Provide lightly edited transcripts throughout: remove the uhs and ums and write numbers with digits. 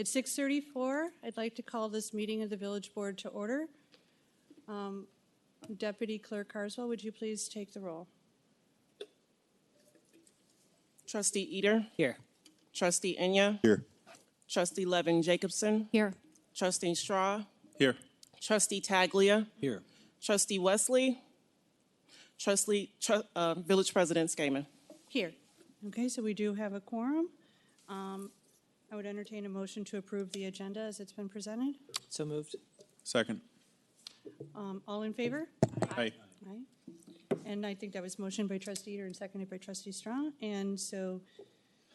It's 6:34. I'd like to call this meeting of the Village Board to order. Deputy Clerk Carswell, would you please take the roll? Trustee Eater. Here. Trustee Enya. Here. Trustee Levin-Jacobson. Here. Trustee Straw. Here. Trustee Taglia. Here. Trustee Wesley. Village President Skaman. Here. Okay, so we do have a quorum. I would entertain a motion to approve the agenda as it's been presented. So moved. Second. All in favor? Aye. Aye. And I think that was motioned by Trustee Eater and seconded by Trustee Strong. And so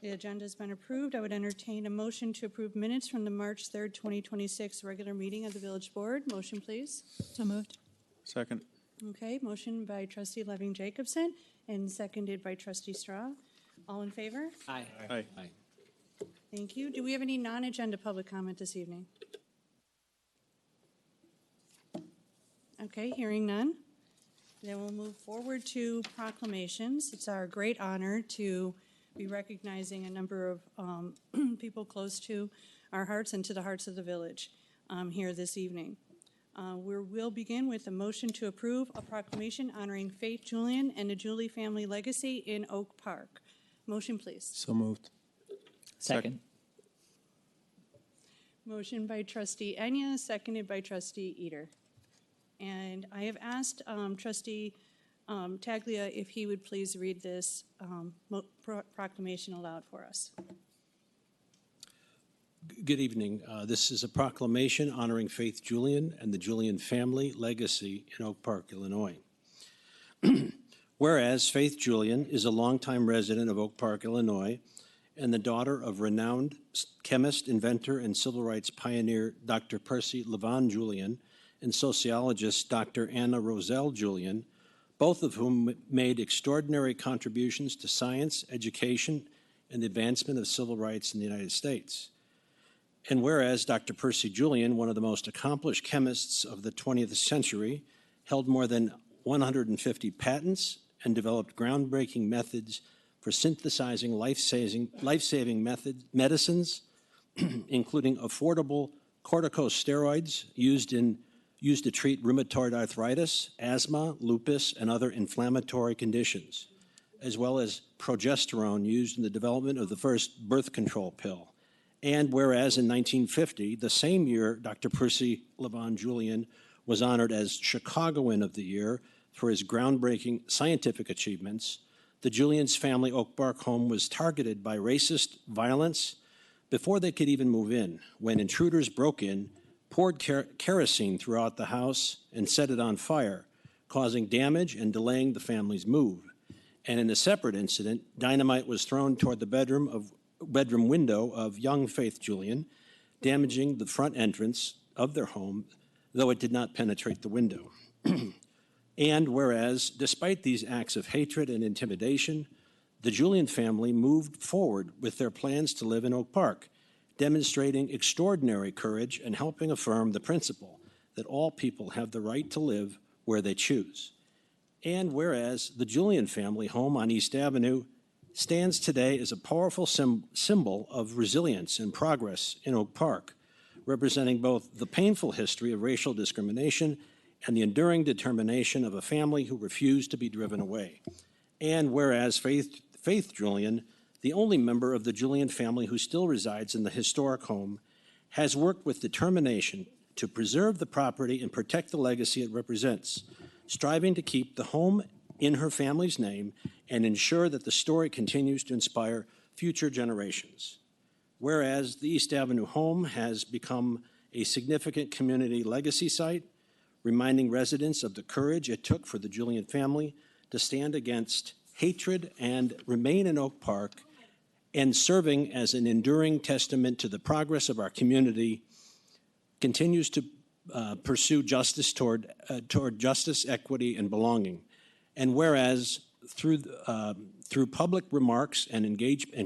the agenda has been approved. I would entertain a motion to approve minutes from the March 3rd, 2026 regular meeting of the Village Board. Motion, please. So moved. Second. Okay, motion by Trustee Levin-Jacobson and seconded by Trustee Straw. All in favor? Aye. Aye. Thank you. Do we have any non-agenda public comment this evening? Okay, hearing none. Then we'll move forward to proclamations. It's our great honor to be recognizing a number of people close to our hearts and to the hearts of the village here this evening. We'll begin with a motion to approve a proclamation honoring Faith Julian and the Julie family legacy in Oak Park. Motion, please. So moved. Second. Motion by Trustee Enya, seconded by Trustee Eater. And I have asked Trustee Taglia if he would please read this proclamation aloud for us. Good evening. This is a proclamation honoring Faith Julian and the Julian family legacy in Oak Park, Illinois. Whereas Faith Julian is a longtime resident of Oak Park, Illinois, and the daughter of renowned chemist, inventor, and civil rights pioneer Dr. Percy Levon Julian and sociologist Dr. Anna Roselle Julian, both of whom made extraordinary contributions to science, education, and the advancement of civil rights in the United States. And whereas Dr. Percy Julian, one of the most accomplished chemists of the 20th century, held more than 150 patents and developed groundbreaking methods for synthesizing life-saving medicines, including affordable corticosteroids used to treat rheumatoid arthritis, asthma, lupus, and other inflammatory conditions, as well as progesterone used in the development of the first birth control pill. And whereas in 1950, the same year Dr. Percy Levon Julian was honored as Chicagoan of the Year for his groundbreaking scientific achievements, the Julian's family Oak Park home was targeted by racist violence before they could even move in, when intruders broke in, poured kerosene throughout the house, and set it on fire, causing damage and delaying the family's move. And in a separate incident, dynamite was thrown toward the bedroom window of young Faith Julian, damaging the front entrance of their home, though it did not penetrate the window. And whereas, despite these acts of hatred and intimidation, the Julian family moved forward with their plans to live in Oak Park, demonstrating extraordinary courage and helping affirm the principle that all people have the right to live where they choose. And whereas the Julian family home on East Avenue stands today as a powerful symbol of resilience and progress in Oak Park, representing both the painful history of racial discrimination and the enduring determination of a family who refused to be driven away. And whereas Faith Julian, the only member of the Julian family who still resides in the historic home, has worked with determination to preserve the property and protect the legacy it represents, striving to keep the home in her family's name and ensure that the story continues to inspire future generations. Whereas the East Avenue home has become a significant community legacy site, reminding residents of the courage it took for the Julian family to stand against hatred and remain in Oak Park, and serving as an enduring testament to the progress of our community, continues to pursue justice toward justice, equity, and belonging. And whereas through public remarks and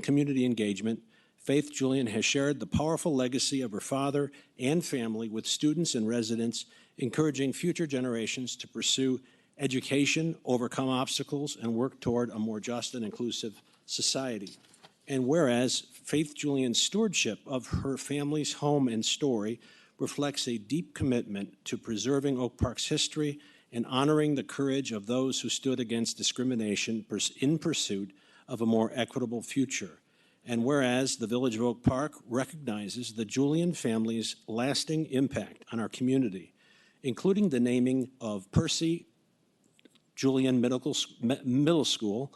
community engagement, Faith Julian has shared the powerful legacy of her father and family with students and residents, encouraging future generations to pursue education, overcome obstacles, and work toward a more just and inclusive society. And whereas Faith Julian's stewardship of her family's home and story reflects a deep commitment to preserving Oak Park's history and honoring the courage of those who stood against discrimination in pursuit of a more equitable future. And whereas the Village of Oak Park recognizes the Julian family's lasting impact on our community, including the naming of Percy Julian Middle School,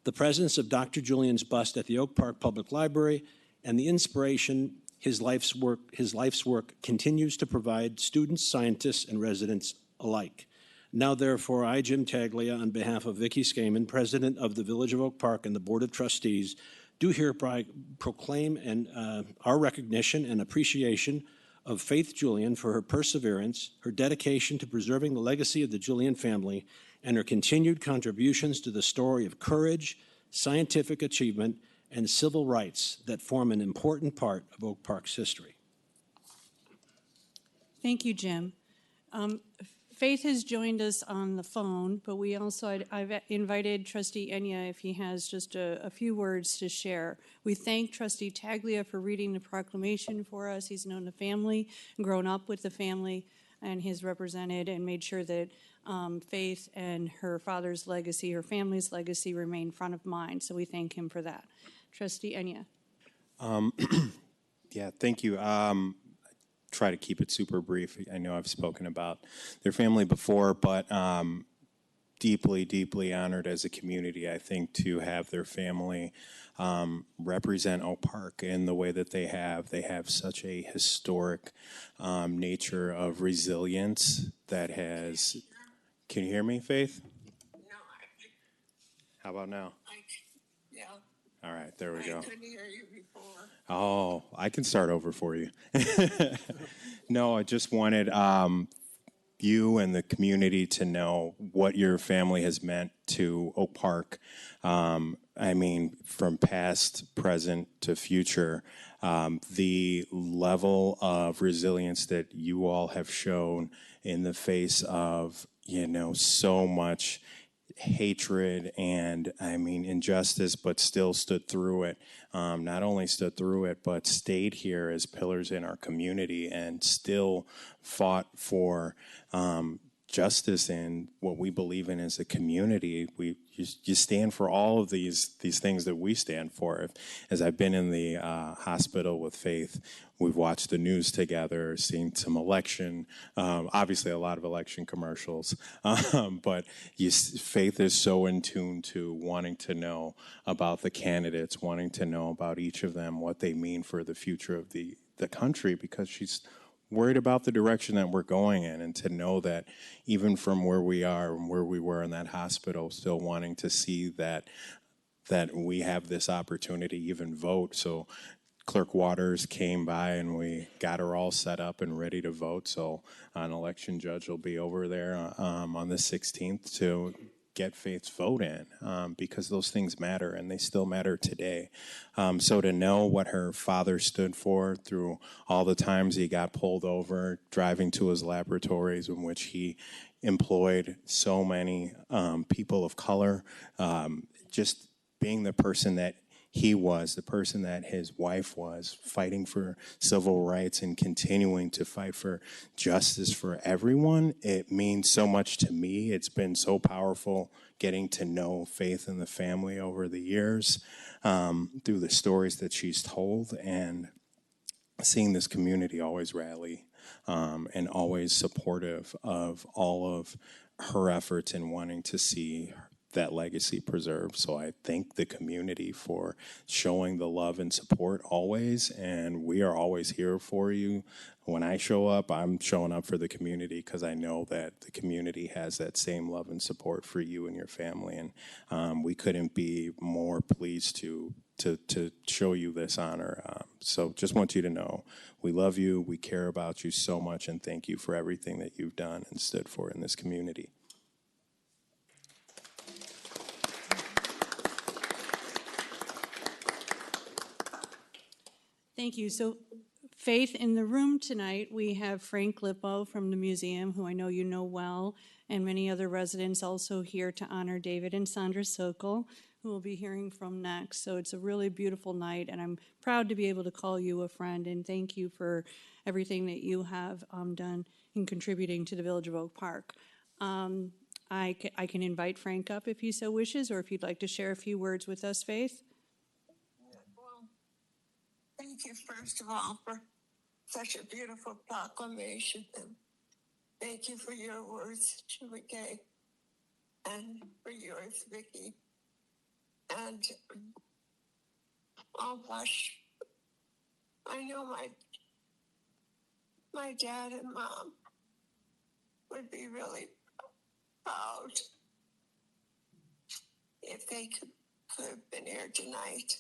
the presence of Dr. Julian's bust at the Oak Park Public Library, and the inspiration his life's work continues to provide students, scientists, and residents alike. Now, therefore, I, Jim Taglia, on behalf of Vicki Skaman, President of the Village of Oak Park and the Board of Trustees, do hereby proclaim our recognition and appreciation of Faith Julian for her perseverance, her dedication to preserving the legacy of the Julian family, and her continued contributions to the story of courage, scientific achievement, and civil rights that form an important part of Oak Park's history. Thank you, Jim. Faith has joined us on the phone, but we also, I've invited Trustee Enya if he has just a few words to share. We thank Trustee Taglia for reading the proclamation for us. He's known the family, grown up with the family, and has represented and made sure that Faith and her father's legacy, her family's legacy, remain front of mind. So we thank him for that. Trustee Enya. Yeah, thank you. Try to keep it super brief. I know I've spoken about their family before, but deeply, deeply honored as a community, I think, to have their family represent Oak Park in the way that they have. They have such a historic nature of resilience that has... Can you hear me, Faith? No, How about now? yeah. All right, there we go. I couldn't hear you before. Oh, I can start over for you. No, I just wanted you and the community to know what your family has meant to Oak Park. I mean, from past, present to future, the level of resilience that you all have shown in the face of, so much hatred and, injustice, but still stood through it. Not only stood through it, but stayed here as pillars in our community and still fought for justice and what we believe in as a community. You stand for all of these things that we stand for. As I've been in the hospital with Faith, we've watched the news together, seen some election, obviously a lot of election commercials, but Faith is so in tune to wanting to know about the candidates, wanting to know about each of them, what they mean for the future of the country, because she's worried about the direction that we're going in, and to know that even from where we are and where we were in that hospital, still wanting to see that we have this opportunity to even vote. So Clerk Waters came by and we got her all set up and ready to vote. So an election judge will be over there on the 16th to get Faith's vote in, because those things matter, and they still matter today. So to know what her father stood for through all the times he got pulled over, driving to his laboratories in which he employed so many people of color, just being the person that he was, the person that his wife was, fighting for civil rights and continuing to fight for justice for everyone. It means so much to me. It's been so powerful getting to know Faith and the family over the years, through the stories that she's told, and seeing this community always rally and always supportive of all of her efforts in wanting to see that legacy preserved. So I thank the community for showing the love and support always, and we are always here for you. When I show up, I'm showing up for the community because I know that the community has that same love and support for you and your family, and we couldn't be more pleased to show you this honor. So just want you to know we love you, we care about you so much, and thank you for everything that you've done and stood for in this community. Thank you. So, Faith, in the room tonight, we have Frank Lippo from the museum, who I know you know well, and many other residents also here to honor David and Sandra Sokol. who we'll be hearing from next. So it's a really beautiful night, and I'm proud to be able to call you a friend, and thank you for everything that you have done in contributing to the Village of Oak Park. I can invite Frank up if he so wishes, or if you'd like to share a few words with us, Faith. Well, thank you, first of all, for such a beautiful proclamation. And thank you for your words, Julie Kay, and for yours, Vicki. And, oh gosh, I know my dad and mom would be really proud if they could have been here tonight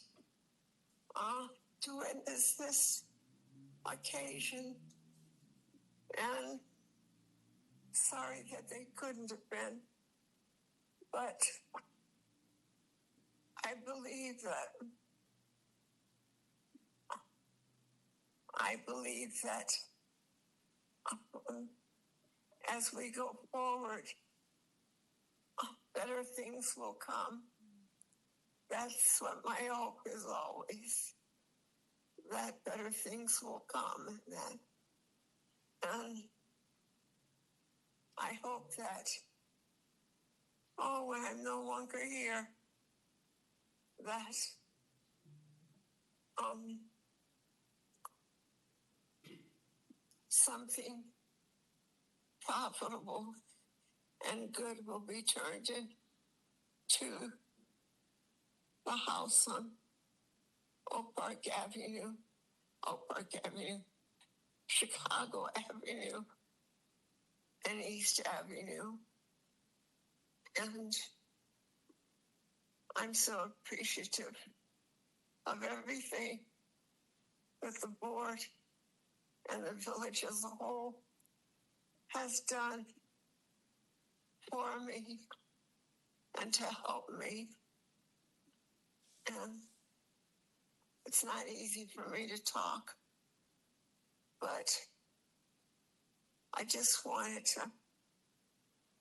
to witness this occasion. And sorry that they couldn't have been, but I believe that as we go forward, better things will come. That's what my hope is always, that better things will come. And I hope that, when I'm no longer here, that something profitable and good will be turned into the house on Oak Park Avenue, Chicago Avenue, and East Avenue. And I'm so appreciative of everything that the board and the village as a whole has done for me and to help me. And it's not easy for me to talk, but I just wanted to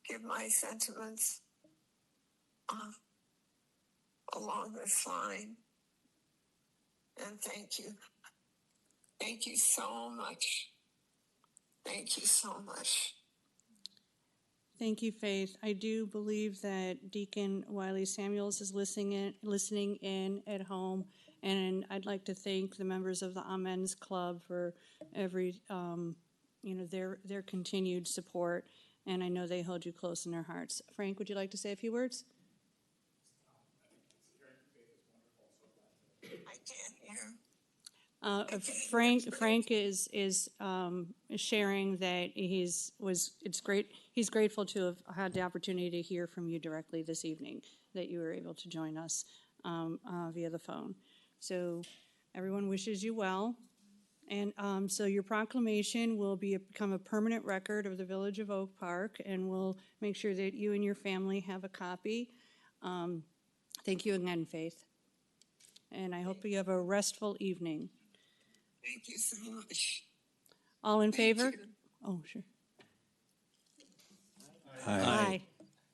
give my sentiments along this line. And thank you. Thank you so much. Thank you so much. Thank you, Faith. I do believe that Deacon Wiley Samuels is listening in at home, and I'd like to thank the members of the Amen's Club for every, their continued support, and I know they hold you close in their hearts. Frank, would you like to say a few words? I can't hear. Frank is sharing that he's grateful to have had the opportunity to hear from you directly this evening, that you were able to join us via the phone. So everyone wishes you well. And so your proclamation will become a permanent record of the Village of Oak Park, and we'll make sure that you and your family have a copy. Thank you again, Faith. And I hope you have a restful evening. Thank you so much. All in favor? you. Oh, sure. Aye.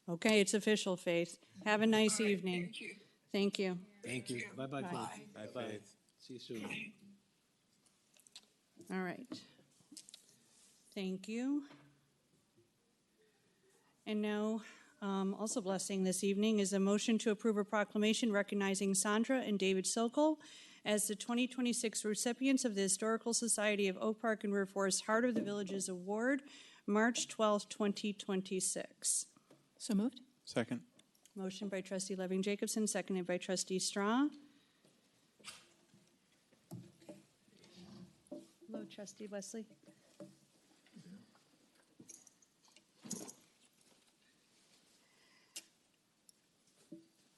Okay, it's official, Faith. Have a nice All right, evening. Thank you. Thank you. Thank you. Bye-bye, Bye. Faith. Bye, Bye. Faith. See you soon. All right. Thank you. And now, also blessing this evening is a motion to approve a proclamation recognizing Sandra and David Sokol as the 2026 recipients of the Historical Society of Oak Park and River Forest Heart of the Villages Award, March 12th, 2026. So moved. Second. Motion by Trustee Leving-Jacobson, seconded by Trustee Straw. Hello, Trustee Wesley.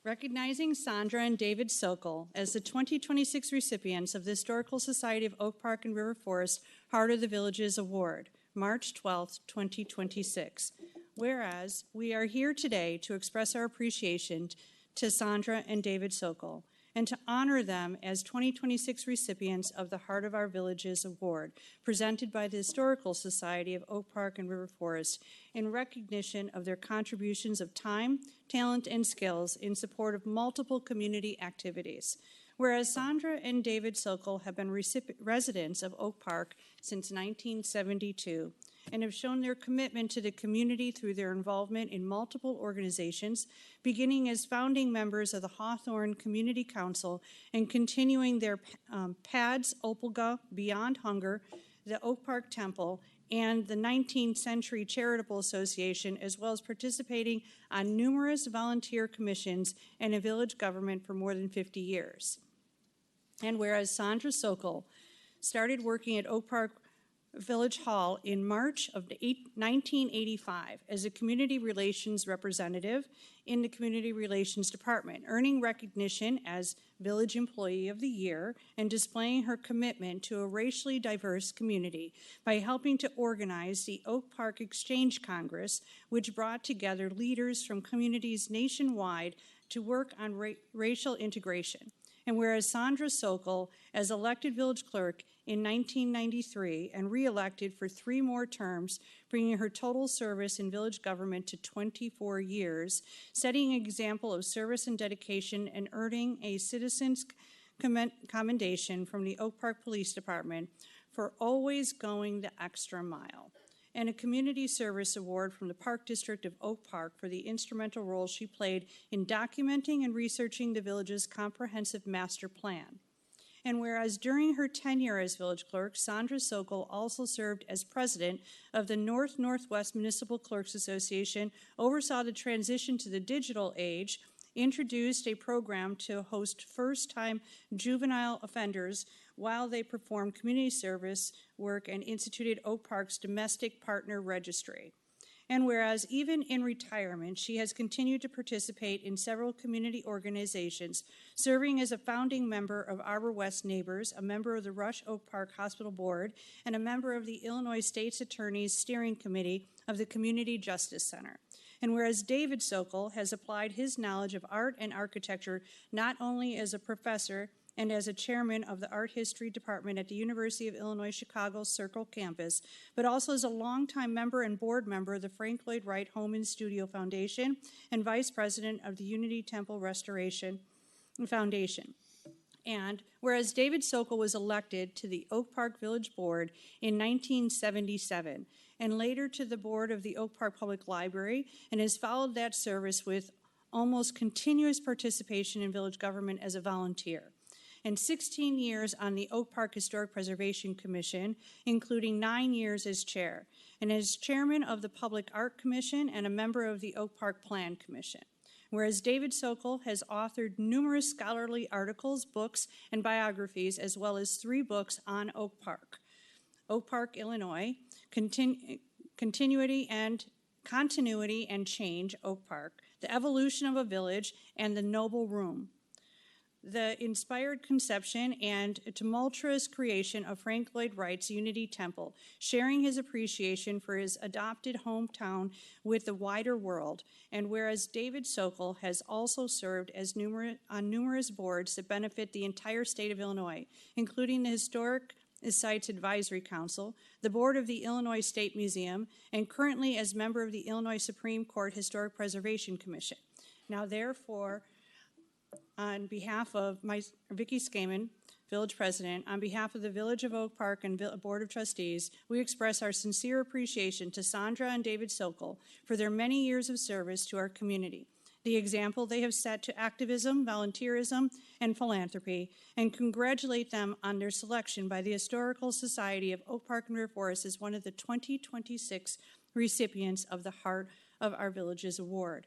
Recognizing Sandra and David Sokol as the 2026 recipients of the Historical Society of Oak Park and River Forest Heart of the Villages Award, March 12th, 2026. Whereas we are here today to express our appreciation to Sandra and David Sokol and to honor them as 2026 recipients of the Heart of Our Villages Award, presented by the Historical Society of Oak Park and River Forest in recognition of their contributions of time, talent, and skills in support of multiple community activities. Whereas Sandra and David Sokol have been residents of Oak Park since 1972 and have shown their commitment to the community through their involvement in multiple organizations, beginning as founding members of the Hawthorne Community Council and continuing their PADS, Opelga, Beyond Hunger, the Oak Park Temple, and the 19th Century Charitable Association, as well as participating on numerous volunteer commissions and in village government for more than 50 years. And whereas Sandra Sokol started working at Oak Park Village Hall in March of 1985 as a community relations representative in the Community Relations Department, earning recognition as Village Employee of the Year and displaying her commitment to a racially diverse community by helping to organize the Oak Park Exchange Congress, which brought together leaders from communities nationwide to work on racial integration. And whereas Sandra Sokol, as elected village clerk in 1993 and re-elected for 3 more terms, bringing her total service in village government to 24 years, setting an example of service and dedication and earning a citizen's commendation from the Oak Park Police Department for always going the extra mile, and a Community Service Award from the Park District of Oak Park for the instrumental role she played in documenting and researching the village's comprehensive master plan. And whereas during her tenure as village clerk, Sandra Sokol also served as president of the North-Northwest Municipal Clerks Association, oversaw the transition to the digital age, introduced a program to host first-time juvenile offenders while they performed community service work, and instituted Oak Park's Domestic Partner Registry. And whereas even in retirement, she has continued to participate in several community organizations, serving as a founding member of Arbor West Neighbors, a member of the Rush Oak Park Hospital Board, and a member of the Illinois State's Attorney's Steering Committee of the Community Justice Center. And whereas David Sokol has applied his knowledge of art and architecture not only as a professor and as a chairman of the Art History Department at the University of Illinois Chicago's Circle campus, but also as a longtime member and board member of the Frank Lloyd Wright Home and Studio Foundation and vice president of the Unity Temple Restoration Foundation. And whereas David Sokol was elected to the Oak Park Village Board in 1977, and later to the board of the Oak Park Public Library, and has followed that service with almost continuous participation in village government as a volunteer, and 16 years on the Oak Park Historic Preservation Commission, including 9 years as chair, and as chairman of the Public Art Commission and a member of the Oak Park Plan Commission. Whereas David Sokol has authored numerous scholarly articles, books, and biographies, as well as 3 books on Oak Park, Illinois, Continuity and Change, Oak Park, The Evolution of a Village, and The Noble Room. The inspired conception and tumultuous creation of Frank Lloyd Wright's Unity Temple, sharing his appreciation for his adopted hometown with the wider world. And whereas David Sokol has also served as on numerous boards that benefit the entire state of Illinois, including the Historic Sites Advisory Council, the board of the Illinois State Museum, and currently as member of the Illinois Supreme Court Historic Preservation Commission. Now, therefore, on behalf of Vicki Skaman, Village President, on behalf of the Village of Oak Park and Board of Trustees, we express our sincere appreciation to Sandra and David Sokol for their many years of service to our community, the example they have set to activism, volunteerism, and philanthropy, and congratulate them on their selection by the Historical Society of Oak Park and River Forest as one of the 2026 recipients of the Heart of Our Villages Award.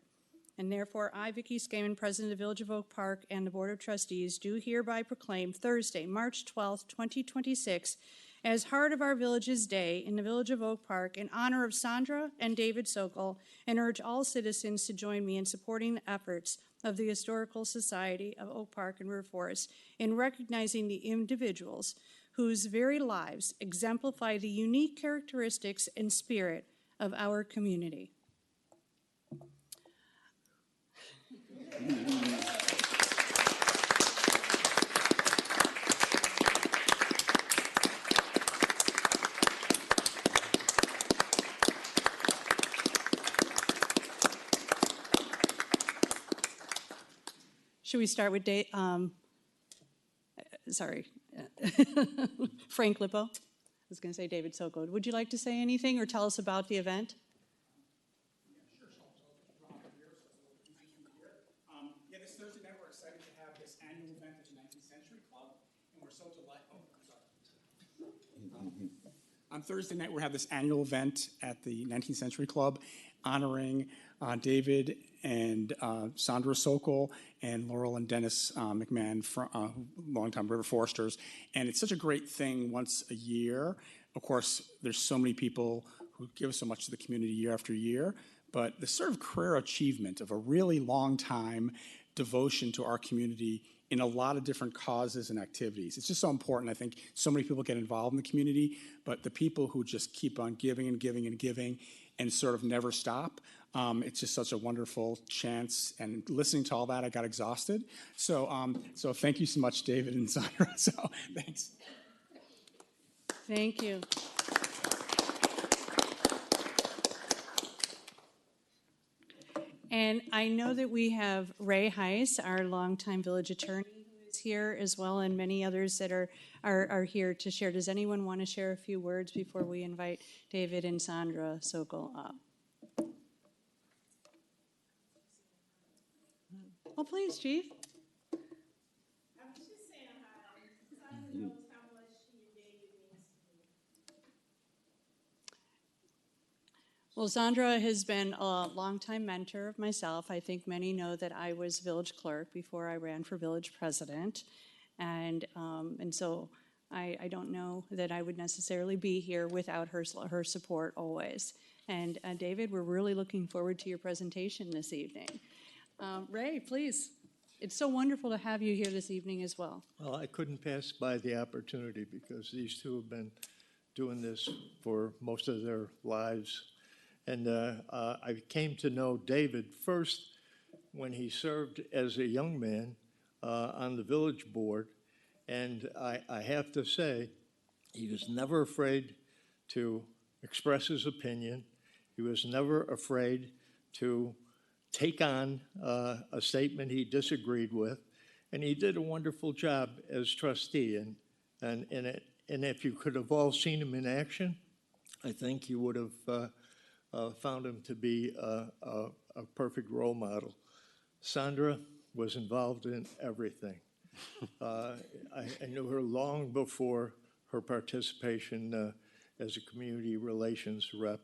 And therefore, I, Vicki Skaman, President of the Village of Oak Park and the Board of Trustees, do hereby proclaim Thursday, March 12th, 2026, as Heart of Our Villages Day in the Village of Oak Park in honor of Sandra and David Sokol, and urge all citizens to join me in supporting the efforts of the Historical Society of Oak Park and River Forest in recognizing the individuals whose very lives exemplify the unique characteristics and spirit of our community. Should we start with sorry, Frank Lippo? I was going to say David Sokol. Would you like to say anything or tell us about the event? This Thursday night, we're excited to have this annual event at the 19th Century Club, and we're so delighted. On Thursday night, we'll have this annual event at the 19th Century Club honoring David and Sandra Sokol and Laurel and Dennis McMahon, longtime River Foresters. And it's such a great thing once a year. Of course, there's so many people who give so much to the community year after year, but the sort of career achievement of a really long time devotion to our community in a lot of different causes and activities. It's just so important. I think so many people get involved in the community, but the people who just keep on giving and giving and giving and sort of never stop, it's just such a wonderful chance. And listening to all that, I got exhausted. So thank you so much, David and Sandra. So thanks. Thank you. And I know that we have Ray Heiss, our longtime village attorney, who is here as well, and many others that are here to share. Does anyone want to share a few words before we invite David and Sandra Sokol up? Oh, please, Chief. I'm just saying hi. Sandra knows how much she and David means to me. Well, Sandra has been a longtime mentor of myself. I think many know that I was village clerk before I ran for village president. And so I don't know that I would necessarily be here without her support always. And David, we're really looking forward to your presentation this evening. Ray, please. It's so wonderful to have you here this evening as well. Well, I couldn't pass by the opportunity because these two have been doing this for most of their lives. And I came to know David first when he served as a young man on the village board. And I have to say, he was never afraid to express his opinion. He was never afraid to take on a statement he disagreed with, and he did a wonderful job as trustee. And if you could have all seen him in action, I think you would have found him to be a perfect role model. Sandra was involved in everything. I knew her long before her participation as a community relations rep.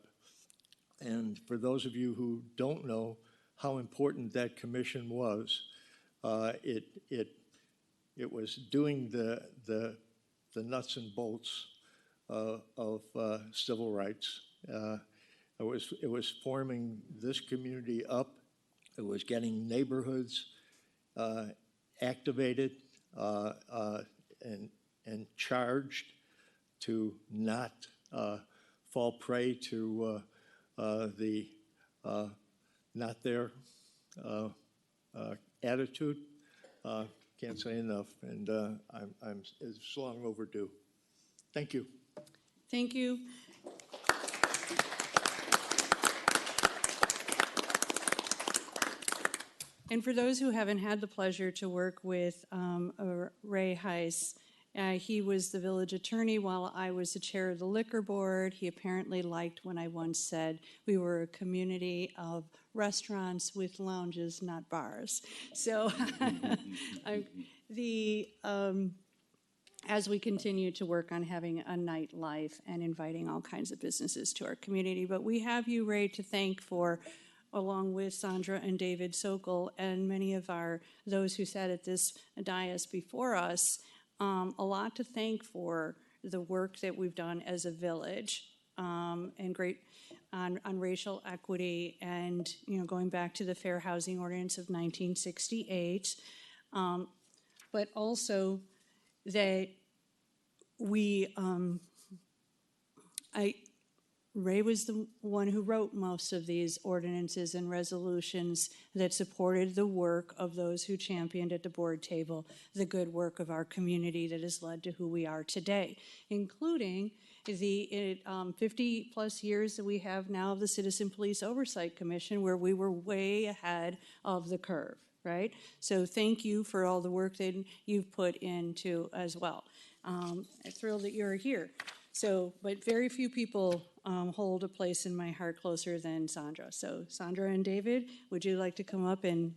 And for those of you who don't know how important that commission was, it was doing the nuts and bolts of civil rights. It was forming this community up. It was getting neighborhoods activated and charged to not fall prey to the not their attitude. Can't say enough, and it's long overdue. Thank you. Thank you. And for those who haven't had the pleasure to work with Ray Heiss, he was the village attorney while I was the chair of the liquor board. He apparently liked when I once said we were a community of restaurants with lounges, not bars. So as we continue to work on having a nightlife and inviting all kinds of businesses to our community. But we have you, Ray, to thank for, along with Sandra and David Sokol and many of those who sat at this dais before us, a lot to thank for the work that we've done as a village and great on racial equity and, going back to the Fair Housing Ordinance of 1968, but also that Ray was the one who wrote most of these ordinances and resolutions that supported the work of those who championed at the board table the good work of our community that has led to who we are today, including the 50-plus years that we have now of the Citizen Police Oversight Commission, where we were way ahead of the curve, right? So thank you for all the work that you've put into as well. I'm thrilled that you're here. So, but very few people hold a place in my heart closer than Sandra. So Sandra and David, would you like to come up and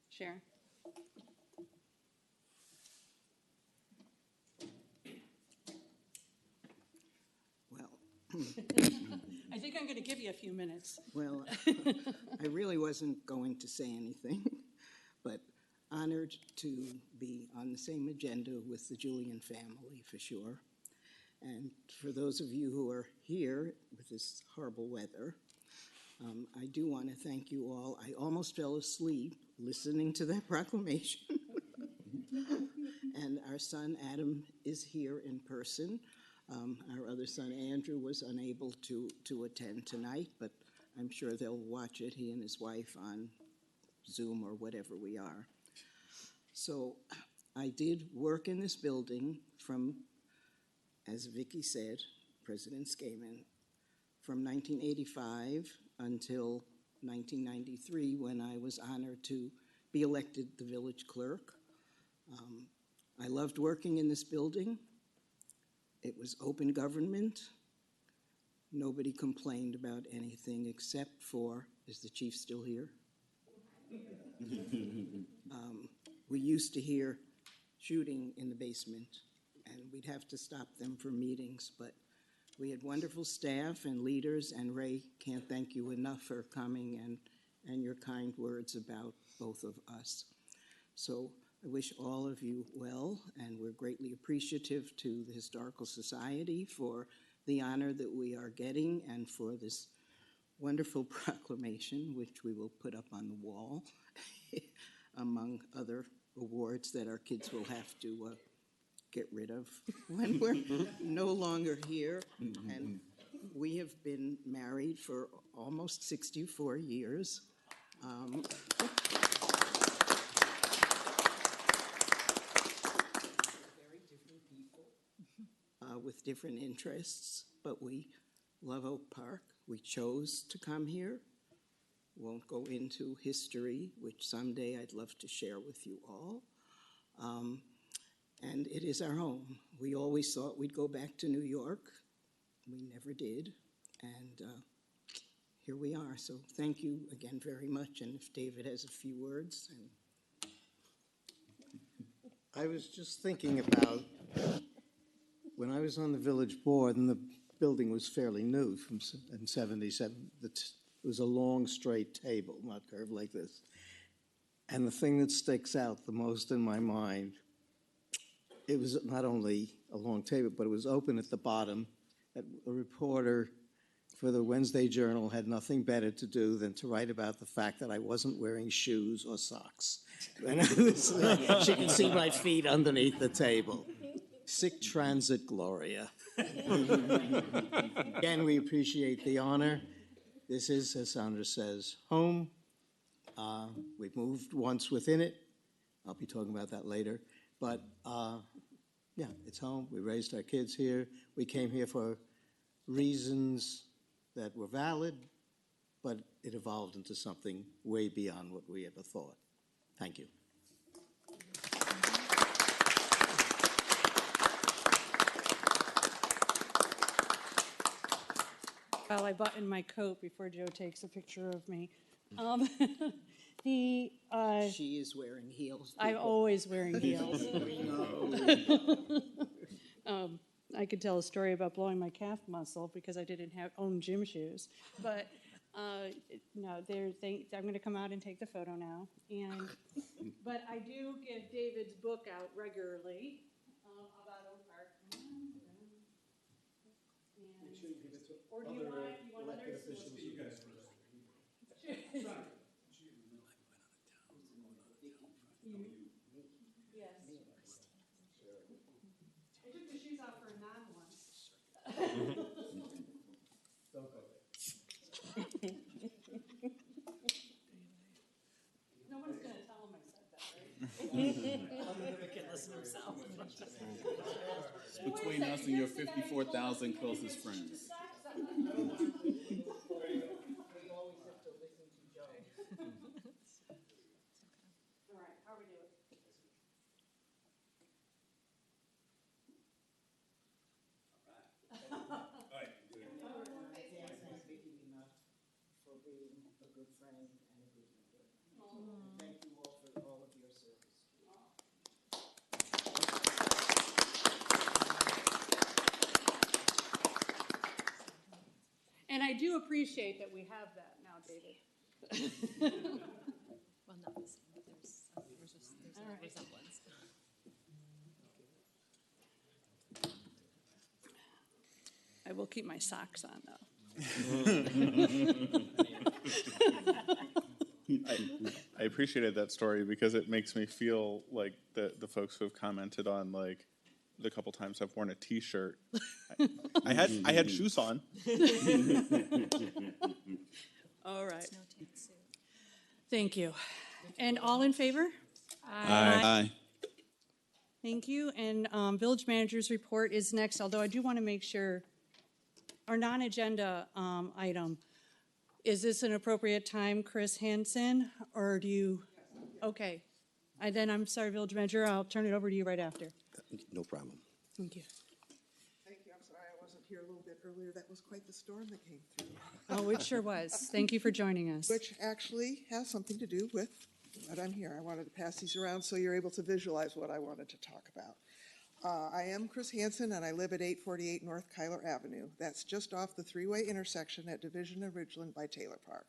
share? Well, I think I'm going to give you a few minutes. well, I really wasn't going to say anything, but honored to be on the same agenda with the Julian family, for sure. And for those of you who are here with this horrible weather, I do want to thank you all. I almost fell asleep listening to that proclamation. And our son Adam is here in person. Our other son Andrew was unable to attend tonight, but I'm sure they'll watch it, he and his wife, on Zoom or whatever we are. So I did work in this building from, as Vicki said, President Skaman, from 1985 until 1993, when I was honored to be elected the village clerk. I loved working in this building. It was open government. Nobody complained about anything except for, is the chief still here? We used to hear shooting in the basement, and we'd have to stop them for meetings, but we had wonderful staff and leaders, and Ray, can't thank you enough for coming and your kind words about both of us. So I wish all of you well, and we're greatly appreciative to the Historical Society for the honor that we are getting and for this wonderful proclamation, which we will put up on the wall, among other awards that our kids will have to get rid of when we're no longer here. And we have been married for almost 64 years. Very different people with different interests, but we love Oak Park. We chose to come here. Won't go into history, which someday I'd love to share with you all. And it is our home. We always thought we'd go back to New York. We never did. And here we are. So thank you again very much. And if David has a few words. I was just thinking about when I was on the village board, and the building was fairly new in 77. It was a long, straight table, not curved like this. And the thing that sticks out the most in my mind, it was not only a long table, but it was open at the bottom. A reporter for the Wednesday Journal had nothing better to do than to write about the fact that I wasn't wearing shoes or socks. And I was, she can see my feet underneath the table. Sic transit gloria. Again, we appreciate the honor. This is, as Sandra says, home. We've moved once within it. I'll be talking about that later. But yeah, it's home. We raised our kids here. We came here for reasons that were valid, but it evolved into something way beyond what we ever thought. Thank you. Well, I buttoned my coat before Joe takes a picture of me. She is wearing heels. I'm always wearing heels. I could tell a story about blowing my calf muscle because I didn't own gym shoes. But no, I'm going to come out and take the photo now. But I do give David's book out regularly about Oak Park. Make sure you give it to Or do you want elected others? officials. You guys first. Yes. I took the shoes off for a non once. Don't go there. No one's going to tell him I said that, right? He can listen himself. It's between us and your 54,000 closest friends. being a good friend and a good leader. And thank you all for all of your service. And I do appreciate that we have that now, David. Well, not the same, but there's a resemblance. I will keep my socks on, though. I appreciated that story because it makes me feel like the folks who have commented on like the couple times I've worn a T-shirt. I had shoes on. All right. Thank you. And all in favor? Aye. Thank you. And village manager's report is next, although I do want to make sure our non-agenda item, is this an appropriate time, Chris Hansen, or do you? Okay. Then I'm sorry, village manager, I'll turn it over to you right after. No problem. Thank you. Thank you. I'm sorry I wasn't here a little bit earlier. That was quite the storm that came through, Oh, it sure was. Thank you for joining us. which actually has something to do with what I'm here. I wanted to pass these around so you're able to visualize what I wanted to talk about. I am Chris Hansen, and I live at 848 North Kyler Avenue. That's just off the three-way intersection at Division and Ridgeland by Taylor Park.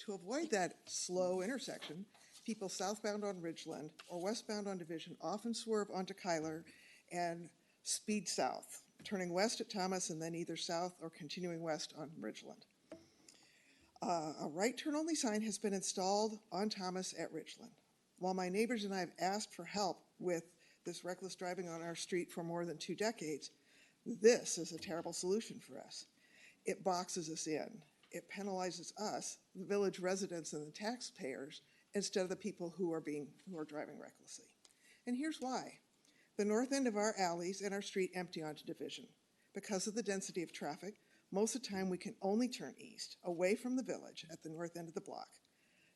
To avoid that slow intersection, people southbound on Ridgeland or westbound on Division often swerve onto Kyler and speed south, turning west at Thomas and then either south or continuing west on Ridgeland. A right turn only sign has been installed on Thomas at Ridgeland. While my neighbors and I have asked for help with this reckless driving on our street for more than 2 decades, this is a terrible solution for us. It boxes us in. It penalizes us, the village residents and the taxpayers, instead of the people who are driving recklessly. And here's why. The north end of our alleys and our street empty onto Division. Because of the density of traffic, most of the time we can only turn east, away from the village at the north end of the block.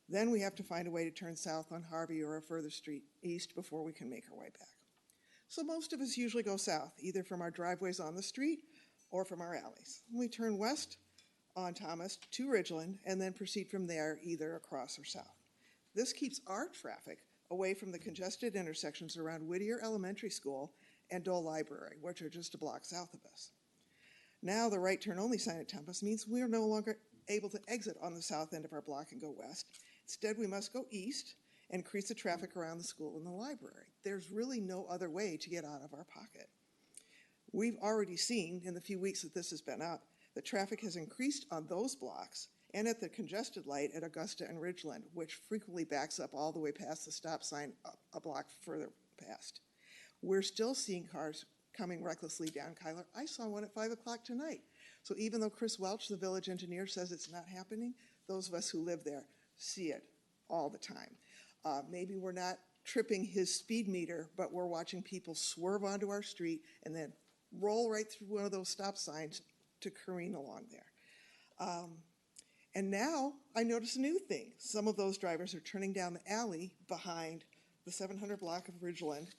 Then we have to find a way to turn south on Harvey or a further street east before we can make our way back. So most of us usually go south, either from our driveways on the street or from our alleys. We turn west on Thomas to Ridgeland and then proceed from there either across or south. This keeps our traffic away from the congested intersections around Whittier Elementary School and Dole Library, which are just a block south of us. Now the right turn only sign at Thomas means we are no longer able to exit on the south end of our block and go west. Instead, we must go east and increase the traffic around the school and the library. There's really no other way to get out of our pocket. We've already seen in the few weeks that this has been up, the traffic has increased on those blocks and at the congested light at Augusta and Ridgeland, which frequently backs up all the way past the stop sign a block further past. We're still seeing cars coming recklessly down Kyler. I saw one at 5 o'clock tonight. So even though Chris Welch, the village engineer, says it's not happening, those of us who live there see it all the time. Maybe we're not tripping his speed meter, but we're watching people swerve onto our street and then roll right through one of those stop signs to careen along there. And now I notice a new thing. Some of those drivers are turning down the alley behind the 700 block of Ridgeland,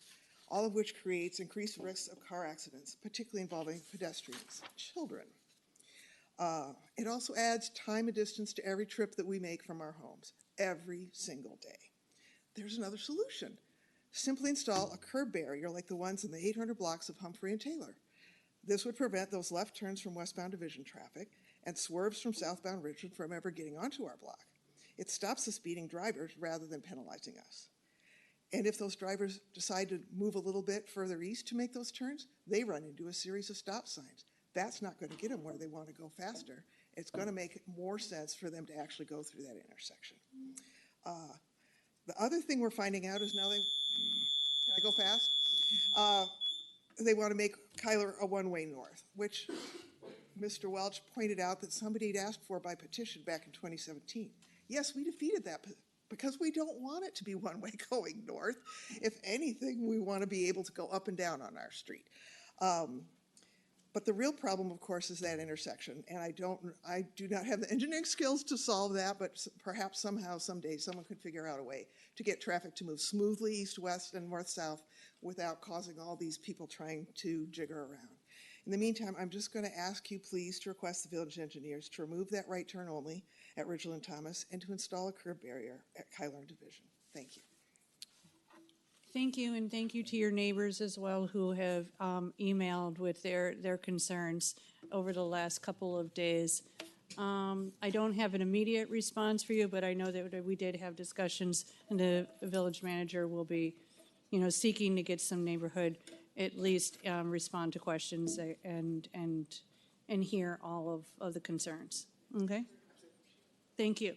all of which creates increased risks of car accidents, particularly involving pedestrians, children. It also adds time and distance to every trip that we make from our homes, every single day. There's another solution. Simply install a curb barrier like the ones in the 800 blocks of Humphrey and Taylor. This would prevent those left turns from westbound Division traffic and swerves from southbound Richmond from ever getting onto our block. It stops the speeding drivers rather than penalizing us. And if those drivers decide to move a little bit further east to make those turns, they run into a series of stop signs. That's not going to get them where they want to go faster. It's going to make more sense for them to actually go through that intersection. The other thing we're finding out is now can I go fast? They want to make Kyler a one-way north, which Mr. Welch pointed out that somebody had asked for by petition back in 2017. Yes, we defeated that because we don't want it to be one-way going north. If anything, we want to be able to go up and down on our street. But the real problem, of course, is that intersection, and I do not have the engineering skills to solve that, but perhaps somehow, someday, someone could figure out a way to get traffic to move smoothly east-west and north-south without causing all these people trying to jigger around. In the meantime, I'm just going to ask you please to request the village engineers to remove that right turn only at Ridgeland Thomas and to install a curb barrier at Kyler and Division. Thank you. Thank you, and thank you to your neighbors as well who have emailed with their concerns over the last couple of days. I don't have an immediate response for you, but I know that we did have discussions, and the village manager will be, seeking to get some neighborhood, at least respond to questions and hear all of the concerns. Okay? Thank you.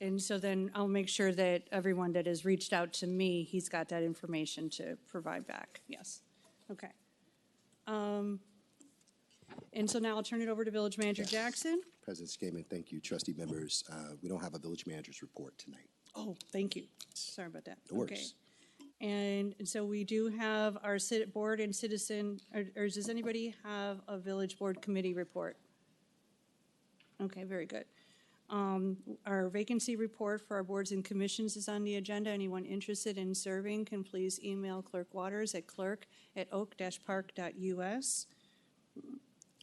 And so then I'll make sure that everyone that has reached out to me, he's got that information to provide back. Yes. Okay. And so now I'll turn it over to Village Manager Jackson. President Skaman, thank you. Trustee members, we don't have a village manager's report tonight. Oh, thank you. Sorry about that. No Okay. worries. And so we do have our board and citizen, or does anybody have a village board committee report? Okay, very good. Our vacancy report for our boards and commissions is on the agenda. Anyone interested in serving can please email Clerk Waters at clerk@oak-park.us.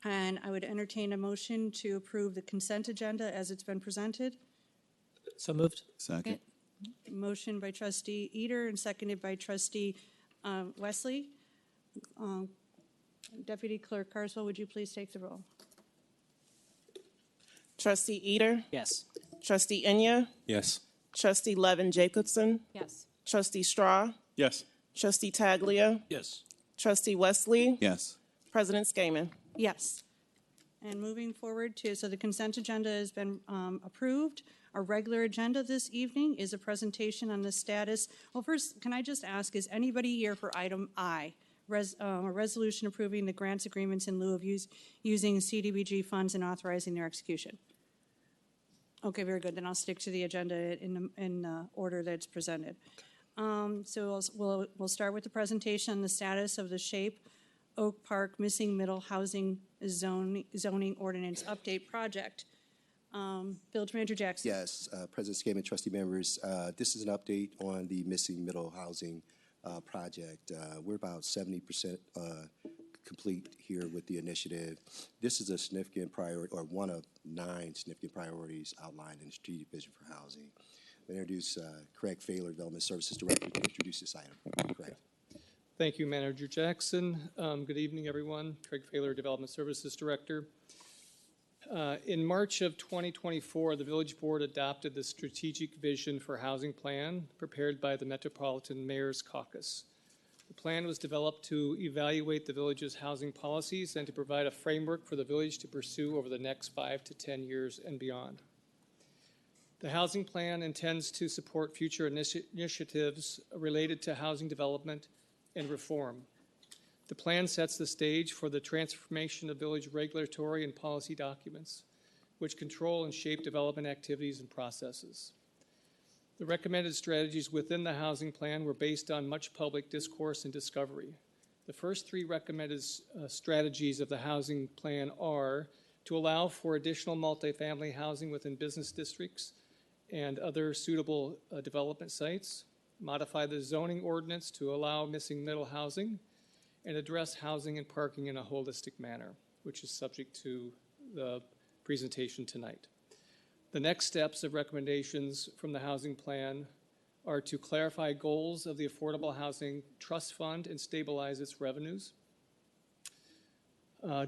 And I would entertain a motion to approve the consent agenda as it's been presented. So moved. Second. Okay. Motion by Trustee Eater and seconded by Trustee Wesley. Deputy Clerk Carswell, would you please take the roll? Trustee Eater, Yes. Trustee Enya, Yes. Trustee Levin Jacobson, Yes. Trustee Straw, Yes. Trustee Taglia, Yes. Trustee Wesley, Yes. President Skaman. Yes. And moving forward so the consent agenda has been approved. Our regular agenda this evening is a presentation on the status. Well, first, can I just ask, is anybody here for item I, a resolution approving the grants agreements in lieu of using CDBG funds and authorizing their execution? Okay, very good. Then I'll stick to the agenda in the order that's presented. So we'll start with the presentation on the status of the SHAPE Oak Park Missing Middle Housing Zoning Ordinance Update Project. Village Manager Jackson. Yes, President Skaman, trustee members, this is an update on the missing middle housing project. We're about 70% complete here with the initiative. This is a significant priority, or one of 9 significant priorities outlined in the strategic vision for housing. I introduce Craig Failer, Development Services Director, to introduce this item. Craig. Thank you, Manager Jackson. Good evening, everyone. Craig Failer, Development Services Director. In March of 2024, the Village Board adopted the Strategic Vision for Housing Plan prepared by the Metropolitan Mayor's Caucus. The plan was developed to evaluate the village's housing policies and to provide a framework for the village to pursue over the next 5 to 10 years and beyond. The housing plan intends to support future initiatives related to housing development and reform. The plan sets the stage for the transformation of village regulatory and policy documents, which control and shape development activities and processes. The recommended strategies within the housing plan were based on much public discourse and discovery. The first 3 recommended strategies of the housing plan are to allow for additional multifamily housing within business districts and other suitable development sites, modify the zoning ordinance to allow missing middle housing, and address housing and parking in a holistic manner, which is subject to the presentation tonight. The next steps of recommendations from the housing plan are to clarify goals of the Affordable Housing Trust Fund and stabilize its revenues,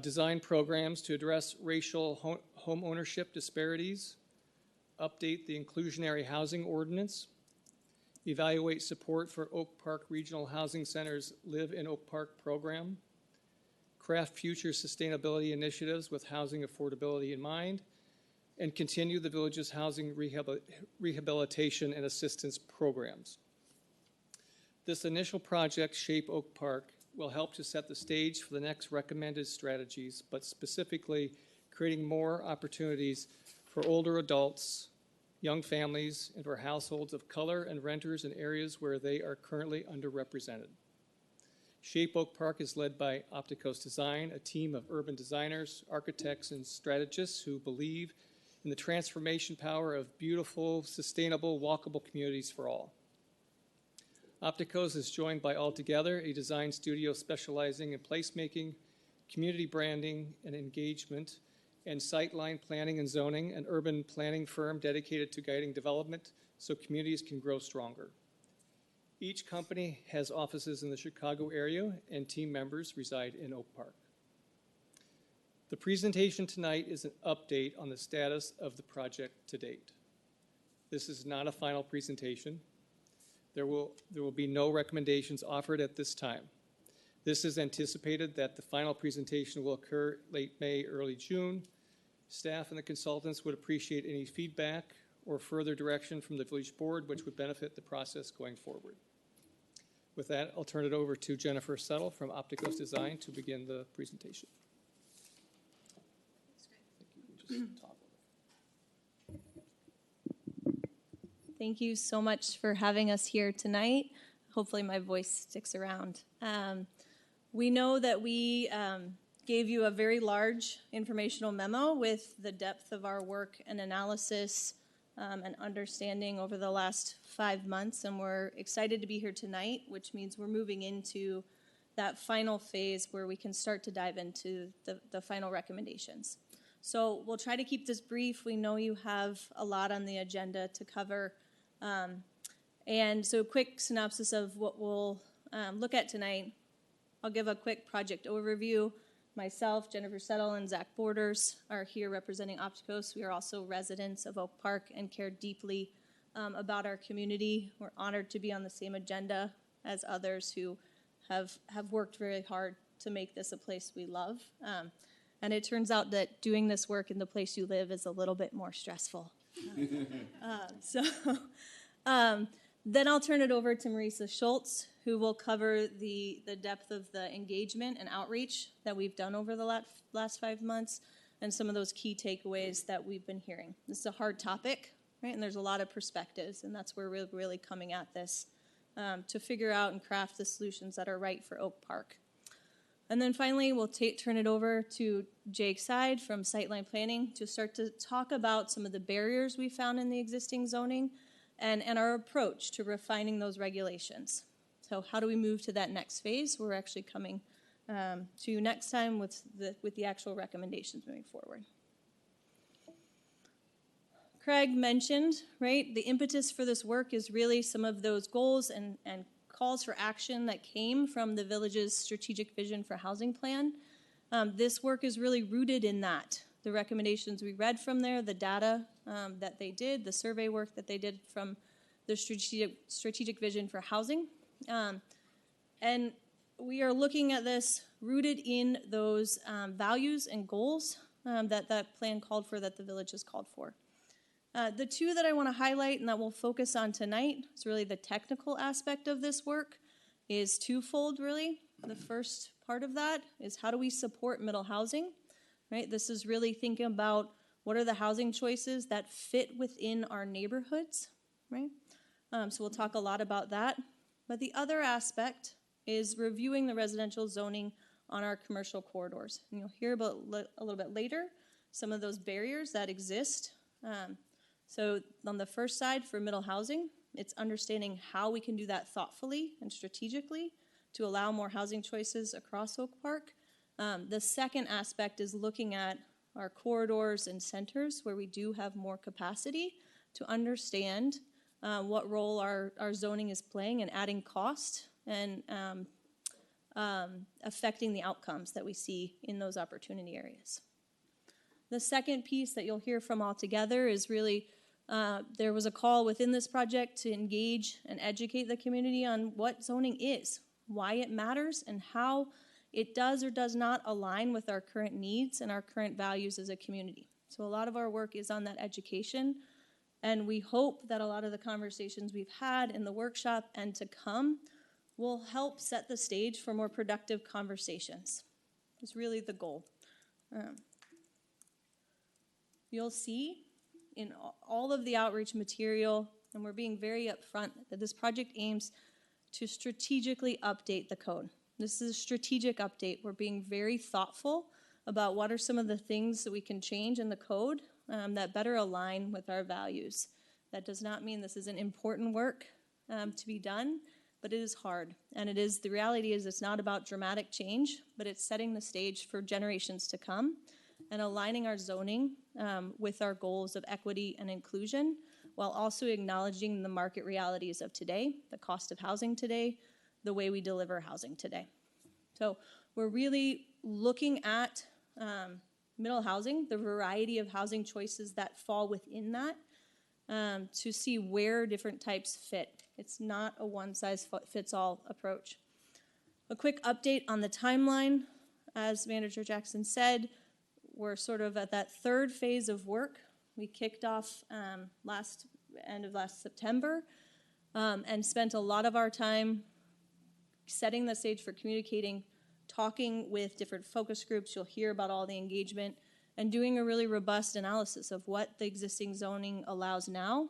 design programs to address racial home ownership disparities, update the inclusionary housing ordinance, evaluate support for Oak Park Regional Housing Center's Live in Oak Park program, craft future sustainability initiatives with housing affordability in mind, and continue the village's housing rehabilitation and assistance programs. This initial project, Shape Oak Park, will help to set the stage for the next recommended strategies, but specifically creating more opportunities for older adults, young families, and for households of color and renters in areas where they are currently underrepresented. Shape Oak Park is led by Opticos Design, a team of urban designers, architects, and strategists who believe in the transformation power of beautiful, sustainable, walkable communities for all. Opticos is joined by Altogether, a design studio specializing in placemaking, community branding and engagement, and sightline planning and zoning, an urban planning firm dedicated to guiding development so communities can grow stronger. Each company has offices in the Chicago area, and team members reside in Oak Park. The presentation tonight is an update on the status of the project to date. This is not a final presentation. There will be no recommendations offered at this time. This is anticipated that the final presentation will occur late May, early June. Staff and the consultants would appreciate any feedback or further direction from the village board, which would benefit the process going forward. With that, I'll turn it over to Jennifer Settle from Opticos Design to begin the presentation. Thank you so much for having us here tonight. Hopefully my voice sticks around. We know that we gave you a very large informational memo with the depth of our work and analysis and understanding over the last 5 months, and we're excited to be here tonight, which means we're moving into that final phase where we can start to dive into the final recommendations. So we'll try to keep this brief. We know you have a lot on the agenda to cover. And so a quick synopsis of what we'll look at tonight. I'll give a quick project overview. Myself, Jennifer Settle, and Zach Borders are here representing Opticos. We are also residents of Oak Park and care deeply about our community. We're honored to be on the same agenda as others who have worked very hard to make this a place we love. And it turns out that doing this work in the place you live is a little bit more stressful. Then I'll turn it over to Marisa Schultz, who will cover the depth of the engagement and outreach that we've done over the last 5 months and some of those key takeaways that we've been hearing. This is a hard topic, right? And there's a lot of perspectives, and that's where we're really coming at this to figure out and craft the solutions that are right for Oak Park. And then finally, we'll turn it over to Jake Side from Sightline Planning to start to talk about some of the barriers we found in the existing zoning and our approach to refining those regulations. So how do we move to that next phase? We're actually coming to you next time with the actual recommendations moving forward. Craig mentioned, right, the impetus for this work is really some of those goals and calls for action that came from the village's strategic vision for housing plan. This work is really rooted in that. The recommendations we read from there, the data that they did, the survey work that they did from the strategic vision for housing. And we are looking at this rooted in those values and goals that plan called for, that the village has called for. The two that I want to highlight and that we'll focus on tonight is really the technical aspect of this work is twofold, really. The first part of that is how do we support middle housing, right? This is really thinking about what are the housing choices that fit within our neighborhoods, right? So we'll talk a lot about that. But the other aspect is reviewing the residential zoning on our commercial corridors. And you'll hear about a little bit later some of those barriers that exist. So on the first side for middle housing, it's understanding how we can do that thoughtfully and strategically to allow more housing choices across Oak Park. The second aspect is looking at our corridors and centers where we do have more capacity to understand what role our zoning is playing in adding cost and affecting the outcomes that we see in those opportunity areas. The second piece that you'll hear from Altogether is really there was a call within this project to engage and educate the community on what zoning is, why it matters, and how it does or does not align with our current needs and our current values as a community. So a lot of our work is on that education, and we hope that a lot of the conversations we've had in the workshop and to come will help set the stage for more productive conversations. It's really the goal. You'll see in all of the outreach material, and we're being very upfront, that this project aims to strategically update the code. This is a strategic update. We're being very thoughtful about what are some of the things that we can change in the code that better align with our values. That does not mean this isn't important work to be done, but it is hard. And the reality is it's not about dramatic change, but it's setting the stage for generations to come and aligning our zoning with our goals of equity and inclusion, while also acknowledging the market realities of today, the cost of housing today, the way we deliver housing today. So we're really looking at middle housing, the variety of housing choices that fall within that, to see where different types fit. It's not a one-size-fits-all approach. A quick update on the timeline. As Manager Jackson said, we're sort of at that third phase of work. We kicked off end of last September and spent a lot of our time setting the stage for communicating, talking with different focus groups. You'll hear about all the engagement, and doing a really robust analysis of what the existing zoning allows now,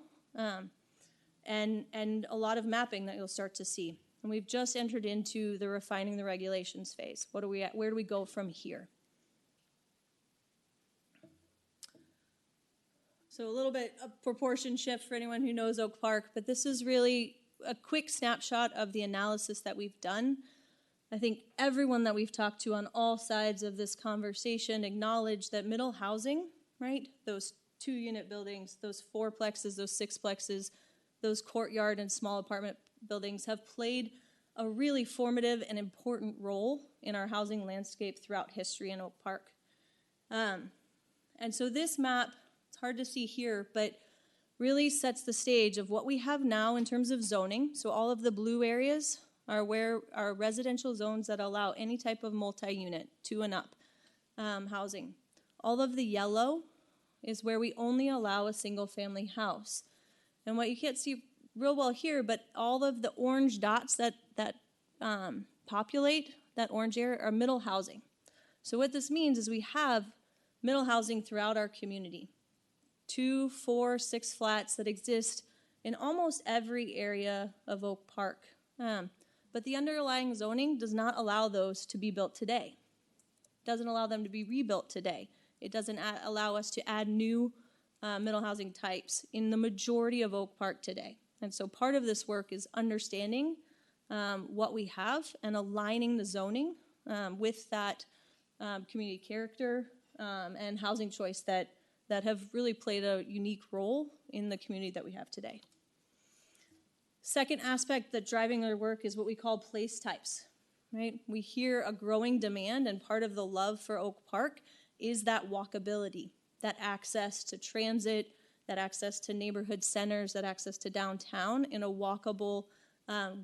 and a lot of mapping that you'll start to see. And we've just entered into the refining the regulations phase. What are we at? Where do we go from here? So a little bit of proportion shift for anyone who knows Oak Park, but this is really a quick snapshot of the analysis that we've done. I think everyone that we've talked to on all sides of this conversation acknowledge that middle housing, right, those 2-unit buildings, those 4-plexes, those 6-plexes, those courtyard and small apartment buildings have played a really formative and important role in our housing landscape throughout history in Oak Park. And so this map, it's hard to see here, but really sets the stage of what we have now in terms of zoning. So all of the blue areas are where our residential zones that allow any type of multi-unit, 2 and up housing. All of the yellow is where we only allow a single-family house. And what you can't see real well here, but all of the orange dots that populate that orange area are middle housing. So what this means is we have middle housing throughout our community. 2, 4, 6 flats that exist in almost every area of Oak Park. But the underlying zoning does not allow those to be built today. It doesn't allow them to be rebuilt today. It doesn't allow us to add new middle housing types in the majority of Oak Park today. And so part of this work is understanding what we have and aligning the zoning with that community character and housing choice that have really played a unique role in the community that we have today. Second aspect that's driving our work is what we call place types, right? We hear a growing demand, and part of the love for Oak Park is that walkability, that access to transit, that access to neighborhood centers, that access to downtown in a walkable,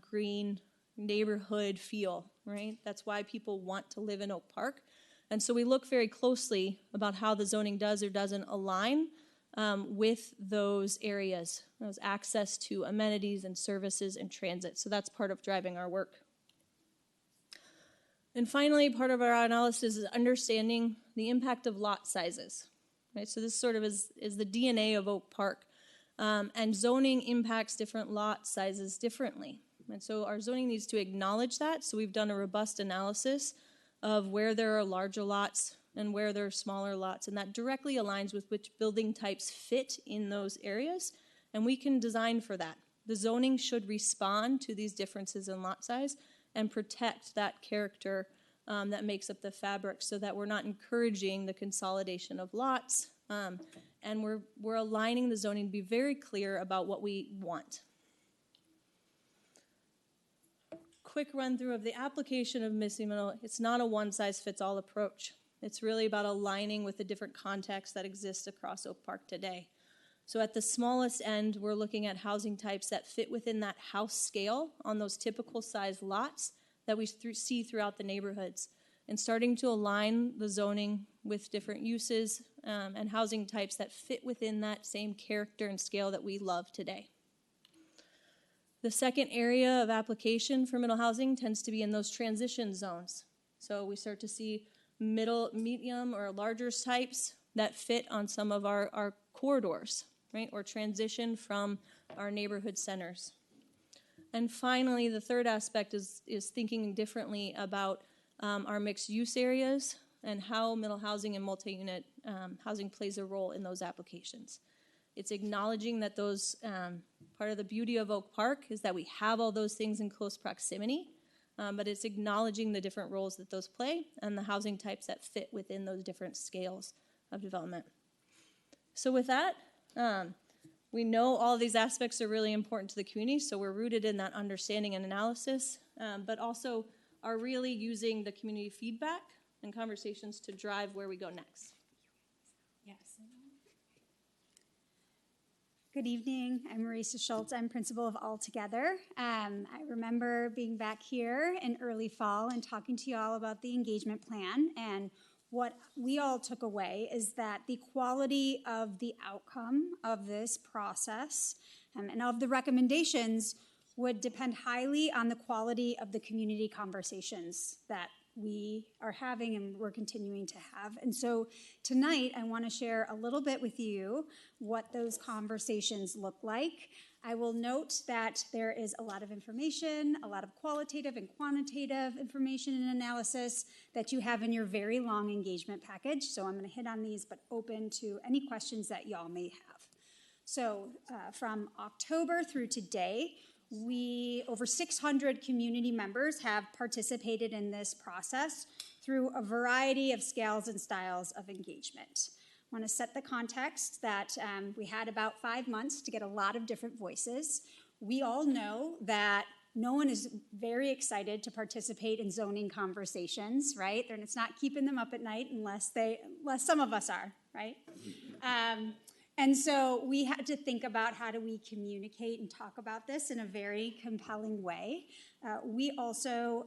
green neighborhood feel, right? That's why people want to live in Oak Park. And so we look very closely about how the zoning does or doesn't align with those areas, those access to amenities and services and transit. So that's part of driving our work. And finally, part of our analysis is understanding the impact of lot sizes. Right? So this sort of is the DNA of Oak Park. And zoning impacts different lot sizes differently. And so our zoning needs to acknowledge that. So we've done a robust analysis of where there are larger lots and where there are smaller lots. And that directly aligns with which building types fit in those areas. And we can design for that. The zoning should respond to these differences in lot size and protect that character that makes up the fabric, so that we're not encouraging the consolidation of lots, and we're aligning the zoning to be very clear about what we want. Quick run through of the application of missing middle. It's not a one-size-fits-all approach. It's really about aligning with the different contexts that exist across Oak Park today. So at the smallest end, we're looking at housing types that fit within that house scale on those typical size lots that we see throughout the neighborhoods, and starting to align the zoning with different uses and housing types that fit within that same character and scale that we love today. The second area of application for middle housing tends to be in those transition zones. So we start to see middle, medium, or larger types that fit on some of our corridors, right, or transition from our neighborhood centers. And finally, the third aspect is thinking differently about our mixed use areas and how middle housing and multi-unit housing plays a role in those applications. It's acknowledging that those Part of the beauty of Oak Park is that we have all those things in close proximity, but it's acknowledging the different roles that those play and the housing types that fit within those different scales of development. So with that, we know all these aspects are really important to the community, so we're rooted in that understanding and analysis, but also are really using the community feedback and conversations to drive where we go next. Yes. Good evening. I'm Marisa Schultz. I'm principal of All Together. I remember being back here in early fall and talking to you all about the engagement plan, and what we all took away is that the quality of the outcome of this process and of the recommendations would depend highly on the quality of the community conversations that we are having and we're continuing to have. And so tonight, I want to share a little bit with you what those conversations look like. I will note that there is a lot of information, a lot of qualitative and quantitative information and analysis that you have in your very long engagement package. So I'm going to hit on these, but open to any questions that y'all may have. So from October through today, over 600 community members have participated in this process through a variety of scales and styles of engagement. I want to set the context that we had about 5 months to get a lot of different voices. We all know that no one is very excited to participate in zoning conversations, right? It's not keeping them up at night unless some of us are, right? And so we had to think about how do we communicate and talk about this in a very compelling way. We also,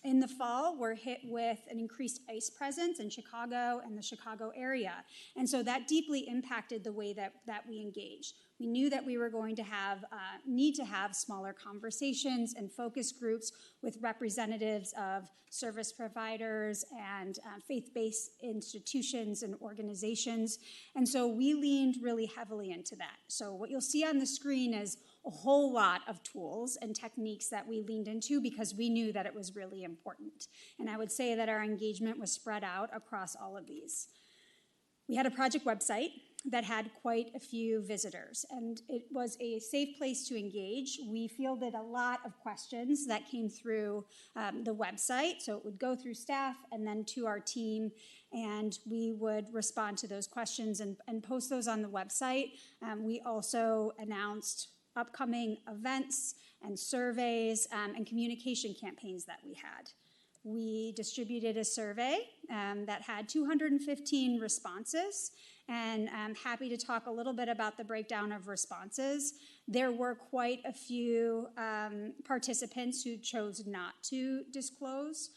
in the fall, were hit with an increased ICE presence in Chicago and the Chicago area. And so that deeply impacted the way that we engage. We knew that we were going to need to have smaller conversations and focus groups with representatives of service providers and faith-based institutions and organizations. And so we leaned really heavily into that. So what you'll see on the screen is a whole lot of tools and techniques that we leaned into because we knew that it was really important. And I would say that our engagement was spread out across all of these. We had a project website that had quite a few visitors, and it was a safe place to engage. We fielded a lot of questions that came through the website, so it would go through staff and then to our team, and we would respond to those questions and post those on the website. We also announced upcoming events and surveys and communication campaigns that we had. We distributed a survey that had 215 responses, and I'm happy to talk a little bit about the breakdown of responses. There were quite a few participants who chose not to disclose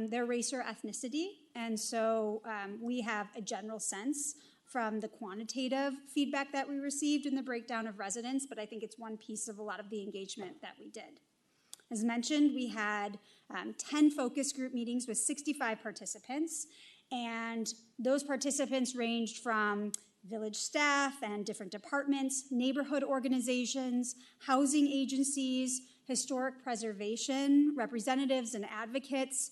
their race or ethnicity, and so we have a general sense from the quantitative feedback that we received in the breakdown of residents, but I think it's one piece of a lot of the engagement that we did. As mentioned, we had 10 focus group meetings with 65 participants, and those participants ranged from village staff and different departments, neighborhood organizations, housing agencies, historic preservation, representatives and advocates,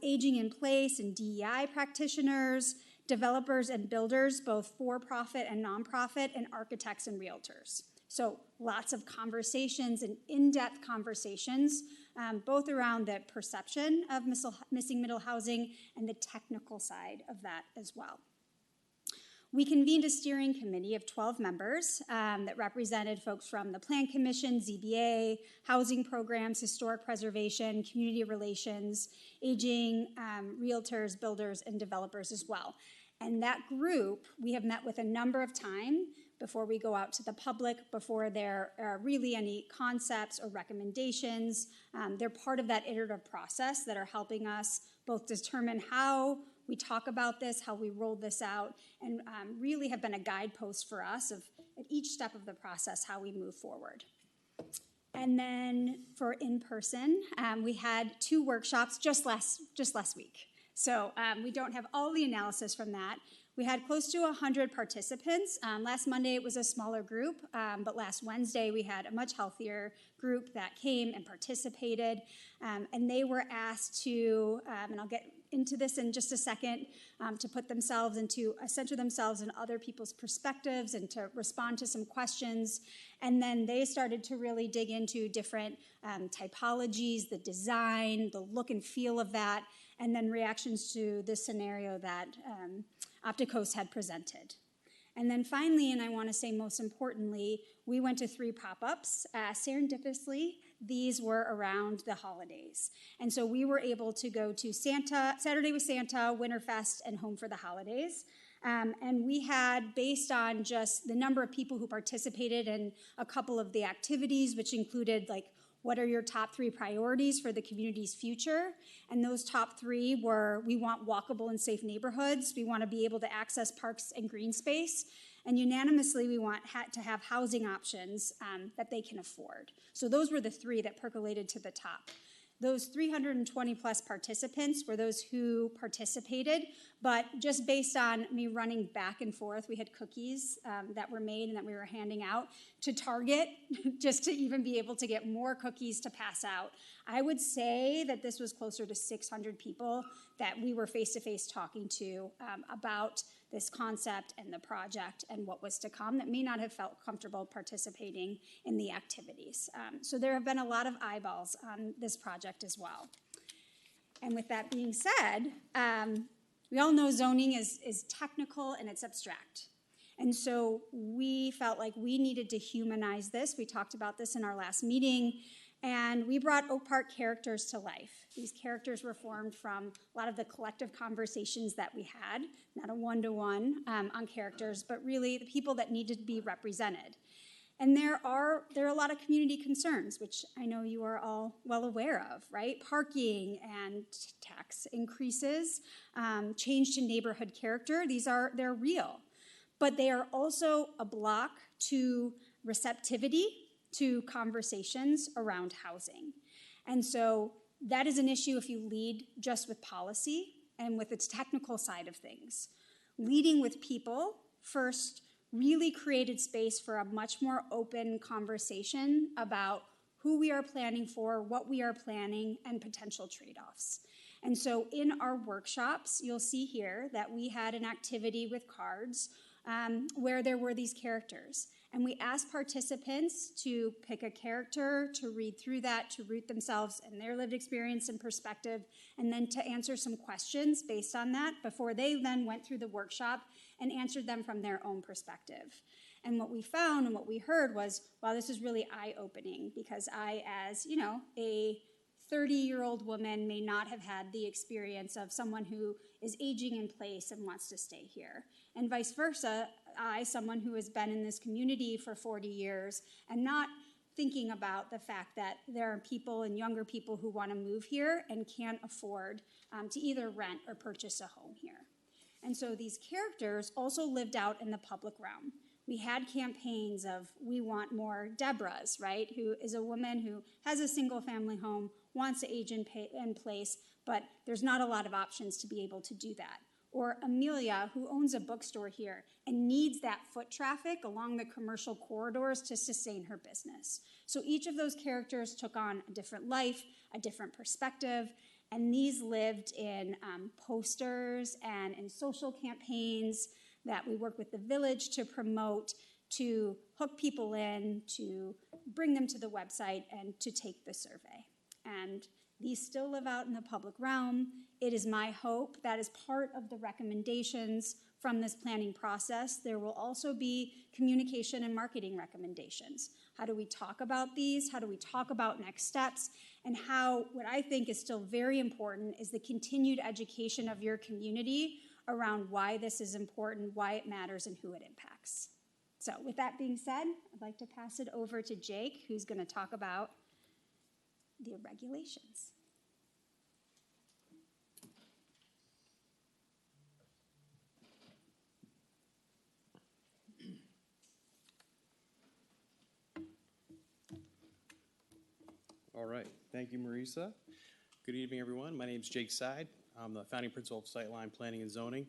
aging in place and DEI practitioners, developers and builders, both for-profit and nonprofit, and architects and realtors. So lots of conversations and in-depth conversations, both around the perception of missing middle housing and the technical side of that as well. We convened a steering committee of 12 members that represented folks from the Plan Commission, ZBA, housing programs, historic preservation, community relations, aging, realtors, builders, and developers as well. And that group, we have met with a number of times before we go out to the public, before there are really any concepts or recommendations. They're part of that iterative process that are helping us both determine how we talk about this, how we roll this out, and really have been a guidepost for us of at each step of the process how we move forward. And then for in-person, we had 2 workshops just last week. So we don't have all the analysis from that. We had close to 100 participants. Last Monday it was a smaller group, but last Wednesday we had a much healthier group that came and participated, and they were asked to, and I'll get into this in just a second, to put themselves and to center themselves in other people's perspectives and to respond to some questions. And then they started to really dig into different typologies, the design, the look and feel of that, and then reactions to this scenario that Opticos had presented. And then finally, and I want to say most importantly, we went to 3 pop-ups. Serendipitously, these were around the holidays. And so we were able to go to Saturday with Santa, Winterfest, and Home for the Holidays. And we had, based on just the number of people who participated in a couple of the activities, which included like, what are your top 3 priorities for the community's future? And those top 3 were, we want walkable and safe neighborhoods. We want to be able to access parks and green space. And unanimously, we want to have housing options that they can afford. So those were the 3 that percolated to the top. Those 320 plus participants were those who participated, but just based on me running back and forth, we had cookies that were made and that we were handing out to target, just to even be able to get more cookies to pass out. I would say that this was closer to 600 people that we were face-to-face talking to about this concept and the project and what was to come that may not have felt comfortable participating in the activities. So there have been a lot of eyeballs on this project as well. And with that being said, we all know zoning is technical and it's abstract. And so we felt like we needed to humanize this. We talked about this in our last meeting. And we brought Oak Park characters to life. These characters were formed from a lot of the collective conversations that we had, not a one-to-one on characters, but really the people that needed to be represented. And there are a lot of community concerns, which I know you are all well aware of, right? Parking and tax increases, change to neighborhood character, they're real. But they are also a block to receptivity to conversations around housing. And so that is an issue if you lead just with policy and with its technical side of things. Leading with people first really created space for a much more open conversation about who we are planning for, what we are planning, and potential trade-offs. And so in our workshops, you'll see here that we had an activity with cards where there were these characters. And we asked participants to pick a character, to read through that, to root themselves in their lived experience and perspective, and then to answer some questions based on that before they then went through the workshop and answered them from their own perspective. And what we found and what we heard was, wow, this is really eye-opening, because I, as a 30-year-old woman, may not have had the experience of someone who is aging in place and wants to stay here. And vice versa, I, someone who has been in this community for 40 years and not thinking about the fact that there are people and younger people who want to move here and can't afford to either rent or purchase a home here. And so these characters also lived out in the public realm. We had campaigns of, we want more Deborahs, right, who is a woman who has a single family home, wants to age in place, but there's not a lot of options to be able to do that. Or Amelia, who owns a bookstore here and needs that foot traffic along the commercial corridors to sustain her business. So each of those characters took on a different life, a different perspective, and these lived in posters and in social campaigns that we work with the village to promote, to hook people in, to bring them to the website, and to take the survey. And these still live out in the public realm. It is my hope that as part of the recommendations from this planning process, there will also be communication and marketing recommendations. How do we talk about these? How do we talk about next steps? And how, what I think is still very important, is the continued education of your community around why this is important, why it matters, and who it impacts. So with that being said, I'd like to pass it over to Jake, who's going to talk about the regulations. All right, thank you, Marisa. Good evening, everyone. My name is Jake Seid. I'm the founding principal of Sightline Planning and Zoning.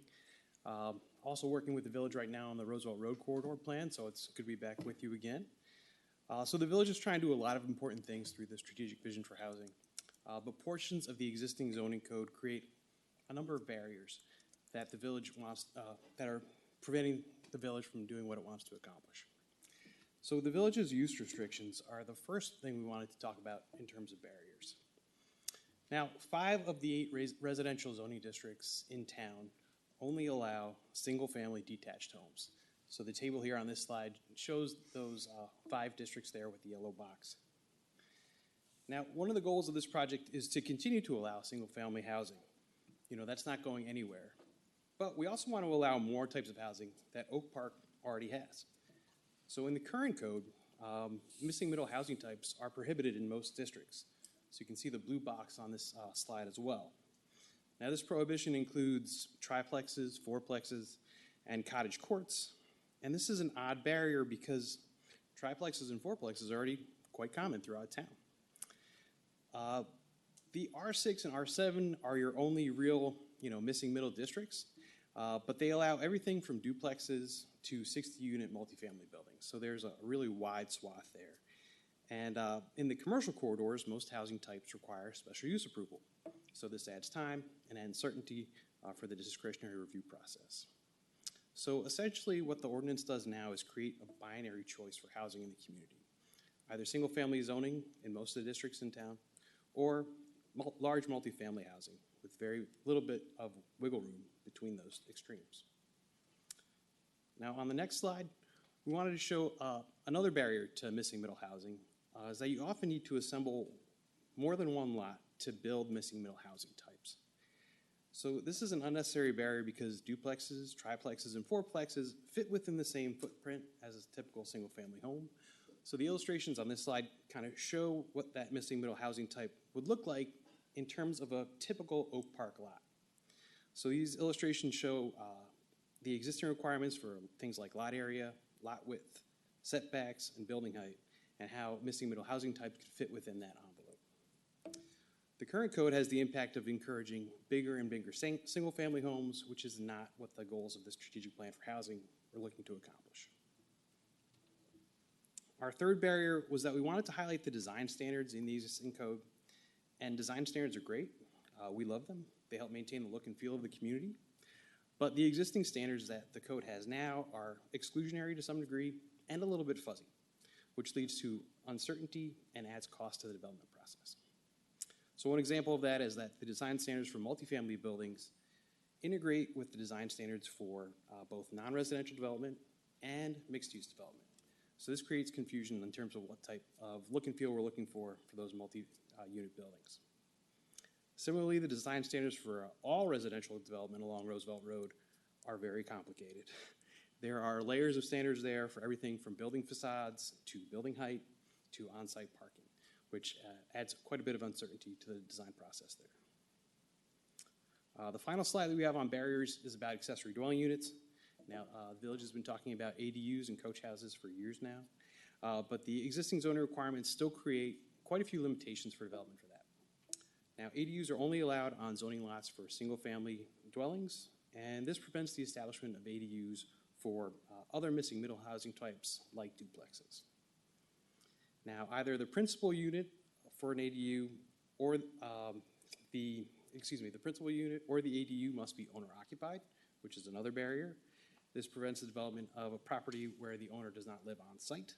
I'll also working with the village right now on the Roosevelt Road Corridor plan, so it's good to be back with you again. So the village is trying to do a lot of important things through the strategic vision for housing, but portions of the existing zoning code create a number of barriers that the village wants, that are preventing the village from doing what it wants to accomplish. So the village's use restrictions are the first thing we wanted to talk about in terms of barriers. Now, 5 of the 8 residential zoning districts in town only allow single-family detached homes. So the table here on this slide shows those 5 districts there with the yellow box. Now, one of the goals of this project is to continue to allow single-family housing. You know, that's not going anywhere. But we also want to allow more types of housing that Oak Park already has. So in the current code, missing middle housing types are prohibited in most districts. So you can see the blue box on this slide as well. Now, this prohibition includes triplexes, fourplexes, and cottage courts. And this is an odd barrier because triplexes and fourplexes are already quite common throughout town. The R6 and R7 are your only real, missing middle districts, but they allow everything from duplexes to 60-unit multifamily buildings. So there's a really wide swath there. And in the commercial corridors, most housing types require special use approval. So this adds time and uncertainty for the discretionary review process. So essentially what the ordinance does now is create a binary choice for housing in the community. Either single-family zoning in most of the districts in town, or large multifamily housing with very little bit of wiggle room between those extremes. Now on the next slide, we wanted to show another barrier to missing middle housing is that you often need to assemble more than one lot to build missing middle housing types. So this is an unnecessary barrier because duplexes, triplexes, and fourplexes fit within the same footprint as a typical single-family home. So the illustrations on this slide kind of show what that missing middle housing type would look like in terms of a typical Oak Park lot. So these illustrations show the existing requirements for things like lot area, lot width, setbacks, and building height, and how missing middle housing type could fit within that envelope. The current code has the impact of encouraging bigger and bigger single-family homes, which is not what the goals of the strategic plan for housing are looking to accomplish. Our third barrier was that we wanted to highlight the design standards in the existing code, and design standards are great. We love them. They help maintain the look and feel of the community. But the existing standards that the code has now are exclusionary to some degree and a little bit fuzzy, which leads to uncertainty and adds cost to the development process. So one example of that is that the design standards for multifamily buildings integrate with the design standards for both non-residential development and mixed-use development. So this creates confusion in terms of what type of look and feel we're looking for those multi-unit buildings. Similarly, the design standards for all residential development along Roosevelt Road are very complicated. There are layers of standards there for everything from building facades to building height to on-site parking, which adds quite a bit of uncertainty to the design process there. The final slide that we have on barriers is about accessory dwelling units. Now, the village has been talking about ADUs and coach houses for years now, but the existing zoning requirements still create quite a few limitations for development for that. Now, ADUs are only allowed on zoning lots for single-family dwellings, and this prevents the establishment of ADUs for other missing middle housing types like duplexes. Now, either the principal unit for an ADU or the principal unit or the ADU must be owner-occupied, which is another barrier. This prevents the development of a property where the owner does not live on site.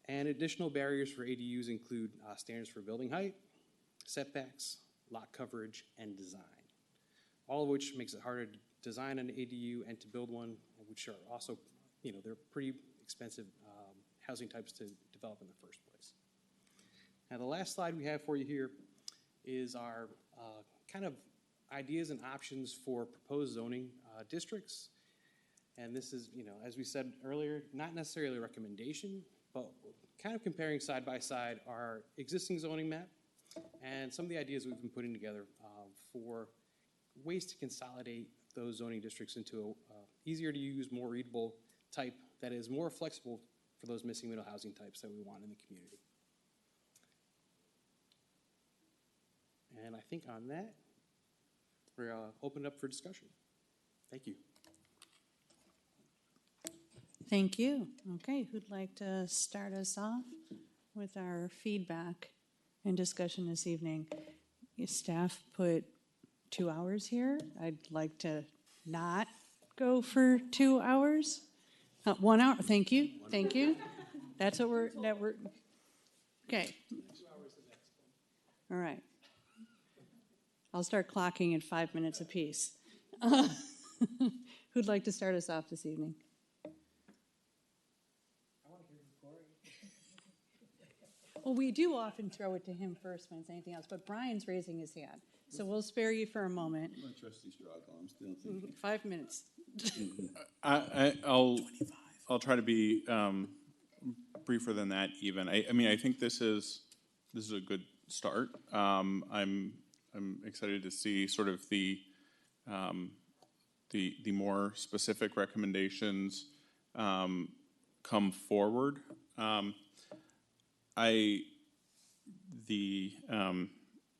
And additional barriers for ADUs include standards for building height, setbacks, lot coverage, and design, all of which makes it harder to design an ADU and to build one, which are also, they're pretty expensive housing types to develop in the first place. Now, the last slide we have for you here is our kind of ideas and options for proposed zoning districts. And this is, as we said earlier, not necessarily a recommendation, but kind of comparing side by side our existing zoning map and some of the ideas we've been putting together for ways to consolidate those zoning districts into a easier to use, more readable type that is more flexible for those missing middle housing types that we want in the community. And I think on that, we're open up for discussion. Thank you. Thank you. Okay, who'd like to start us off with our feedback and discussion this evening? Your staff put 2 hours here. I'd like to not go for 2 hours. 1 hour, thank you, thank you. That's what we're, okay. All right. I'll start clocking in 5 minutes apiece. Who'd like to start us off this evening? Well, we do often throw it to him first when it's anything else, but Brian's raising his hand, so we'll spare you for a moment. I'm Trustee Struggle. I'm still thinking. 5 minutes. I'll try to be briefer than that. Even I mean I think this is a good start. I'm excited to see sort of the more specific recommendations come forward. The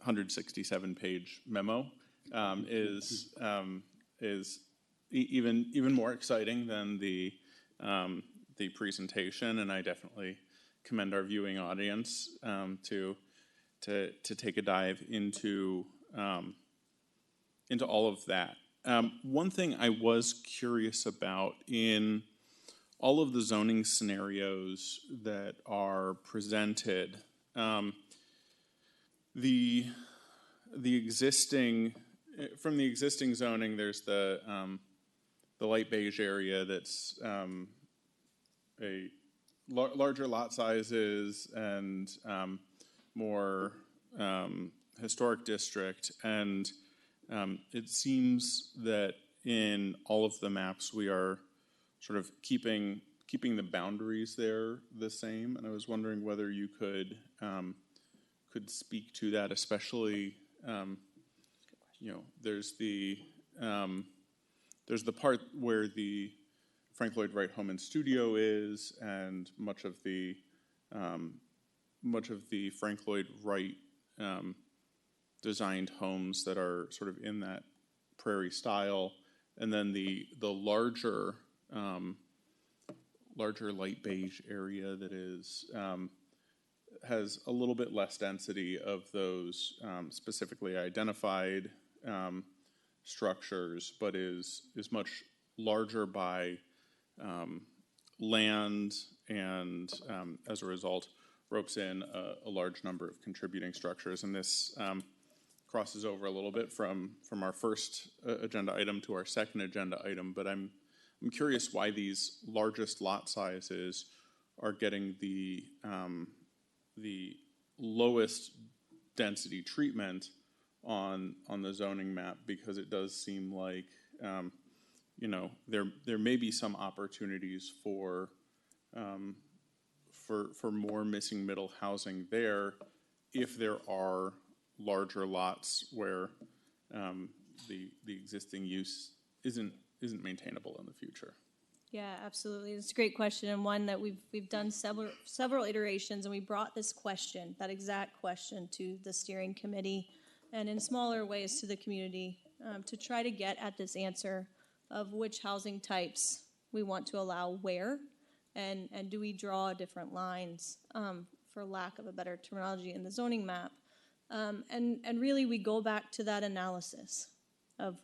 167-page memo is even more exciting than the presentation, and I definitely commend our viewing audience to take a dive into all of that. One thing I was curious about in all of the zoning scenarios that are presented, the existing zoning, there's the light beige area that's a larger lot sizes and more historic district, and it seems that in all of the maps we are sort of keeping the boundaries there the same, and I was wondering whether you could speak to that, especially there's the part where the Frank Lloyd Wright Home and Studio is, and much of the Frank Lloyd Wright designed homes that are sort of in that prairie style, and then the larger light beige area that has a little bit less density of those specifically identified structures, but is much larger by land, and as a result ropes in a large number of contributing structures. And this crosses over a little bit from our first agenda item to our second agenda item, but I'm curious why these largest lot sizes are getting the lowest density treatment on the zoning map, because it does seem like there may be some opportunities for more missing middle housing there if there are larger lots where the existing use isn't maintainable in the future. Yeah, absolutely. It's a great question, and one that we've done several iterations, and we brought this question, that exact question, to the steering committee, and in smaller ways to the community, to try to get at this answer of which housing types we want to allow where, and do we draw different lines, for lack of a better terminology, in the zoning map. And really we go back to that analysis of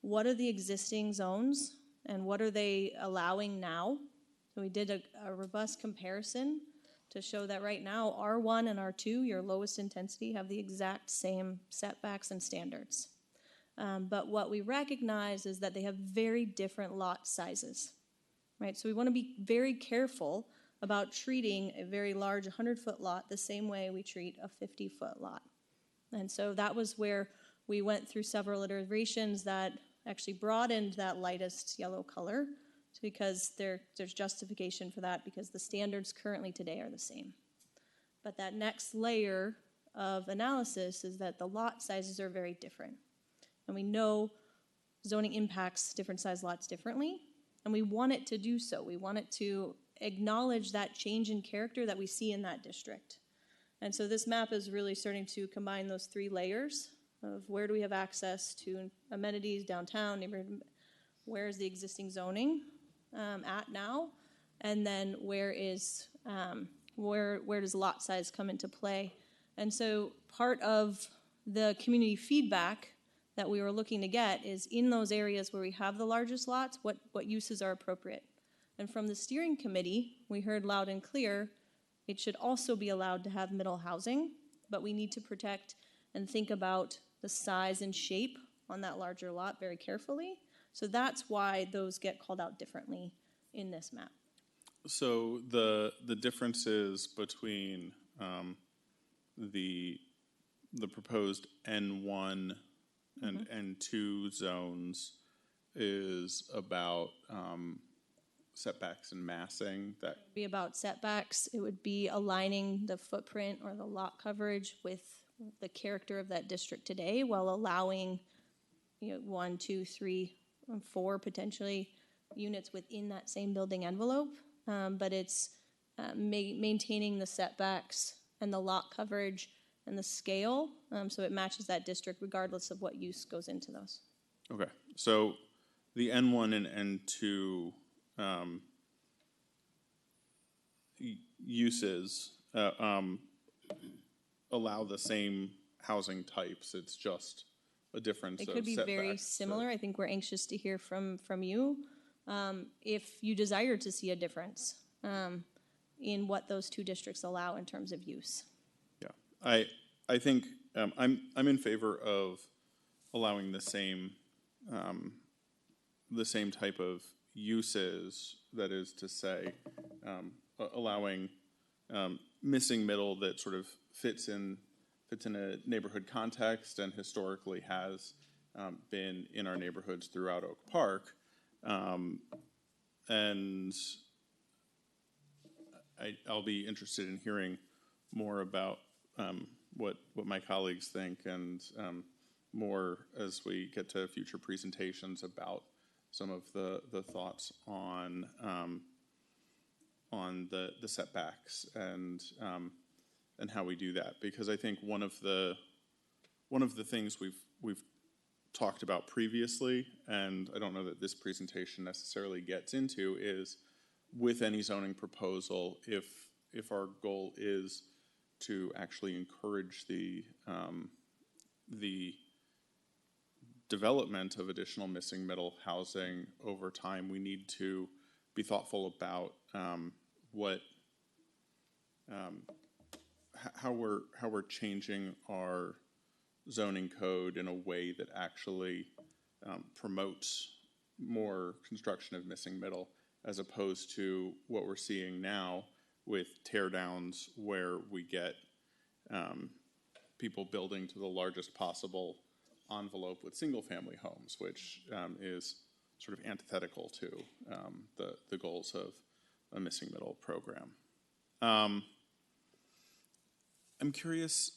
what are the existing zones and what are they allowing now. So we did a robust comparison to show that right now R1 and R2, your lowest intensity, have the exact same setbacks and standards. But what we recognize is that they have very different lot sizes, right? So we want to be very careful about treating a very large 100-foot lot the same way we treat a 50-foot lot. And so that was where we went through several iterations that actually broadened that lightest yellow color, because there's justification for that, because the standards currently today are the same. But that next layer of analysis is that the lot sizes are very different. And we know zoning impacts different size lots differently, and we want it to do so. We want it to acknowledge that change in character that we see in that district. And so this map is really starting to combine those three layers of where do we have access to amenities, downtown, neighborhood, where is the existing zoning at now, and then where does lot size come into play? And so part of the community feedback that we were looking to get is in those areas where we have the largest lots, what uses are appropriate. And from the steering committee, we heard loud and clear, it should also be allowed to have middle housing, but we need to protect and think about the size and shape on that larger lot very carefully. So that's why those get called out differently in this map. So the differences between the proposed N1 and N2 zones is about setbacks and massing. That would be about setbacks. It would be aligning the footprint or the lot coverage with the character of that district today, while allowing 1, 2, 3, 4 potentially units within that same building envelope. But it's maintaining the setbacks and the lot coverage and the scale, so it matches that district regardless of what use goes into those. Okay, so the N1 and N2 uses allow the same housing types. It's just a difference of setbacks. It could be very similar. I think we're anxious to hear from you if you desire to see a difference in what those two districts allow in terms of use. Yeah, I think I'm in favor of allowing the same type of uses. That is to say, allowing missing middle that sort of fits in a neighborhood context and historically has been in our neighborhoods throughout Oak Park. And I'll be interested in hearing more about what my colleagues think, and more as we get to future presentations about some of the thoughts on the setbacks and how we do that. Because I think one of the things we've talked about previously, and I don't know that this presentation necessarily gets into, is with any zoning proposal, if our goal is to actually encourage the development of additional missing middle housing over time, we need to be thoughtful about how we're changing our zoning code in a way that actually promotes more construction of missing middle, as opposed to what we're seeing now with tear downs, where we get people building to the largest possible envelope with single family homes, which is sort of antithetical to the goals of a missing middle program. I'm curious,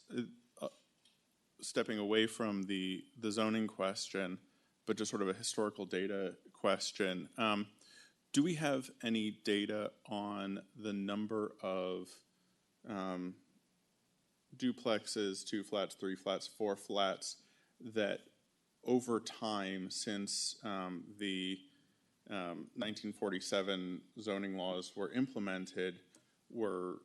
stepping away from the zoning question, but just sort of a historical data question. Do we have any data on the number of duplexes, 2 flats, 3 flats, 4 flats that over time since the 1947 zoning laws were implemented were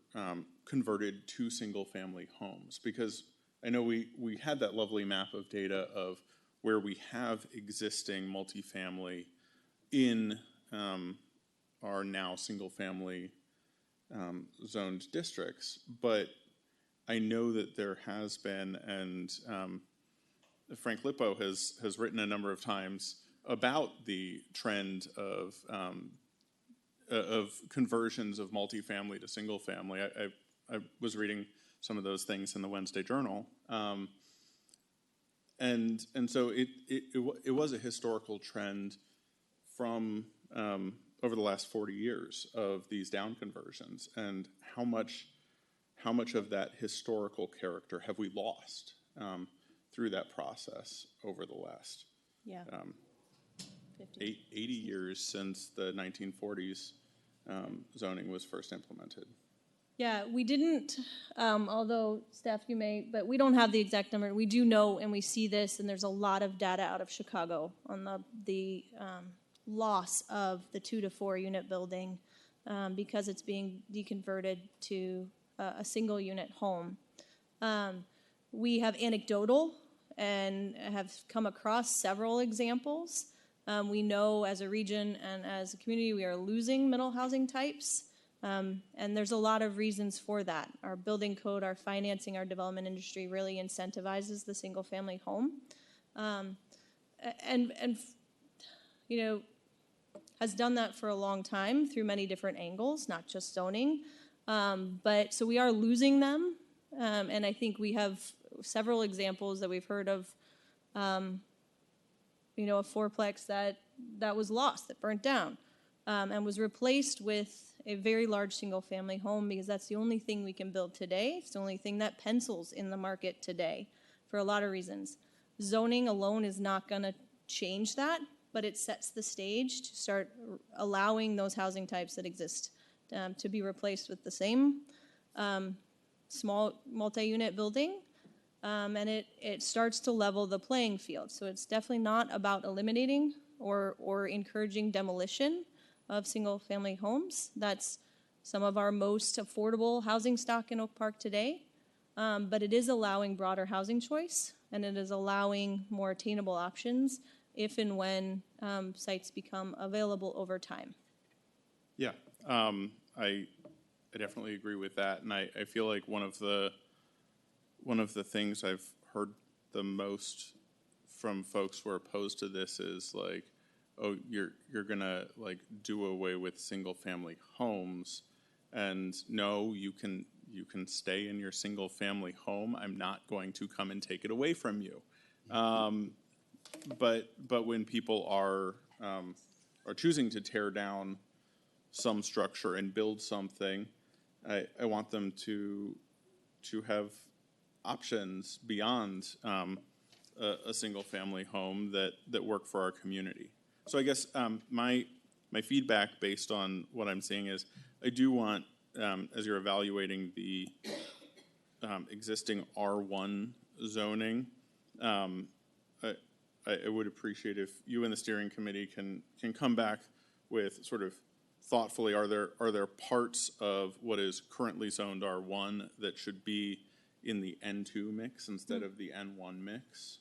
converted to single family homes? Because I know we had that lovely map of data of where we have existing multifamily in our now single family zoned districts, but I know that there has been, and Frank Lippo has written a number of times about the trend of conversions of multifamily to single family. I was reading some of those things in the Wednesday Journal, and so it was a historical trend from over the last 40 years of these down conversions, and how much of that historical character have we lost through that process over the last 80 years since the 1940s zoning was first implemented? Yeah, we didn't, although staff, you may, but we don't have the exact number. We do know, and we see this, and there's a lot of data out of Chicago on the loss of the 2 to 4 unit building because it's being deconverted to a single unit home. We have anecdotal and have come across several examples. We know as a region and as a community we are losing middle housing types, and there's a lot of reasons for that. Our building code, our financing, our development industry really incentivizes the single family home, and you know, has done that for a long time through many different angles, not just zoning. But so we are losing them, and I think we have several examples that we've heard of, you know, a fourplex that was lost, that burnt down, and was replaced with a very large single-family home because that's the only thing we can build today. It's the only thing that pencils in the market today for a lot of reasons. Zoning alone is not going to change that, but it sets the stage to start allowing those housing types that exist to be replaced with the same small multi-unit building, and it starts to level the playing field. So it's definitely not about eliminating or encouraging demolition of single-family homes. That's some of our most affordable housing stock in Oak Park today, but it is allowing broader housing choice, and it is allowing more attainable options if and when sites become available over time. Yeah, I definitely agree with that, and I feel like one of the things I've heard the most from folks who are opposed to this is like, oh, you're gonna like do away with single family homes, and no, you can stay in your single family home. I'm not going to come and take it away from you. But when people are choosing to tear down some structure and build something, I want them to have options beyond a single family home that work for our community. So I guess my feedback based on what I'm seeing is I do want, as you're evaluating the existing R1 zoning, I would appreciate if you and the steering committee can come back with sort of thoughtfully, are there parts of what is currently zoned R1 that should be in the N2 mix instead of the N1 mix?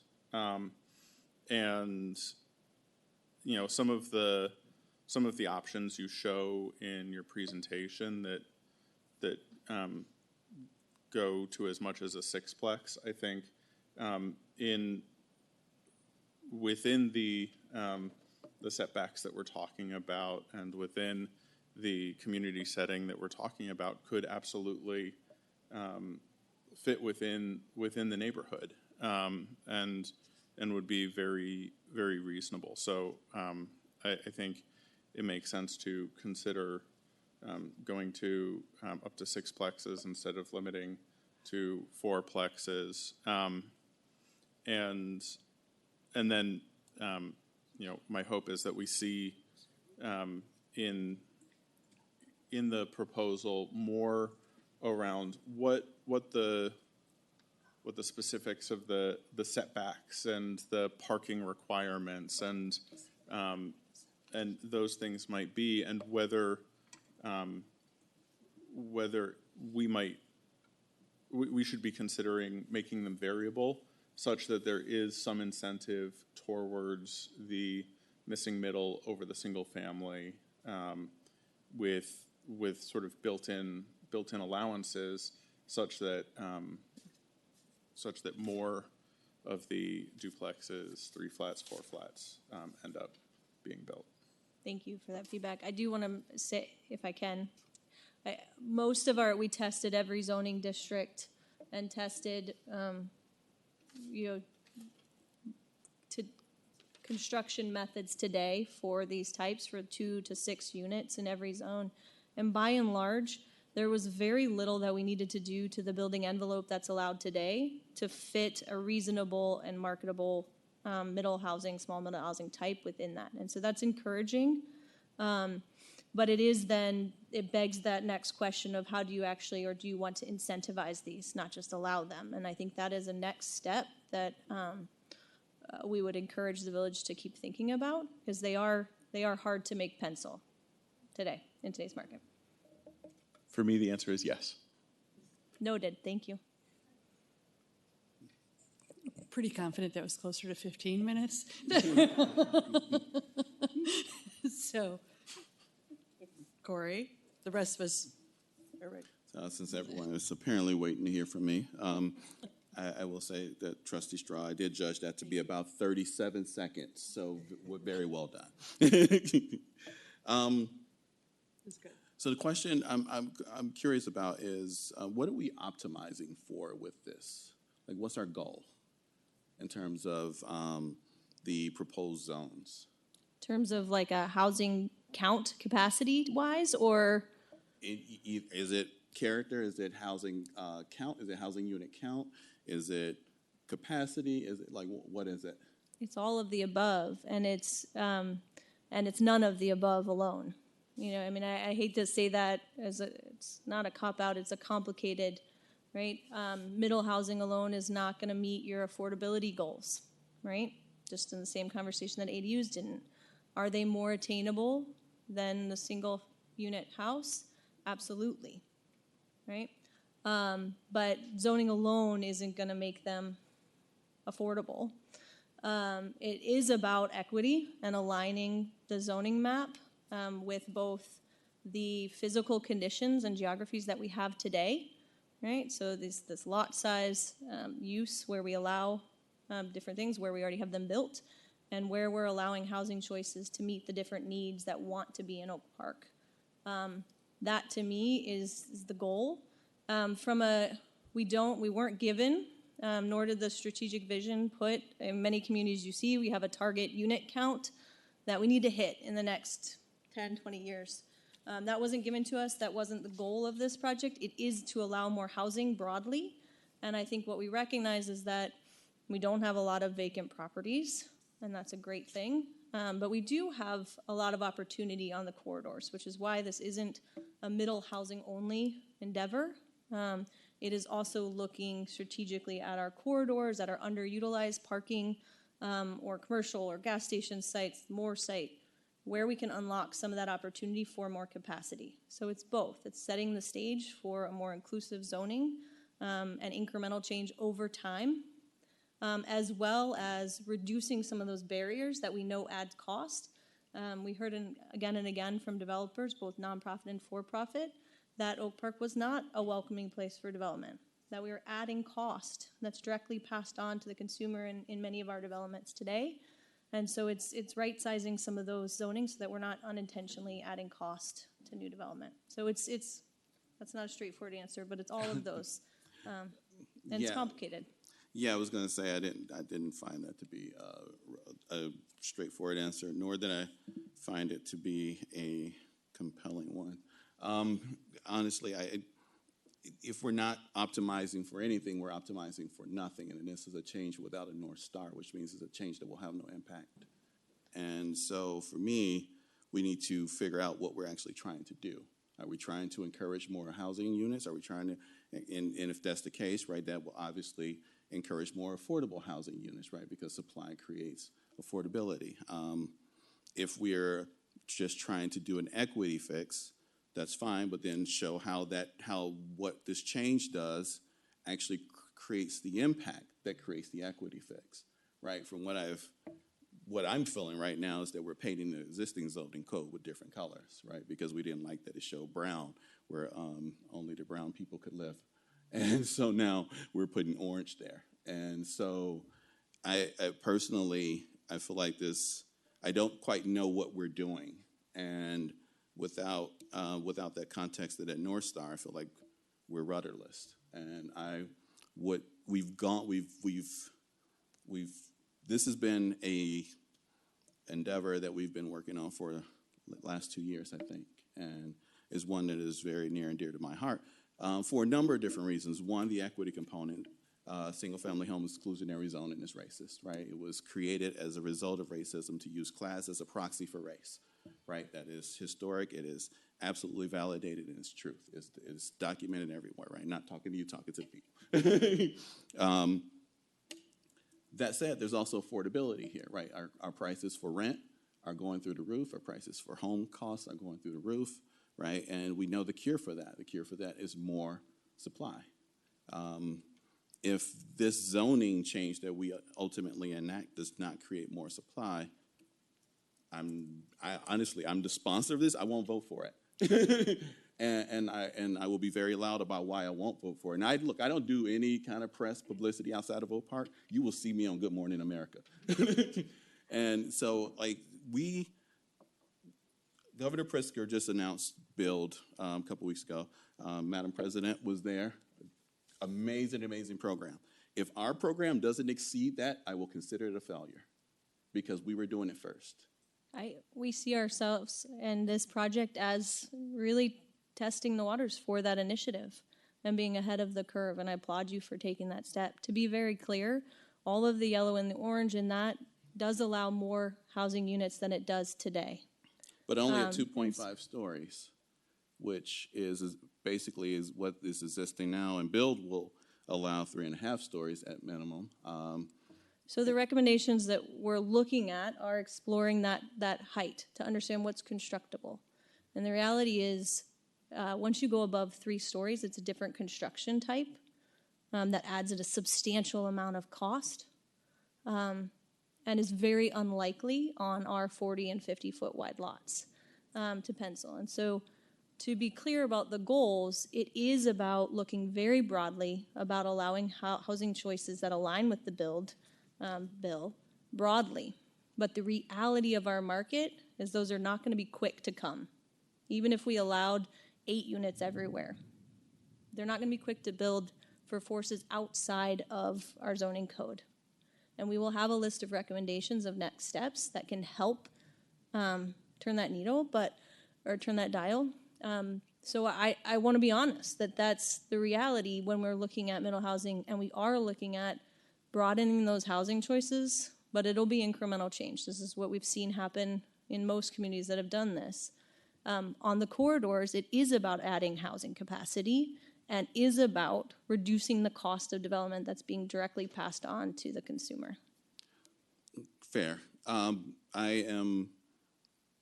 And you know, some of the options you show in your presentation that go to as much as a sixplex, I think, within the setbacks that we're talking about and within the community setting that we're talking about could absolutely fit within the neighborhood, and would be very, very reasonable. So I think it makes sense to consider going to up to sixplexes instead of limiting to fourplexes, and then you know, my hope is that we see in the proposal more around what the specifics of the setbacks and the parking requirements and those things might be, and whether we should be considering making them variable such that there is some incentive towards the missing middle over the single family, with sort of built-in allowances, such that more of the duplexes, 3 flats, 4 flats, end up being built. Thank you for that feedback. I do want to say, if I can, we tested every zoning district and tested, construction methods today for these types for 2 to 6 units in every zone. And by and large, there was very little that we needed to do to the building envelope that's allowed today to fit a reasonable and marketable small middle housing type within that. And so that's encouraging. But it begs that next question of how do you actually, or do you want to incentivize these, not just allow them? And I think that is a next step that we would encourage the village to keep thinking about, because they are hard to make pencil today, in today's market. For me, the answer is yes. Noted, thank you. Pretty confident that was closer to 15 minutes. So, Corey, the rest of us are ready. Since everyone is apparently waiting to hear from me, I will say that Trustee Straw, I did judge that to be about 37 seconds, so we're very well done. That's good. So the question I'm curious about is, what are we optimizing for with this? Like, what's our goal in terms of the proposed zones? In terms of like a housing count capacity wise, or? Is it character? Is it housing count? Is it housing unit count? Is it capacity? Is it like, what is it? It's all of the above, and it's none of the above alone. You know, I mean, I hate to say that it's not a cop-out, it's a complicated, right? Middle housing alone is not going to meet your affordability goals, right? Just in the same conversation that ADUs didn't. Are they more attainable than the single unit house? Absolutely, right? But zoning alone isn't going to make them affordable. It is about equity and aligning the zoning map with both the physical conditions and geographies that we have today, right? So this lot size use where we allow different things, where we already have them built, and where we're allowing housing choices to meet the different needs that want to be in Oak Park. That to me is the goal. We weren't given, nor did the strategic vision put, in many communities you see, we have a target unit count that we need to hit in the next 10, 20 years. That wasn't given to us. That wasn't the goal of this project. It is to allow more housing broadly. And I think what we recognize is that we don't have a lot of vacant properties, and that's a great thing. But we do have a lot of opportunity on the corridors, which is why this isn't a middle housing only endeavor. It is also looking strategically at our corridors, at our underutilized parking or commercial or gas station sites, more site, where we can unlock some of that opportunity for more capacity. So it's both. It's setting the stage for a more inclusive zoning and incremental change over time, as well as reducing some of those barriers that we know add cost. We heard again and again from developers, both nonprofit and for-profit, that Oak Park was not a welcoming place for development, that we were adding cost that's directly passed on to the consumer in many of our developments today. And so it's right-sizing some of those zonings so that we're not unintentionally adding cost to new development. So that's not a straightforward answer, but it's all of those. And it's complicated. Yeah, I was going to say I didn't find that to be a straightforward answer, nor did I find it to be a compelling one. Honestly, if we're not optimizing for anything, we're optimizing for nothing, and this is a change without a North Star, which means it's a change that will have no impact. And so for me, we need to figure out what we're actually trying to do. Are we trying to encourage more housing units? Are we trying to, and if that's the case, right, that will obviously encourage more affordable housing units, right, because supply creates affordability. If we're just trying to do an equity fix, that's fine, but then show how what this change does actually creates the impact that creates the equity fix, right? From what I'm feeling right now is that we're painting the existing zoning code with different colors, right? Because we didn't like that it showed brown, where only the brown people could live. And so now we're putting orange there. And so I personally, I feel like I don't quite know what we're doing. And without that context of that North Star, I feel like we're rudderless. And this has been a endeavor that we've been working on for the last 2 years, I think, and is one that is very near and dear to my heart for a number of different reasons. One, the equity component. Single-family home exclusionary zoning is racist, right? It was created as a result of racism to use class as a proxy for race, right? That is historic. It is absolutely validated in its truth. It's documented everywhere, right? Not talking to you, talking to the people. That said, there's also affordability here, right? Our prices for rent are going through the roof. Our prices for home costs are going through the roof, right? And we know the cure for that. The cure for that is more supply. If this zoning change that we ultimately enact does not create more supply, honestly, I'm the sponsor of this. I won't vote for it. and I will be very loud about why I won't vote for it. And I don't do any kind of press publicity outside of Oak Park. You will see me on Good Morning America. And so, Governor Pritzker just announced build a couple weeks ago. Madam President was there. Amazing, amazing program. If our program doesn't exceed that, I will consider it a failure because we were doing it first. We see ourselves and this project as really testing the waters for that initiative and being ahead of the curve, and I applaud you for taking that step. To be very clear, all of the yellow and the orange in that does allow more housing units than it does today. But only at 2.5 stories, which is basically is what is existing now, and build will allow 3.5 stories at minimum. So the recommendations that we're looking at are exploring that height to understand what's constructible. And the reality is, once you go above 3 stories, it's a different construction type that adds at a substantial amount of cost and is very unlikely on our 40 and 50-foot wide lots to pencil. And so to be clear about the goals, it is about looking very broadly about allowing housing choices that align with the bill broadly. But the reality of our market is those are not going to be quick to come. Even if we allowed 8 units everywhere, they're not going to be quick to build for forces outside of our zoning code. And we will have a list of recommendations of next steps that can help turn that needle, or turn that dial. So I want to be honest that that's the reality when we're looking at middle housing, and we are looking at broadening those housing choices, but it'll be incremental change. This is what we've seen happen in most communities that have done this. On the corridors, it is about adding housing capacity and is about reducing the cost of development that's being directly passed on to the consumer. Fair. I am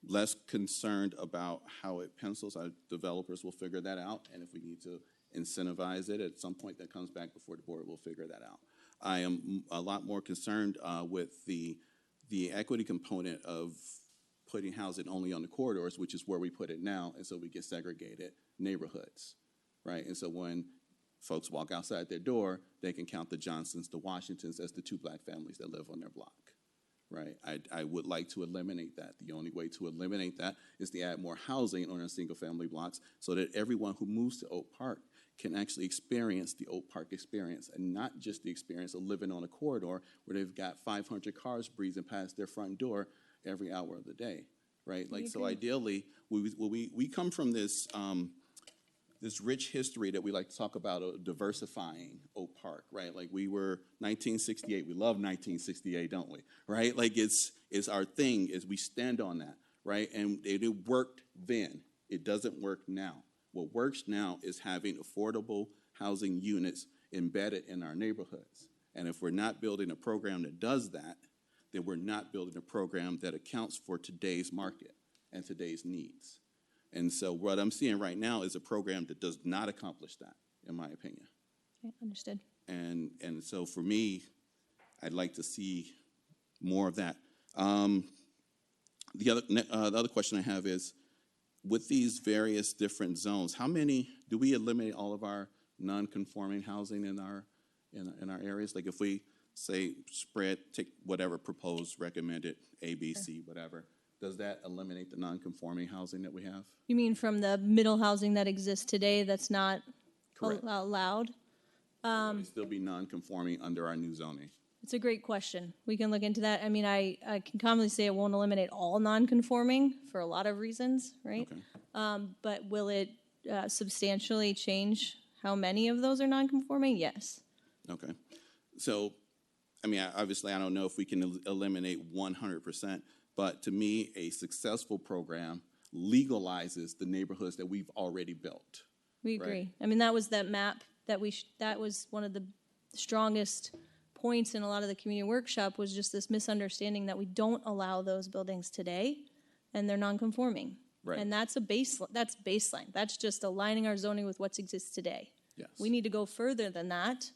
less concerned about how it pencils. Our developers will figure that out, and if we need to incentivize it at some point that comes back before the board, we'll figure that out. I am a lot more concerned with the equity component of putting housing only on the corridors, which is where we put it now, and so we get segregated neighborhoods, right? And so when folks walk outside their door, they can count the Johnsons, the Washingtons as the 2 black families that live on their block, right? I would like to eliminate that. The only way to eliminate that is to add more housing on our single-family blocks so that everyone who moves to Oak Park can actually experience the Oak Park experience and not just the experience of living on a corridor where they've got 500 cars breezing past their front door every hour of the day, right? Like, so ideally, we come from this this rich history that we like to talk about of diversifying Oak Park, right? Like we were 1968, we love 1968, don't we? Right? Like it's our thing, is we stand on that, right? And it worked then. It doesn't work now. What works now is having affordable housing units embedded in our neighborhoods. And if we're not building a program that does that, then we're not building a program that accounts for today's market and today's needs. And so what I'm seeing right now is a program that does not accomplish that, in my opinion. Okay, understood. And so for me, I'd like to see more of that. The other question I have is, with these various different zones, how many do we eliminate all of our non-conforming housing in our areas? Like if we say take whatever proposed, recommended, A, B, C, whatever, does that eliminate the non-conforming housing that we have? You mean from the middle housing that exists today that's not Correct. allowed? Would it still be non-conforming under our new zoning? It's a great question. We can look into that. I mean, I can commonly say it won't eliminate all non-conforming for a lot of reasons, right? Okay. But will it substantially change how many of those are non-conforming? Yes. Okay. So, I mean, obviously, I don't know if we can eliminate 100%, but to me, a successful program legalizes the neighborhoods that we've already built. We agree. Right? I mean, that was that map that that was one of the strongest points in a lot of the community workshop, was just this misunderstanding that we don't allow those buildings today and they're non-conforming. Right. And that's baseline. That's just aligning our zoning with what exists today. Yes. We need to go further than that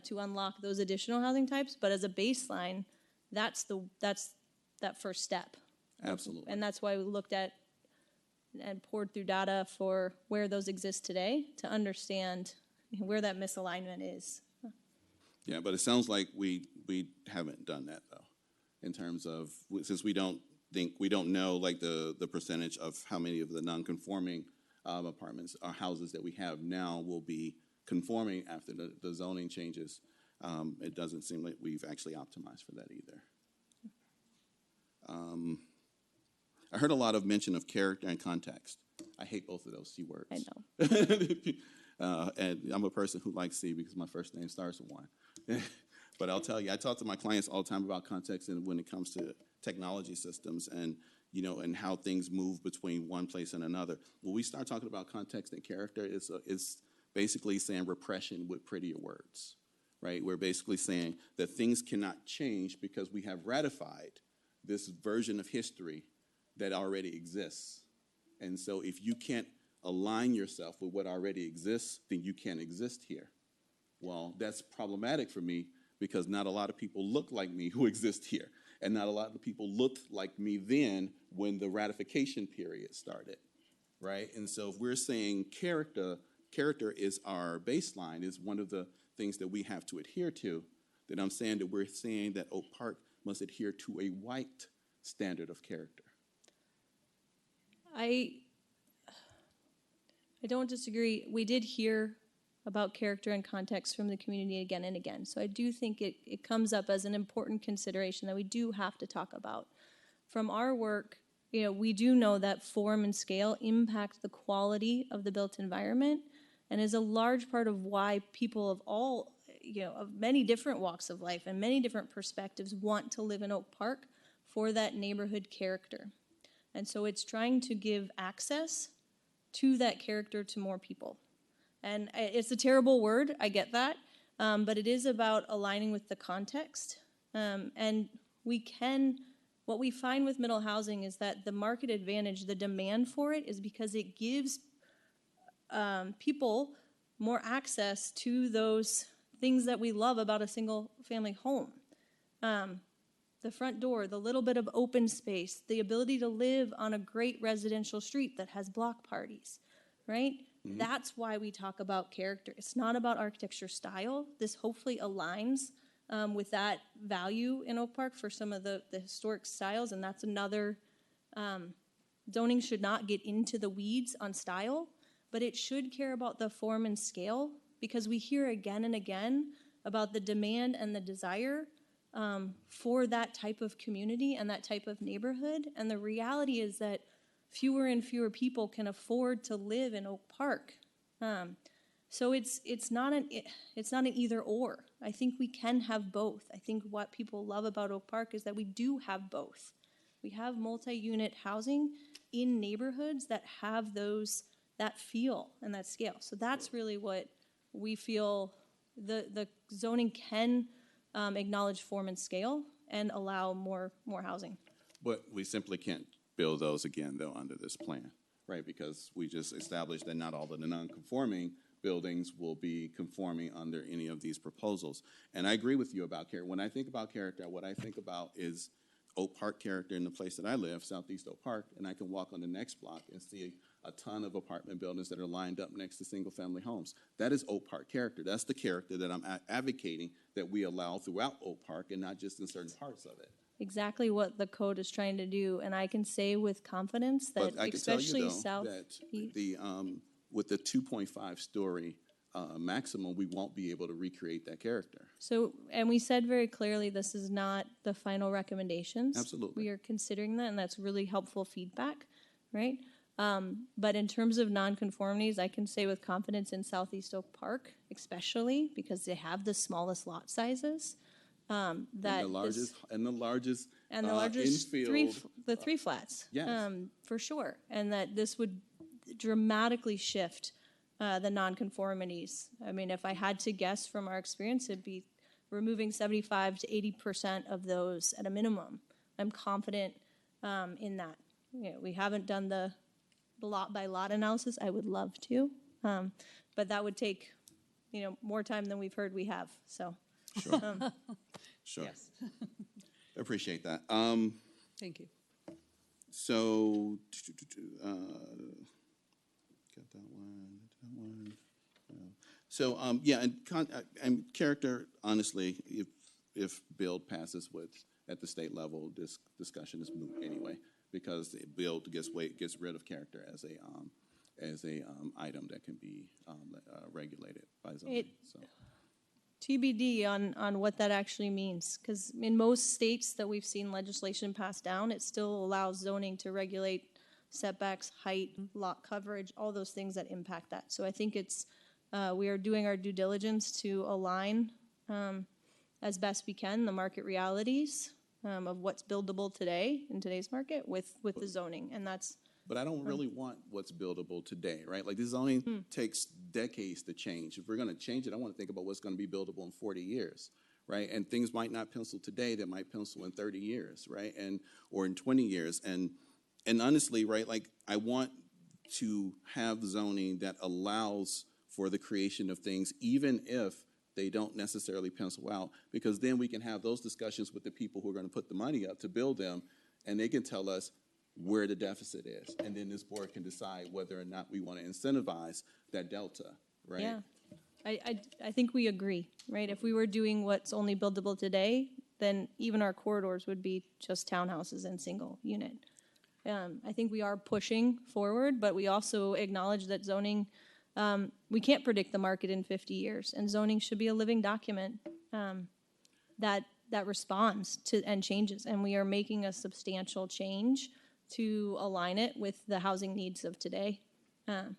to unlock those additional housing types. But as a baseline, that's that first step. Absolutely. And that's why we looked at and poured through data for where those exist today to understand where that misalignment is. Yeah, but it sounds like we haven't done that though, in terms of, since we don't know like the percentage of how many of the non-conforming apartments or houses that we have now will be conforming after the zoning changes. It doesn't seem like we've actually optimized for that either. I heard a lot of mention of character and context. I hate both of those C words. I know. And I'm a person who likes C because my first name starts with one. But I'll tell you, I talk to my clients all the time about context and when it comes to technology systems and, you know, and how things move between one place and another. When we start talking about context and character, it's basically saying repression with prettier words, right? We're basically saying that things cannot change because we have ratified this version of history that already exists. And so if you can't align yourself with what already exists, then you can't exist here. Well, that's problematic for me because not a lot of people look like me who exist here. And not a lot of people looked like me then when the ratification period started, right? And so if we're saying character is our baseline, is one of the things that we have to adhere to, then I'm saying that we're saying that Oak Park must adhere to a white standard of character. I don't disagree. We did hear about character and context from the community again and again. So I do think it comes up as an important consideration that we do have to talk about. From our work, you know, we do know that form and scale impact the quality of the built environment and is a large part of why people of all, you know, of many different walks of life and many different perspectives want to live in Oak Park for that neighborhood character. And so it's trying to give access to that character to more people. And it's a terrible word, I get that, but it is about aligning with the context. And what we find with middle housing is that the market advantage, the demand for it, is because it gives people more access to those things that we love about a single family home. The front door, the little bit of open space, the ability to live on a great residential street that has block parties, right? Mm-hmm. That's why we talk about character. It's not about architecture style. This hopefully aligns with that value in Oak Park for some of the historic styles, and that's another, zoning should not get into the weeds on style, but it should care about the form and scale, because we hear again and again about the demand and the desire for that type of community and that type of neighborhood. And the reality is that fewer and fewer people can afford to live in Oak Park. So it's not an either or. I think we can have both. I think what people love about Oak Park is that we do have both. We have multi-unit housing in neighborhoods that have that feel and that scale. So that's really what we feel the zoning can acknowledge form and scale and allow more housing. But we simply can't build those again, though, under this plan, right? Because we just established that not all of the non-conforming buildings will be conforming under any of these proposals. And I agree with you about character. When I think about character, what I think about is Oak Park character in the place that I live, Southeast Oak Park, and I can walk on the next block and see a ton of apartment buildings that are lined up next to single-family homes. That is Oak Park character. That's the character that I'm advocating that we allow throughout Oak Park and not just in certain parts of it. Exactly what the code is trying to do, and I can say with confidence that, but I can especially tell you, though, south, that the with the 2.5 story maximum, we won't be able to recreate that character. So, and we said very clearly, this is not the final recommendations. Absolutely. We are considering that, and that's really helpful feedback, right? But in terms of nonconformities, I can say with confidence in Southeast Oak Park, especially because they have the smallest lot sizes. And the largest infield, three flats, yes. For sure, and that this would dramatically shift the nonconformities. I mean, if I had to guess from our experience, it'd be removing 75 to 80% of those at a minimum. I'm confident in that. You know, we haven't done the lot by lot analysis, I would love to. But that would take, more time than we've heard we have, so. Sure. Sure. Yes. Appreciate that. Thank you. So, got that one. So, yeah, and character, honestly, if build passes at the state level, this discussion is moot anyway, because the build gets rid of character as a item that can be regulated by zoning. So. TBD on what that actually means, because in most states that we've seen legislation passed down, it still allows zoning to regulate setbacks, height, lot coverage, all those things that impact that. So I think we are doing our due diligence to align as best we can the market realities of what's buildable today in today's market with the zoning, and that's. But I don't really want what's buildable today, right? Like, this zoning takes decades to change. If we're going to change it, I want to think about what's going to be buildable in 40 years, right? And things might not pencil today that might pencil in 30 years, right? Or in 20 years. And honestly, right, like, I want to have zoning that allows for the creation of things, even if they don't necessarily pencil out, because then we can have those discussions with the people who are going to put the money up to build them, and they can tell us where the deficit is, and then this board can decide whether or not we want to incentivize that delta, right? Yeah, I think we agree, right? If we were doing what's only buildable today, then even our corridors would be just townhouses and single unit. I think we are pushing forward, but we also acknowledge that zoning, we can't predict the market in 50 years, and zoning should be a living document that responds to and changes, and we are making a substantial change to align it with the housing needs of today. But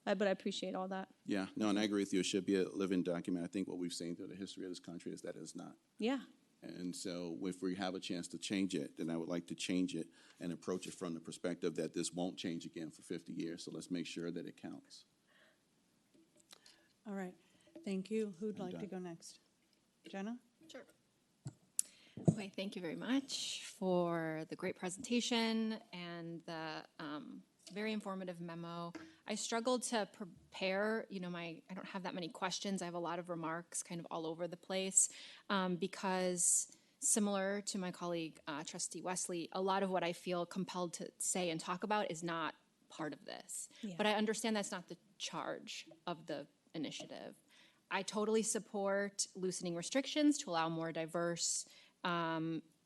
I appreciate all that. Yeah, no, and I agree with you. It should be a living document. I think what we've seen through the history of this country is that it's not. Yeah. And so if we have a chance to change it, then I would like to change it and approach it from the perspective that this won't change again for 50 years. So let's make sure that it counts. All right, thank you. Who'd like to go next? Jenna? Sure. Okay, thank you very much for the great presentation and the very informative memo. I struggled to prepare, I don't have that many questions. I have a lot of remarks kind of all over the place because similar to my colleague, Trustee Wesley, a lot of what I feel compelled to say and talk about is not part of this. Yeah. But I understand that's not the charge of the initiative. I totally support loosening restrictions to allow more diverse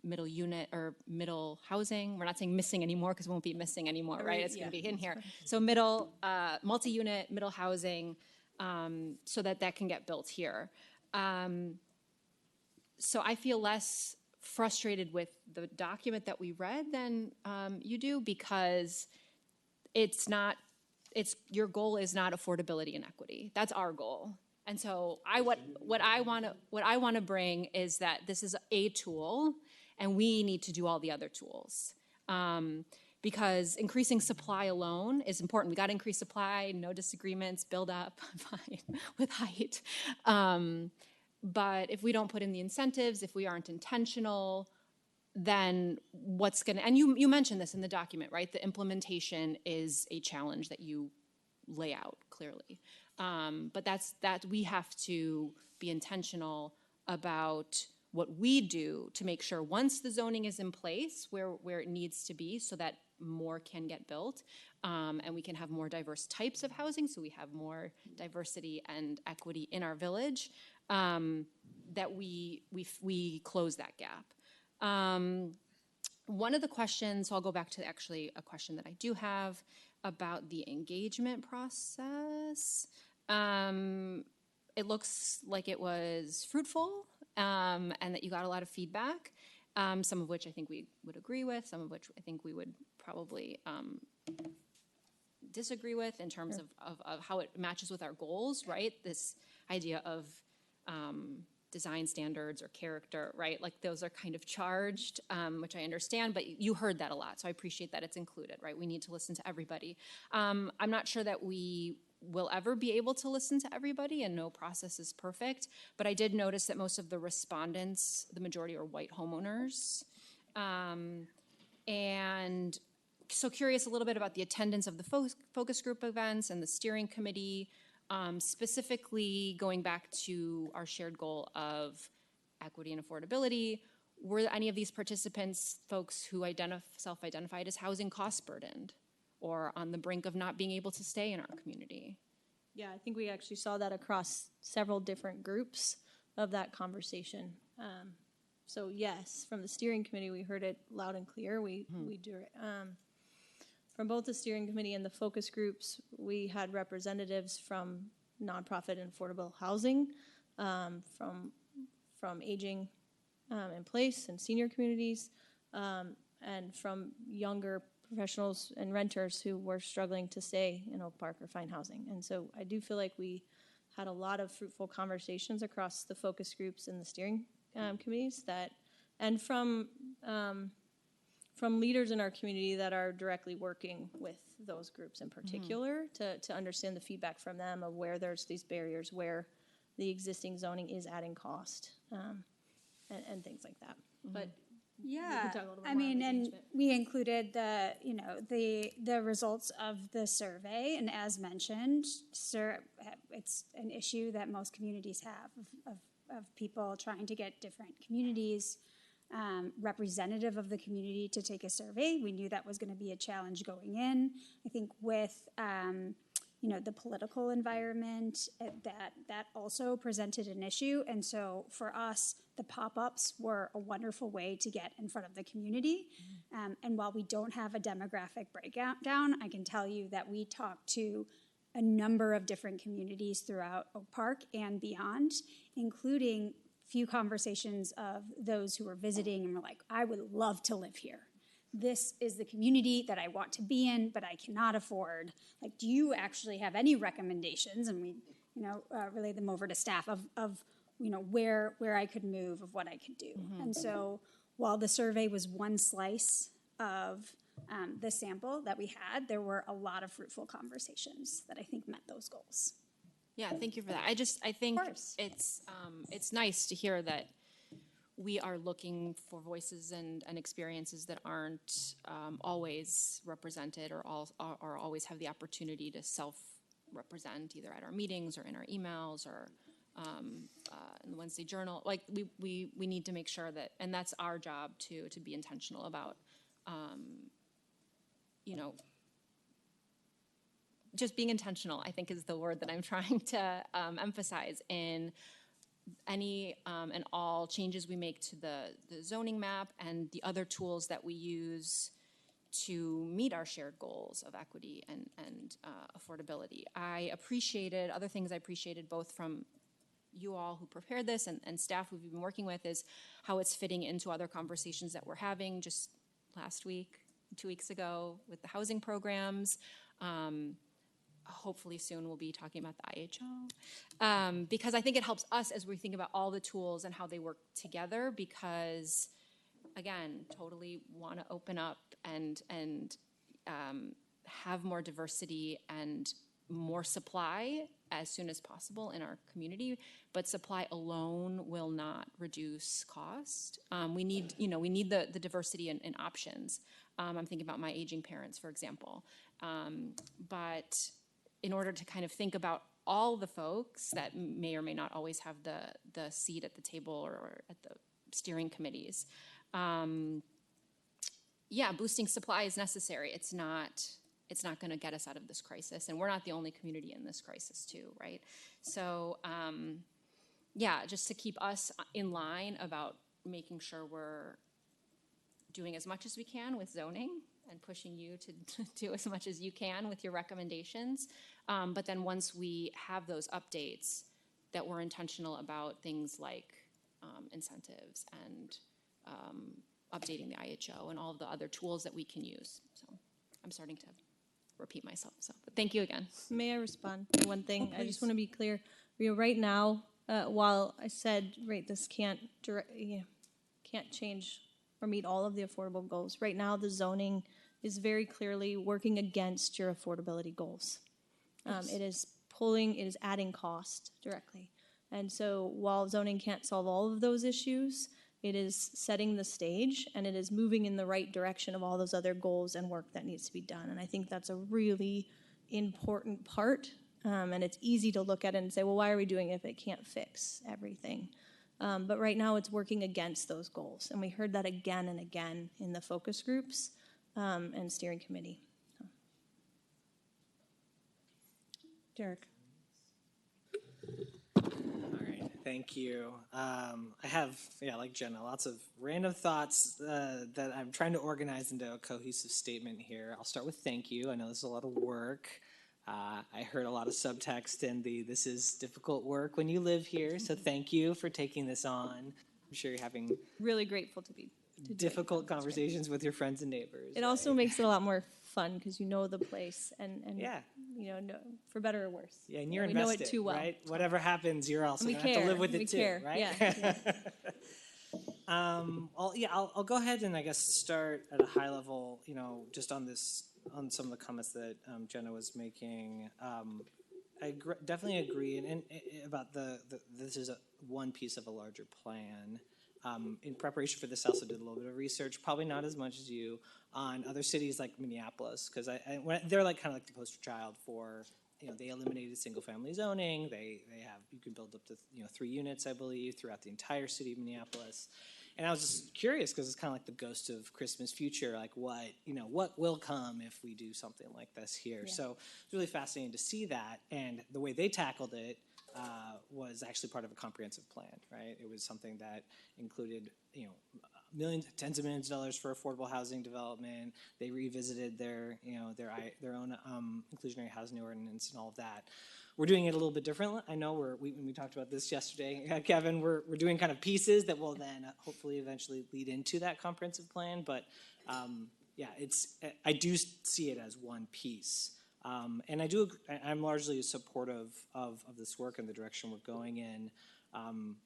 middle unit or middle housing. We're not saying missing anymore because we won't be missing anymore, right? It's going to be in here. So middle, multi-unit, middle housing, so that can get built here. So I feel less frustrated with the document that we read than you do, because your goal is not affordability and equity. That's our goal. And so what I want to bring is that this is a tool, and we need to do all the other tools. Because increasing supply alone is important. We got to increase supply, no disagreements, build up, fine, with height. But if we don't put in the incentives, if we aren't intentional, then and you mentioned this in the document, right? The implementation is a challenge that you lay out clearly. But that we have to be intentional about what we do to make sure once the zoning is in place where it needs to be, so that more can get built, and we can have more diverse types of housing, so we have more diversity and equity in our village, that we close that gap. One of the questions, so I'll go back to actually a question that I do have about the engagement process. It looks like it was fruitful, and that you got a lot of feedback, some of which I think we would agree with, some of which I think we would probably disagree with in terms of how it matches with our goals, right? This idea of design standards or character, right? Like those are kind of charged, which I understand, but you heard that a lot, so I appreciate that it's included, right? We need to listen to everybody. I'm not sure that we will ever be able to listen to everybody, and no process is perfect, but I did notice that most of the respondents, the majority are white homeowners. And so curious a little bit about the attendance of the focus group events and the steering committee, specifically going back to our shared goal of equity and affordability. Were any of these participants folks who self-identified as housing cost burdened or on the brink of not being able to stay in our community? Yeah, I think we actually saw that across several different groups of that conversation. So yes, from the steering committee, we heard it loud and clear. We do it. From both the steering committee and the focus groups, we had representatives from nonprofit and affordable housing, from aging in place and senior communities, and from younger professionals and renters who were struggling to stay in Oak Park or find housing. And so I do feel like we had a lot of fruitful conversations across the focus groups and the steering committees and from leaders in our community that are directly working with those groups in particular to understand the feedback from them of where there's these barriers, where the existing zoning is adding cost, and things like that. But yeah, I mean, and we included the results of the survey, and as mentioned, it's an issue that most communities have of people trying to get different communities representative of the community to take a survey. We knew that was going to be a challenge going in. I think with the political environment, that also presented an issue. And so for us, the pop-ups were a wonderful way to get in front of the community. And while we don't have a demographic breakdown, I can tell you that we talked to a number of different communities throughout Oak Park and beyond, including few conversations of those who were visiting and were like, I would love to live here. This is the community that I want to be in, but I cannot afford. Like, do you actually have any recommendations? And we, relay them over to staff of where I could move, of what I could do. And so while the survey was one slice of the sample that we had, there were a lot of fruitful conversations that I think met those goals. Yeah, thank you for that. I think it's nice to hear that we are looking for voices and experiences that aren't always represented or always have the opportunity to self-represent either at our meetings or in our emails or in the Wednesday Journal. Like we need to make sure that, and that's our job to be intentional about, just being intentional, I think is the word that I'm trying to emphasize in any and all changes we make to the zoning map and the other tools that we use to meet our shared goals of equity and affordability. Other things I appreciated both from you all who prepared this and staff who we've been working with is how it's fitting into other conversations that we're having just last week, 2 weeks ago with the housing programs. Hopefully soon we'll be talking about the IHO, because I think it helps us as we think about all the tools and how they work together, because again, totally want to open up and have more diversity and more supply as soon as possible in our community, but supply alone will not reduce cost. We need the diversity in options. I'm thinking about my aging parents, for example, but in order to kind of think about all the folks that may or may not always have the seat at the table or at the steering committees. Boosting supply is necessary. It's not going to get us out of this crisis, and we're not the only community in this crisis too, right? So just to keep us in line about making sure we're doing as much as we can with zoning and pushing you to do as much as you can with your recommendations. But then once we have those updates, that we're intentional about things like incentives and updating the IHO and all of the other tools that we can use. So I'm starting to repeat myself. But thank you again. May I respond to one thing? I just want to be clear. Right now, while I said, this can't change or meet all of the affordable goals, right now the zoning is very clearly working against your affordability goals. It is adding cost directly. And so while zoning can't solve all of those issues, It is setting the stage, and it is moving in the right direction of all those other goals and work that needs to be done. And I think that's a really important part. And it's easy to look at it and say, well, why are we doing it if it can't fix everything? But right now it's working against those goals. And we heard that again and again in the focus groups and steering committee. Derek. All right, thank you. I have, like Jenna, lots of random thoughts that I'm trying to organize into a cohesive statement here. I'll start with thank you. I know this is a lot of work. I heard a lot of subtext in this is difficult work when you live here, so thank you for taking this on. I'm sure you're having really grateful to be difficult conversations with your friends and neighbors. It also makes it a lot more fun because you know the place and for better or worse. Yeah, and you're we invested, know it too well. right? Whatever happens, you're also going to have to live with it too, care. right? Yeah. I'll go ahead and I guess start at a high level, just on some of the comments that Jenna was making. I definitely agree and about this is one piece of a larger plan. In preparation for this, I also did a little bit of research, probably not as much as you, on other cities like Minneapolis, because they're kind of like the poster child for, they eliminated single-family zoning. They have, you can build up to 3 units, I believe, throughout the entire city of Minneapolis. And I was just curious because it's kind of like the ghost of Christmas future, like what will come if we do something like this here. Yeah. So it's really fascinating to see that, and the way they tackled it was actually part of a comprehensive plan, right? It was something that included, tens of millions of dollars for affordable housing development. They revisited their own inclusionary housing ordinance and all of that. We're doing it a little bit differently. I know we talked about this yesterday, Kevin. We're doing kind of pieces that will then hopefully eventually lead into that comprehensive plan. But I do see it as one piece. And I'm largely supportive of this work and the direction we're going in,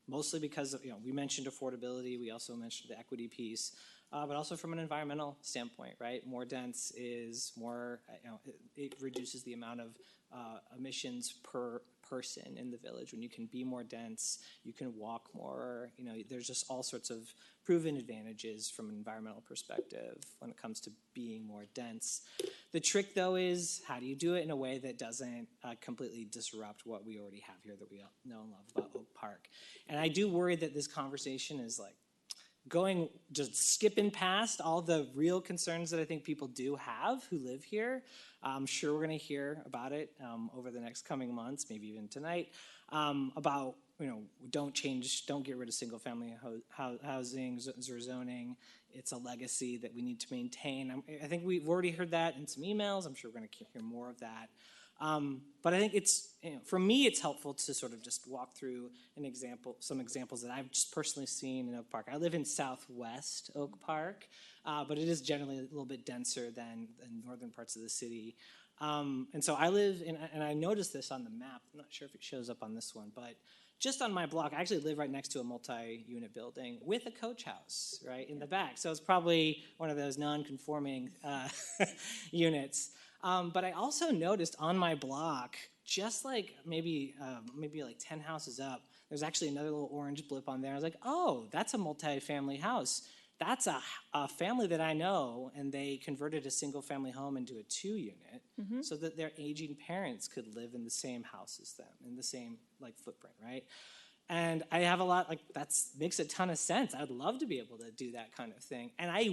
mostly because of, we mentioned affordability, we also mentioned the equity piece, but also from an environmental standpoint, right? More dense is more, it reduces the amount of emissions per person in the village. When you can be more dense, you can walk more, there's just all sorts of proven advantages from an environmental perspective when it comes to being more dense. The trick, though, is how do you do it in a way that doesn't completely disrupt what we already have here that we all know and love about Oak Park? And I do worry that this conversation is just skipping past all the real concerns that I think people do have who live here. I'm sure we're going to hear about it over the next coming months, maybe even tonight, about don't get rid of single-family housing or zoning. It's a legacy that we need to maintain. I think we've already heard that in some emails. I'm sure we're going to hear more of that. But I think it's, for me, it's helpful to sort of just walk through some examples that I've just personally seen in Oak Park. I live in Southwest Oak Park, but it is generally a little bit denser than the northern parts of the city. And so I live in, and I noticed this on the map. I'm not sure if it shows up on this one, but just on my block, I actually live right next to a multi-unit building with a coach house right in the back. So it's probably one of those non-conforming units. But I also noticed on my block, just like maybe like 10 houses up, there's actually another little orange blip on there. I was like, oh, that's a multi-family house. That's a family that I know, and they converted a single-family home into a 2-unit so that their aging parents could live in the same house as them, in the same footprint, right? And I have a lot, that makes a ton of sense. I'd love to be able to do that kind of thing. And I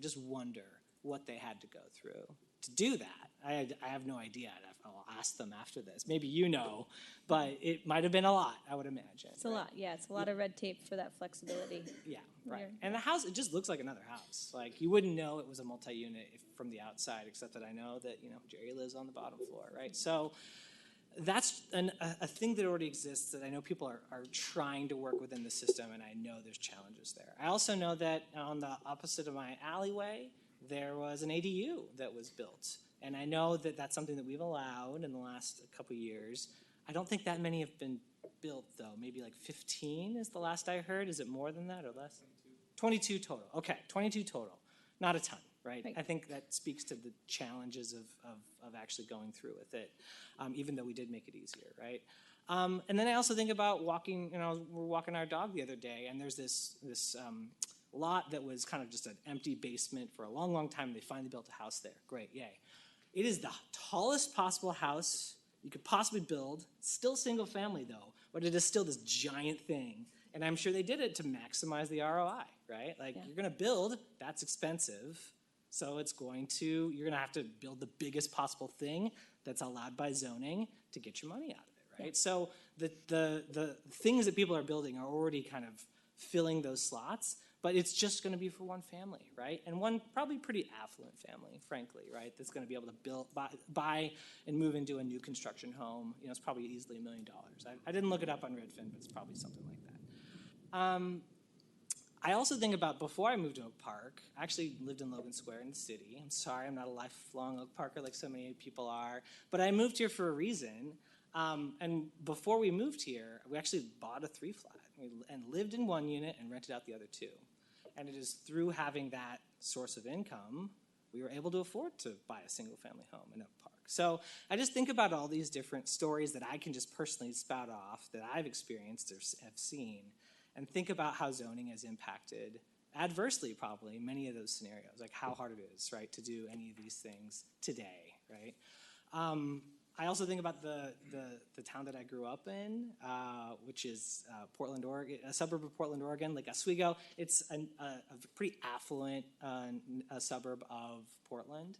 just wonder what they had to go through to do that. I have no idea. I'll ask them after this. Maybe but it might have been a lot, I would imagine. It's a lot, yeah. It's a lot of red tape for that flexibility. Yeah, right. And the house, it just looks like another house. You wouldn't know it was a multi-unit from the outside, except that I know that, Jerry lives on the bottom floor, right? So that's a thing that already exists that I know people are trying to work within the system, and I know there's challenges there. I also know that on the opposite of my alleyway, there was an ADU that was built. And I know that that's something that we've allowed in the last couple of years. I don't think that many have been built, though. Maybe 15 is the last I heard. Is it more than that or less? 22 total. Okay, 22 total. Not a ton, right? I think that speaks to the challenges of actually going through with it, even though we did make it easier, right? And then I also think about walking, we're walking our dog the other day, and there's this lot that was kind of just an empty basement for a long, long time. They finally built a house there. Great, yay. It is the tallest possible house you could possibly build. It's still single family though, but it is still this giant thing. And I'm sure they did it to maximize the ROI, right? Like you're gonna build, that's expensive. So you're gonna have to build the biggest possible thing that's allowed by zoning to get your money out of it, right? So the things that people are building are already kind of filling those slots, but it's just gonna be for one family, right? And one probably pretty affluent family, frankly, right? That's gonna be able to buy and move into a new construction home. It's probably easily $1 million. I didn't look it up on Redfin, but it's probably something like that. I also think about before I moved to Oak Park, I actually lived in Logan Square in the city. I'm sorry, I'm not a lifelong Oak Parker like so many people are, but I moved here for a reason. And before we moved here, we actually bought a 3-flat and lived in one unit and rented out the other 2. And it is through having that source of income, we were able to afford to buy a single family home in Oak Park. So I just think about all these different stories that I can just personally spout off that I've experienced or have seen, and think about how zoning has impacted adversely probably many of those scenarios, like how hard it is, right, to do any of these things today, right? I also think about the town that I grew up in, which is Portland, Oregon, a suburb of Portland, Oregon, Lake Oswego. It's a pretty affluent suburb of Portland,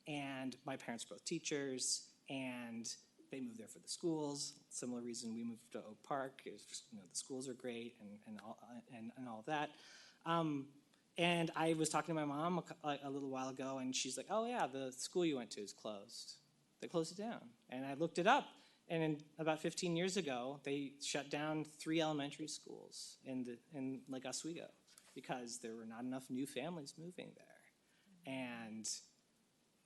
and my parents are both teachers, and they moved there for the schools. Similar reason we moved to Oak Park is the schools are great and all of that. And I was talking to my mom a little while ago, and she's like, "Oh yeah, the school you went to is closed. They closed it down." And I looked it up, and about 15 years ago, they shut down 3 elementary schools in Lake Oswego because there were not enough new families moving there, and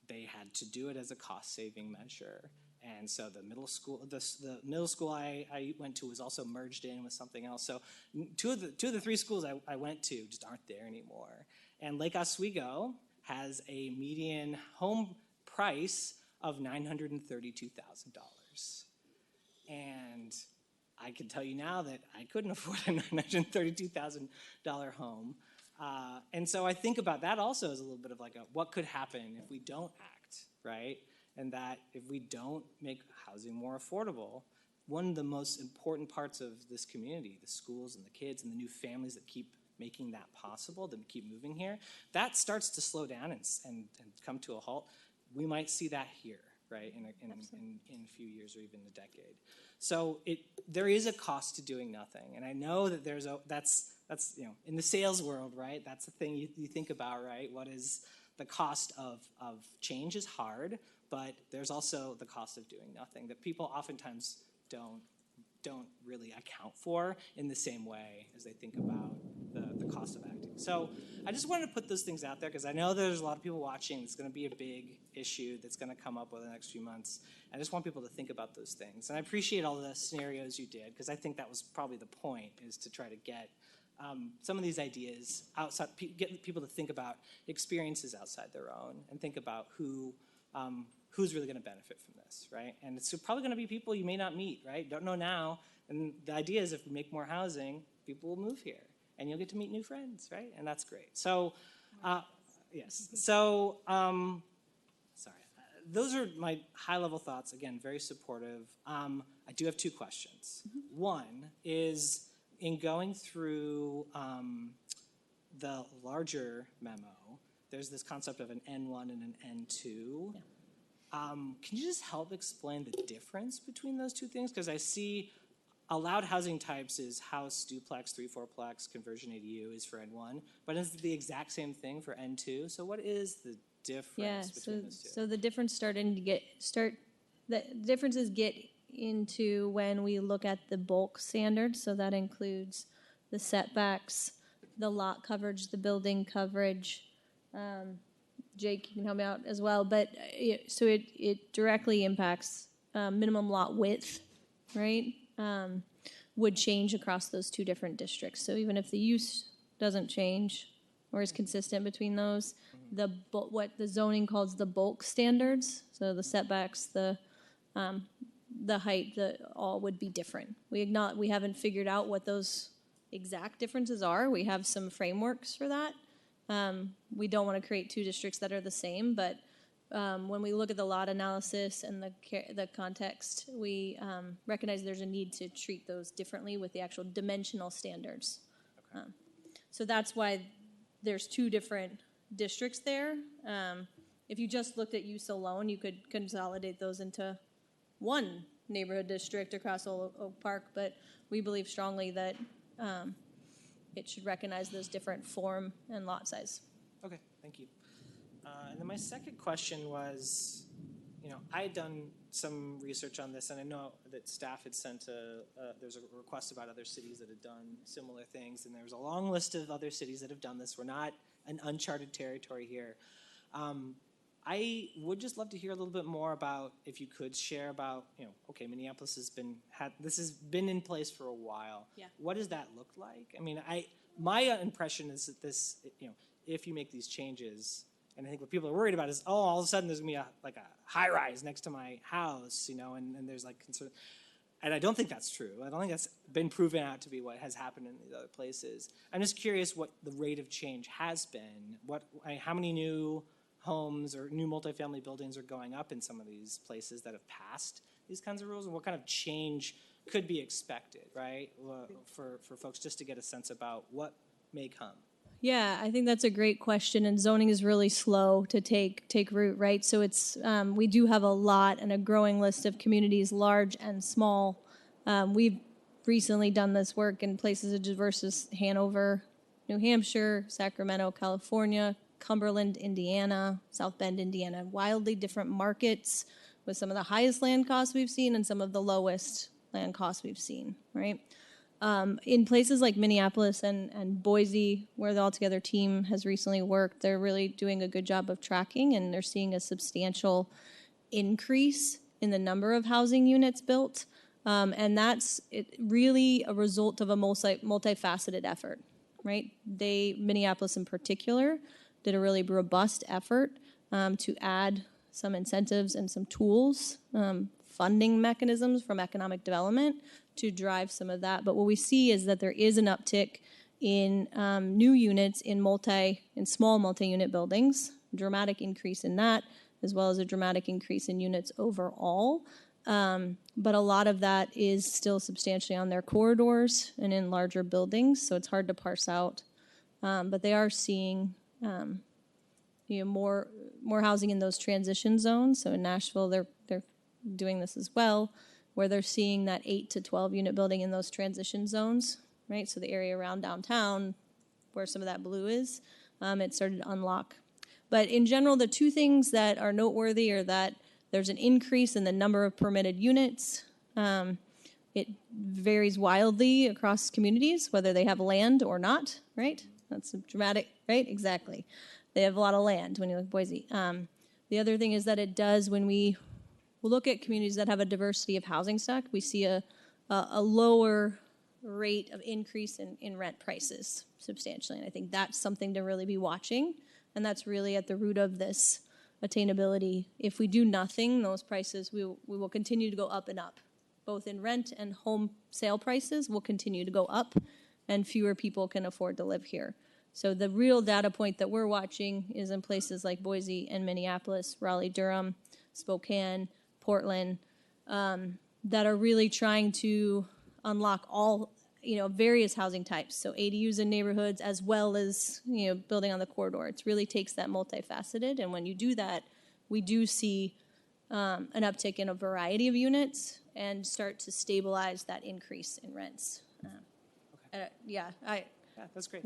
they had to do it as a cost-saving measure. And so the middle school I went to was also merged in with something else. So two of the 3 schools I went to just aren't there anymore. And Lake Oswego has a median home price of $932,000. And I can tell you now that I couldn't afford a $932,000 home. And so I think about that also as a little bit of like what could happen if we don't act, right? And that if we don't make housing more affordable, one of the most important parts of this community, the schools and the kids and the new families that keep making that possible, that keep moving here, that starts to slow down and come to a halt. We might see that here, right, in a few years or even a decade. So there is a cost to doing nothing, and I know that that's in the sales world, right? That's the thing you think about, right? What is the cost of change is hard, but there's also the cost of doing nothing that people oftentimes don't really account for in the same way as they think about the cost of acting. So I just wanted to put those things out there because I know there's a lot of people watching. It's going to be a big issue that's going to come up over the next few months. I just want people to think about those things. And I appreciate all the scenarios you did because I think that was probably the point, is to try to get some of these ideas outside, get people to think about experiences outside their own and think about who's really going to benefit from this, right? And it's probably going to be people you may not meet, right? Don't know now. And the idea is if we make more housing, people will move here, and you'll get to meet new friends, right? And that's great. So, yes. So, sorry. Those are my high-level thoughts. Again, very supportive. I do have 2 questions. One is, in going through the larger memo, there's this concept of an N1 and an N2. Yeah. Can you just help explain the difference between those 2 things? Because I see allowed housing types is house, duplex, 3-4plex, conversion ADU is for N1, but it's the exact same thing for N2. So what is the difference between those 2? So the differences get into when we look at the bulk standards. So that includes the setbacks, the lot coverage, the building coverage. Jake, you can help me out as well. But so it directly impacts minimum lot width, right? Would change across those 2 different districts. So even if the use doesn't change or is consistent between those, what the zoning calls the bulk standards, so the setbacks, the the height, all would be different. We haven't figured out what those exact differences are. We have some frameworks for that. We don't want to create two districts that are the same, but when we look at the lot analysis and the context, we recognize there's a need to treat those differently with the actual dimensional standards. Okay. So that's why there's two different districts there. If you just looked at use alone, you could consolidate those into one neighborhood district across Oak Park, but we believe strongly that it should recognize those different form and lot size. Okay, thank you. And then my second question was, I had done some research on this, and I know that staff had sent there's a request about other cities that had done similar things, and there's a long list of other cities that have done this. We're not an uncharted territory here. I would just love to hear a little bit more about, if you could share about, okay, Minneapolis this has been in place for a while. Yeah. What does that look like? I mean, my impression is that this, if you make these changes, and I think what people are worried about is, all of a sudden there's gonna be a high rise next to my house, and there's concern. And I don't think that's true. I don't think that's been proven out to be what has happened in these other places. I'm just curious what the rate of change has been. How many new homes or new multifamily buildings are going up in some of these places that have passed these kinds of rules, and what kind of change could be expected, right, for folks, just to get a sense about what may come? Yeah, I think that's a great question, and zoning is really slow to take root, right? So it's we do have a lot and a growing list of communities, large and small. We've recently done this work in places as diverse as Hanover, New Hampshire, Sacramento, California, Cumberland, Indiana, South Bend, Indiana. Wildly different markets with some of the highest land costs we've seen and some of the lowest land costs we've seen, right? In places like Minneapolis and Boise, where the Altogether team has recently worked, they're really doing a good job of tracking, and they're seeing a substantial increase in the number of housing units built. And that's really a result of a multifaceted effort, right? Minneapolis in particular, did a really robust effort to add some incentives and some tools, funding mechanisms from economic development to drive some of that. But what we see is that there is an uptick in new units in small multi-unit buildings, dramatic increase in that, as well as a dramatic increase in units overall. But a lot of that is still substantially on their corridors and in larger buildings, so it's hard to parse out. But they are seeing more housing in those transition zones. So in Nashville, they're doing this as well, where they're seeing that 8 to 12 unit building in those transition zones, right? So the area around downtown, where some of that blue is, it started to unlock. But in general, the two things that are noteworthy are that there's an increase in the number of permitted units. It varies wildly across communities, whether they have land or not, right? That's a dramatic, right? Exactly. They have a lot of land when you look at Boise. The other thing is that it does, when we look at communities that have a diversity of housing stock, we see a lower rate of increase in rent prices substantially. And I think that's something to really be watching. And that's really at the root of this attainability. If we do nothing, those prices, we will continue to go up and up. Both in rent and home sale prices will continue to go up, and fewer people can afford to live here. So the real data point that we're watching is in places like Boise and Minneapolis, Raleigh-Durham, Spokane, Portland, that are really trying to unlock all, various housing types. So ADUs in neighborhoods, as well as, building on the corridor. It really takes that multifaceted. And when you do that, we do see an uptick in a variety of units and start to stabilize that increase in rents. Yeah, that's great.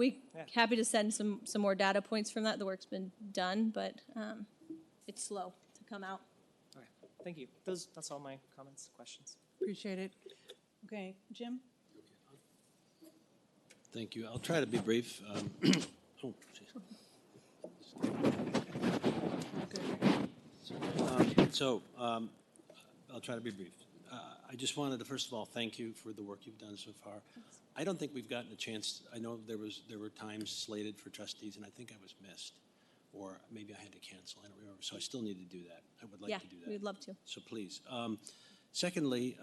Happy to send some more data points from that. The work's been done, but it's slow to come out. All right, thank you. That's all my comments, questions. Appreciate it. Okay, Jim? Thank you. I'll try to be brief. I'll try to be brief. I just wanted to, first of all, thank you for the work you've done so far. I don't think we've gotten a chance. I know there were times slated for trustees, and I think I was missed, or maybe I had to cancel. I don't remember. So I still need to do that. I would like to do that. Yeah, we'd love to. So please. Secondly,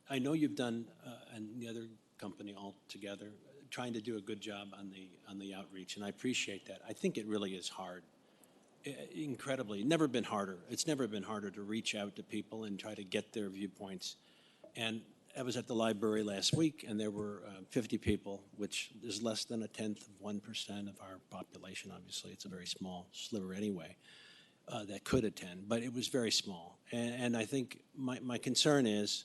I know you've done, and the other company all together, trying to do a good job on the outreach, and I appreciate that. I think it really is hard, incredibly. Never been harder. It's never been harder to reach out to people and try to get their viewpoints. And I was at the library last week, and there were 50 people, which is less than 1/10 of 1% of our population. Obviously, it's a very small sliver anyway that could attend, but it was very small. And I think my concern is,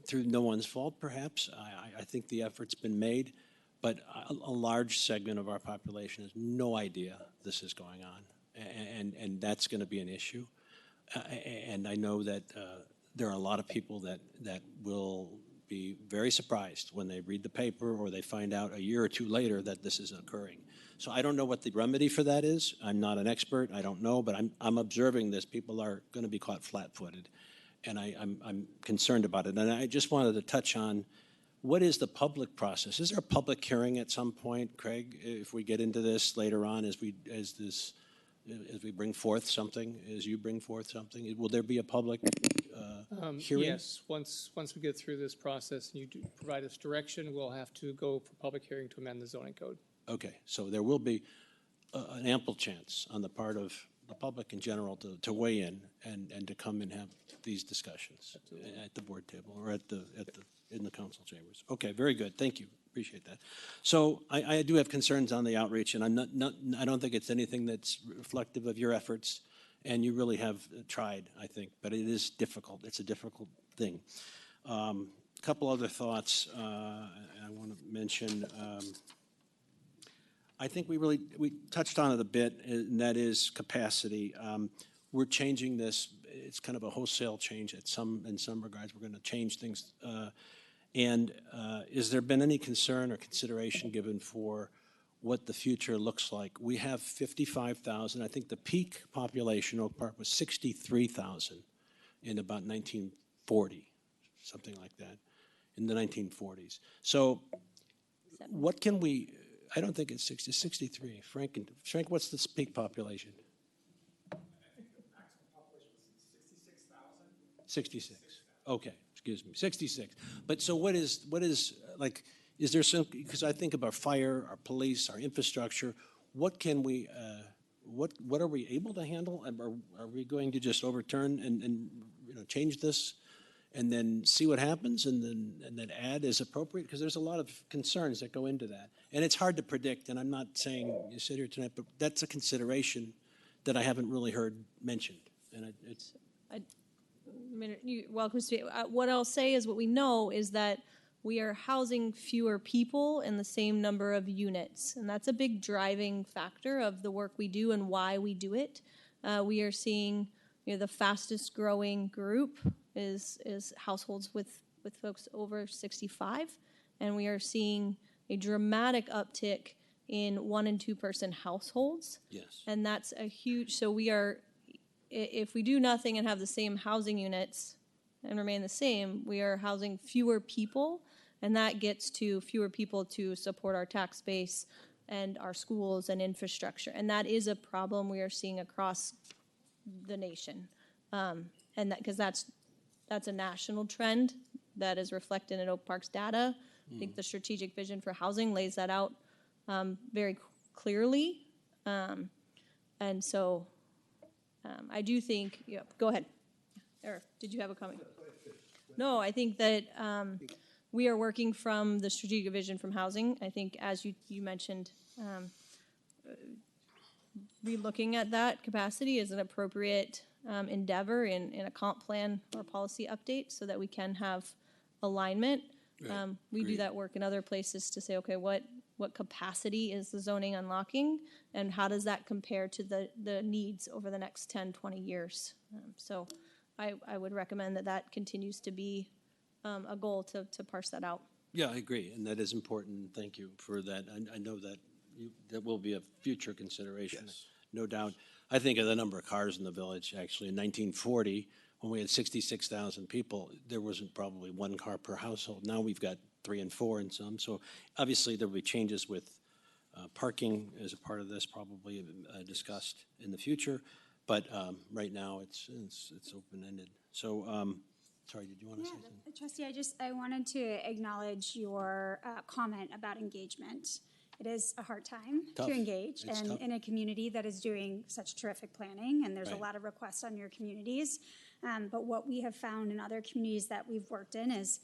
through no one's fault, perhaps, I think the effort's been made, but a large segment of our population has no idea this is going on, and that's going to be an issue. And I know that there are a lot of people that will be very surprised when they read the paper or they find out a year or two later that this is occurring. So I don't know what the remedy for that is. I'm not an expert. I don't know, but I'm observing this. People are going to be caught flat-footed, and I'm concerned about it. And I just wanted to touch on, what is the public process? Is there a public hearing at some point, Craig, if we get into this later on, as we bring forth something, as you bring forth something? Will there be a public hearing? Yes, once we get through this process and you do provide us direction, we'll have to go for public hearing to amend the zoning code. Okay, so there will be an ample chance on the part of the public in general to weigh in and to come and have these discussions at the board table or in the council chambers. Okay, very good. Thank you. Appreciate that. So I do have concerns on the outreach, and I don't think it's anything that's reflective of your efforts, and you really have tried, I think, but it is difficult. It's a difficult thing. A couple other thoughts I want to mention. I think we touched on it a bit, and that is capacity. We're changing this. It's kind of a wholesale change in some regards. We're going to change things. And has there been any concern or consideration given for what the future looks like? We have 55,000. I think the peak population in Oak Park was 63,000 in about 1940, something like that, in the 1940s. So what can we, I don't think it's 63. Frank, what's the peak population? I think the maximum population was 66,000. 66. Okay, excuse me, 66. But so what is like, is there some, because I think about fire, our police, our infrastructure, what can we, what are we able to handle? Are we going to just overturn and change this and then see what happens and then add as appropriate? Because there's a lot of concerns that go into that. And it's hard to predict, and I'm not saying you sit here tonight, but that's a consideration that I haven't really heard mentioned. And it's... You're welcome to speak. What I'll say is what we know is that we are housing fewer people in the same number of units. And that's a big driving factor of the work we do and why we do it. We are seeing the fastest growing group is households with folks over 65. And we are seeing a dramatic uptick in 1 and 2 person households. Yes. And that's a huge, so we are, if we do nothing and have the same housing units and remain the same, we are housing fewer people, and that gets to fewer people to support our tax base and our schools and infrastructure. And that is a problem we are seeing across the nation. And that, because that's a national trend that is reflected in Oak Park's data. I think the strategic vision for housing lays that out very clearly. And so I do think, go ahead. Eric, did you have a comment? No, I think that we are working from the strategic vision from housing. I think, as you mentioned, relooking at that capacity is an appropriate endeavor in a comp plan or policy update so that we can have alignment. Right. We do that work in other places to say, okay, what capacity is the zoning unlocking, and how does that compare to the needs over the next 10, 20 years? So I would recommend that continues to be a goal to parse that out. Yeah, I agree, and that is important. Thank you for that. I know that that will be a future consideration, yes. No doubt. I think of the number of cars in the village, actually. In 1940, when we had 66,000 people, there wasn't probably 1 car per household. Now we've got 3 and 4 and some. So obviously there will be changes with parking as a part of this, probably discussed in the future. But right now, it's open-ended. So, sorry, did you want to say something? Trustee, I wanted to acknowledge your comment about engagement. It is a hard time Tough. to engage, It's and tough. in a community that is doing such terrific planning, and there's Right. a lot of requests on your communities. But what we have found in other communities that we've worked in is,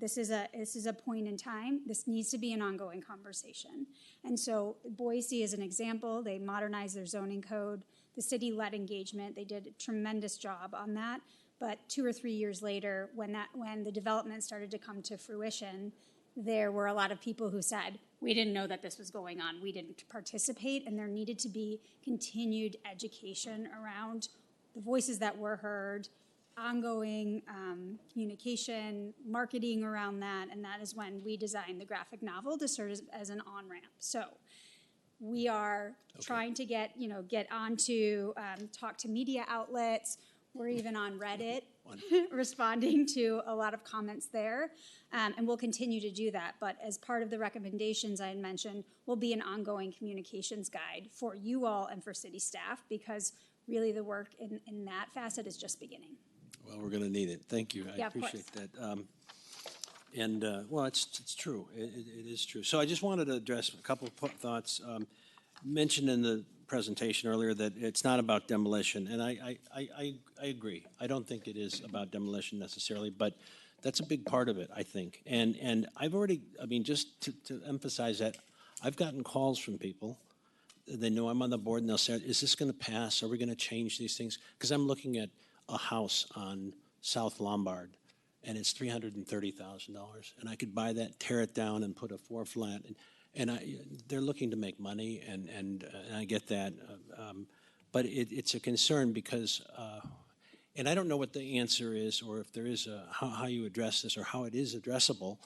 this is a point in time. This needs to be an ongoing conversation. And so Boise is an example. They modernized their zoning code. The city led engagement. They did a tremendous job on that. But 2 or 3 years later, when the development started to come to fruition, there were a lot of people who said, we didn't know that this was going on. We didn't participate, and there needed to be continued education around the voices that were heard, ongoing communication, marketing around that, and that is when we designed the graphic novel to serve as an on-ramp. So we are trying to get onto, talk to media outlets. We're even on Reddit responding to a lot of comments there, and we'll continue to do that. But as part of the recommendations I had mentioned, will be an ongoing communications guide for you all and for city staff, because really the work in that facet is just beginning. Well, we're going to need it. Thank you. I Yeah, of course. appreciate that. Well, it's true. It is true. So I just wanted to address a couple of thoughts. Mentioned in the presentation earlier that it's not about demolition, and I agree. I don't think it is about demolition necessarily, but that's a big part of it, I think. And I've already, just to emphasize that, I've gotten calls from people. They know I'm on the board, and they'll say, is this going to pass? Are we going to change these things? Because I'm looking at a house on South Lombard, and it's $330,000, and I could buy that, tear it down, and put a 4-flat. They're looking to make money, and I get that, but it's a concern because, and I don't know what the answer is, or if there is how you address this, or how it is addressable.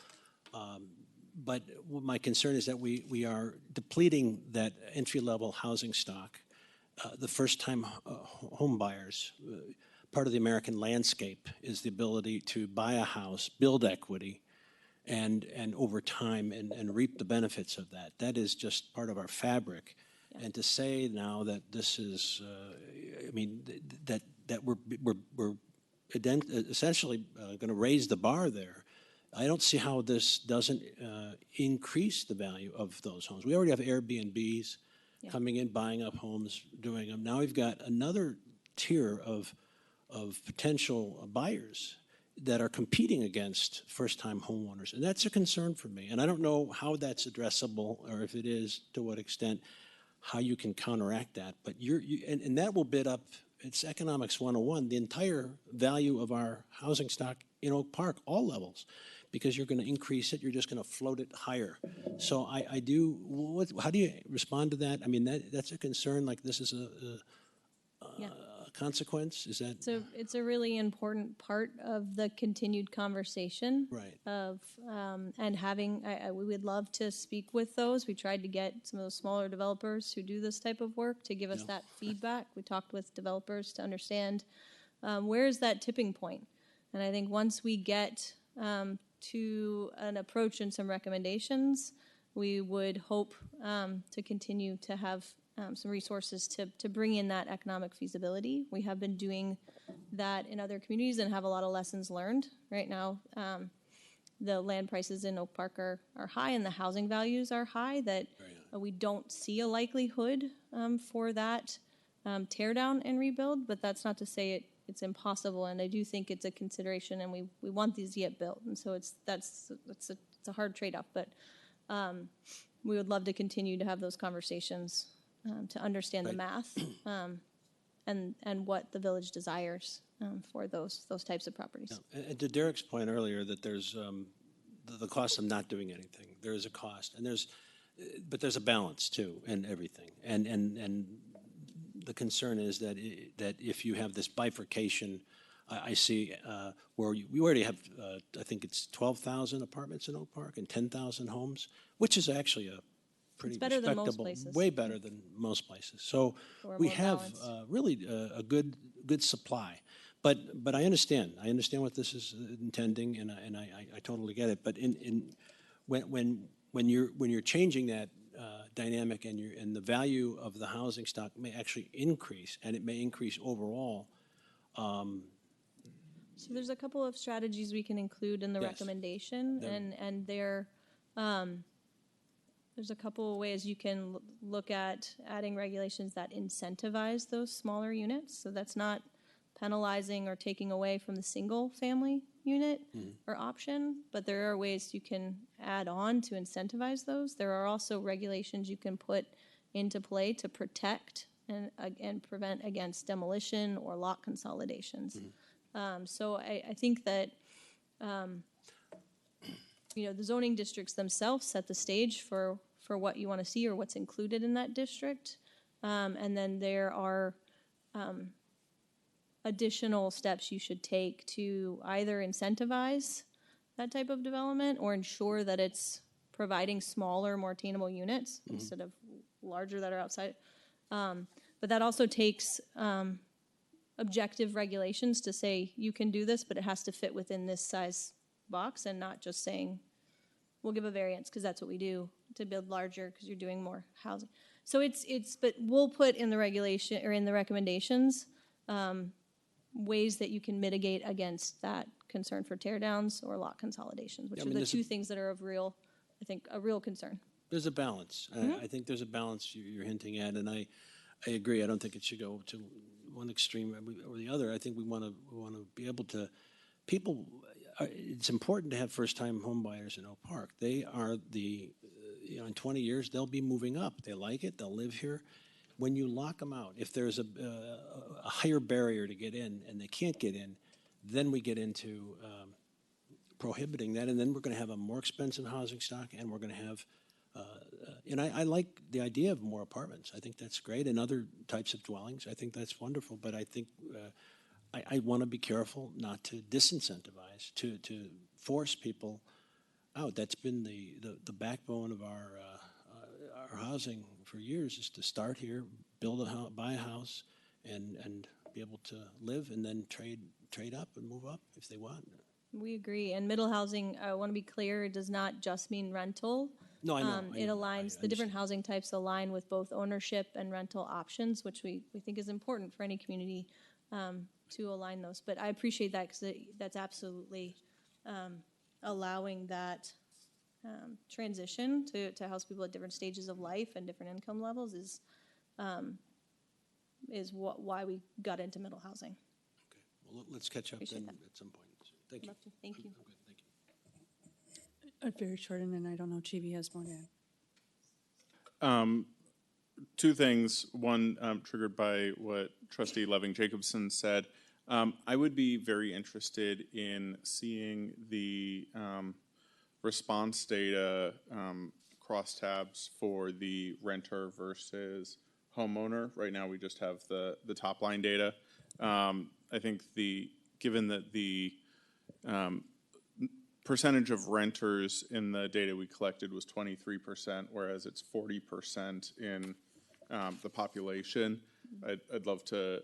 But my concern is that we are depleting that entry-level housing stock. The first-time home buyers, part of the American landscape is the ability to buy a house, build equity, and over time and reap the benefits of that. That is just part of our fabric. Yeah. And to say now that this is, that we're essentially going to raise the bar there, I don't see how this doesn't increase the value of those homes. We already have Airbnbs coming in, buying up homes, doing them. Now we've got another tier of potential buyers that are competing against first-time homeowners, and that's a concern for me. And I don't know how that's addressable, or if it is, to what extent, how you can counteract that. But and that will bid up. It's economics 101. The entire value of our housing stock in Oak Park, all levels, because you're going to increase it. You're just going to float it higher. So I do. How do you respond to that? That's a concern. Like, this is a consequence? Is that? So it's a really important part of the continued conversation. Right. Of and having, we would love to speak with those. We tried to get some of those smaller developers who do this type of work to give us that feedback. We talked with developers to understand where is that tipping point. And I think once we get to an approach and some recommendations, we would hope to continue to have some resources to bring in that economic feasibility. We have been doing that in other communities and have a lot of lessons learned. Right now, the land prices in Oak Park are high and the housing values are high, that we don't see a likelihood for that tear down and rebuild, but that's not to say it's impossible, and I do think it's a consideration, and we want these to get built, and so it's a hard trade-off, but we would love to continue to have those conversations to understand the math and what the village desires for those types of properties. Yeah. And to Derek's point earlier, that there's the cost of not doing anything. There is a cost, and but there's a balance too in everything. And the concern is that if you have this bifurcation, I see where we already have, I think it's 12,000 apartments in Oak Park and 10,000 homes, which is actually a pretty better than most respectable, places. way better than most places. So we have really a good supply. But I understand what this is intending, and I totally get it. But when you're changing that dynamic, and the value of the housing stock may actually increase, and it may increase overall. So there's a couple of strategies we can include in the Yes. recommendation, and there's a couple of ways you can look at adding regulations that incentivize those smaller units. So that's not penalizing or taking away from the single family unit or option, but there are ways you can add on to incentivize those. There are also regulations you can put into play to protect and prevent against demolition or lot consolidations. So I think that the zoning districts themselves set the stage for what you want to see or what's included in that district. And then there are additional steps you should take to either incentivize that type of development or ensure that it's providing smaller, more attainable units instead of larger that are outside. But that also takes objective regulations to say you can do this, but it has to fit within this size box, and not just saying we'll give a variance because that's what we do to build larger because you're doing more housing. So but we'll put in the regulation or in the recommendations ways that you can mitigate against that concern for tear downs or lot consolidations, which are the two things that are of real concern. There's a balance. I think there's a balance you're hinting at, and I agree. I don't think it should go to one extreme or the other. I think we want to be able to people. It's important to have first-time home buyers in Oak Park. They are in 20 years they'll be moving up. They like it. They'll live here. When you lock them out, if there's a higher barrier to get in and they can't get in, then we get into prohibiting that, and then we're going to have a more expensive housing stock, and we're going to have. And I like the idea of more apartments. I think that's great, and other types of dwellings. I think that's wonderful. But I think I want to be careful not to disincentivize, to force people out. That's been the backbone of our housing for years, is to start here, build a house, buy a house, and be able to live, and then trade up and move up if they want. We agree. And middle housing, I want to be clear, it does not just mean rental. No, I know. It aligns, the different housing types align with both ownership and rental options, which we think is important for any community to align those. But I appreciate that because that's absolutely allowing that transition to house people at different stages of life and different income levels is why we got into middle housing. Okay. Well, let's catch up then at some point. Thank you. Thank you. I'm good. Thank you. Very short, and then I don't know, Chibi has more to add. Two things. One, triggered by what Trustee Loving-Jacobson said. I would be very interested in seeing the response data crosstabs for the renter versus homeowner. Right now, we just have the top line data. I think given that the percentage of renters in the data we collected was 23%, whereas it's 40% in the population. I'd love to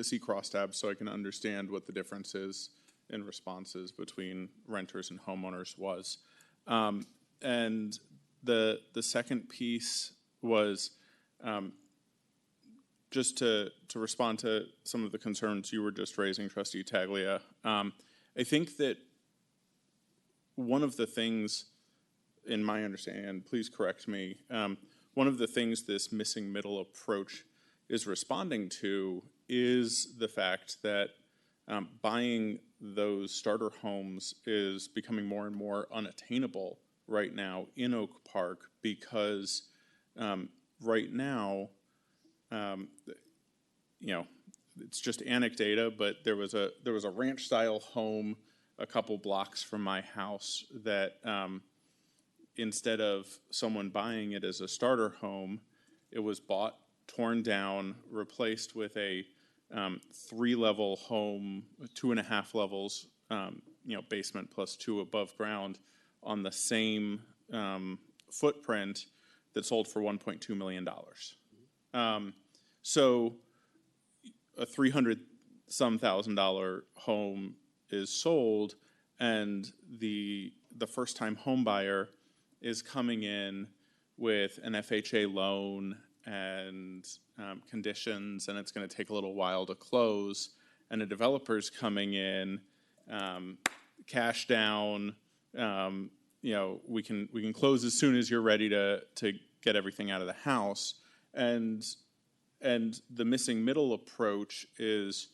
see crosstabs so I can understand what the difference is in responses between renters and homeowners was. And the second piece was just to respond to some of the concerns you were just raising, Trustee Taglia. I think that one of the things, in my understanding, and please correct me, one of the things this missing middle approach is responding to is the fact that buying those starter homes is becoming more and more unattainable right now in Oak Park because right now, it's just anecdata, but there was a ranch-style home a couple blocks from my house that instead of someone buying it as a starter home, it was bought, torn down, replaced with a 3-level home, 2.5 levels, basement plus 2 above ground on the same footprint that sold for $1.2 million. So a $300,000 home is sold, and the first-time home buyer is coming in with an FHA loan and conditions, and it's going to take a little while to close, and a developer's coming in, cash down, we can close as soon as you're ready to get everything out of the house. And the missing middle approach is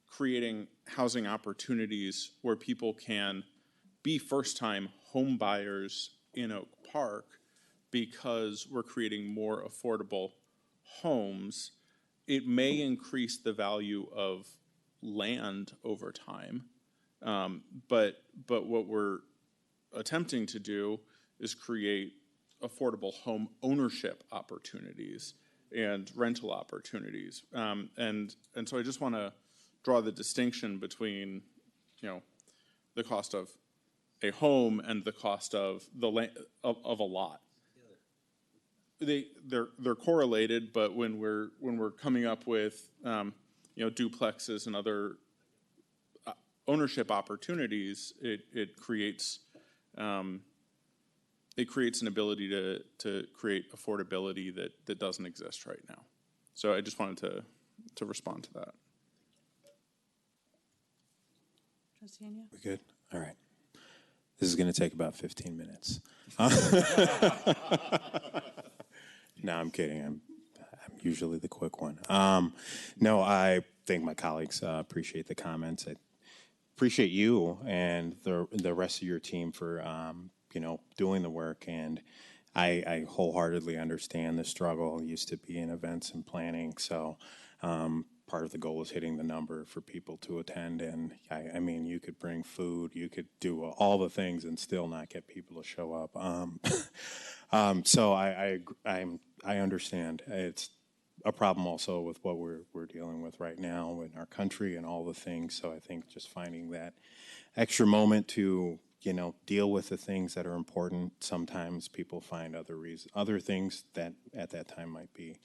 creating housing opportunities where people can be first-time home buyers in Oak Park, because we're creating more affordable homes. It may increase the value of land over time, but what we're attempting to do is create affordable home ownership opportunities and rental opportunities. And so I just want to draw the distinction between, the cost of a home and the cost of the land of a lot. They're correlated, but when we're coming up with duplexes and other ownership opportunities, it creates an ability to create affordability that doesn't exist right now. So I just wanted to respond to that. Trustee Enya? We good? All right. This is going to take about 15 minutes. No, I'm kidding. I'm usually the quick one. No, I thank my colleagues. Appreciate the comments. I appreciate you and the rest of your team for doing the work. And I wholeheartedly understand the struggle. I used to be in events and planning, so part of the goal is hitting the number for people to attend. And I mean, you could bring food, you could do all the things and still not get people to show up. So I understand. It's a problem also with what we're dealing with right now in our country and all the things. So I think just finding that extra moment to deal with the things that are important. Sometimes people find other things that at that time might be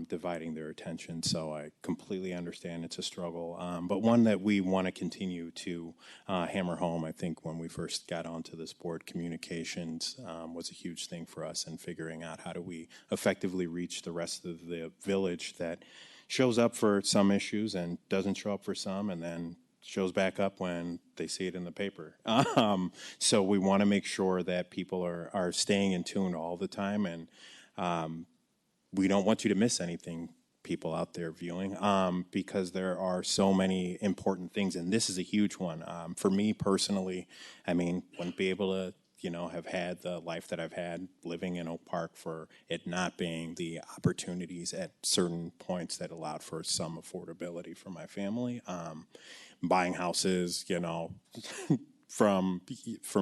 dividing their attention. So I completely understand it's a struggle, but one that we want to continue to hammer home. I think when we first got onto this board, communications was a huge thing for us, and figuring out how do we effectively reach the rest of the village that shows up for some issues and doesn't show up for some, and then shows back up when they see it in the paper. So we want to make sure that people are staying in tune all the time, and we don't want you to miss anything, people out there viewing, because there are so many important things, and this is a huge one. For me personally, I mean, wouldn't be able to have had the life that I've had living in Oak Park for it not being the opportunities at certain points that allowed for some affordability for my family. Buying houses, from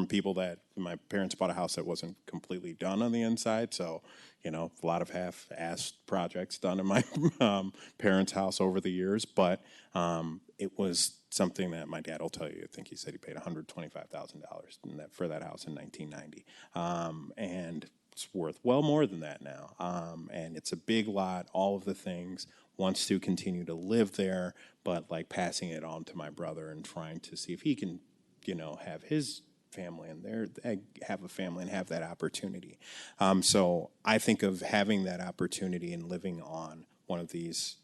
people that my parents bought a house that wasn't completely done on the inside. So, a lot of half-assed projects done in my parents' house over the years. But it was something that my dad will tell you. I think he said he paid $125,000 for that house in 1990. And it's worth well more than that now. And it's a big lot, all of the things. Wants to continue to live there, but like passing it on to my brother and trying to see if he can, have his family and have a family and have that opportunity. So I think of having that opportunity and living on one of these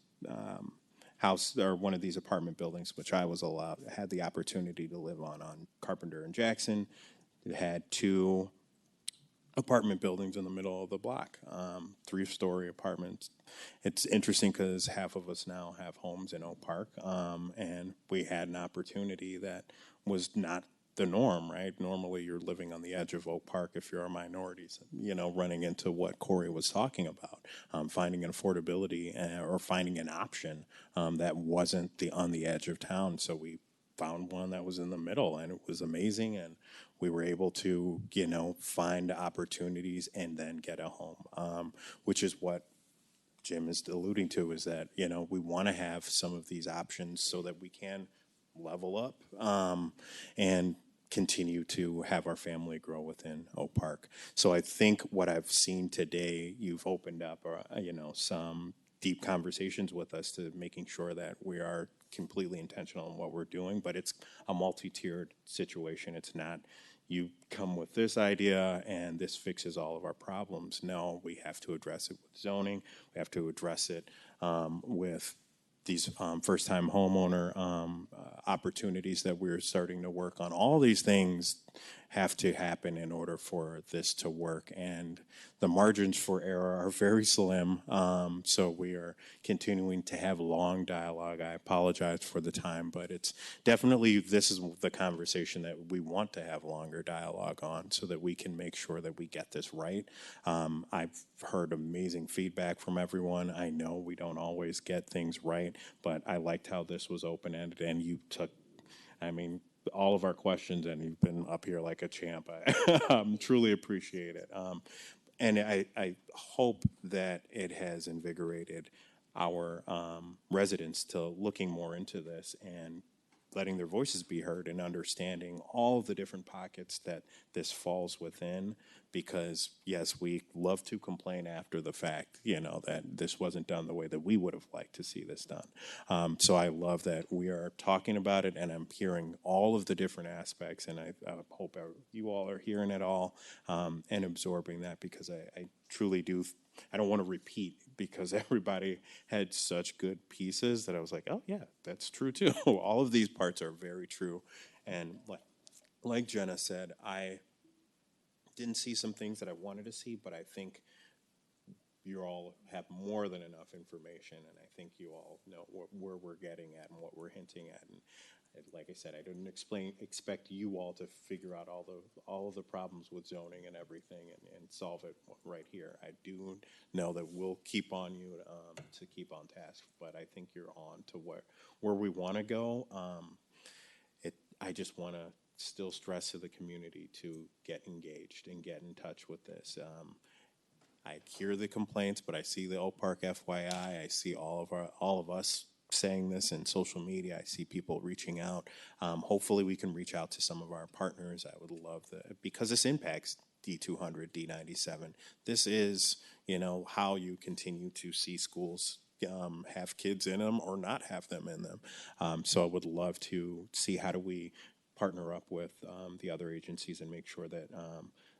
house or one of these apartment buildings, which I was had the opportunity to live on Carpenter and Jackson. It had 2 apartment buildings in the middle of the block, 3-story apartments. It's interesting because half of us now have homes in Oak Park, and we had an opportunity that was not the norm, right? Normally you're living on the edge of Oak Park if you're a minority, running into what Corey was talking about, finding an affordability or finding an option that wasn't on the edge of town. So we found one that was in the middle, and it was amazing, and we were able to, find opportunities and then get a home, which is what Jim is alluding to, is that, we want to have some of these options so that we can level up and continue to have our family grow within Oak Park. So I think what I've seen today, you've opened up, some deep conversations with us to making sure that we are completely intentional in what we're doing, but it's a multi-tiered situation. It's not, you come with this idea and this fixes all of our problems. No, we have to address it with zoning. We have to address it with these first-time homeowner opportunities that we're starting to work on. All these things have to happen in order for this to work, and the margins for error are very slim. So we are continuing to have long dialogue. I apologize for the time, but it's definitely, this is the conversation that we want to have longer dialogue on so that we can make sure that we get this right. I've heard amazing feedback from everyone. I know we don't always get things right, but I liked how this was open-ended, and you took, I mean, all of our questions, and you've been up here like a champ. I truly appreciate it. And I hope that it has invigorated our residents to looking more into this and letting their voices be heard and understanding all of the different pockets that this falls within. Because, yes, we love to complain after the fact, you know, that this wasn't done the way that we would have liked to see this done. So I love that we are talking about it, and I'm hearing all of the different aspects, and I hope you all are hearing it all and absorbing that, because I truly do. I don't want to repeat, because everybody had such good pieces that I was like, oh, yeah, that's true, too. All of these parts are very true. And like Jenna said, I didn't see some things that I wanted to see, but I think you all have more than enough information, and I think you all know where we're getting at and what we're hinting at. And like I said, I didn't expect you all to figure out all of the problems with zoning and everything and solve it right here. I do know that we'll keep on you to keep on task, but I think you're on to where we want to go. I just want to still stress to the community to get engaged and get in touch with this. I hear the complaints, but I see the Oak Park FYI. I see all of us saying this in social media. I see people reaching out. Hopefully we can reach out to some of our partners. I would love that, because this impacts D200, D97. This is, you know, how you continue to see schools have kids in them or not have them in them. So I would love to see how do we partner up with the other agencies and make sure that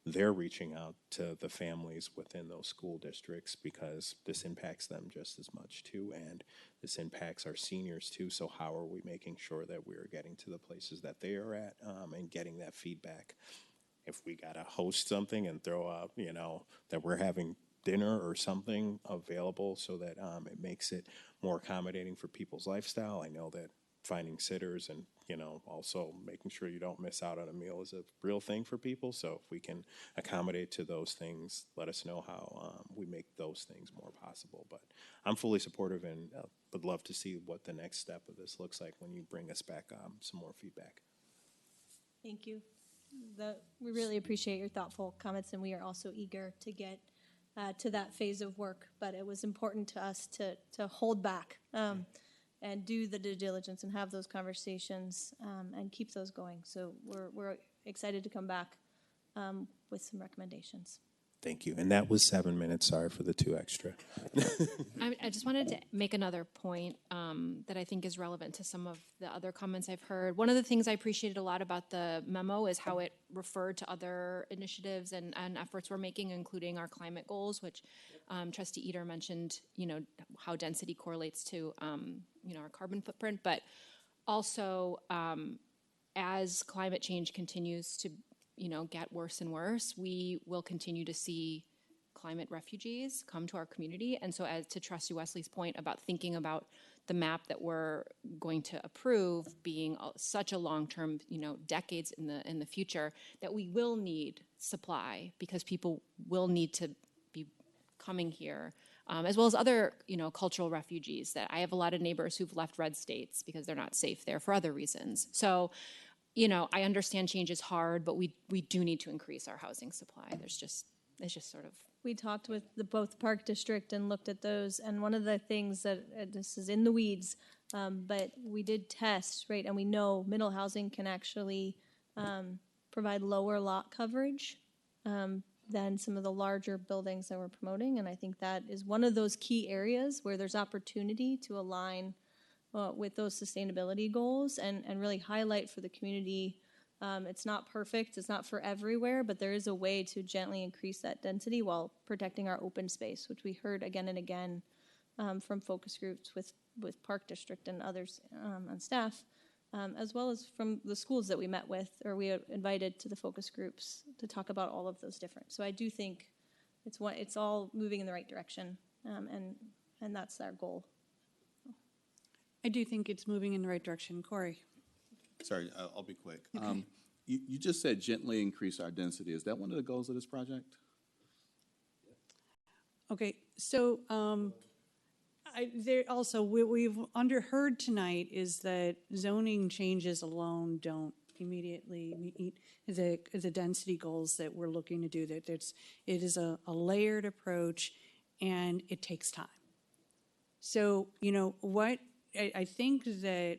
they're reaching out to the families within those school districts, because this impacts them just as much too, and this impacts our seniors too. So how are we making sure that we're getting to the places that they are at and getting that feedback? If we gotta host something and throw up, you know, that we're having dinner or something available so that it makes it more accommodating for people's lifestyle. I know that finding sitters and, you know, also making sure you don't miss out on a meal is a real thing for people. So if we can accommodate to those things, let us know how we make those things more possible. But I'm fully supportive and would love to see what the next step of this looks like when you bring us back some more feedback. Thank you. We really appreciate your thoughtful comments, and we are also eager to get to that phase of work. But it was important to us to hold back and do the due diligence and have those conversations and keep those going. So we're excited to come back with some recommendations. Thank you. And that was 7 minutes. Sorry for the 2 extra. I just wanted to make another point that I think is relevant to some of the other comments I've heard. One of the things I appreciated a lot about the memo is how it referred to other initiatives and efforts we're making, including our climate goals, which Trustee Eater mentioned, you know, how density correlates to, you know, our carbon footprint, but also as climate change continues to, you know, get worse and worse, we will continue to see climate refugees come to our community. And so, as to Trustee Wesley's point about thinking about the map that we're going to approve being such a long-term, you know, decades in the future, that we will need supply because people will need to be coming here, as well as other, you know, cultural refugees. That I have a lot of neighbors who've left red states because they're not safe there for other reasons. So, you know, I understand change is hard, but we do need to increase our housing supply. It's just sort of. We talked with both Park District and looked at those, and one of the things that this is in the weeds, but we did test, right, and we know middle housing can actually provide lower lot coverage than some of the larger buildings that we're promoting, and I think that is one of those key areas where there's opportunity to align with those sustainability goals and really highlight for the community It's not perfect, it's not for everywhere, but there is a way to gently increase that density while protecting our open space, which we heard again and again from focus groups with Park District and others on staff, as well as from the schools that we met with or we invited to the focus groups to talk about all of those different. So I do think it's all moving in the right direction, and that's our goal. I do think it's moving in the right direction. Corey? Sorry, I'll be quick. Okay. You just said gently increase our density. Is that one of the goals of this project? Okay, so there also, what we've underheard tonight is that zoning changes alone don't immediately meet the density goals that we're looking to do. That it is a layered approach, and it takes time. So, what I think that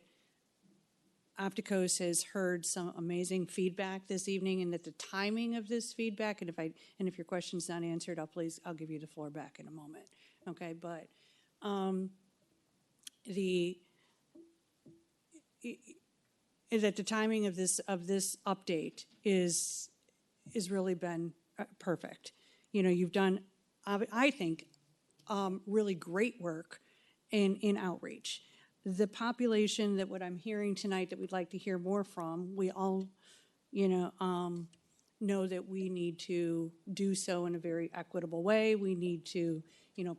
Opticos has heard some amazing feedback this evening, and that the timing of this feedback, and if your question's not answered, I'll give you the floor back in a moment. Okay, but that the timing of this update is really been perfect. You've done, I think, really great work in outreach. The population that what I'm hearing tonight that we'd like to hear more from, we all, know that we need to do so in a very equitable way. We need to,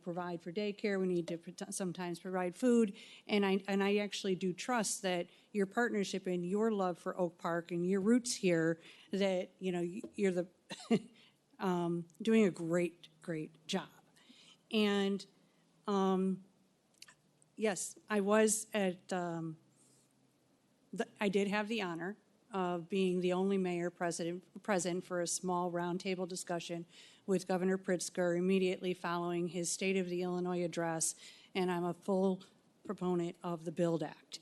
provide for daycare. We need to sometimes provide food. And I actually do trust that your partnership and your love for Oak Park and your roots here, that, you're the doing a great job. And yes, I was at, I did have the honor of being the only mayor present for a small roundtable discussion with Governor Pritzker immediately following his State of the Illinois address, and I'm a full proponent of the BUILD Act.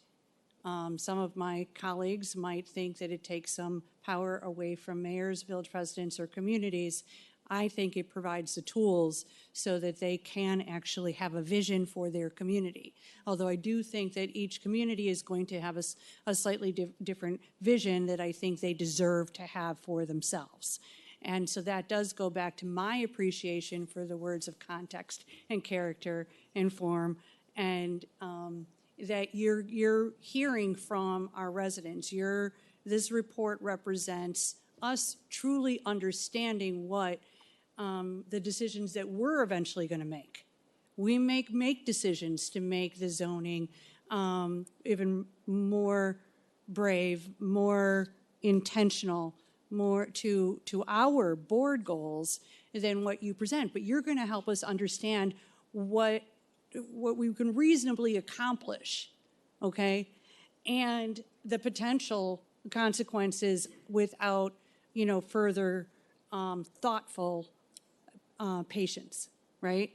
Some of my colleagues might think that it takes some power away from mayors, village presidents, or communities. I think it provides the tools so that they can actually have a vision for their community. Although I do think that each community is going to have a slightly different vision that I think they deserve to have for themselves. And so that does go back to my appreciation for the words of context and character and form, and that you're hearing from our residents. This report represents us truly understanding what the decisions that we're eventually going to make. We make decisions to make the zoning even more brave, more intentional, more to our board goals than what you present. But you're going to help us understand what we can reasonably accomplish, okay? And the potential consequences without, further thoughtful patience, right?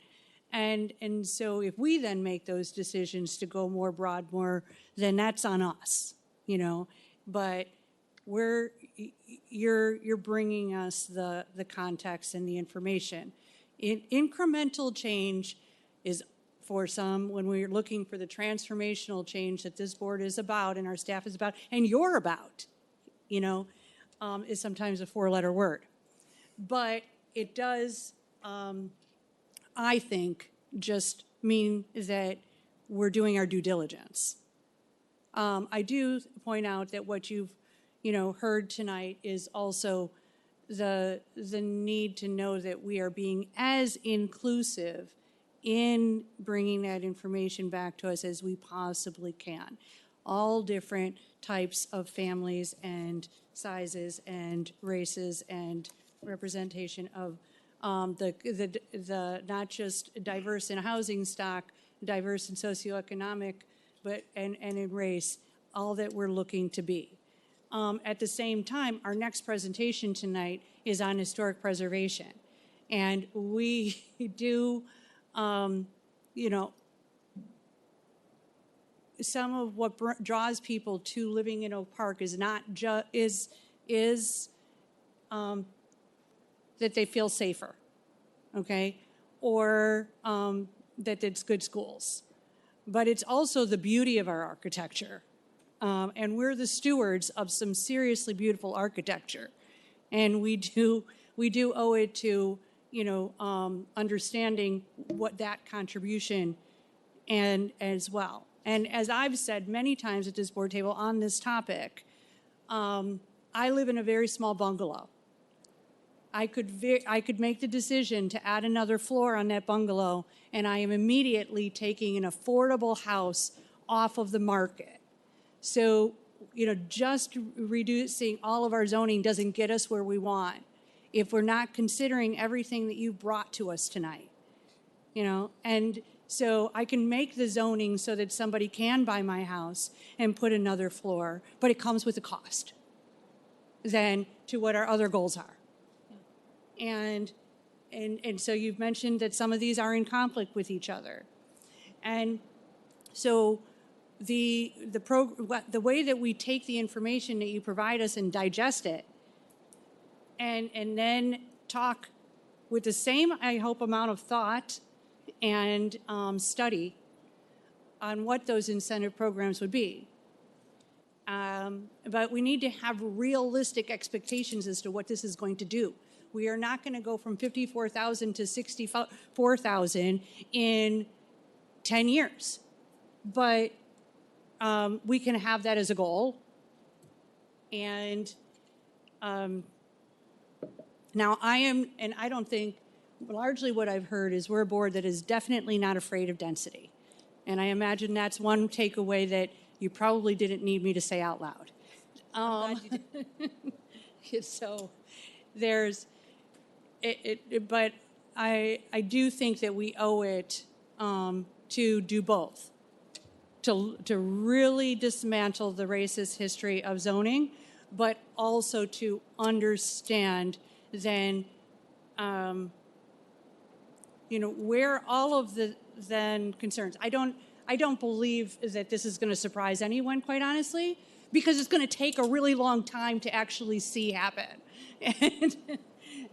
And so if we then make those decisions to go more broad, then that's on us, But you're bringing us the context and the information. Incremental change is, for some, when we're looking for the transformational change that this board is about and our staff is about and you're about, is sometimes a four-letter word. But it does, I think, just mean that we're doing our due diligence. I do point out that what you've heard tonight is also the need to know that we are being as inclusive in bringing that information back to us as we possibly can. All different types of families and sizes and races and representation of the not just diverse in housing stock, diverse in socioeconomic, but and in race, all that we're looking to be. At the same time, our next presentation tonight is on historic preservation. And we do, some of what draws people to living in Oak Park is not just, that they feel safer, okay? Or that it's good schools. But it's also the beauty of our architecture. and we're the stewards of some seriously beautiful architecture. And we do owe it to, understanding what that contribution and as well. And as I've said many times at this board table on this topic, I live in a very small bungalow. I could make the decision to add another floor on that bungalow, and I am immediately taking an affordable house off of the market. So, just reducing all of our zoning doesn't get us where we want if we're not considering everything that you've brought to us tonight. And so I can make the zoning so that somebody can buy my house and put another floor, but it comes with a cost then to what our other goals are. And so you've mentioned that some of these are in conflict with each other. And so the way that we take the information that you provide us and digest it and then talk with the same, I hope, amount of thought and study on what those incentive programs would be. But we need to have realistic expectations as to what this is going to do. We are not going to go from 54,000 to 64,000 in 10 years. But we can have that as a goal. And now I don't think, largely what I've heard is we're a board that is definitely not afraid of density. And I imagine that's one takeaway that you probably didn't need me to say out loud. I'm glad you did. So there's, but I do think that we owe it to do both. To really dismantle the racist history of zoning, but also to understand then, where all of the then concerns. I don't believe that this is going to surprise anyone, quite honestly, because it's going to take a really long time to actually see happen.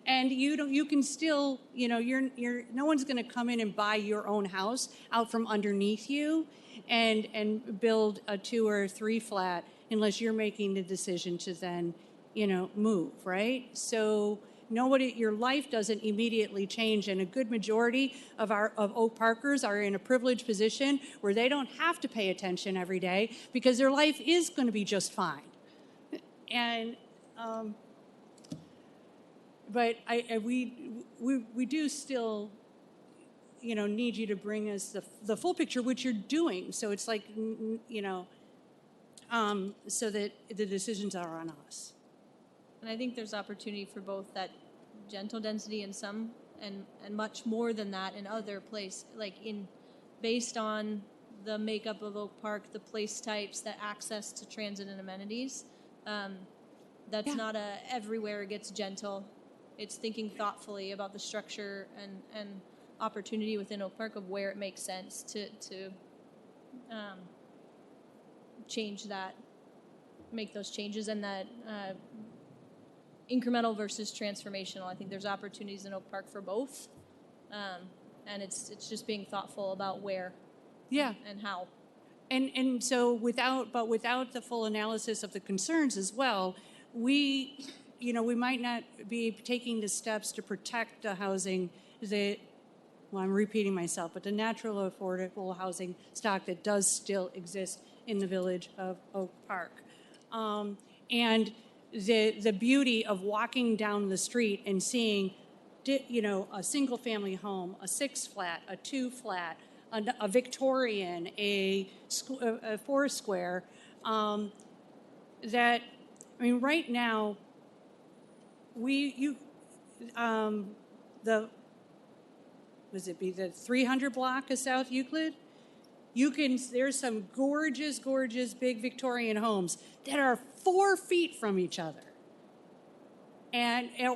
And you can still, no one's going to come in and buy your own house out from underneath you and build a 2 or 3 flat unless you're making the decision to then, move, right? So your life doesn't immediately change, and a good majority of Oak Parkers are in a privileged position where they don't have to pay attention every day because their life is going to be just fine. And but we do still, need you to bring us the full picture, which you're doing. So it's like, so that the decisions are on us. And I think there's opportunity for both that gentle density in some and much more than that in other places, based on the makeup of Oak Park, the place types, the access to transit and amenities. That's not everywhere it gets gentle. It's thinking thoughtfully about the structure and opportunity within Oak Park of where it makes sense to change that, make those changes, and that incremental versus transformational. I think there's opportunities in Oak Park for both, and it's just being thoughtful about where, and how. And so without the full analysis of the concerns as well, we might not be taking the steps to protect the housing that, well, I'm repeating myself, but the natural affordable housing stock that does still exist in the village of Oak Park. And the beauty of walking down the street and seeing, a single family home, a 6-flat, a 2-flat, a Victorian, a 4-square, right now, the 300 block of South Euclid? There's some gorgeous, gorgeous big Victorian homes that are 4 feet from each other.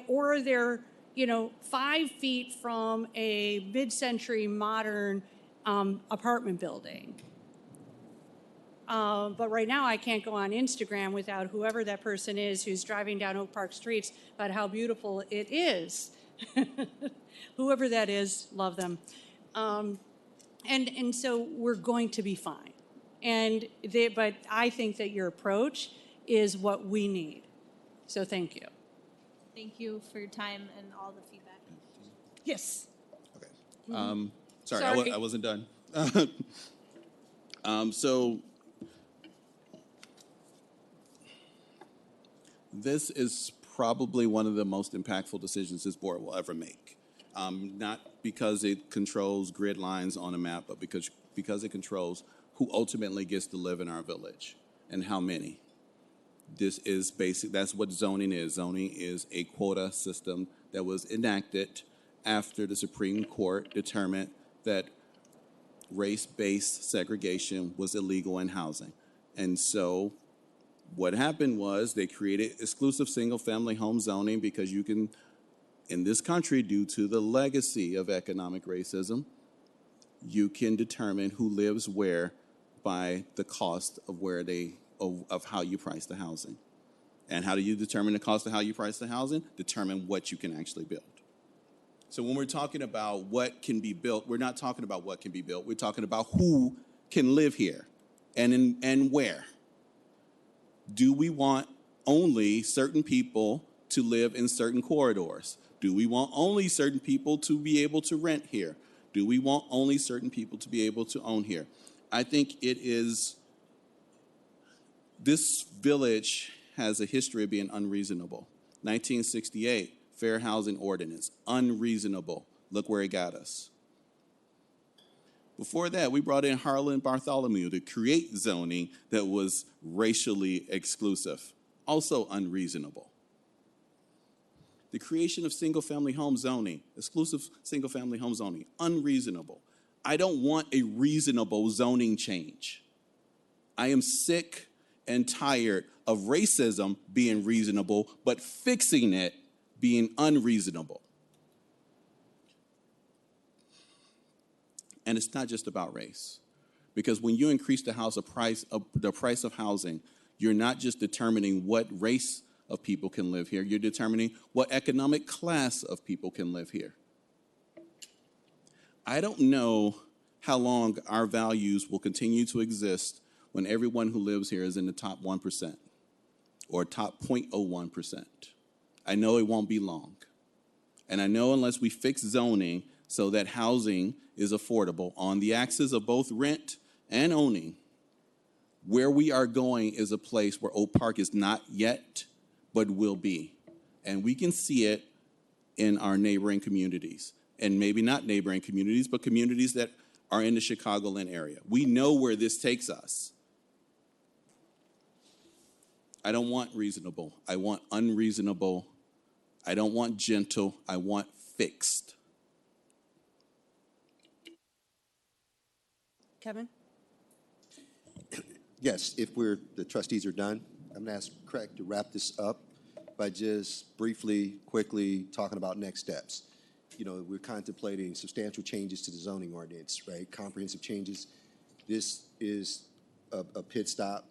Or they're, 5 feet from a mid-century modern apartment building. But right now I can't go on Instagram without whoever that person is who's driving down Oak Park streets about how beautiful it is. Whoever that is, love them. And so we're going to be fine. But I think that your approach is what we need. So thank you. Thank you for your time and all the feedback. Yes. Okay. Sorry. I wasn't done. So this is probably one of the most impactful decisions this board will ever make. Not because it controls grid lines on a map, but because it controls who ultimately gets to live in our village and how many. This is basic. That's what zoning is. Zoning is a quota system that was enacted after the Supreme Court determined that race-based segregation was illegal in housing. And so what happened was they created exclusive single-family home zoning because you can, in this country, due to the legacy of economic racism, you can determine who lives where by the cost of of how you price the housing. And how do you determine the cost of how you price the housing? Determine what you can actually build. So when we're talking about what can be built, we're not talking about what can be built. We're talking about who can live here and where. Do we want only certain people to live in certain corridors? Do we want only certain people to be able to rent here? Do we want only certain people to be able to own here? I think this village has a history of being unreasonable. 1968, Fair Housing Ordinance, unreasonable. Look where it got us. Before that, we brought in Harlan Bartholomew to create zoning that was racially exclusive, also unreasonable. The creation of single-family home zoning, exclusive single-family home zoning, unreasonable. I don't want a reasonable zoning change. I am sick and tired of racism being reasonable, but fixing it being unreasonable. And it's not just about race, because when you increase the price of housing, you're not just determining what race of people can live here, you're determining what economic class of people can live here. I don't know how long our values will continue to exist when everyone who lives here is in the top 1% or top 0.01%. I know it won't be long. And I know unless we fix zoning so that housing is affordable on the axis of both rent and owning, where we are going is a place where Oak Park is not yet, but will be. And we can see it in our neighboring communities. And maybe not neighboring communities, but communities that are in the Chicagoland area. We know where this takes us. I don't want reasonable. I want unreasonable. I don't want gentle. I want fixed. Kevin? Yes, if the trustees are done, I'm going to ask Craig to wrap this up by just briefly, quickly talking about next steps. You know, we're contemplating substantial changes to the zoning ordinance, right? Comprehensive changes. This is a pit stop,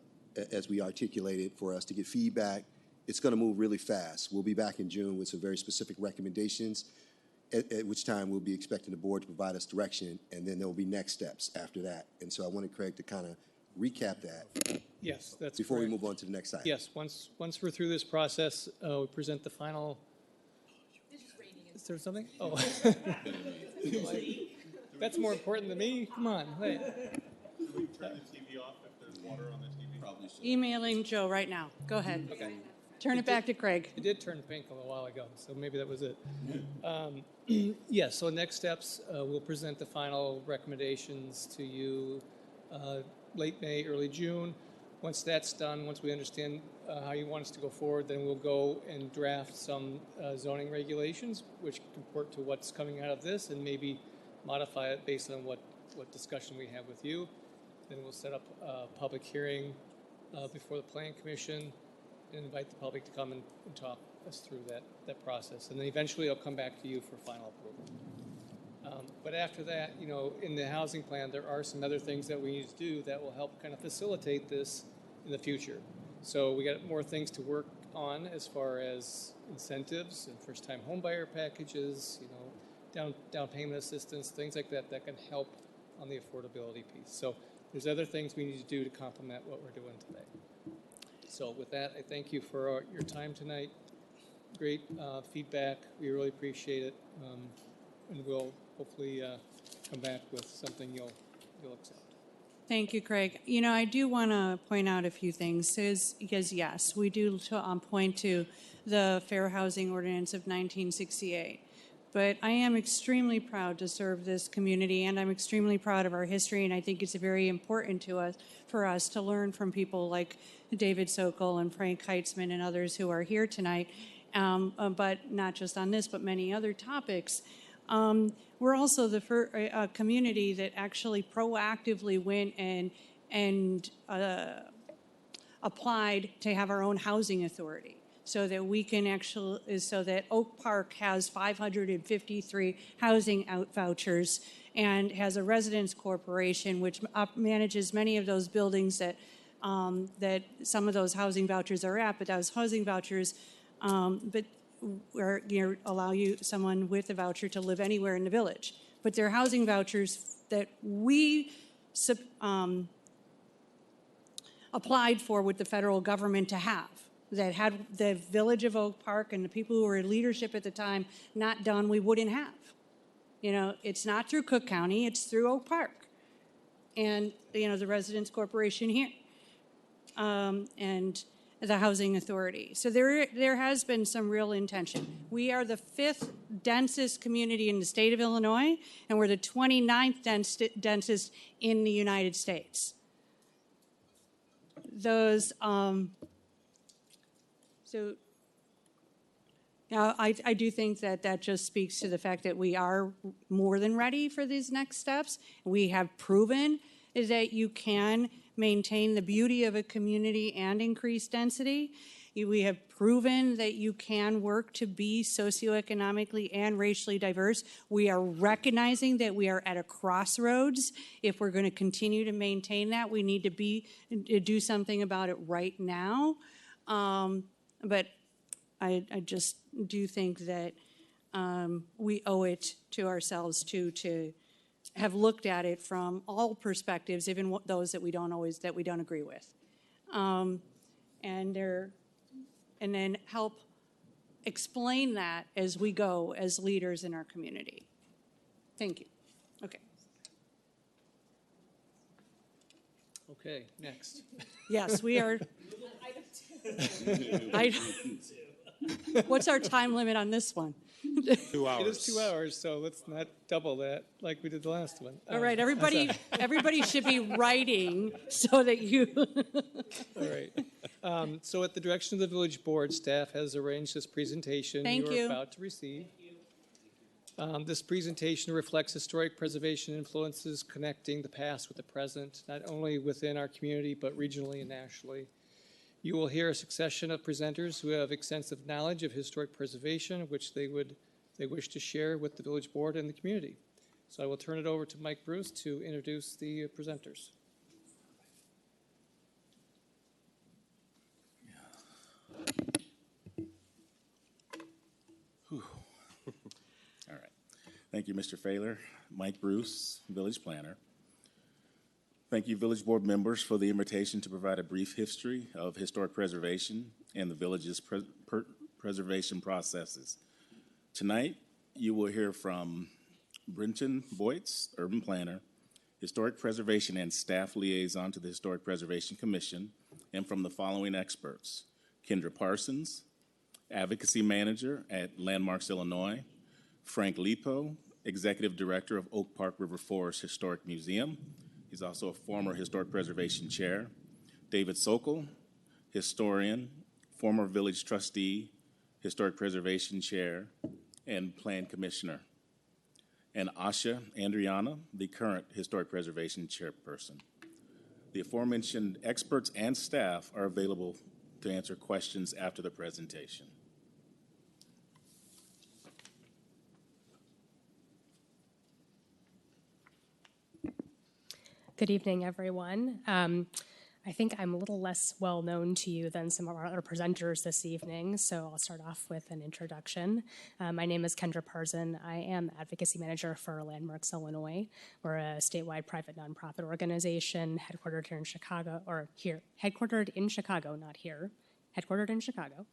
as we articulated, for us to get feedback. It's going to move really fast. We'll be back in June with some very specific recommendations, at which time we'll be expecting the board to provide us direction, and then there will be next steps after that. And so I wanted Craig to kind of recap that. Yes, that's before correct. we move on to the next item. Yes, once we're through this process, we present the final. Is there something? Oh. That's more important than me? Come on, wait. Can we turn the TV off if there's water on the TV? Probably should. Emailing Joe right now. Go ahead. Okay. Turn it back to Craig. It did turn pink a little while ago, so maybe that was it. Yes, so next steps, we'll present the final recommendations to you late May, early June. Once that's done, once we understand how you want us to go forward, then we'll go and draft some zoning regulations, which comport to what's coming out of this, and maybe modify it based on what discussion we have with you. Then we'll set up a public hearing before the Planning Commission and invite the public to come and talk us through that process. And then eventually I'll come back to you for final approval. But after that, you know, in the housing plan, there are some other things that we need to do that will help kind of facilitate this in the future. So we got more things to work on as far as incentives and first-time homebuyer packages, you know, down payment assistance, things like that that can help on the affordability piece. So there's other things we need to do to complement what we're doing today. So with that, I thank you for your time tonight. Great feedback. We really appreciate it. And we'll hopefully come back with something you'll accept. Thank you, Craig. You know, I do want to point out a few things because yes, we do point to the Fair Housing Ordinance of 1968. But I am extremely proud to serve this community, and I'm extremely proud of our history, and I think it's very important for us to learn from people like David Sokol and Frank Heitzman and others who are here tonight, but not just on this, but many other topics. We're also the first community that actually proactively went and applied to have our own housing authority, so that we can so that Oak Park has 553 housing vouchers and has a residence corporation which manages many of those buildings that that some of those housing vouchers are at. But those housing vouchers, where allow someone with a voucher to live anywhere in the village. But they're housing vouchers that we applied for with the federal government to have, that had the village of Oak Park and the people who were in leadership at the time not done, we wouldn't have. You know, it's not through Cook County, it's through Oak Park. And, you know, the Residence Corporation here. And the Housing Authority. So there has been some real intention. We are the 5th densest community in the state of Illinois, and we're the 29th densest in the United States. Those, so I do think that just speaks to the fact that we are more than ready for these next steps. We have proven that you can maintain the beauty of a community and increase density. We have proven that you can work to be socioeconomically and racially diverse. We are recognizing that we are at a crossroads. If we're going to continue to maintain that, we need to do something about it right now. But I just do think that we owe it to ourselves to have looked at it from all perspectives, even those that we don't agree with, and then help explain that as we go as leaders in our community. Thank you. Okay. Okay, next. Yes, we are. What's our time limit on this one? 2 hours. It is 2 hours, so let's not double that like we did the last one. All right, everybody should be writing so that you. All right. So at the direction of the village board, staff has arranged this presentation Thank you're you. about to receive. This presentation reflects historic preservation influences connecting the past with the present, not only within our community, but regionally and nationally. You will hear a succession of presenters who have extensive knowledge of historic preservation, which they wish to share with the village board and the community. So I will turn it over to Mike Bruce to introduce the presenters. All right. Thank you, Mr. Failer. Mike Bruce, village planner. Thank you, village board members, for the invitation to provide a brief history of historic preservation and the village's preservation processes. Tonight, you will hear from Brenton Boytz, urban planner, historic preservation and staff liaison to the Historic Preservation Commission, and from the following experts: Kendra Parsons, advocacy manager at Landmarks Illinois; Frank Lipo, executive director of Oak Park River Forest Historic Museum. He's also a former historic preservation chair. David Sokol, historian, former village trustee, historic preservation chair, and plan commissioner. And Asha Andriana, the current historic preservation chairperson. The aforementioned experts and staff are available to answer questions after the presentation. Good evening, everyone. I think I'm a little less well known to you than some of our other presenters this evening, so I'll start off with an introduction. My name is Kendra Parson. I am Advocacy Manager for Landmarks Illinois. We're a statewide private nonprofit organization headquartered here in Chicago, headquartered in Chicago, not here, headquartered in Chicago,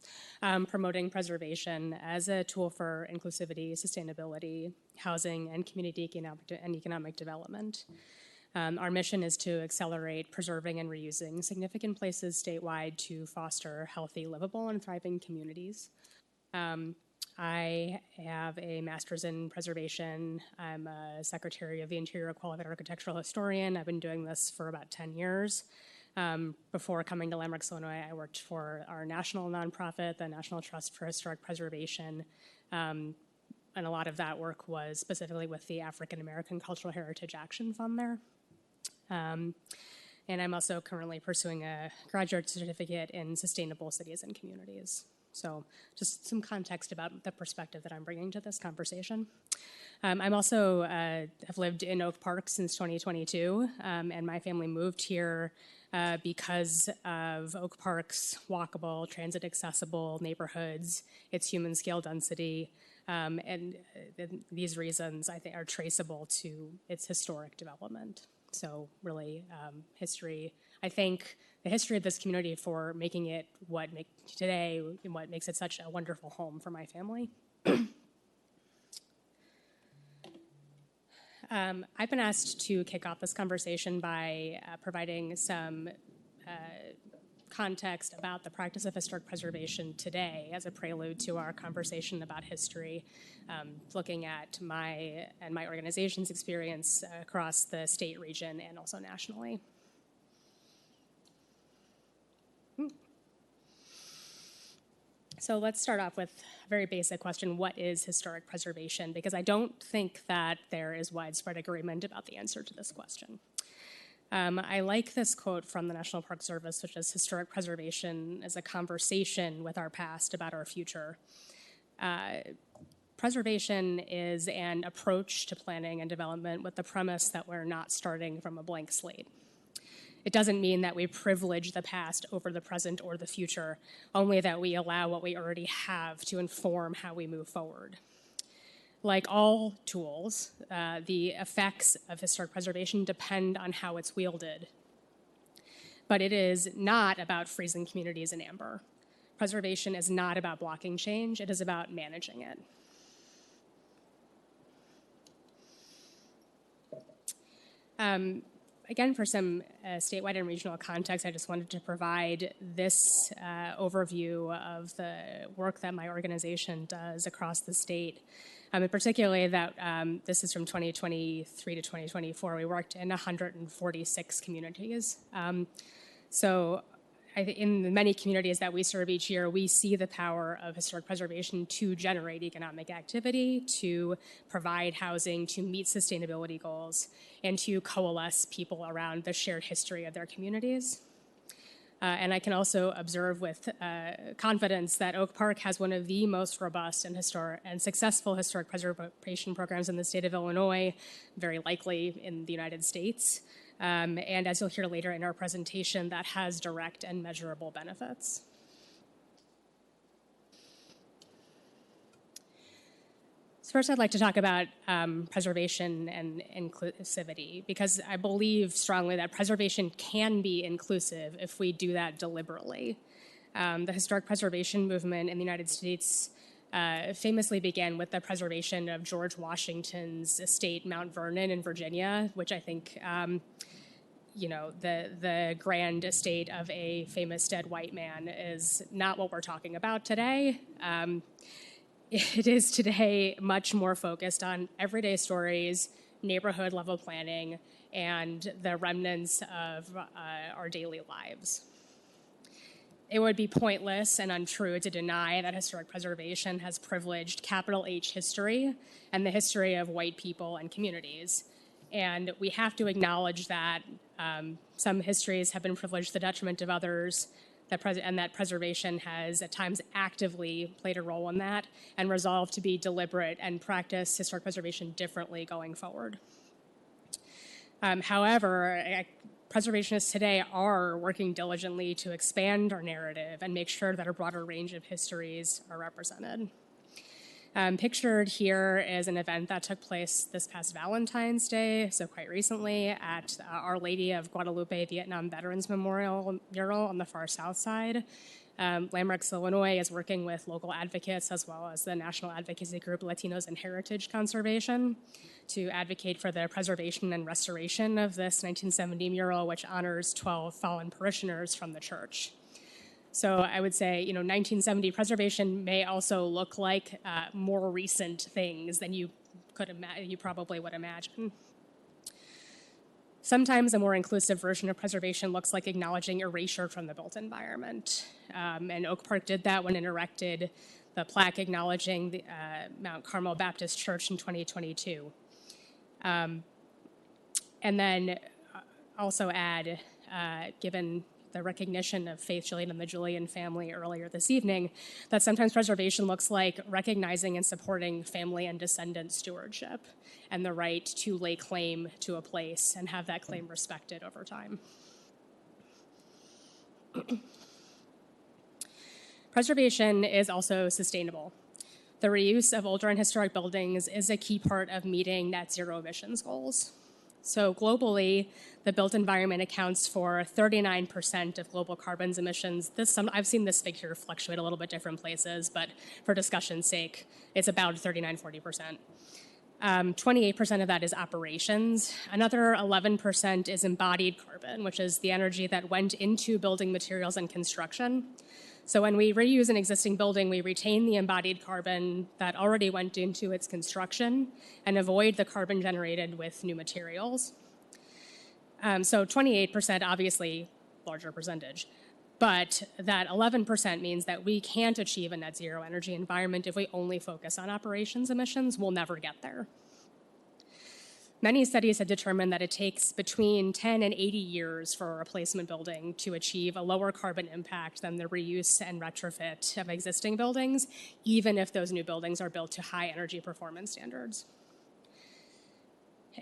promoting preservation as a tool for inclusivity, sustainability, housing, and community economic development. Our mission is to accelerate preserving and reusing significant places statewide to foster healthy, livable, and thriving communities. I have a master's in preservation. I'm a secretary of the Interior Qualified Architectural Historian. I've been doing this for about 10 years. Before coming to Landmarks, Illinois, I worked for our national nonprofit, the National Trust for Historic Preservation. And a lot of that work was specifically with the African American Cultural Heritage Action Fund there. And I'm also currently pursuing a graduate certificate in sustainable cities and communities. So just some context about the perspective that I'm bringing to this conversation. I'm also have lived in Oak Park since 2022, and my family moved here because of Oak Park's walkable, transit-accessible neighborhoods, its human scale density, and these reasons, I think, are traceable to its historic development. So really, history, I think the history of this community for making it what makes it such a wonderful home for my family. I've been asked to kick off this conversation by providing some context about the practice of historic preservation today as a prelude to our conversation about history, looking at my organization's experience across the state, region, and also nationally. So let's start off with a very basic question. What is historic preservation? Because I don't think that there is widespread agreement about the answer to this question. I like this quote from the National Park Service, which is, historic preservation is a conversation with our past about our future. Preservation is an approach to planning and development with the premise that we're not starting from a blank slate. It doesn't mean that we privilege the past over the present or the future, only that we allow what we already have to inform how we move forward. Like all tools, the effects of historic preservation depend on how it's wielded. But it is not about freezing communities in amber. Preservation is not about blocking change, it is about managing it. Again, for some statewide and regional context, I just wanted to provide this overview of the work that my organization does across the state. And particularly that this is from 2023 to 2024. We worked in 146 communities. So in the many communities that we serve each year, we see the power of historic preservation to generate economic activity, to provide housing, to meet sustainability goals, and to coalesce people around the shared history of their communities. And I can also observe with confidence that Oak Park has one of the most robust and successful historic preservation programs in the state of Illinois, very likely in the United States. And as you'll hear later in our presentation, that has direct and measurable benefits. So first, I'd like to talk about preservation and inclusivity, because I believe strongly that preservation can be inclusive if we do that deliberately. The historic preservation movement in the United States famously began with the preservation of George Washington's estate, Mount Vernon in Virginia, which I think, the grand estate of a famous dead white man is not what we're talking about today. It is today much more focused on everyday stories, neighborhood level planning, and the remnants of our daily lives. It would be pointless and untrue to deny that historic preservation has privileged capital H history and the history of white people and communities. And we have to acknowledge that some histories have been privileged to the detriment of others, and that preservation has at times actively played a role in that, and resolved to be deliberate and practice historic preservation differently going forward. However, preservationists today are working diligently to expand our narrative and make sure that a broader range of histories are represented. Pictured here is an event that took place this past Valentine's Day, so quite recently, at Our Lady of Guadalupe Vietnam Veterans Memorial mural on the far south side. Landmarks Illinois is working with local advocates as well as the national advocacy group Latinos in Heritage Conservation to advocate for the preservation and restoration of this 1970 mural, which honors 12 fallen parishioners from the church. So I would say, 1970 preservation may also look like more recent things than you probably would imagine. Sometimes a more inclusive version of preservation looks like acknowledging erasure from the built environment. And Oak Park did that when it erected the plaque acknowledging the Mount Carmel Baptist Church in 2022. And then also add, given the recognition of Faith, Julian, and the Julian family earlier this evening, that sometimes preservation looks like recognizing and supporting family and descendant stewardship and the right to lay claim to a place and have that claim respected over time. Preservation is also sustainable. The reuse of older and historic buildings is a key part of meeting net zero emissions goals. So globally, the built environment accounts for 39% of global carbon emissions. I've seen this figure fluctuate a little bit different places, but for discussion's sake, it's about 39-40%. 28% of that is operations. Another 11% is embodied carbon, which is the energy that went into building materials and construction. So when we reuse an existing building, we retain the embodied carbon that already went into its construction and avoid the carbon generated with new materials. So 28%, obviously, larger percentage. But that 11% means that we can't achieve a net zero energy environment if we only focus on operations emissions. We'll never get there. Many studies have determined that it takes between 10 and 80 years for a replacement building to achieve a lower carbon impact than the reuse and retrofit of existing buildings, even if those new buildings are built to high energy performance standards.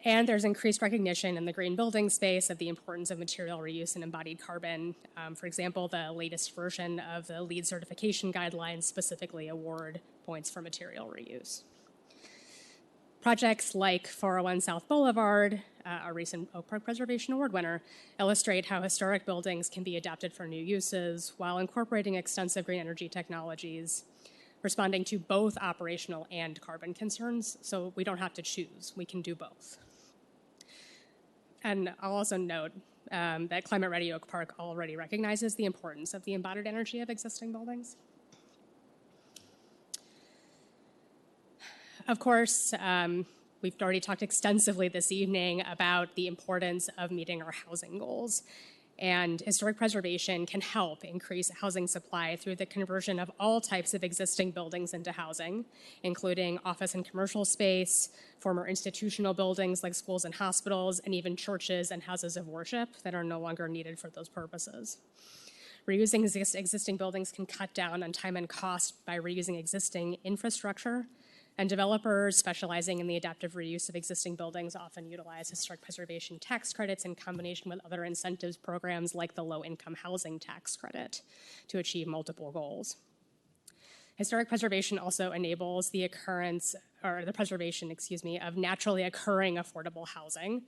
And there's increased recognition in the green building space of the importance of material reuse and embodied carbon. For example, the latest version of the LEED certification guidelines specifically award points for material reuse. Projects like 401 South Boulevard, a recent Oak Park Preservation Award winner, illustrate how historic buildings can be adapted for new uses while incorporating extensive green energy technologies, responding to both operational and carbon concerns, so we don't have to choose. We can do both. And I'll also note that Climate Ready Oak Park already recognizes the importance of the embodied energy of existing buildings. Of course, we've already talked extensively this evening about the importance of meeting our housing goals. And historic preservation can help increase housing supply through the conversion of all types of existing buildings into housing, including office and commercial space, former institutional buildings like schools and hospitals, and even churches and houses of worship that are no longer needed for those purposes. Reusing existing buildings can cut down on time and cost by reusing existing infrastructure. And developers specializing in the adaptive reuse of existing buildings often utilize historic preservation tax credits in combination with other incentives programs like the low-income housing tax credit to achieve multiple goals. Historic preservation also enables the preservation of naturally occurring affordable housing,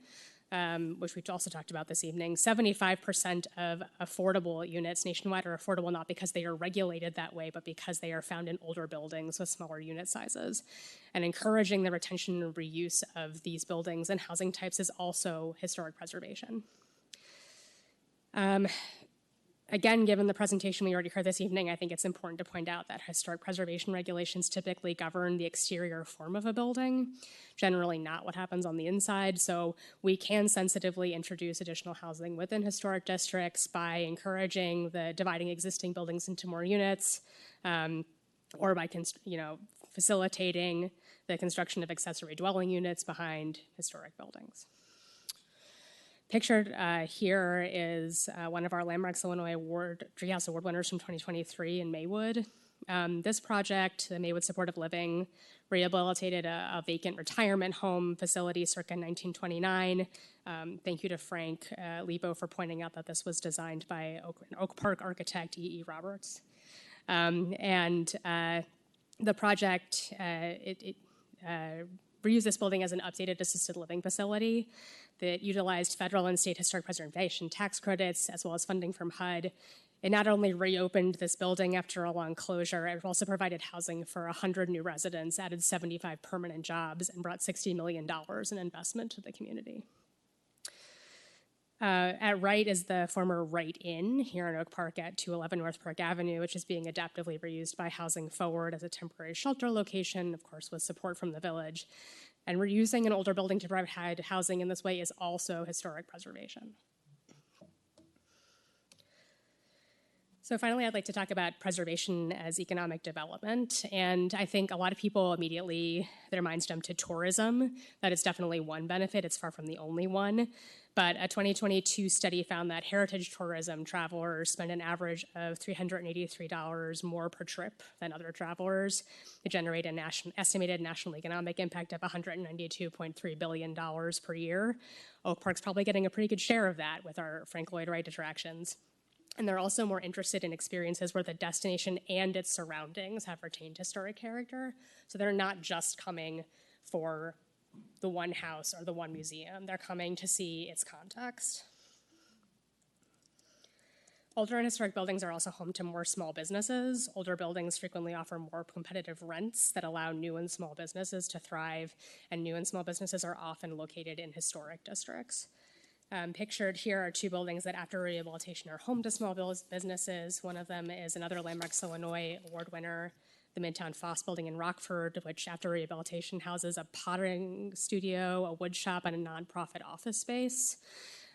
which we've also talked about this evening. 75% of affordable units nationwide are affordable not because they are regulated that way, but because they are found in older buildings with smaller unit sizes. And encouraging the retention and reuse of these buildings and housing types is also historic preservation. Again, given the presentation we already heard this evening, I think it's important to point out that historic preservation regulations typically govern the exterior form of a building, generally not what happens on the inside. So we can sensitively introduce additional housing within historic districts by encouraging the dividing existing buildings into more units, or by facilitating the construction of accessory dwelling units behind historic buildings. Pictured here is one of our Landmarks Illinois Treehouse Award winners from 2023 in Maywood. This project, the Maywood Supportive Living rehabilitated a vacant retirement home facility circa 1929. Thank you to Frank Lebo for pointing out that this was designed by Oak Park architect E.E. Roberts. The project, reused this building as an updated assisted living facility that utilized federal and state historic preservation tax credits as well as funding from HUD. It not only reopened this building after a long closure, it also provided housing for 100 new residents, added 75 permanent jobs, and brought $60 million in investment to the community. At right is the former Right Inn here in Oak Park at 211 North Park Avenue, which is being adaptively reused by Housing Forward as a temporary shelter location, of course, with support from the village. And reusing an older building to provide housing in this way is also historic preservation. So finally, I'd like to talk about preservation as economic development. And I think a lot of people immediately, their minds jump to tourism. That is definitely one benefit. It's far from the only one. But a 2022 study found that heritage tourism travelers spend an average of $383 more per trip than other travelers. They generate an estimated national economic impact of $192.3 billion per year. Oak Park's probably getting a pretty good share of that with our Frank Lloyd Wright attractions. And they're also more interested in experiences where the destination and its surroundings have retained historic character. So they're not just coming for the one house or the one museum. They're coming to see its context. Older and historic buildings are also home to more small businesses. Older buildings frequently offer more competitive rents that allow new and small businesses to thrive, and new and small businesses are often located in historic districts. Pictured here are two buildings that after rehabilitation are home to small businesses. One of them is another Landmarks Illinois award winner, the Midtown Foss building in Rockford, which after rehabilitation houses a pottering studio, a wood shop, and a nonprofit office space.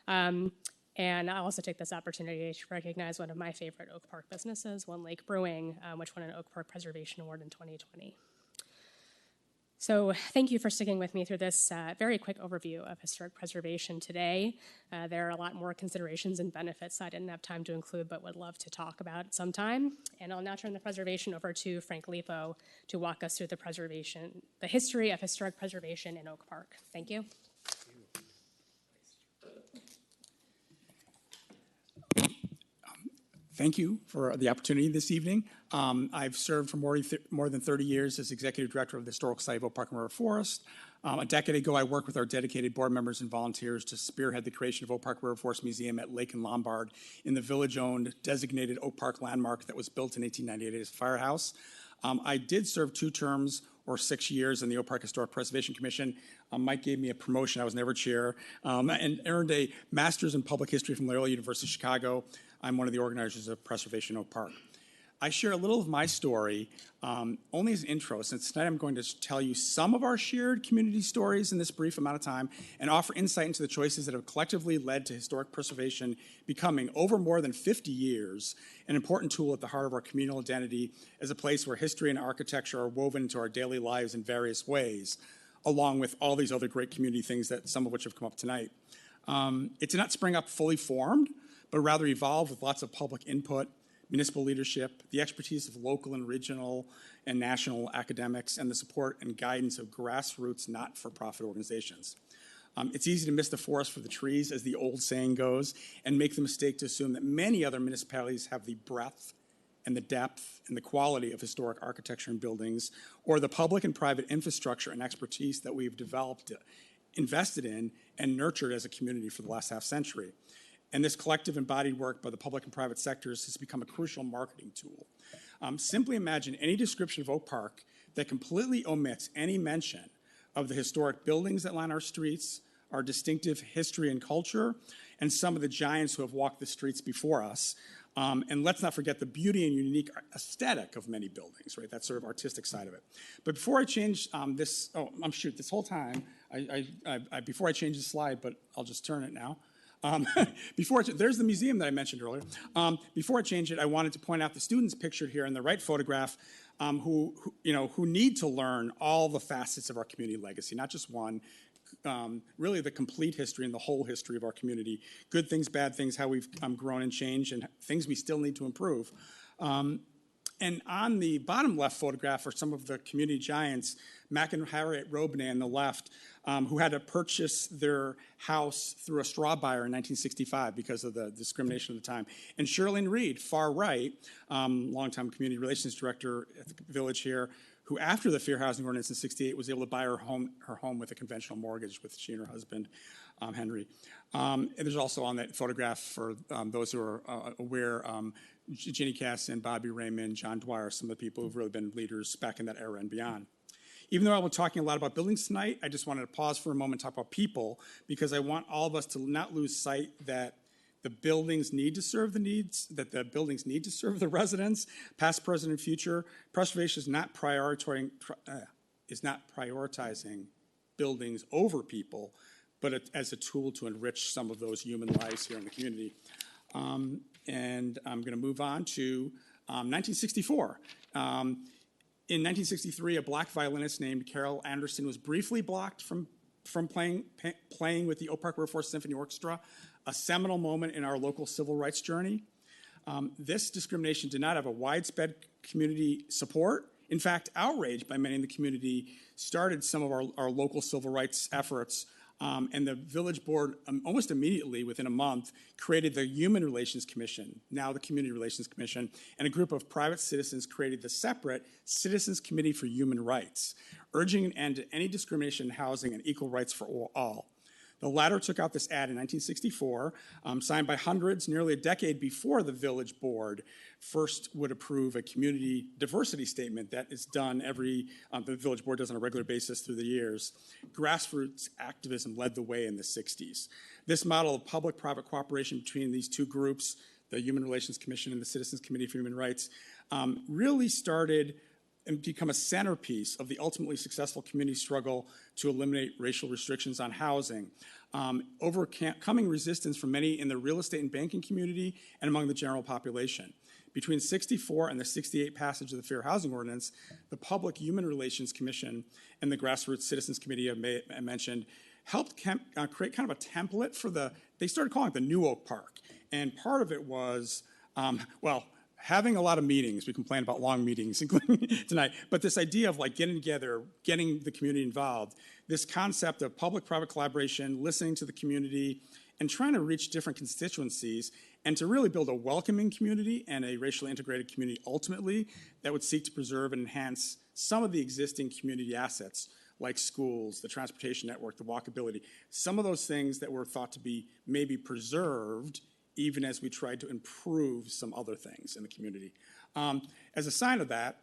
And I'll also take this opportunity to recognize one of my favorite Oak Park businesses, One Lake Brewing, which won an Oak Park Preservation Award in 2020. So thank you for sticking with me through this very quick overview of historic preservation today. There are a lot more considerations and benefits I didn't have time to include but would love to talk about sometime. And I'll now turn the preservation over to Frank Lebo to walk us through the history of historic preservation in Oak Park. Thank you. Thank you for the opportunity this evening. I've served for more than 30 years as Executive Director of the Historical Society of Oak Park and River Forest. A decade ago, I worked with our dedicated board members and volunteers to spearhead the creation of Oak Park River Forest Museum at Lake and Lombard in the village-owned designated Oak Park landmark that was built in 1898 as a firehouse. I did serve 2 terms or 6 years in the Oak Park Historic Preservation Commission. Mike gave me a promotion. I was never chair, and earned a master's in public history from Loyola University of Chicago. I'm one of the organizers of Preservation Oak Park. I share a little of my story only as an intro, since tonight I'm going to tell you some of our shared community stories in this brief amount of time and offer insight into the choices that have collectively led to historic preservation becoming, over more than 50 years, an important tool at the heart of our communal identity as a place where history and architecture are woven into our daily lives in various ways, along with all these other great community things that some of which have come up tonight. It did not spring up fully formed, but rather evolve with lots of public input, municipal leadership, the expertise of local and regional and national academics, and the support and guidance of grassroots not-for-profit organizations. It's easy to miss the forest for the trees, as the old saying goes, and make the mistake to assume that many other municipalities have the breadth and the depth and the quality of historic architecture and buildings, or the public and private infrastructure and expertise that we've developed, invested in, and nurtured as a community for the last half-century. And this collective embodied work by the public and private sectors has become a crucial marketing tool. Simply imagine any description of Oak Park that completely omits any mention of the historic buildings that line our streets, our distinctive history and culture, and some of the giants who have walked the streets before us. And let's not forget the beauty and unique aesthetic of many buildings, right? That sort of artistic side of it. But before I change this whole time, before I change the slide, but I'll just turn it now. There's the museum that I mentioned earlier. Before I change it, I wanted to point out the students pictured here in the right photograph who need to learn all the facets of our community legacy, not just one, really the complete history and the whole history of our community. Good things, bad things, how we've grown and changed, and things we still need to improve. And on the bottom left photograph are some of the community giants, Mac and Harriet Robney on the left, who had to purchase their house through a straw buyer in 1965 because of the discrimination at the time. And Shirlene Reed, far right, longtime community relations director at the village here, who after the Fair Housing Ordinance in '68 was able to buy her home with a conventional mortgage with she and her husband, Henry. And there's also on that photograph, for those who are aware, Ginny Cass and Bobby Raymond, John Dwyer, some of the people who've really been leaders back in that era and beyond. Even though I was talking a lot about buildings tonight, I just wanted to pause for a moment and talk about people, because I want all of us to not lose sight that the buildings need to serve the needs, that the buildings need to serve the residents, past, present, and future. Preservation is not prioritizing buildings over people, but as a tool to enrich some of those human lives here in the community. And I'm going to move on to 1964. In 1963, a black violinist named Carol Anderson was briefly blocked from playing with the Oak Park River Forest Symphony Orchestra, a seminal moment in our local civil rights journey. This discrimination did not have a widespread community support. In fact, outrage by many in the community started some of our local civil rights efforts. And the village board, almost immediately, within a month, created the Human Relations Commission, now the Community Relations Commission, and a group of private citizens created the separate Citizens Committee for Human Rights, urging an end to any discrimination in housing and equal rights for all. The latter took out this ad in 1964, signed by hundreds nearly a decade before the village board first would approve a community diversity statement that is done the village board does on a regular basis through the years. Grassroots activism led the way in the 60s. This model of public-private cooperation between these two groups, the Human Relations Commission and the Citizens Committee for Human Rights, really started and become a centerpiece of the ultimately successful community struggle to eliminate racial restrictions on housing, overcoming resistance from many in the real estate and banking community and among the general population. Between '64 and the '68 passage of the Fair Housing Ordinance, the Public Human Relations Commission and the Grassroots Citizens Committee I mentioned helped create kind of a template for they started calling it the New Oak Park. And part of it was, having a lot of meetings. We complain about long meetings, including tonight, but this idea of getting together, getting the community involved, this concept of public-private collaboration, listening to the community, and trying to reach different constituencies, and to really build a welcoming community and a racially integrated community ultimately that would seek to preserve and enhance some of the existing community assets, like schools, the transportation network, the walkability, some of those things that were thought to be maybe preserved even as we tried to improve some other things in the community. As a sign of that,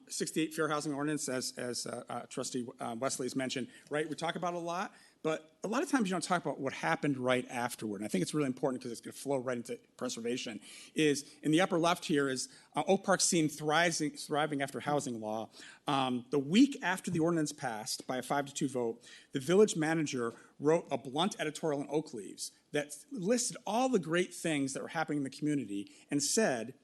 '68 Fair Housing Ordinance, as Trustee Wesley has mentioned, right, we talk about it a lot, but a lot of times you don't talk about what happened right afterward. And I think it's really important because it's going to flow right into preservation. Is in the upper left here is Oak Park seen thriving after housing law. The week after the ordinance passed by a 5-2 vote, the village manager wrote a blunt editorial in Oak Leaves that listed all the great things that were happening in the community and said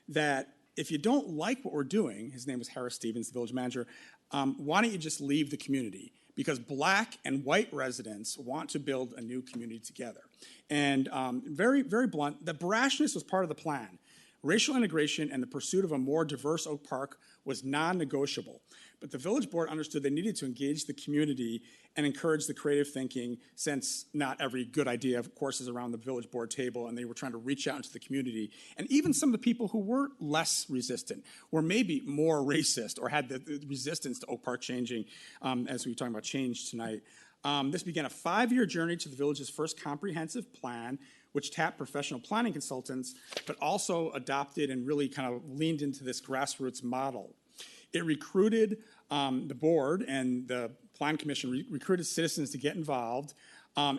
that if you don't like what we're doing, his name was Harris Stevens, the village manager, why don't you just leave the community? Because black and white residents want to build a new community together. And very, very blunt, the brashness was part of the plan. Racial integration and the pursuit of a more diverse Oak Park was non-negotiable. But the village board understood they needed to engage the community and encourage the creative thinking, since not every good idea, of course, is around the village board table, and they were trying to reach out into the community. And even some of the people who were less resistant were maybe more racist or had the resistance to Oak Park changing, as we were talking about change tonight. This began a 5-year journey to the village's first comprehensive plan, which tapped professional planning consultants, but also adopted and really kind of leaned into this grassroots model. It recruited the board and the plan commission recruited citizens to get involved.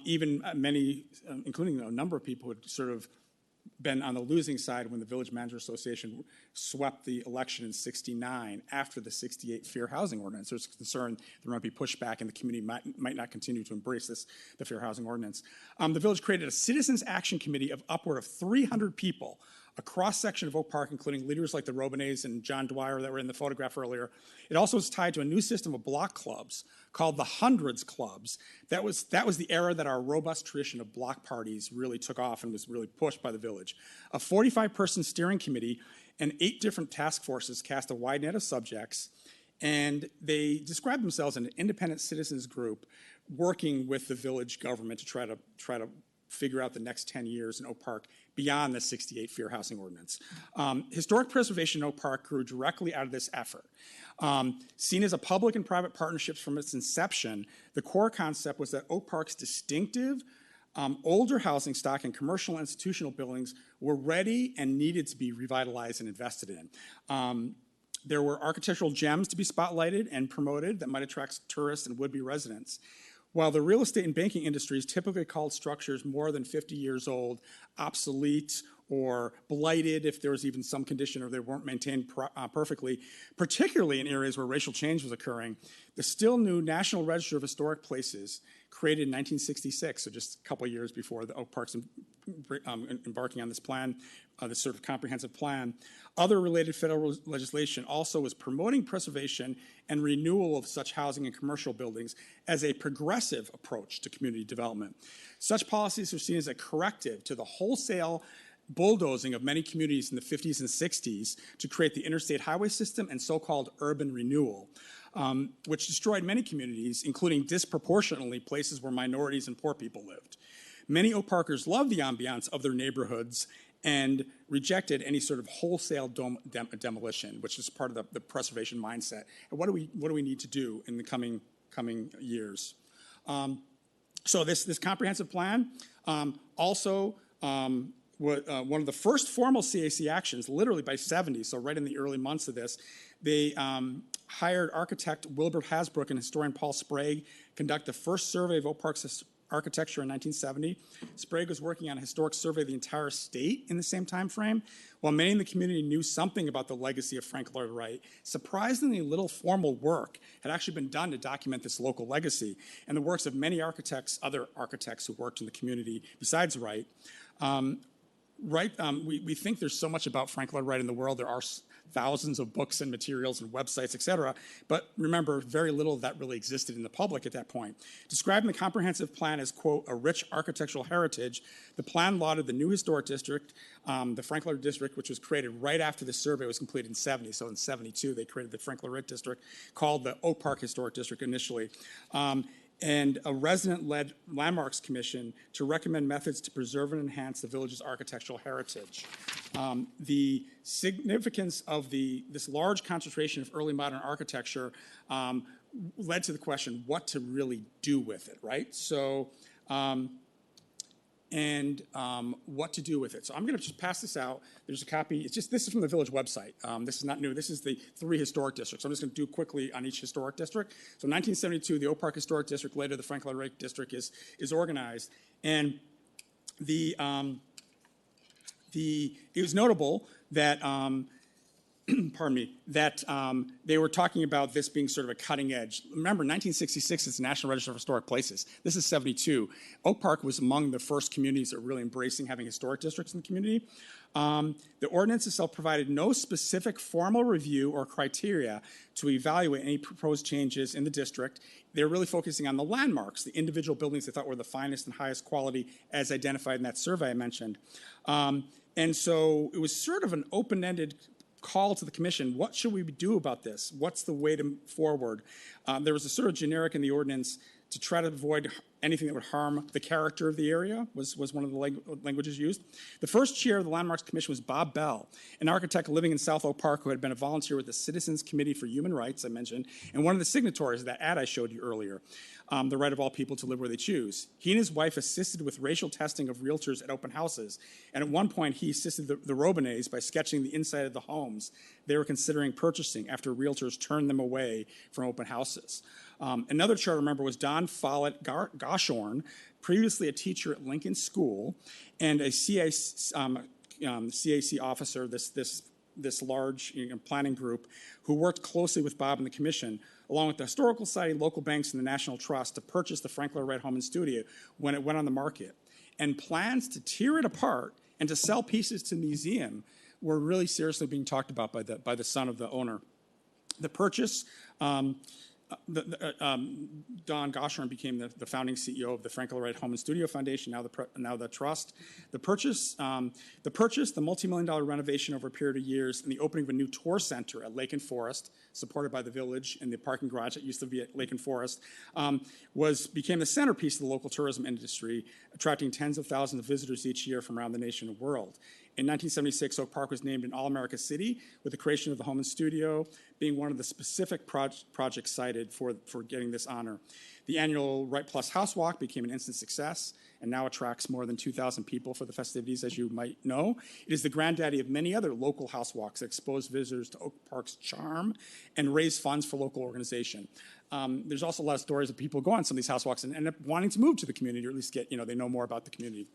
Even many, including a number of people who had sort of been on the losing side when the Village Manager Association swept the election in '69 after the '68 Fair Housing Ordinance. There's concern there might be pushback and the community might not continue to embrace the Fair Housing Ordinance. The village created a Citizens Action Committee of upward of 300 people, a cross-section of Oak Park, including leaders like the Robineys and John Dwyer that were in the photograph earlier. It also was tied to a new system of block clubs called the Hundreds Clubs. That was the era that our robust tradition of block parties really took off and was really pushed by the village. A 45-person steering committee and 8 different task forces cast a wide net of subjects, and they describe themselves as an independent citizens group working with the village government to try to figure out the next 10 years in Oak Park beyond the 68 Fair Housing Ordinance. Historic preservation in Oak Park grew directly out of this effort. Seen as a public and private partnership from its inception, the core concept was that Oak Park's distinctive older housing stock and commercial and institutional buildings were ready and needed to be revitalized and invested in. There were architectural gems to be spotlighted and promoted that might attract tourists and would-be residents. While the real estate and banking industries typically called structures more than 50 years old obsolete or blighted if there was even some condition or they weren't maintained perfectly, particularly in areas where racial change was occurring, the still new National Register of Historic Places, created in 1966, so just a couple of years before the Oak Park's embarking on this plan, this sort of comprehensive plan. Other related federal legislation also was promoting preservation and renewal of such housing and commercial buildings as a progressive approach to community development. Such policies were seen as a corrective to the wholesale bulldozing of many communities in the 50s and 60s to create the interstate highway system and so-called urban renewal, which destroyed many communities, including disproportionately places where minorities and poor people lived. Many Oak Parkers loved the ambiance of their neighborhoods and rejected any sort of wholesale demolition, which is part of the preservation mindset. And what do we need to do in the coming years? So this comprehensive plan also one of the first formal CAC actions, literally by 70, so right in the early months of this, they hired architect Wilbur Hasbrook and historian Paul Sprague conduct the first survey of Oak Park's architecture in 1970. Sprague was working on a historic survey of the entire state in the same time frame. While many in the community knew something about the legacy of Frank Lloyd Wright, surprisingly little formal work had actually been done to document this local legacy and the works of many architects, other architects who worked in the community besides Wright. We think there's so much about Frank Lloyd Wright in the world. There are thousands of books and materials and websites, et cetera. But remember, very little of that really existed in the public at that point. Describing the comprehensive plan as, quote, a rich architectural heritage, the plan lauded the new historic district, the Frank Lloyd District, which was created right after the survey was completed in 70. So in 72, they created the Frank Lloyd Wright District, called the Oak Park Historic District initially. And a resident-led landmarks commission to recommend methods to preserve and enhance the village's architectural heritage. The significance of this large concentration of early modern architecture led to the question, what to really do with it, right? So, what to do with it. So I'm going to just pass this out. There's a copy. This is from the village website. This is not new. This is the 3 historic districts. I'm just going to do quickly on each historic district. So 1972, the Oak Park Historic District, later the Frank Lloyd Wright District, is organized. And it was notable that pardon me, that they were talking about this being sort of a cutting edge. Remember, 1966 is the National Register of Historic Places. This is 72. Oak Park was among the first communities that were really embracing having historic districts in the community. The ordinance itself provided no specific formal review or criteria to evaluate any proposed changes in the district. They were really focusing on the landmarks, the individual buildings they thought were the finest and highest quality as identified in that survey I mentioned. And so it was sort of an open-ended call to the commission, what should we do about this? What's the way forward? There was a sort of generic in the ordinance to try to avoid anything that would harm the character of the area was one of the languages used. The first chair of the Landmarks Commission was Bob Bell, an architect living in South Oak Park who had been a volunteer with the Citizens Committee for Human Rights, I mentioned, and one of the signatories of that ad I showed you earlier, the right of all people to live where they choose. He and his wife assisted with racial testing of realtors at open houses, and at one point he assisted the Robinets by sketching the inside of the homes they were considering purchasing after realtors turned them away from open houses. Another charter member was Don Follett Goshorn, previously a teacher at Lincoln School, and a CAC officer, this large planning group, who worked closely with Bob and the commission, along with the Historical Society, local banks, and the National Trust, to purchase the Frank Lloyd Wright Home and Studio when it went on the market. And plans to tear it apart and to sell pieces to the museum were really seriously being talked about by the son of the owner. The purchase Don Gosharon became the founding CEO of the Frank Lloyd Home and Studio Foundation, now the trust. The purchase, the multi-million-dollar renovation over a period of years, and the opening of a new tour center at Lake and Forest, supported by the village and the parking garage that used to be at Lake and Forest, became the centerpiece of the local tourism industry, attracting tens of thousands of visitors each year from around the nation and world. In 1976, Oak Park was named an All-America City, with the creation of the Home and Studio being one of the specific projects cited for getting this honor. The annual Right Plus House Walk became an instant success and now attracts more than 2,000 people for the festivities, as you might know. It is the granddaddy of many other local house walks that expose visitors to Oak Park's charm and raise funds for local organization. There's also a lot of stories of people go on some of these house walks and end up wanting to move to the community, or at least get, they know more about the community.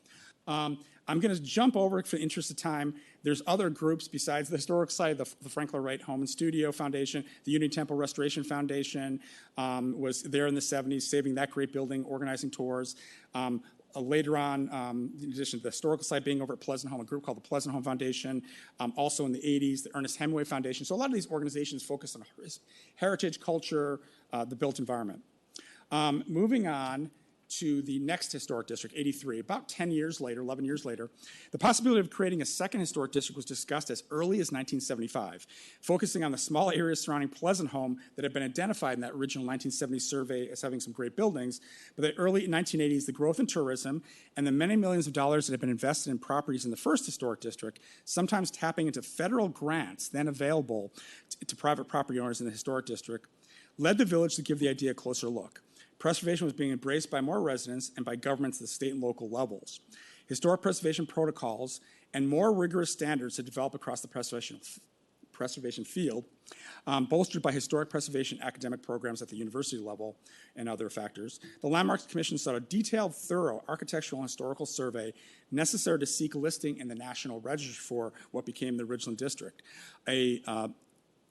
I'm going to jump over, for the interest of time. There's other groups besides the Historic Society, the Frank Lloyd Wright Home and Studio Foundation, the Union Temple Restoration Foundation was there in the 70s, saving that great building, organizing tours. Later on, in addition to the Historical Society being over at Pleasant Home, a group called the Pleasant Home Foundation. Also in the 80s, the Ernest Hemingway Foundation. So a lot of these organizations focus on heritage, culture, the built environment. Moving on to the next historic district, 83. About 10 years later, 11 years later, the possibility of creating a second historic district was discussed as early as 1975, focusing on the small areas surrounding Pleasant Home that had been identified in that original 1970 survey as having some great buildings. But the early 1980s, the growth in tourism and the many millions of dollars that had been invested in properties in the first historic district, sometimes tapping into federal grants then available to private property owners in the historic district, led the village to give the idea a closer look. Preservation was being embraced by more residents and by governments at the state and local levels. Historic preservation protocols and more rigorous standards had developed across the preservation field, bolstered by historic preservation academic programs at the university level and other factors. The Landmarks Commission sought a detailed, thorough architectural and historical survey necessary to seek listing in the National Register for what became the Ridgeland District. A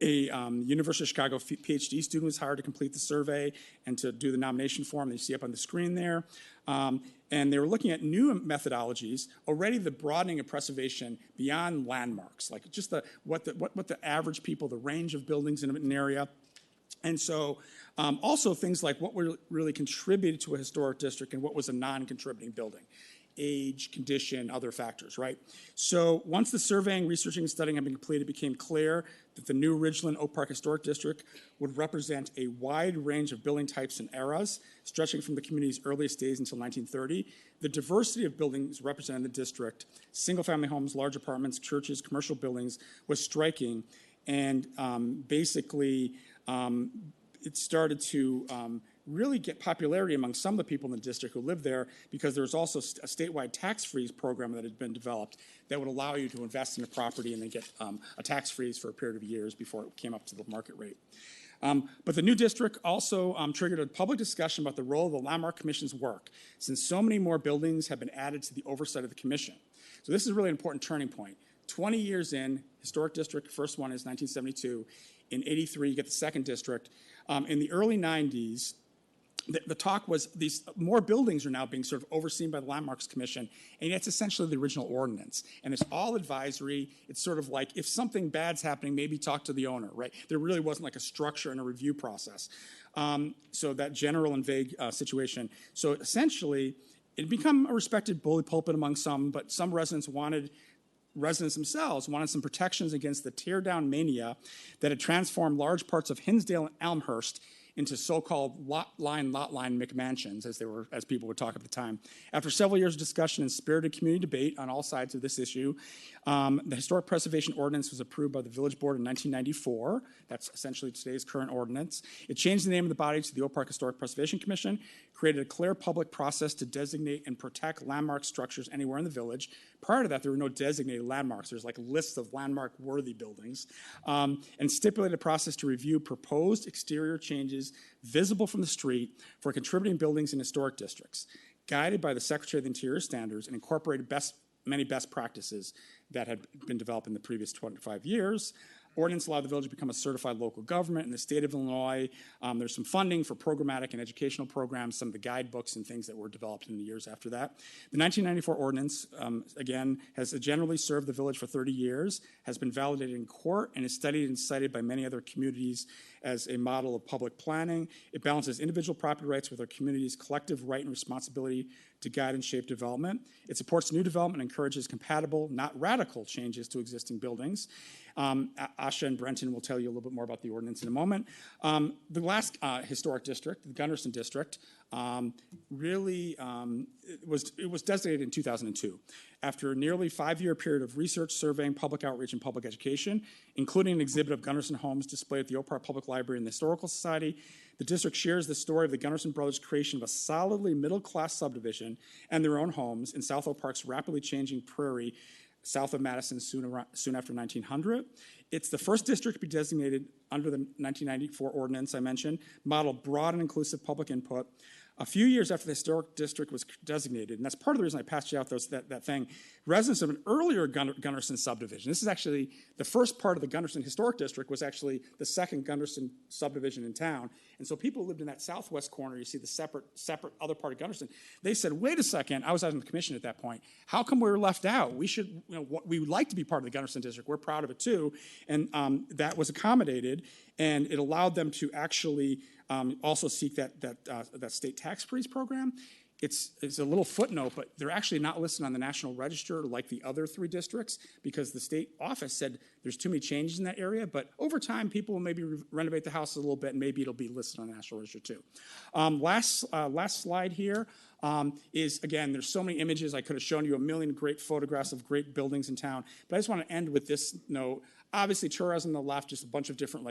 University of Chicago PhD student was hired to complete the survey and to do the nomination form that you see up on the screen there. And they were looking at new methodologies, already the broadening of preservation beyond landmarks, like just what the average people, the range of buildings in an area. And so also things like what really contributed to a historic district and what was a non-contributing building. Age, condition, other factors, right? So once the surveying, researching, and studying had been completed, it became clear that the new Ridgeland Oak Park Historic District would represent a wide range of building types and eras, stretching from the community's earliest days until 1930. The diversity of buildings represented in the district, single-family homes, large apartments, churches, commercial buildings, was striking, and basically it started to really get popularity among some of the people in the district who lived there, because there was also a statewide tax freeze program that had been developed that would allow you to invest in a property and then get a tax freeze for a period of years before it came up to the market rate. But the new district also triggered a public discussion about the role of the Landmark Commission's work, since so many more buildings have been added to the oversight of the commission. So this is really an important turning point. 20 years in, historic district, first one is 1972. In 83, you get the second district. In the early 90s, the talk was these more buildings are now being sort of overseen by the Landmarks Commission, and it's essentially the original ordinance. And it's all advisory. It's sort of like if something bad's happening, maybe talk to the owner, right? There really wasn't like a structure and a review process. So that general and vague situation. So essentially, it became a respected bully pulpit among some, but some residents themselves wanted some protections against the tear-down mania that had transformed large parts of Hinsdale and Elmhurst into so-called lot line McMansions, as people would talk at the time. After several years of discussion and spirited community debate on all sides of this issue, the Historic Preservation Ordinance was approved by the Village Board in 1994. That's essentially today's current ordinance. It changed the name of the body to the Oak Park Historic Preservation Commission, created a clear public process to designate and protect landmark structures anywhere in the village. Prior to that, there were no designated landmarks. There's like lists of landmark-worthy buildings, and stipulated a process to review proposed exterior changes visible from the street for contributing buildings in historic districts, guided by the Secretary of the Interior standards and incorporated many best practices that had been developed in the previous 25 years. Ordinance allowed the village to become a certified local government in the state of Illinois. There's some funding for programmatic and educational programs, some of the guidebooks and things that were developed in the years after that. The 1994 ordinance, again, has generally served the village for 30 years, has been validated in court, and is studied and cited by many other communities as a model of public planning. It balances individual property rights with our community's collective right and responsibility to guide and shape development. It supports new development and encourages compatible, not radical, changes to existing buildings. Asha and Brenton will tell you a little bit more about the ordinance in a moment. The last historic district, the Gunderson District, it was designated in 2002. After a nearly 5-year period of research, surveying, public outreach, and public education, including an exhibit of Gunderson homes displayed at the Oak Park Public Library and the Historical Society, the district shares the story of the Gunderson brothers' creation of a solidly middle-class subdivision and their own homes in South Oak Park's rapidly changing prairie south of Madison soon after 1900. It's the first district to be designated under the 1994 ordinance I mentioned, modeled broad and inclusive public input. A few years after the historic district was designated, and that's part of the reason I passed you out that thing, residents of an earlier Gunderson subdivision, this is actually the first part of the Gunderson Historic District, was actually the second Gunderson subdivision in town. And so people who lived in that southwest corner, you see the separate other part of Gunderson, they said, wait a second, I was on the commission at that point, how come we were left out? We should, we would like to be part of the Gunderson District, we're proud of it too. And that was accommodated, and it allowed them to actually also seek that state tax freeze program. It's a little footnote, but they're actually not listed on the National Register like the other 3 districts because the state office said there's too many changes in that area, but over time people will maybe renovate the house a little bit and maybe it'll be listed on the National Register too. Last slide here is, again, there's so many images. I could have shown you a million great photographs of great buildings in town, but I just want to end with this note. Obviously, tourism on the left, just a bunch of different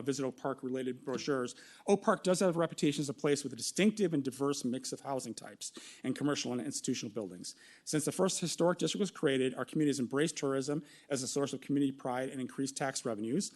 Visit Oak Park related brochures. Oak Park does have a reputation as a place with a distinctive and diverse mix of housing types and commercial and institutional buildings. Since the first historic district was created, our community has embraced tourism as a source of community pride and increased tax revenues.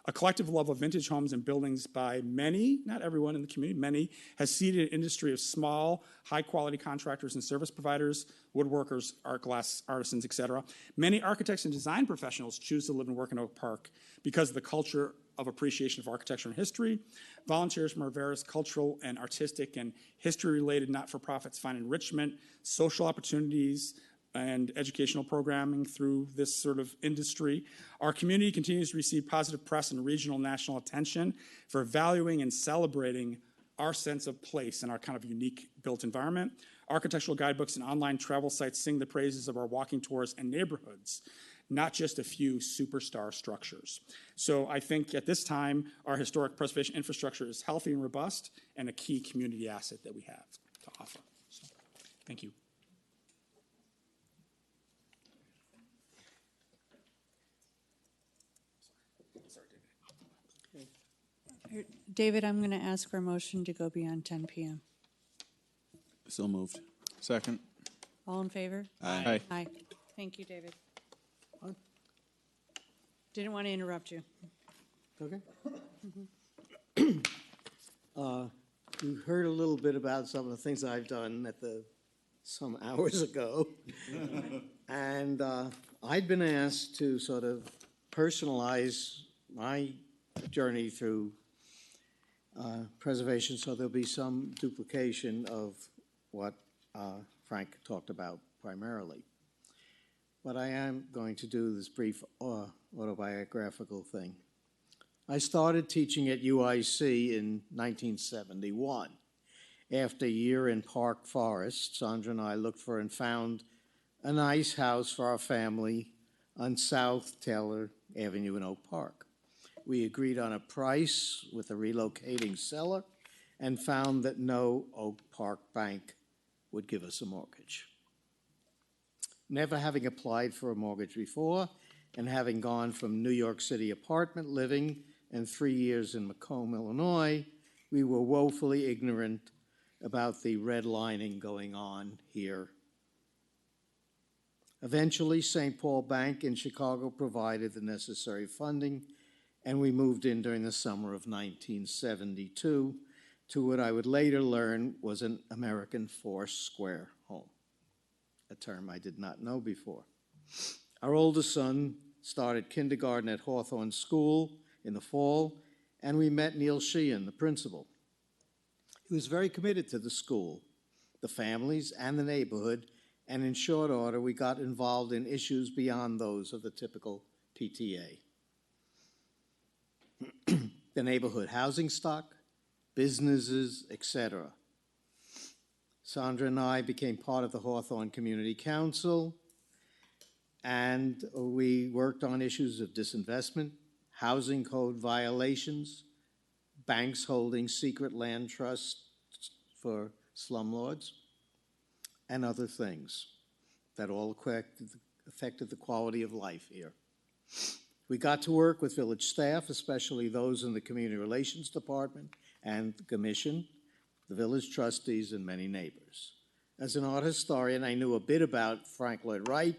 A collective love of vintage homes and buildings by many, not everyone in the community, many, has seeded an industry of small, high-quality contractors and service providers, woodworkers, art glass artisans, etc. Many architects and design professionals choose to live and work in Oak Park because of the culture of appreciation of architecture and history. Volunteers from our various cultural and artistic and history-related not-for-profits find enrichment, social opportunities, and educational programming through this sort of industry. Our community continues to receive positive press and regional national attention for valuing and celebrating our sense of place in our kind of unique built environment. Architectural guidebooks and online travel sites sing the praises of our walking tours and neighborhoods, not just a few superstar structures. So I think at this time, our historic preservation infrastructure is healthy and robust and a key community asset that we have to offer. So, thank you. David, I'm going to ask for a motion to go beyond 10 p.m. So moved. Second. All in favor? Aye. Aye. Thank you, David. Didn't want to interrupt you. Okay. You heard a little bit about some of the things I've done some hours ago. And I'd been asked to sort of personalize my journey through preservation, so there'll be some duplication of what Frank talked about primarily. But I am going to do this brief autobiographical thing. I started teaching at UIC in 1971. After a year in Park Forest, Sandra and I looked for and found a nice house for our family on South Taylor Avenue in Oak Park. We agreed on a price with a relocating seller and found that no Oak Park bank would give us a mortgage. Never having applied for a mortgage before and having gone from New York City apartment living and 3 years in Macomb, Illinois, we were woefully ignorant about the redlining going on here. Eventually, St. Paul Bank in Chicago provided the necessary funding, and we moved in during the summer of 1972 to what I would later learn was an American four-square home, a term I did not know before. Our oldest son started kindergarten at Hawthorne School in the fall, and we met Neil Sheehan, the principal. He was very committed to the school, the families, and the neighborhood, and in short order, we got involved in issues beyond those of the typical PTA. The neighborhood housing stock, businesses, etc. Sandra and I became part of the Hawthorne Community Council, and we worked on issues of disinvestment, housing code violations, banks holding secret land trusts for slumlords, and other things that all affected the quality of life here. We got to work with village staff, especially those in the Community Relations Department and the Commission, the village trustees, and many neighbors. As an art historian, I knew a bit about Frank Lloyd Wright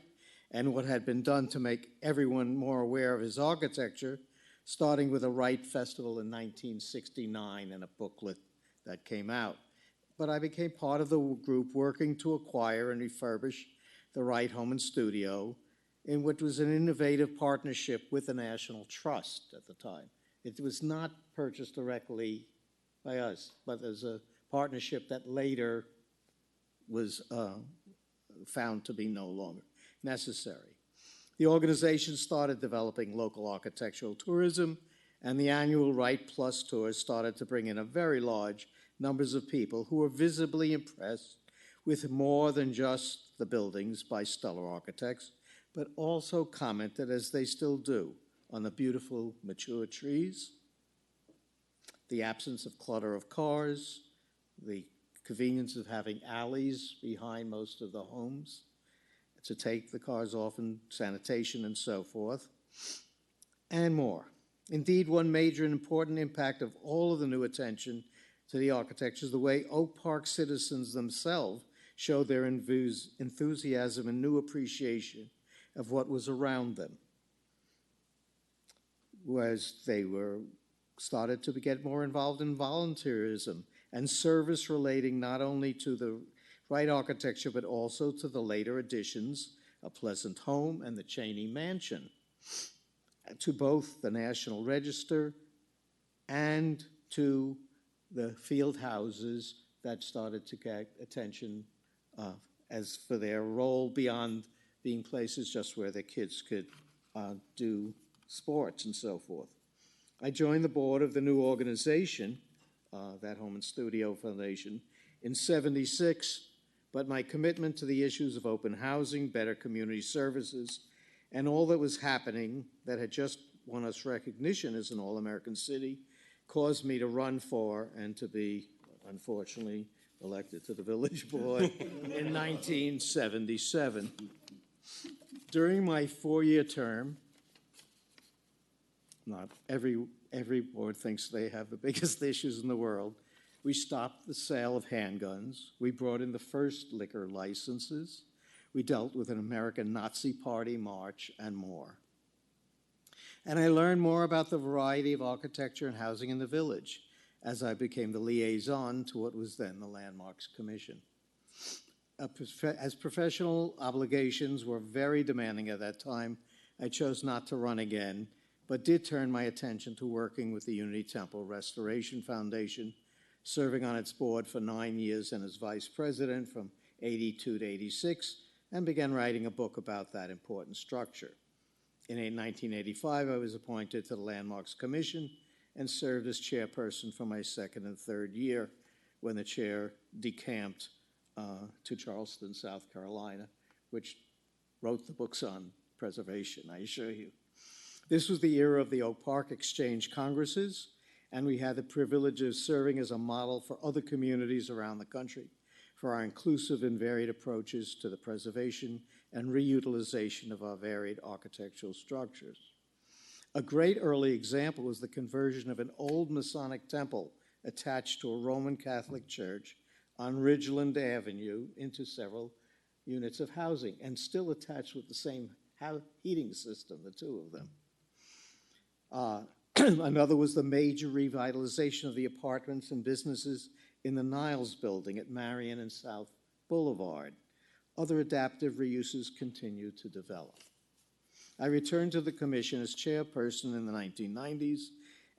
and what had been done to make everyone more aware of his architecture, starting with a Wright Festival in 1969 and a booklet that came out. But I became part of the group working to acquire and refurbish the Wright Home and Studio, in what was an innovative partnership with the National Trust at the time. It was not purchased directly by us, but as a partnership that later was found to be no longer necessary. The organization started developing local architectural tourism, and the annual Wright Plus tours started to bring in a very large numbers of people who were visibly impressed with more than just the buildings by stellar architects, but also commented, as they still do, on the beautiful mature trees, the absence of clutter of cars, the convenience of having alleys behind most of the homes to take the cars off, and sanitation and so forth, and more. Indeed, one major and important impact of all of the new attention to the architecture is the way Oak Park citizens themselves showed their enthusiasm and new appreciation of what was around them, whereas they started to get more involved in volunteerism and service relating not only to the Wright architecture, but also to the later additions of Pleasant Home and the Cheney Mansion, to both the National Register and to the field houses that started to get attention as for their role beyond being places just where the kids could do sports and so forth. I joined the board of the new organization, that Home and Studio Foundation, in '76, but my commitment to the issues of open housing, better community services, and all that was happening that had just won us recognition as an all-American city caused me to run for and to be, unfortunately, elected to the village board in 1977. During my 4-year term, not every board thinks they have the biggest issues in the world, we stopped the sale of handguns. We brought in the first liquor licenses. We dealt with an American Nazi Party march and more. And I learned more about the variety of architecture and housing in the village as I became the liaison to what was then the Landmarks Commission. As professional obligations were very demanding at that time, I chose not to run again, but did turn my attention to working with the Unity Temple Restoration Foundation, serving on its board for 9 years and as vice president from '82 to '86, and began writing a book about that important structure. In 1985, I was appointed to the Landmarks Commission and served as chairperson for my second and third year when the chair decamped to Charleston, South Carolina, which wrote the books on preservation, I assure you. This was the era of the Oak Park Exchange Congresses, and we had the privilege of serving as a model for other communities around the country for our inclusive and varied approaches to the preservation and reutilization of our varied architectural structures. A great early example was the conversion of an old Masonic temple attached to a Roman Catholic church on Ridgeland Avenue into several units of housing, and still attached with the same heating system, the two of them. Another was the major revitalization of the apartments and businesses in the Niles building at Marion and South Boulevard. Other adaptive reuses continue to develop. I returned to the commission as chairperson in the 1990s,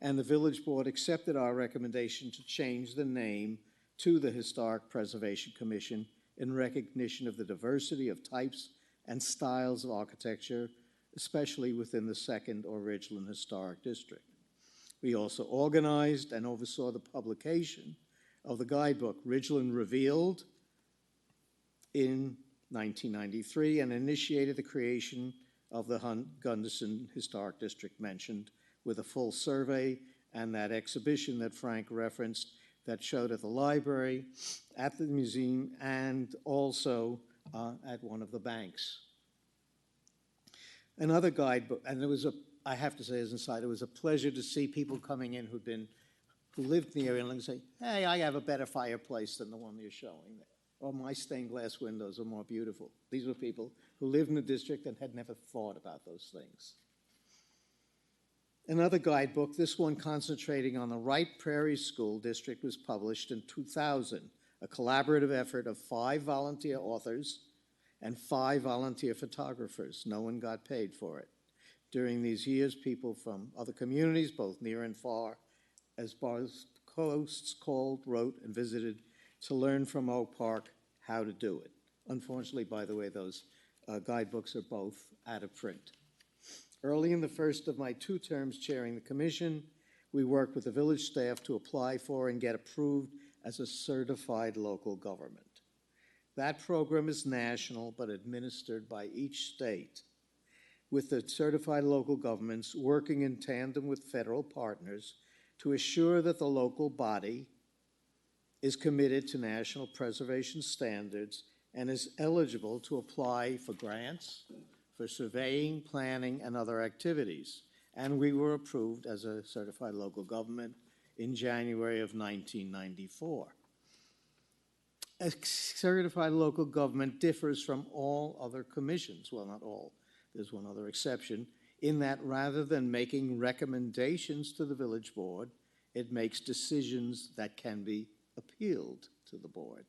and the village board accepted our recommendation to change the name to the Historic Preservation Commission in recognition of the diversity of types and styles of architecture, especially within the Second or Ridgeland Historic District. We also organized and oversaw the publication of the guidebook Ridgeland Revealed in 1993 and initiated the creation of the Gunderson Historic District mentioned, with a full survey and that exhibition that Frank referenced that showed at the library, at the museum, and also at one of the banks. Another guidebook, and I have to say as an aside, it was a pleasure to see people coming in who lived in the area and say, hey, I have a better fireplace than the one you're showing there. Or my stained glass windows are more beautiful. These were people who lived in the district and had never thought about those things. Another guidebook, this one concentrating on the Wright Prairie School District, was published in 2000, a collaborative effort of 5 volunteer authors and 5 volunteer photographers. No one got paid for it. During these years, people from other communities, both near and far, as far as coasts, called, wrote, and visited to learn from Oak Park how to do it. Unfortunately, by the way, those guidebooks are both out of print. Early in the first of my 2 terms chairing the commission, we worked with the village staff to apply for and get approved as a certified local government. That program is national but administered by each state, with the certified local governments working in tandem with federal partners to assure that the local body is committed to national preservation standards and is eligible to apply for grants, for surveying, planning, and other activities. And we were approved as a certified local government in January of 1994. A certified local government differs from all other commissions. Well, not all. There's one other exception, in that rather than making recommendations to the village board, it makes decisions that can be appealed to the board.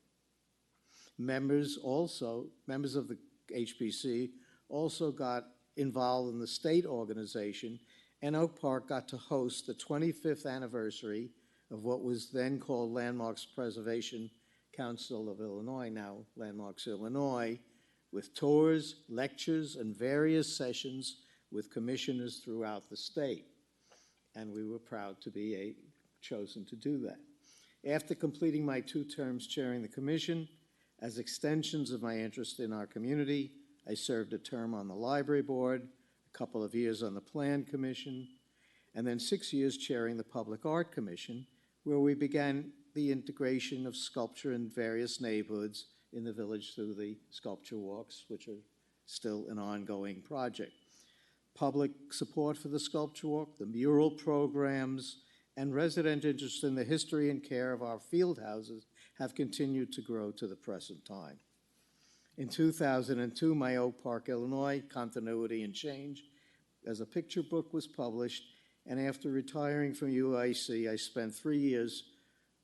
Members of the HPC also got involved in the state organization, and Oak Park got to host the 25th anniversary of what was then called Landmarks Preservation Council of Illinois, now Landmarks Illinois, with tours, lectures, and various sessions with commissioners throughout the state. And we were proud to be chosen to do that. After completing my 2 terms chairing the commission, as extensions of my interest in our community, I served a term on the library board, a couple of years on the plan commission, and then 6 years chairing the public art commission, where we began the integration of sculpture in various neighborhoods in the village through the sculpture walks, which are still an ongoing project. Public support for the sculpture walk, the mural programs, and resident interest in the history and care of our field houses have continued to grow to the present time. In 2002, my Oak Park, Illinois, Continuity and Change as a picture book was published, and after retiring from UIC, I spent 3 years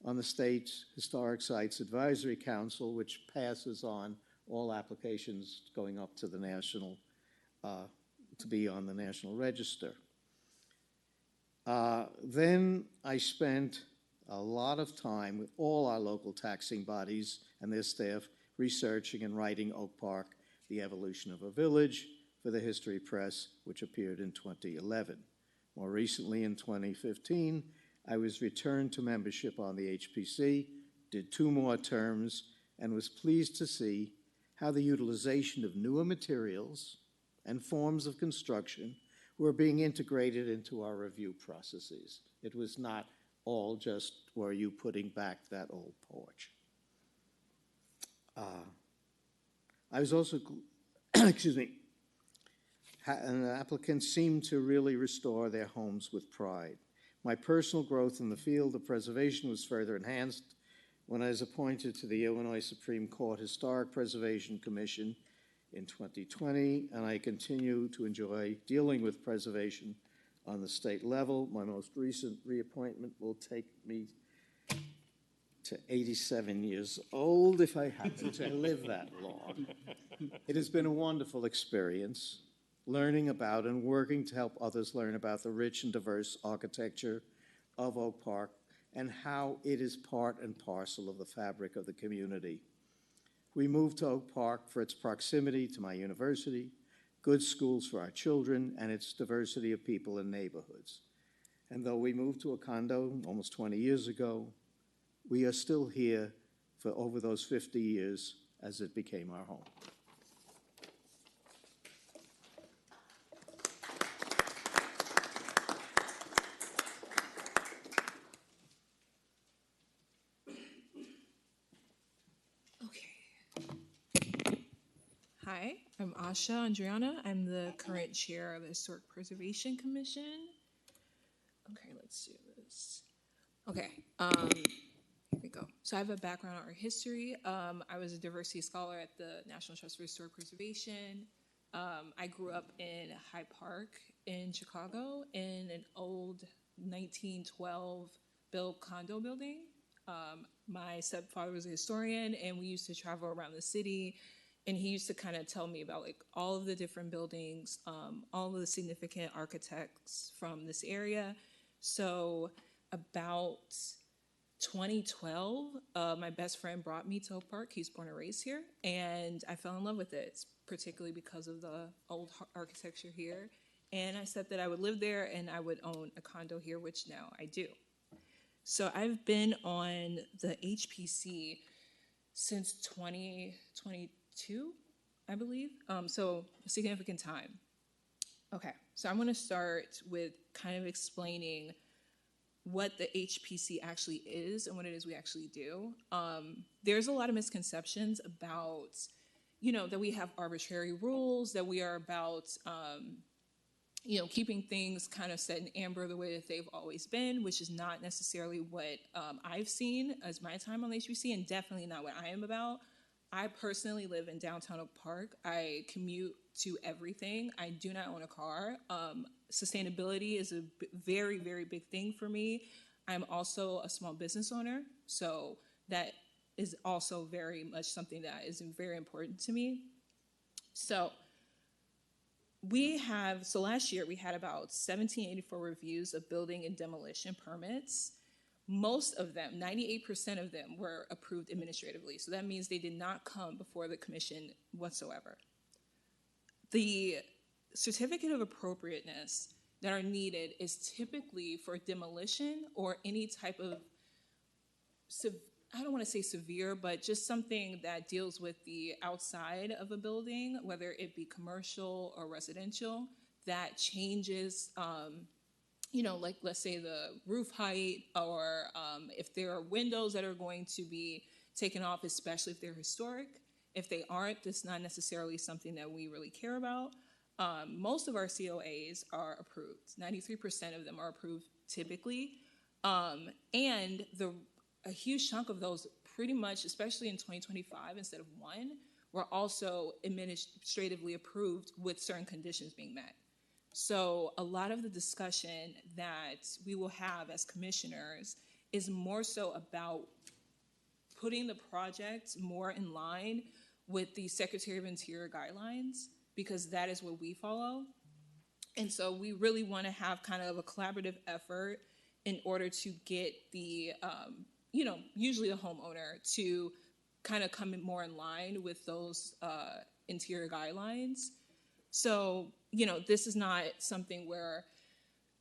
on the state's Historic Sites Advisory Council, which passes on all applications going up to the national, to be on the National Register. Then I spent a lot of time with all our local taxing bodies and their staff researching and writing Oak Park, The Evolution of a Village, for the History Press, which appeared in 2011. More recently, in 2015, I was returned to membership on the HPC, did 2 more terms, and was pleased to see how the utilization of newer materials and forms of construction were being integrated into our review processes. It was not all just, were you putting back that old porch? I was also, excuse me, and applicants seemed to really restore their homes with pride. My personal growth in the field of preservation was further enhanced when I was appointed to the Illinois Supreme Court Historic Preservation Commission in 2020, and I continue to enjoy dealing with preservation on the state level. My most recent reappointment will take me to 87 years old if I happen to live that long. It has been a wonderful experience, learning about and working to help others learn about the rich and diverse architecture of Oak Park and how it is part and parcel of the fabric of the community. We moved to Oak Park for its proximity to my university, good schools for our children, and its diversity of people and neighborhoods. And though we moved to a condo almost 20 years ago, we are still here for over those 50 years as it became our home. Hi, I'm Asha Andriana. I'm the current chair of the Historic Preservation Commission. Okay, let's do this. Okay, here we go. So I have a background in art history. I was a diversity scholar at the National Trust for Historic Preservation. I grew up in Hyde Park in Chicago in an old 1912 built condo building. My stepfather was a historian, and we used to travel around the city. And he used to kind of tell me about like all of the different buildings, all of the significant architects from this area. So about 2012, my best friend brought me to Oak Park. He's born and raised here, and I fell in love with it, particularly because of the old architecture here. And I said that I would live there and I would own a condo here, which now I do. So I've been on the HPC since 2022. I believe. So a significant time. Okay, so I'm going to start with kind of explaining what the HPC actually is and what it is we actually do. There's a lot of misconceptions about, that we have arbitrary rules, that we are about, keeping things kind of set in amber the way that they've always been, which is not necessarily what I've seen as my time on the HPC, and definitely not what I am about. I personally live in downtown Oak Park. I commute to everything. I do not own a car. Sustainability is a very, very big thing for me. I'm also a small business owner, so that is also very much something that is very important to me. So last year we had about 1784 reviews of building and demolition permits. Most of them, 98% of them, were approved administratively. So that means they did not come before the commission whatsoever. The certificate of appropriateness that are needed is typically for demolition or any type of, I don't want to say severe, but just something that deals with the outside of a building, whether it be commercial or residential, that changes like let's say the roof height, or if there are windows that are going to be taken off, especially if they're historic. If they aren't, that's not necessarily something that we really care about. Most of our COAs are approved. 93% of them are approved typically. And a huge chunk of those, pretty much, especially in 2025, instead of one, were also administratively approved with certain conditions being met. So a lot of the discussion that we will have as commissioners is more so about putting the project more in line with the Secretary of Interior guidelines, because that is what we follow. And so we really want to have kind of a collaborative effort in order to get the, usually the homeowner to kind of come in more in line with those interior guidelines. So, this is not something where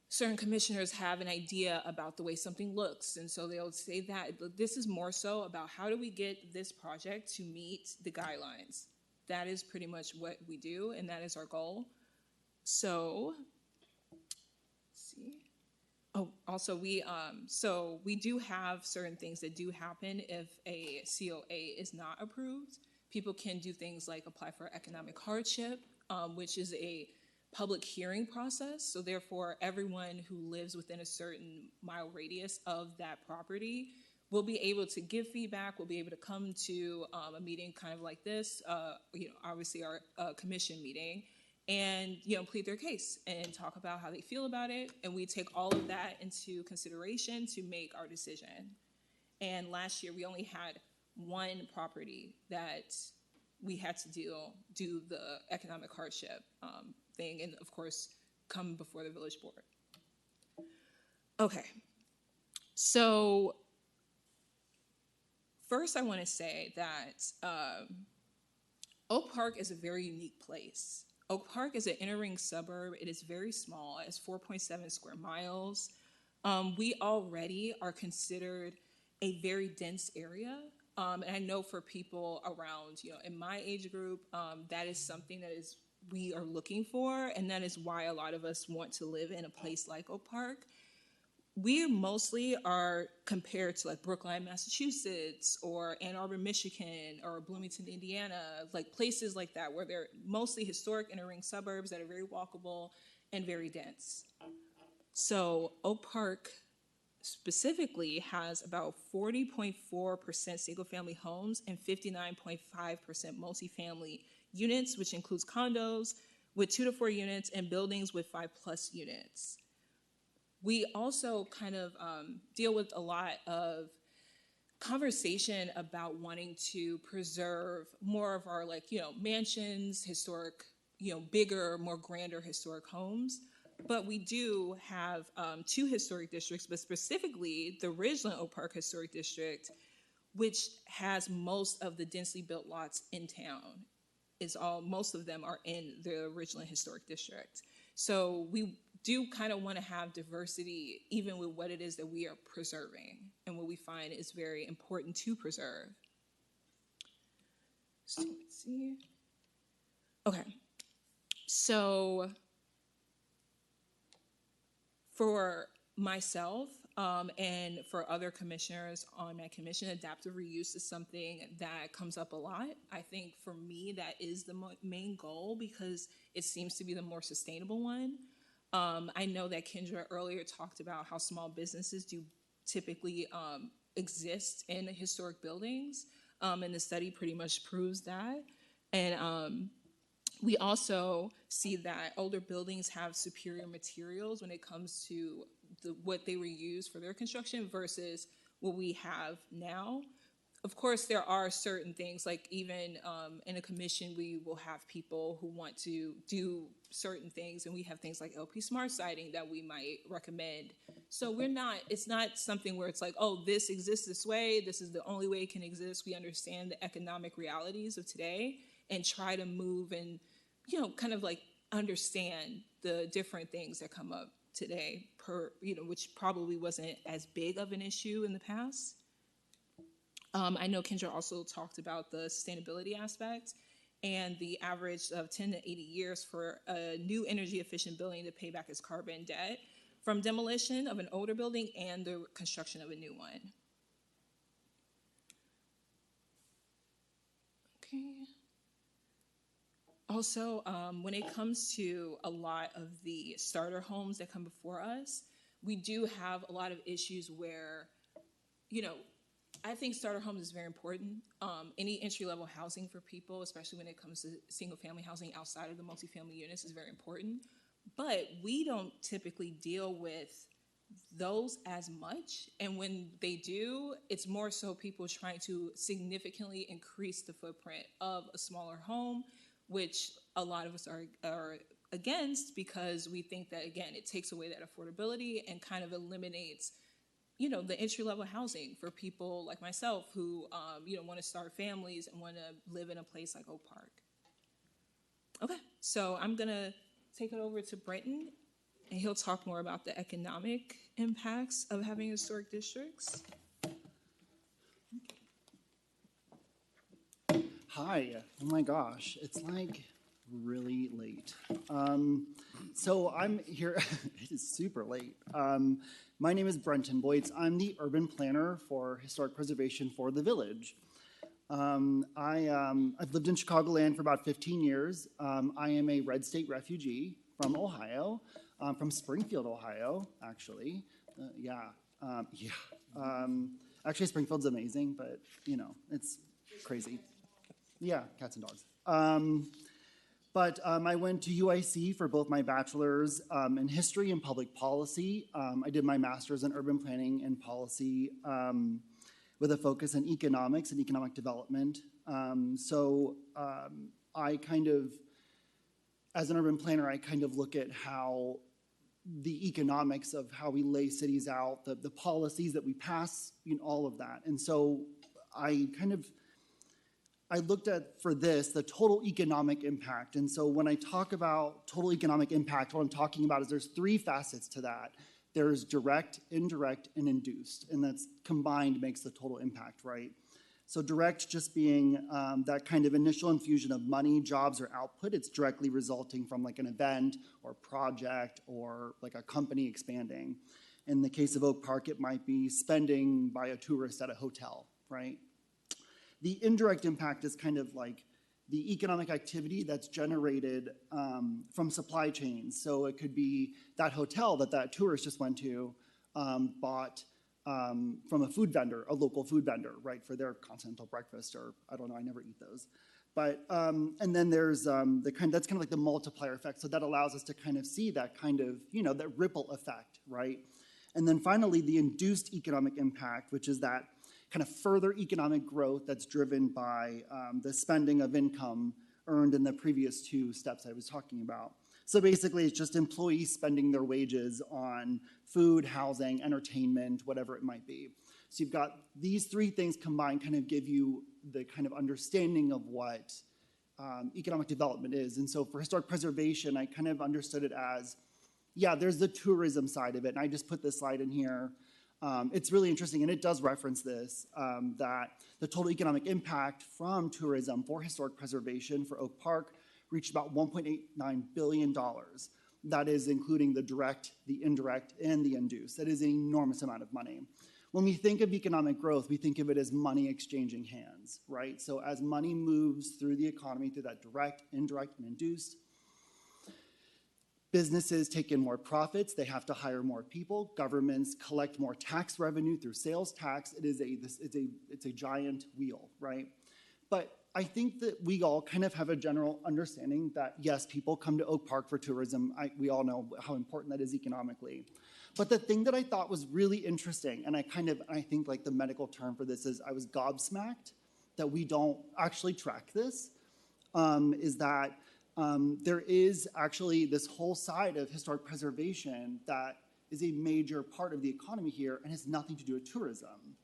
certain commissioners have an idea about the way something looks, and so they'll say that. This is more so about how do we get this project to meet the guidelines. That is pretty much what we do, and that is our goal. So, let's see. Oh, also we do have certain things that do happen if a COA is not approved. People can do things like apply for economic hardship, which is a public hearing process. So therefore, everyone who lives within a certain mile radius of that property will be able to give feedback, will be able to come to a meeting kind of like this, obviously our commission meeting, and plead their case and talk about how they feel about it. And we take all of that into consideration to make our decision. And last year, we only had one property that we had to do the economic hardship thing, and of course, come before the village board. Okay, so first I want to say that Oak Park is a very unique place. Oak Park is an inner ring suburb. It is very small. It's 4.7 square miles. We already are considered a very dense area. And I know for people around, in my age group, that is something that we are looking for, and that is why a lot of us want to live in a place like Oak Park. We mostly are compared to like Brookline, Massachusetts, or Ann Arbor, Michigan, or Bloomington, Indiana, like places like that where they're mostly historic inner ring suburbs that are very walkable and very dense. So Oak Park specifically has about 40.4% single-family homes and 59.5% multifamily units, which includes condos with 2 to 4 units and buildings with 5+ units. We also kind of deal with a lot of conversation about wanting to preserve more of our mansions, historic, bigger, more grander historic homes. But we do have 2 historic districts, but specifically the Ridgeland Oak Park Historic District, which has most of the densely built lots in town. Most of them are in the Ridgeland Historic District. So we do kind of want to have diversity even with what it is that we are preserving and what we find is very important to preserve. So let's see. Okay, so for myself and for other commissioners on my commission, adaptive reuse is something that comes up a lot. I think for me, that is the main goal because it seems to be the more sustainable one. I know that Kendra earlier talked about how small businesses do typically exist in historic buildings, and the study pretty much proves that. And we also see that older buildings have superior materials when it comes to what they were used for their construction versus what we have now. Of course, there are certain things, like even in a commission, we will have people who want to do certain things, and we have things like LP Smart siding that we might recommend. So it's not something where it's like, oh, this exists this way, this is the only way it can exist. We understand the economic realities of today and try to move and, kind of like understand the different things that come up today which probably wasn't as big of an issue in the past. I know Kendra also talked about the sustainability aspect and the average of 10 to 80 years for a new energy efficient building to pay back its carbon debt from demolition of an older building and the construction of a new one. Okay. Also, when it comes to a lot of the starter homes that come before us, we do have a lot of issues where, I think starter homes is very important. Any entry-level housing for people, especially when it comes to single-family housing outside of the multifamily units, is very important. But we don't typically deal with those as much. And when they do, it's more so people trying to significantly increase the footprint of a smaller home, which a lot of us are against because we think that, again, it takes away that affordability and kind of eliminates the entry-level housing for people like myself who, want to start families and want to live in a place like Oak Park. Okay, so I'm going to take it over to Brenton, and he'll talk more about the economic impacts of having historic districts. Hi, oh my gosh, it's like really late. So I'm here, it is super late. My name is Brenton Boytz. I'm the urban planner for historic preservation for the village. I've lived in Chicagoland for about 15 years. I am a red state refugee from Ohio, from Springfield, Ohio, actually. Actually, Springfield's amazing, but it's crazy. Yeah, cats and dogs. But I went to UIC for both my bachelor's in history and public policy. I did my master's in urban planning and policy with a focus in economics and economic development. I kind of as an urban planner, I kind of look at how the economics of how we lay cities out, the policies that we pass, all of that. And so I looked at, for this, the total economic impact. And so when I talk about total economic impact, what I'm talking about is there's three facets to that. There's direct, indirect, and induced. And that's combined makes the total impact, right? So direct just being that kind of initial infusion of money, jobs, or output. It's directly resulting from like an event or project or like a company expanding. In the case of Oak Park, it might be spending by a tourist at a hotel, right? The indirect impact is kind of like the economic activity that's generated from supply chains. So it could be that hotel that tourist just went to bought from a food vendor, a local food vendor, right, for their continental breakfast, or I don't know, I never eat those. But, and then there's that's kind of like the multiplier effect. So that allows us to kind of see that kind of, that ripple effect, right? And then finally, the induced economic impact, which is that kind of further economic growth that's driven by the spending of income earned in the previous two steps I was talking about. So basically, it's just employees spending their wages on food, housing, entertainment, whatever it might be. So you've got these three things combined kind of give you the kind of understanding of what economic development is. And so for historic preservation, I kind of understood it as, yeah, there's the tourism side of it. And I just put this slide in here. It's really interesting, and it does reference this, that the total economic impact from tourism for historic preservation for Oak Park reached about $1.89 billion. That is including the direct, the indirect, and the induced. That is an enormous amount of money. When we think of economic growth, we think of it as money exchanging hands, right? So as money moves through the economy, through that direct, indirect, and induced, businesses take in more profits, they have to hire more people, governments collect more tax revenue through sales tax. It's a giant wheel, right? But I think that we all kind of have a general understanding that, yes, people come to Oak Park for tourism. We all know how important that is economically. But the thing that I thought was really interesting, and I think like the medical term for this is I was gobsmacked that we don't actually track this, is that there is actually this whole side of historic preservation that is a major part of the economy here and has nothing to do with tourism.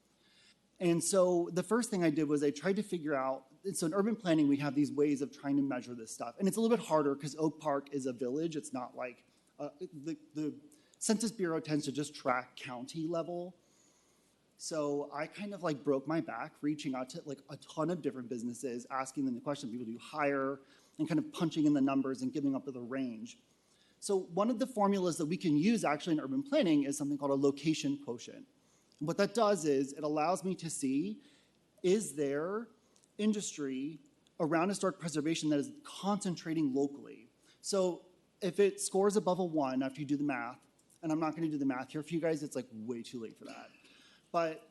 And so the first thing I did was I tried to figure out, so in urban planning, we have these ways of trying to measure this stuff. And it's a little bit harder because Oak Park is a village. It's not like, the Census Bureau tends to just track county level. So I kind of like broke my back reaching out to like a ton of different businesses, asking them the question, people do hire, and kind of punching in the numbers and giving up to the range. So one of the formulas that we can use actually in urban planning is something called a location quotient. And what that does is it allows me to see, is there industry around historic preservation that is concentrating locally? So if it scores above a 1 after you do the math, and I'm not going to do the math here for you guys, it's like way too late for that. But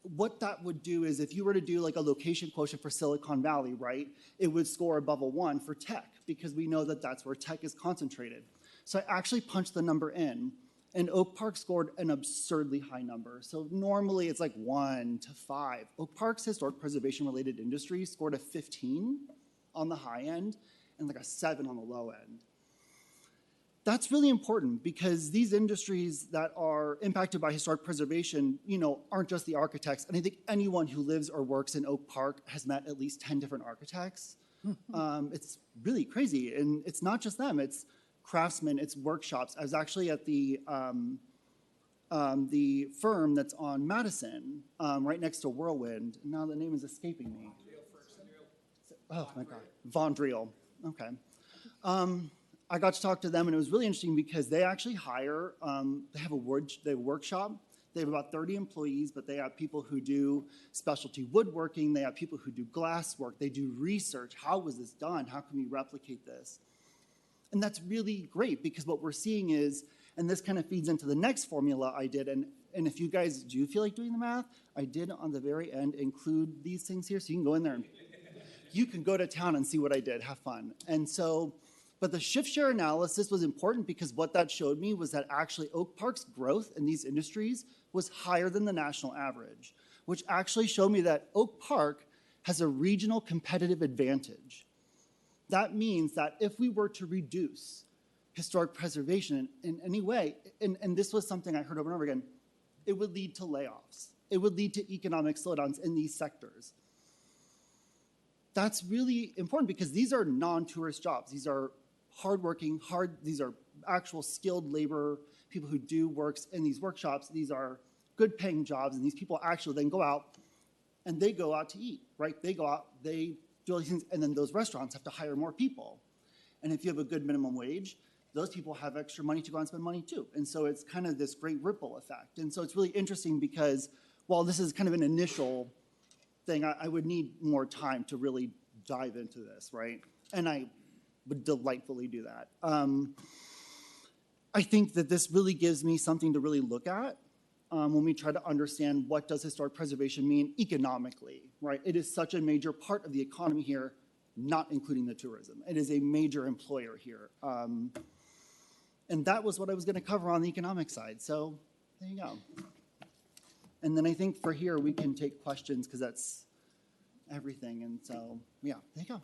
what that would do is if you were to do like a location quotient for Silicon Valley, right, it would score above a 1 for tech because we know that that's where tech is concentrated. So I actually punched the number in, and Oak Park scored an absurdly high number. So normally it's like 1 to 5. Oak Park's historic preservation related industries scored a 15 on the high end and like a 7 on the low end. That's really important because these industries that are impacted by historic preservation, aren't just the architects. And I think anyone who lives or works in Oak Park has met at least 10 different architects. It's really crazy. And it's not just them, it's craftsmen, it's workshops. I was actually at the firm that's on Madison, right next to Whirlwind. And now the name is escaping me. Oh my God, Vondriel, okay. I got to talk to them, and it was really interesting because they actually hire, they have a workshop. They have about 30 employees, but they have people who do specialty woodworking. They have people who do glass work. They do research. How was this done? How can we replicate this? And that's really great because what we're seeing is, and this kind of feeds into the next formula I did, and if you guys do feel like doing the math, I did on the very end include these things here, so you can go in there and you can go to town and see what I did. Have fun. And so, but the shift share analysis was important because what that showed me was that actually Oak Park's growth in these industries was higher than the national average, which actually showed me that Oak Park has a regional competitive advantage. that means that if we were to reduce historic preservation in any way, and this was something I heard over and over again, it would lead to layoffs. It would lead to economic slowdowns in these sectors. That's really important because these are non-tourist jobs. These are hardworking, these are actual skilled labor, people who do works in these workshops. These are good paying jobs, and these people actually then go out and they go out to eat, right? They go out, they do all these things, and then those restaurants have to hire more people. And if you have a good minimum wage, those people have extra money to go out and spend money too. And so it's kind of this great ripple effect. And so it's really interesting because while this is kind of an initial thing, I would need more time to really dive into this, right? And I would delightfully do that. I think that this really gives me something to really look at when we try to understand what does historic preservation mean economically, right? It is such a major part of the economy here, not including the tourism. It is a major employer here. And that was what I was going to cover on the economic side. So there you go. And then I think for here, we can take questions because that's everything. And so, yeah, there you go.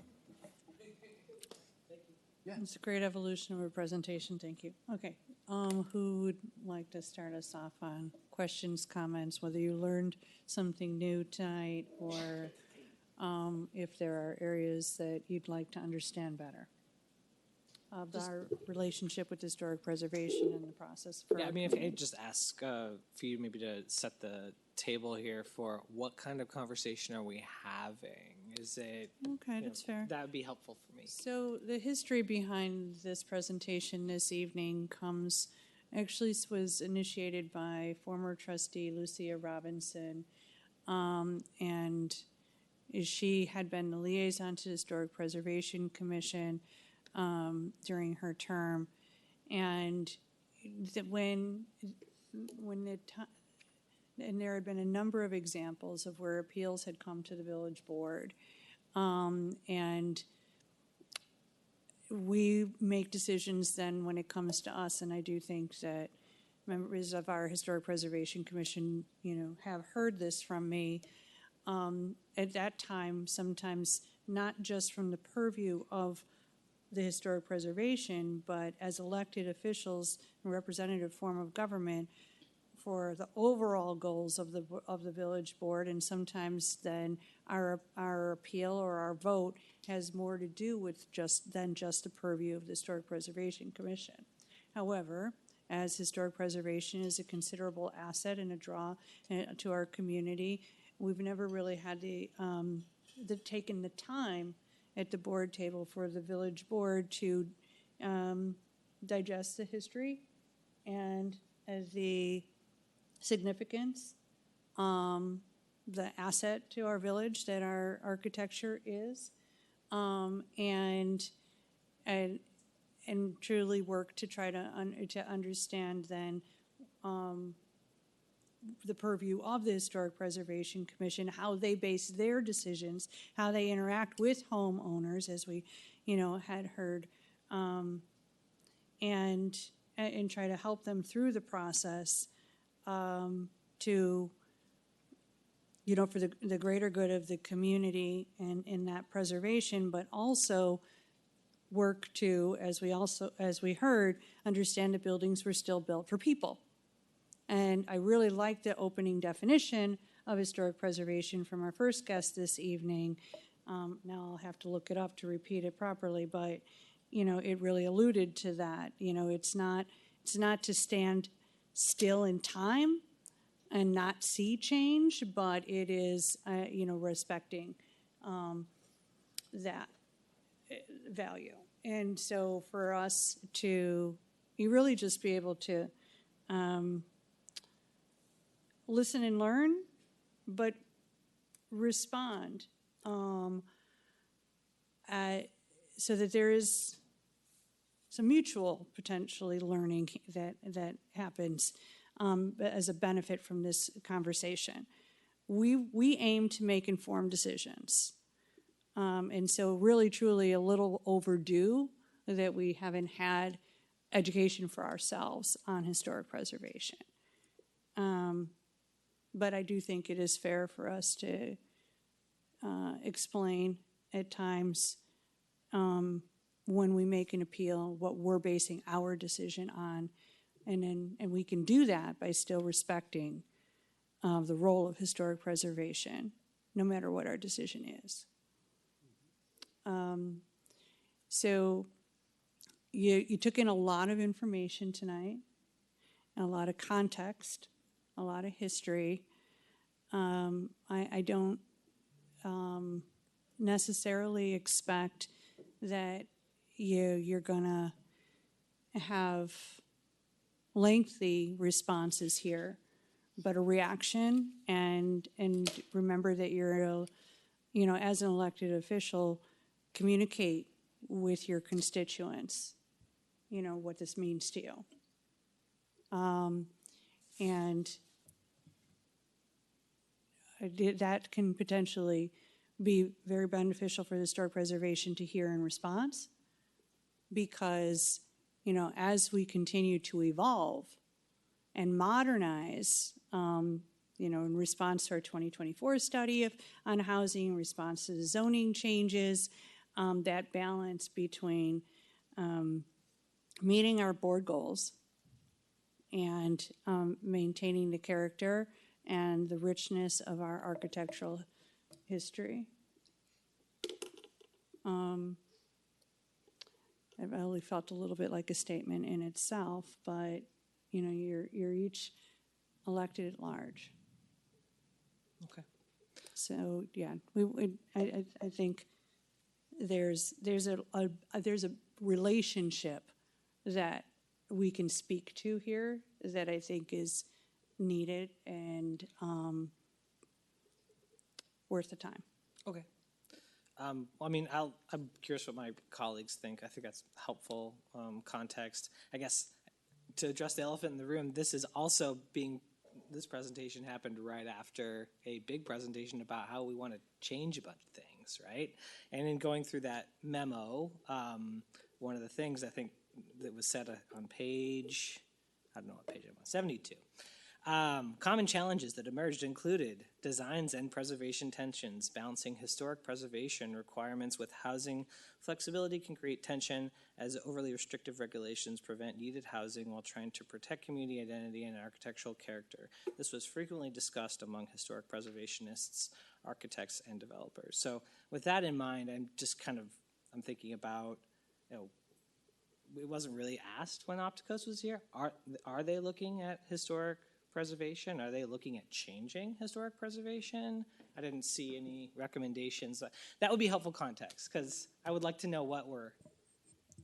Yeah. It's a great evolution of a presentation. Thank you. Okay. Who would like to start us off on questions, comments, whether you learned something new tonight or if there are areas that you'd like to understand better of our relationship with historic preservation and the process for Yeah, I mean, if I could just ask for you maybe to set the table here for what kind of conversation are we having? Is it okay? That's fair. That would be helpful for me. So the history behind this presentation this evening was initiated by former trustee Lucia Robinson, and she had been the liaison to the Historic Preservation Commission during her term, and when there had been a number of examples of where appeals had come to the village board, and we make decisions then when it comes to us, and I do think that members of our Historic Preservation Commission, have heard this from me. At that time, sometimes not just from the purview of the historic preservation, but as elected officials and representative form of government for the overall goals of the village board, and sometimes then our appeal or our vote has more to do with just the purview of the Historic Preservation Commission. However, as historic preservation is a considerable asset and a draw to our community, we've never really had taken the time at the board table for the village board to digest the history and the significance, the asset to our village that our architecture is, and truly work to try to understand then the purview of the Historic Preservation Commission, how they base their decisions, how they interact with homeowners, as we, had heard, and try to help them through the process to, for the greater good of the community and in that preservation, but also work to, as we heard, understand that buildings were still built for people. And I really like the opening definition of historic preservation from our first guest this evening. Now I'll have to look it up to repeat it properly, but it really alluded to that. It's not to stand still in time and not see change, but it is respecting that value. And so for us to really just be able to listen and learn, but respond so that there is some mutual potentially learning that happens as a benefit from this conversation. We aim to make informed decisions. And so really, truly a little overdue that we haven't had education for ourselves on historic preservation. But I do think it is fair for us to explain at times when we make an appeal, what we're basing our decision on. And we can do that by still respecting the role of historic preservation, no matter what our decision is. So you took in a lot of information tonight, a lot of context, a lot of history. I don't necessarily expect that you're going to have lengthy responses here, but a reaction, and remember that you're, as an elected official, communicate with your constituents, what this means to you. And that can potentially be very beneficial for the historic preservation to hear in response, because, as we continue to evolve and modernize, in response to our 2024 study on housing, in response to the zoning changes, that balance between meeting our board goals and maintaining the character and the richness of our architectural history. It really felt a little bit like a statement in itself, but you're each elected at large. Okay. So yeah, I think there's a relationship that we can speak to here that I think is needed and worth the time. Okay. I'm curious what my colleagues think. I think that's helpful context. I guess to address the elephant in the room, this presentation happened right after a big presentation about how we want to change a bunch of things, right? And in going through that memo, one of the things I think that was said on page, I don't know what page I'm on, 72. Common challenges that emerged included designs and preservation tensions. Balancing historic preservation requirements with housing flexibility can create tension, as overly restrictive regulations prevent needed housing while trying to protect community identity and architectural character. This was frequently discussed among historic preservationists, architects, and developers. So with that in mind, I'm thinking about, it wasn't really asked when Opticos was here. Are they looking at historic preservation? Are they looking at changing historic preservation? I didn't see any recommendations. That would be helpful context, because I would like to know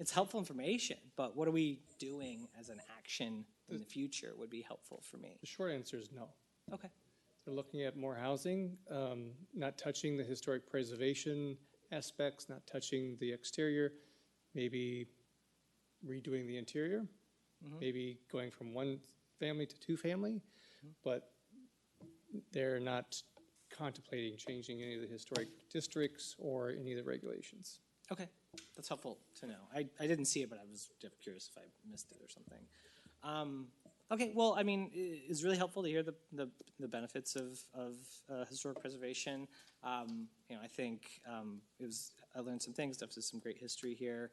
it's helpful information, but what are we doing as an action in the future would be helpful for me. The short answer is no. Okay. They're looking at more housing, not touching the historic preservation aspects, not touching the exterior, maybe redoing the interior, maybe going from one family to two family, but they're not contemplating changing any of the historic districts or any of the regulations. Okay, that's helpful to know. I didn't see it, but I was curious if I missed it or something. Okay, well, it's really helpful to hear the benefits of historic preservation. I think I learned some things. There's some great history here.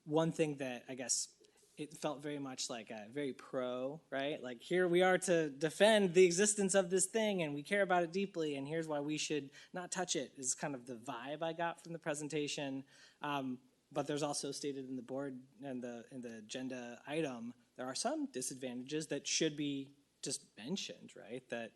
One thing that I guess it felt very much like a very pro, right? Like, here we are to defend the existence of this thing, and we care about it deeply, and here's why we should not touch it, is kind of the vibe I got from the presentation. But there's also stated in the board and in the agenda item, there are some disadvantages that should be just mentioned, right? That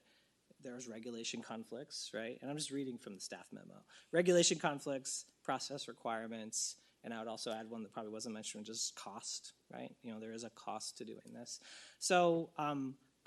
there's regulation conflicts, right? And I'm just reading from the staff memo. Regulation conflicts, process requirements, and I would also add one that probably wasn't mentioned, just cost, right? There is a cost to doing this. So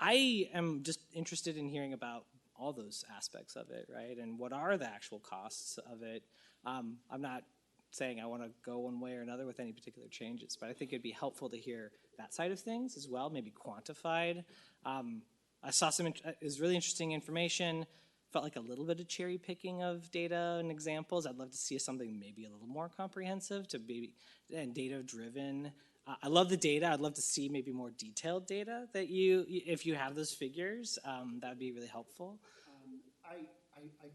I am just interested in hearing about all those aspects of it, right? And what are the actual costs of it? I'm not saying I want to go one way or another with any particular changes, but I think it'd be helpful to hear that side of things as well, maybe quantified. I saw it was really interesting information. Felt like a little bit of cherry picking of data and examples. I'd love to see something maybe a little more comprehensive and data driven. I love the data. I'd love to see maybe more detailed data that if you have those figures, that would be really helpful. I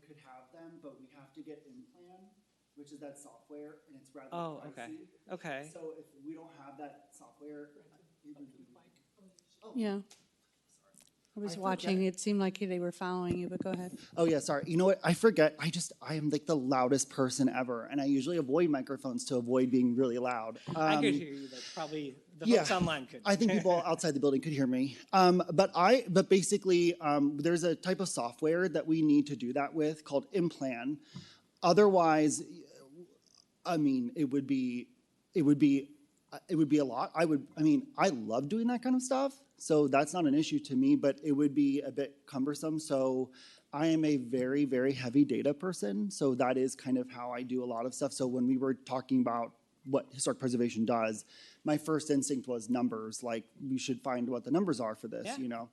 could have them, but we have to get in plan which is that software, and it's rather Oh, pricey. okay. So if we don't have that software, it would be. Yeah. I was I watching. forget. It seemed like they were following you, but go ahead. Oh yeah, sorry. You know what? I forget. I am like the loudest person ever, and I usually avoid microphones to avoid being really loud. I could hear you, but probably the Yeah, folks online could. I think people outside the building could hear me. But basically, there's a type of software that we need to do that with called Implan. Otherwise, I mean, it would be a lot. I love doing that kind of stuff, so that's not an issue to me, but it would be a bit cumbersome. So I am a very, very heavy data person, so that is kind of how I do a lot of stuff. So when we were talking about what historic preservation does, my first instinct was numbers, like we should find what the numbers are for this, you know.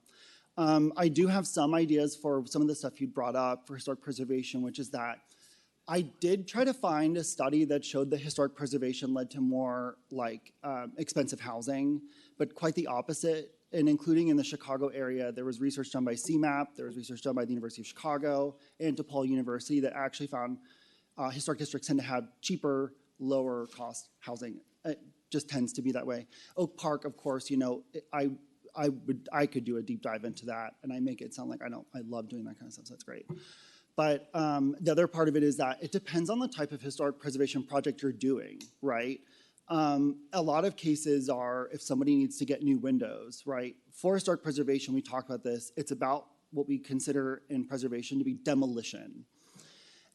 I do have some ideas for some of the stuff you brought up for historic preservation, which is that I did try to find a study that showed that historic preservation led to more like expensive housing, but quite the opposite. And including in the Chicago area, there was research done by CMAP, there was research done by the University of Chicago and DePaul University that actually found historic districts tend to have cheaper, lower cost housing. It just tends to be that way. Oak Park, of course, you know, I could do a deep dive into that, and I make it sound like I love doing that kind of stuff, so that's great. But the other part of it is that it depends on the type of historic preservation project you're doing, right? A lot of cases are if somebody needs to get new windows, right? For historic preservation, we talk about this, it's about what we consider in preservation to be demolition.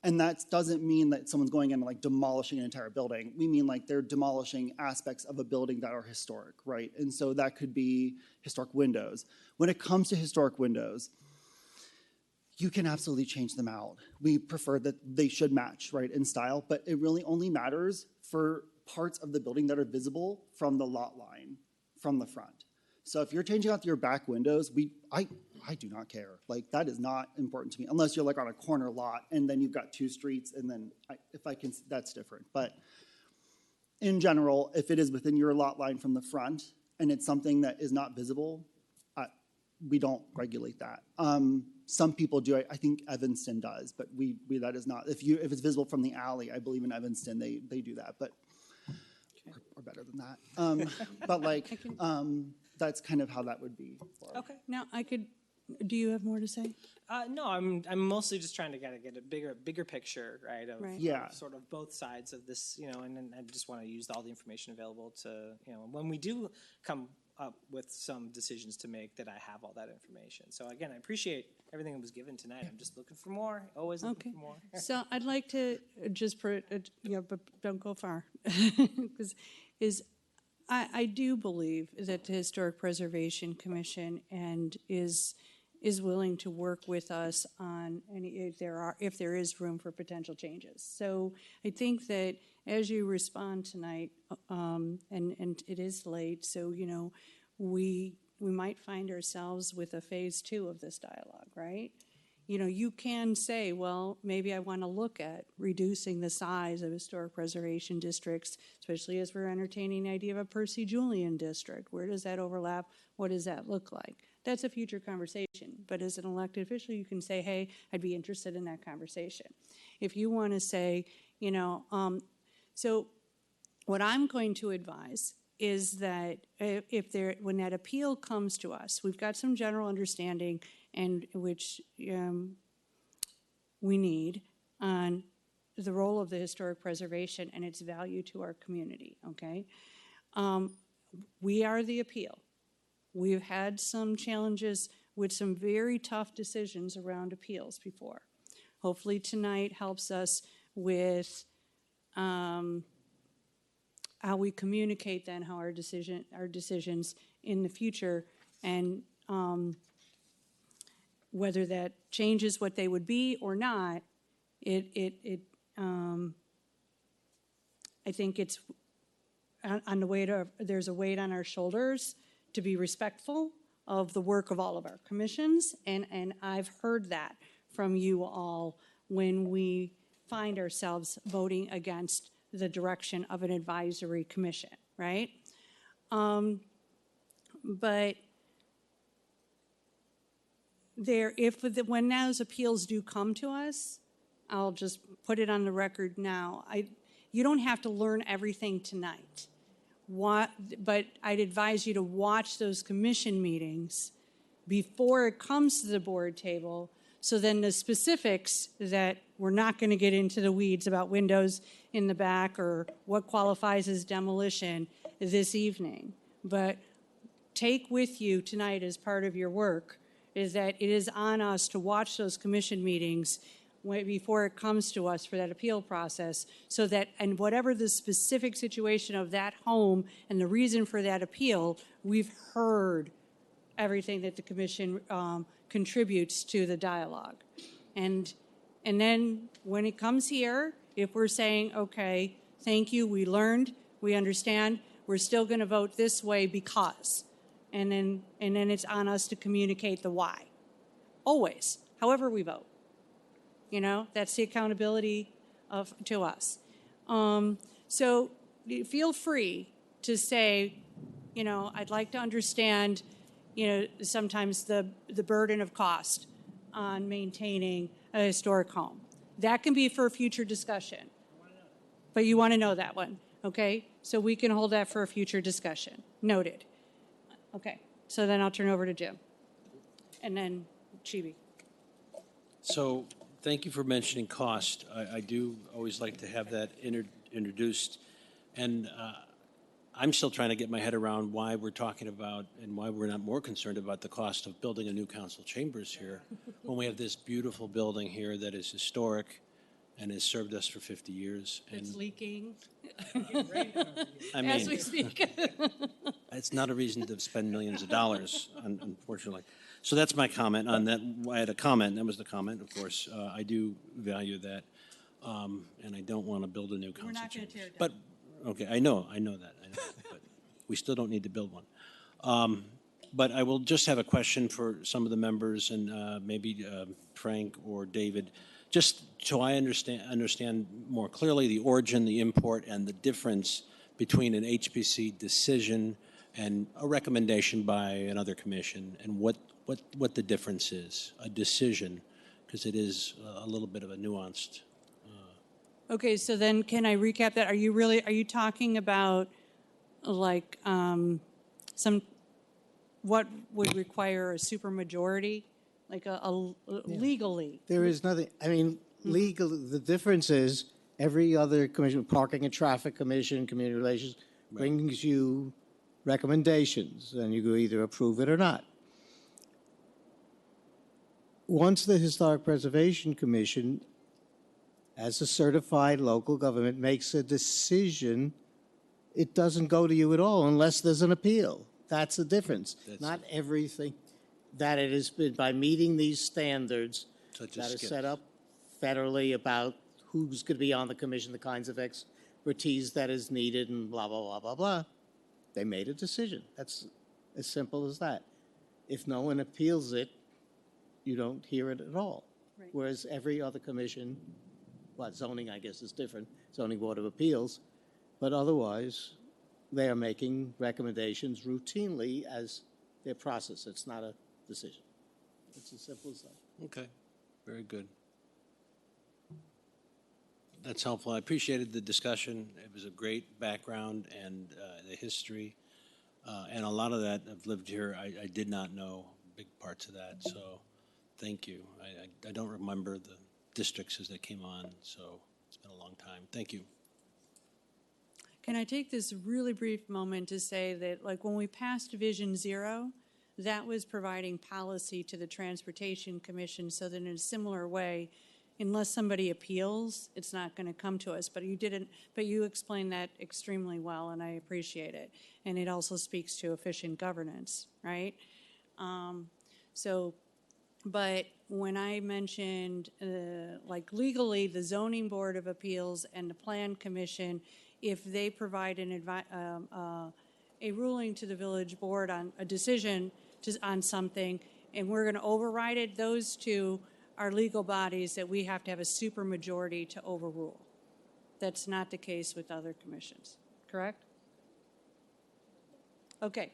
And that doesn't mean that someone's going in and like demolishing an entire building. We mean like they're demolishing aspects of a building that are historic, right? And so that could be historic windows. When it comes to historic windows, you can absolutely change them out. We prefer that they should match, right, in style, but it really only matters for parts of the building that are visible from the lot line, from the front. So if you're changing out your back windows, I do not care. Like, that is not important to me, unless you're like on a corner lot and then you've got two streets and then that's different. But in general, if it is within your lot line from the front and it's something that is not visible, we don't regulate that. Some people do. I think Evanston does, but we that is not. If it's visible from the alley, I believe in Evanston they do that, but or better than that. But like that's kind of how that would be. Okay. Now do you have more to say? No, I'm mostly just trying to get a bigger picture, right? Of sort of both sides of this, you know, and I just want to use all the information available to, you know, when we do come up with some decisions to make, that I have all that information. So again, I appreciate everything that was given tonight. I'm just looking for more, always looking for more. So I'd like to just, but don't go far. I do believe that the Historic Preservation Commission is willing to work with us on any if there is room for potential changes. So I think that as you respond tonight, and it is late, so you know we might find ourselves with a phase 2 of this dialogue, right? You know, you can say, well, maybe I want to look at reducing the size of historic preservation districts, especially as we're entertaining the idea of a Percy Julian district. Where does that overlap? What does that look like? That's a future conversation. But as an elected official, you can say, hey, I'd be interested in that conversation. If you want to say, you know, so what I'm going to advise is that when that appeal comes to us, we've got some general understanding and which we need on the role of the historic preservation and its value to our community, okay? We are the appeal. We've had some challenges with some very tough decisions around appeals before. Hopefully tonight helps us with how we communicate then how our decisions in the future, and whether that changes what they would be or not, I think it's on the weight of, there's a weight on our shoulders to be respectful of the work of all of our commissions, and I've heard that from you all when we find ourselves voting against the direction of an advisory commission, right? But when those appeals do come to us, I'll just put it on the record now. You don't have to learn everything tonight. But I'd advise you to watch those commission meetings before it comes to the board table, so then the specifics that we're not going to get into the weeds about windows in the back or what qualifies as demolition this evening. But take with you tonight as part of your work is that it is on us to watch those commission meetings before it comes to us for that appeal process, so that, and whatever the specific situation of that home and the reason for that appeal, we've heard everything that the commission contributes to the dialogue. And then when it comes here, if we're saying, okay, thank you, we learned, we understand, we're still going to vote this way because, and then it's on us to communicate the why. Always, however we vote. You know, that's the accountability to us. So feel free to say, you know, I'd like to understand, you know, sometimes the burden of cost on maintaining a historic home. That can be for a future discussion. But you want to know that one, okay? So we can hold that for a future discussion. Noted. Okay, so then I'll turn over to Jim. And then Chibi. So thank you for mentioning cost. I do always like to have that introduced. And I'm still trying to get my head around why we're talking about and why we're not more concerned about the cost of building a new council chambers here when we have this beautiful building here that is historic and has served us for 50 years. It's leaking. I mean, as we speak. It's not a reason to spend millions of dollars, unfortunately. So that's my comment on that. I had a comment. That was the comment, of course. I do value that, and I don't want to build a new council. We're not going chambers. to tear it But down. okay, I know that. But we still don't need to build one. But I will just have a question for some of the members, and maybe Frank or David, just so I understand more clearly the origin, the import, and the difference between an HPC decision and a recommendation by another commission, and what the difference is, a decision, because it is a little bit of a nuanced. Okay, so then can I recap that? Are you talking about like what would require a supermajority, like legally? There is nothing, I mean, legal, the difference is every other commission, Parking and Traffic Commission, Community Relations, brings you recommendations, and you can either approve it or not. Once the Historic Preservation Commission, as a certified local government, makes a decision, it doesn't go to you at all unless there's an appeal. That's the difference. Not everything that it has been by meeting these standards that is set up federally about who's going to be on the commission, the kinds of expertise that is needed, and blah, blah, blah, blah, blah. They made a decision. That's as simple as that. If no one appeals it, you don't hear it at all. Right. Whereas every other commission, zoning, I guess, is different, zoning board of appeals, but otherwise, they are making recommendations routinely as their process. It's not a decision. It's as simple as that. Okay, very good. That's helpful. I appreciated the discussion. It was a great background and the history. And a lot of that, I've lived here, I did not know big parts of that. So thank you. I don't remember the districts as they came on, so it's been a long time. Thank you. Can I take this really brief moment to say that, like, when we passed Vision Zero, that was providing policy to the Transportation Commission so that in a similar way, unless somebody appeals, it's not going to come to us. But you explained that extremely well, and I appreciate it. And it also speaks to efficient governance, right? But when I mentioned, like, legally, the Zoning Board of Appeals and the Plan Commission, if they provide a ruling to the village board on a decision on something, and we're going to override it, those two are legal bodies that we have to have a supermajority to overrule. That's not the case with other commissions, correct? Okay.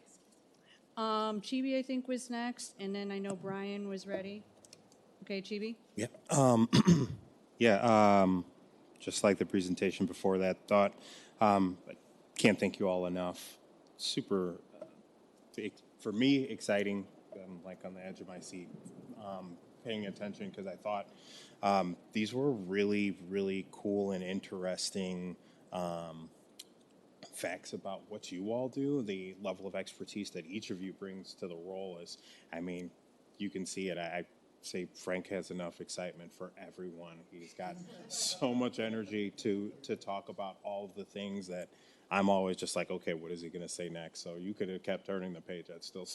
Chibi, I think, was next, and then I know Brian was ready. Okay, Chibi? Yeah. Yeah, just like the presentation before that, thought, I can't thank you all enough. Super, for me, exciting. I'm like on the edge of my seat, paying attention because I thought these were really, really cool and interesting facts about what you all do. The level of expertise that each of you brings to the role is, I mean, you can see it. I say Frank has enough excitement for everyone. He's got so much energy to talk about all of the things that I'm always just like, okay, what is he going to say next? So you could have kept turning the page. I'd still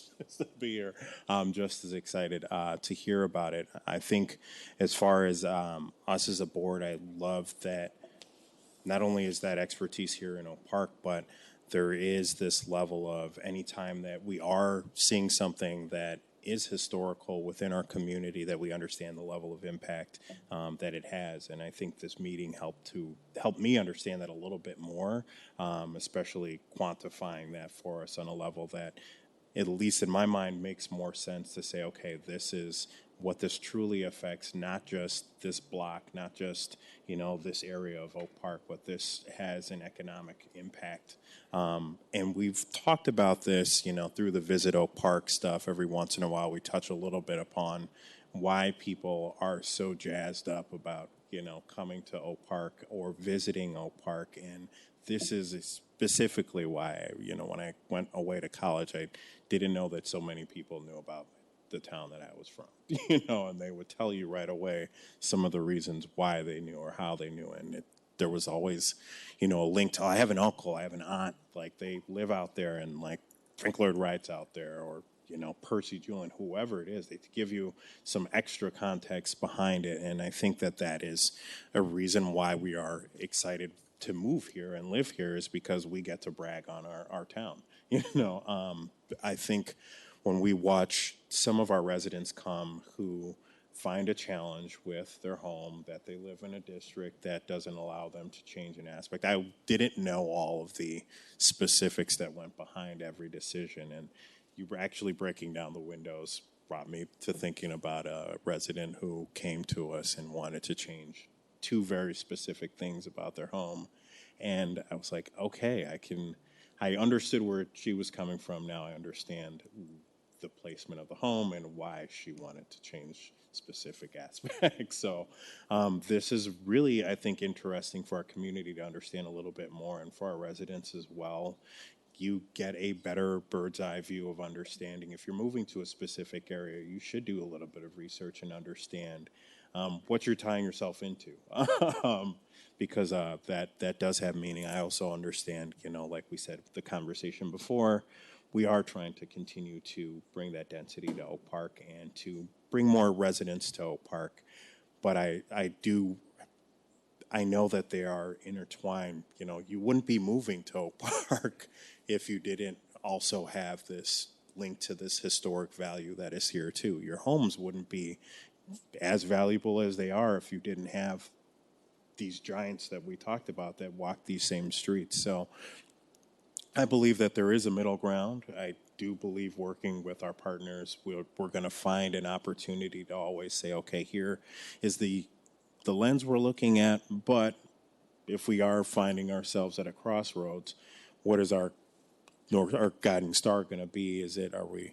be here. I'm just as excited to hear about it. I think as far as us as a board, I love that not only is that expertise here in Oak Park, but there is this level of anytime that we are seeing something that is historical within our community, that we understand the level of impact that it has. And I think this meeting helped me understand that a little bit more, especially quantifying that for us on a level that, at least in my mind, makes more sense to say, okay, this is what this truly affects, not just this block, not just, this area of Oak Park, but this has an economic impact. And we've talked about this, through the Visit Oak Park stuff. Every once in a while, we touch a little bit upon why people are so jazzed up about, coming to Oak Park or visiting Oak Park. And this is specifically why, when I went away to college, I didn't know that so many people knew about the town that I was from, and they would tell you right away some of the reasons why they knew or how they knew. And there was always, a link to, I have an uncle, I have an aunt, like they live out there, and like Frank Lloyd Wright's out there, or, Percy, Julian, whoever it is, they give you some extra context behind it. And I think that is a reason why we are excited to move here and live here, is because we get to brag on our town. I think when we watch some of our residents come who find a challenge with their home, that they live in a district that doesn't allow them to change an aspect. I didn't know all of the specifics that went behind every decision, and you were actually breaking down the windows brought me to thinking about a resident who came to us and wanted to change two very specific things about their home. And I was like, okay, I understood where she was coming from. Now I understand the placement of the home and why she wanted to change specific aspects. So this is really, I think, interesting for our community to understand a little bit more, and for our residents as well. You get a better bird's eye view of understanding. If you're moving to a specific area, you should do a little bit of research and understand what you're tying yourself into, because that does have meaning. I also understand, like we said, the conversation before, we are trying to continue to bring that density to Oak Park and to bring more residents to Oak Park. But I know that they are intertwined. You wouldn't be moving to Oak Park if you didn't also have this link to this historic value that is here too. Your homes wouldn't be as valuable as they are if you didn't have these giants that we talked about that walk these same streets. So I believe that there is a middle ground. I do believe working with our partners, we're going to find an opportunity to always say, okay, here is the lens we're looking at, but if we are finding ourselves at a crossroads, what is our guiding star going to be? Are we,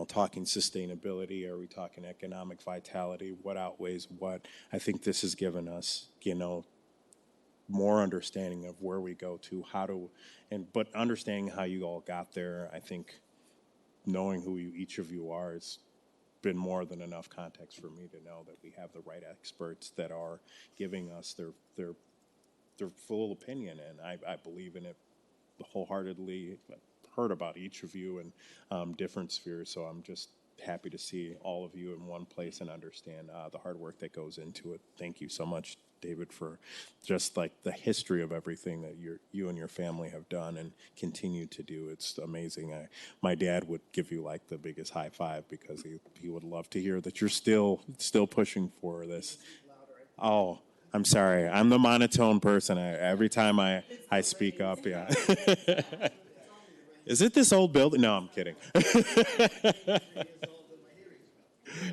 talking sustainability? Are we talking economic vitality? What outweighs what? I think this has given us, more understanding of where we go to, but understanding how you all got there. I think knowing who each of you are has been more than enough context for me to know that we have the right experts that are giving us their full opinion, and I believe in it wholeheartedly. I've heard about each of you in different spheres, so I'm just happy to see all of you in one place and understand the hard work that goes into it. Thank you so much, David, for just like the history of everything that you and your family have done and continue to do. It's amazing. My dad would give you like the biggest high five because he would love to hear that you're still pushing for this. Oh, I'm sorry. I'm the monotone person. Every time I speak up, yeah. Is it this old building? No, I'm kidding.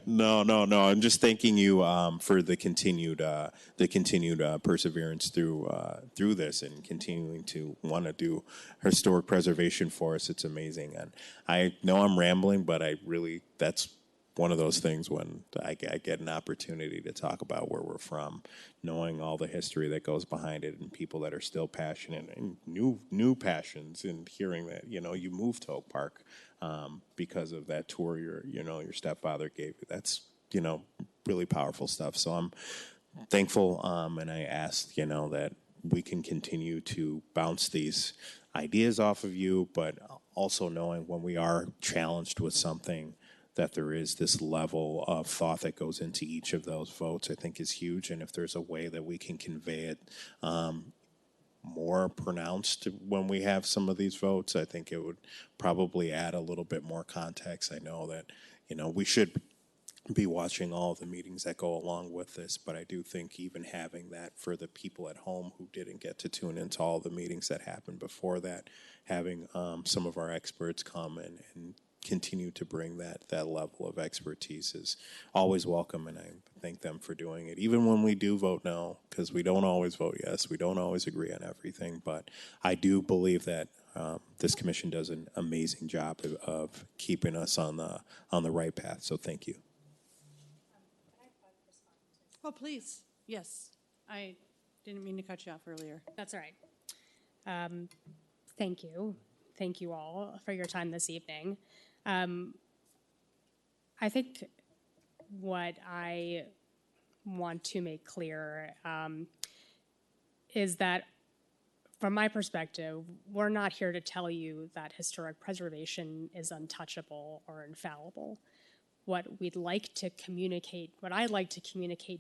No. I'm just thanking you for the continued perseverance through this and continuing to want to do historic preservation for us. It's amazing, and I know I'm rambling, but that's one of those things when I get an opportunity to talk about where we're from, knowing all the history that goes behind it and people that are still passionate and new passions, and hearing that you moved to Oak Park because of that tour your stepfather gave you. That's really powerful stuff. So I'm thankful, and I ask that we can continue to bounce these ideas off of you, but also knowing when we are challenged with something, that there is this level of thought that goes into each of those votes, I think is huge. And if there's a way that we can convey it more pronounced when we have some of these votes, I think it would probably add a little bit more context. I know that, we should be watching all of the meetings that go along with this, but I do think even having that for the people at home who didn't get to tune into all the meetings that happened before that, having some of our experts come and continue to bring that level of expertise is always welcome, and I thank them for doing it. Even when we do vote no, because we don't always vote yes, we don't always agree on everything, but I do believe that this commission does an amazing job of keeping us on the right path. So thank you. Oh, please. Yes. I didn't mean to cut you off earlier. That's all right. Thank you. Thank you all for your time this evening. I think what I want to make clear is that from my perspective, we're not here to tell you that historic preservation is untouchable or infallible. What I'd like to communicate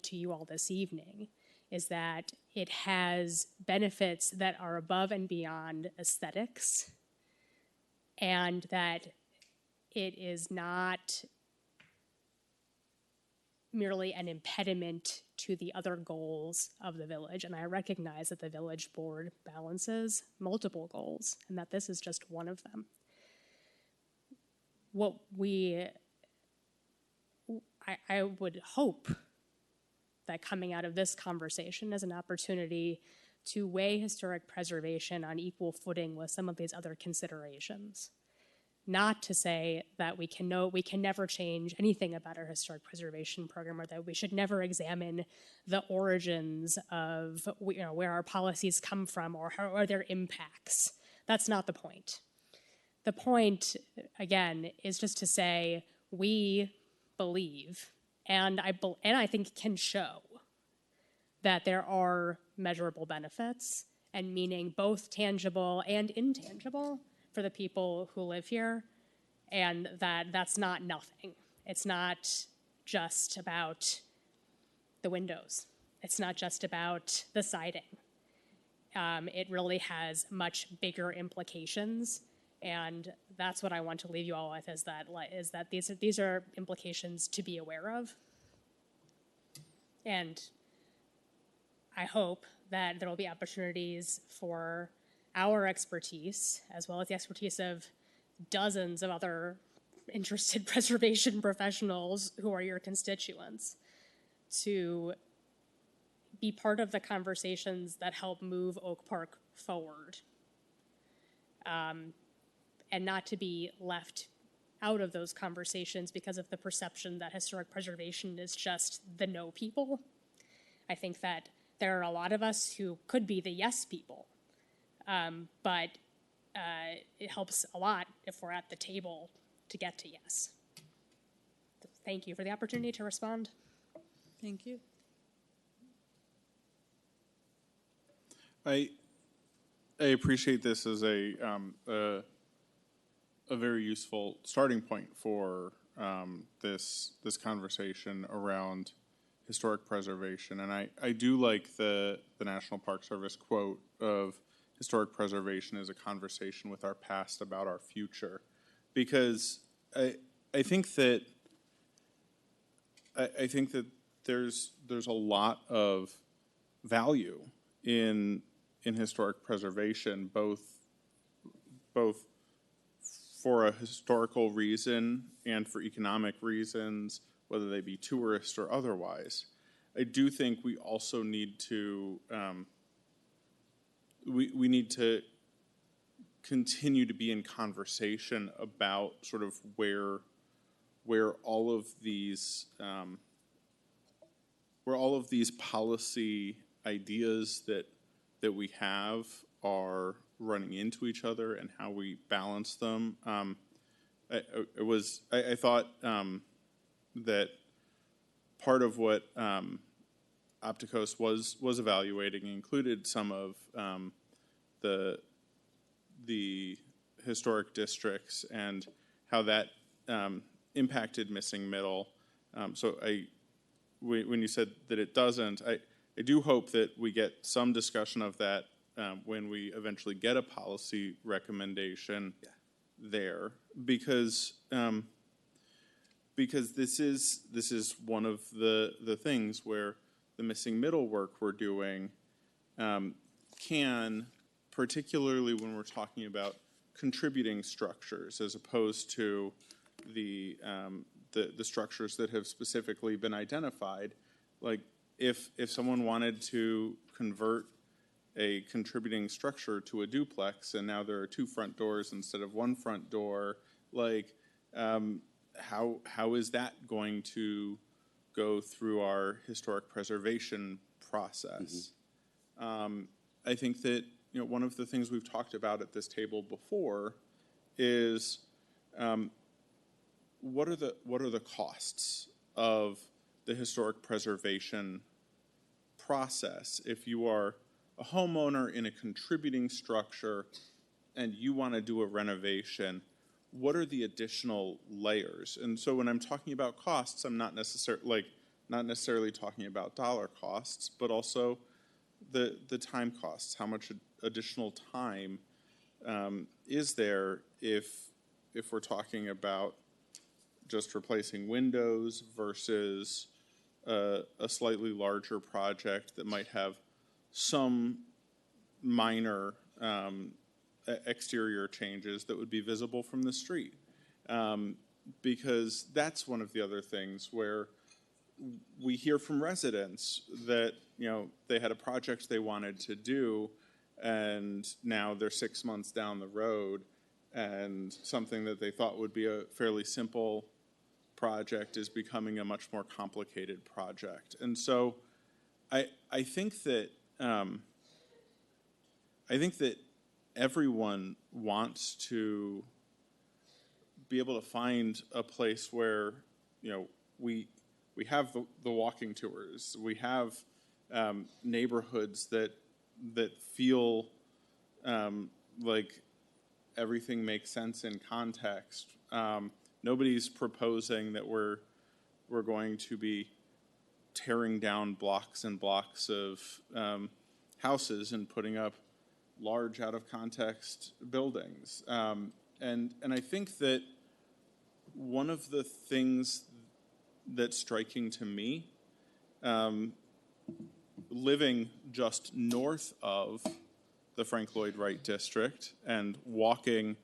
to you all this evening is that it has benefits that are above and beyond aesthetics, and that it is not merely an impediment to the other goals of the village. And I recognize that the village board balances multiple goals, and that this is just one of them. I would hope that coming out of this conversation is an opportunity to weigh historic preservation on equal footing with some of these other considerations. Not to say that we can never change anything about our historic preservation program, or that we should never examine the origins of where our policies come from or their impacts. That's not the point. The point, again, is just to say we believe, and I think can show, that there are measurable benefits and meaning, both tangible and intangible, for the people who live here, and that's not nothing. It's not just about the windows. It's not just about the siding. It really has much bigger implications, and that's what I want to leave you all with, is that these are implications to be aware of. And I hope that there will be opportunities for our expertise, as well as the expertise of dozens of other interested preservation professionals who are your constituents, to be part of the conversations that help move Oak Park forward, and not to be left out of those conversations because of the perception that historic preservation is just the no people. I think that there are a lot of us who could be the yes people, but it helps a lot if we're at the table to get to yes. Thank you for the opportunity to respond. Thank you. I appreciate this as a very useful starting point for this conversation around historic preservation. And I do like the National Park Service quote of historic preservation as a conversation with our past about our future, because I think that there's a lot of value in historic preservation, both for a historical reason and for economic reasons, whether they be tourist or otherwise. I do think we also need to we need to continue to be in conversation about sort of where all of these policy ideas that we have are running into each other and how we balance them. I thought that part of what Opticos was evaluating included some of the historic districts and how that impacted missing middle. So when you said that it doesn't, I do hope that we get some discussion of that when we eventually get a policy recommendation there, because this is one of the things where the missing middle work we're doing can, particularly when we're talking about contributing structures as opposed to the structures that have specifically been identified. Like if someone wanted to convert a contributing structure to a duplex and now there are 2 front doors instead of 1 front door, like how is that going to go through our historic preservation process? I think that one of the things we've talked about at this table before is what are the costs of the historic preservation process if you are a homeowner in a contributing structure and you want to do a renovation? What are the additional layers? And so when I'm talking about costs, I'm not necessarily talking about dollar costs, but also the time costs. How much additional time is there if we're talking about just replacing windows versus a slightly larger project that might have some minor exterior changes that would be visible from the street? Because that's one of the other things where we hear from residents that they had a project they wanted to do and now they're 6 months down the road and something that they thought would be a fairly simple project is becoming a much more complicated project. And so I think that everyone wants to be able to find a place where we have the walking tours, we have neighborhoods that feel like everything makes sense in context. Nobody's proposing that we're going to be tearing down blocks and blocks of houses and putting up large out of context buildings. And I think that one of the things that's striking to me, living just north of the Frank Lloyd Wright district and walking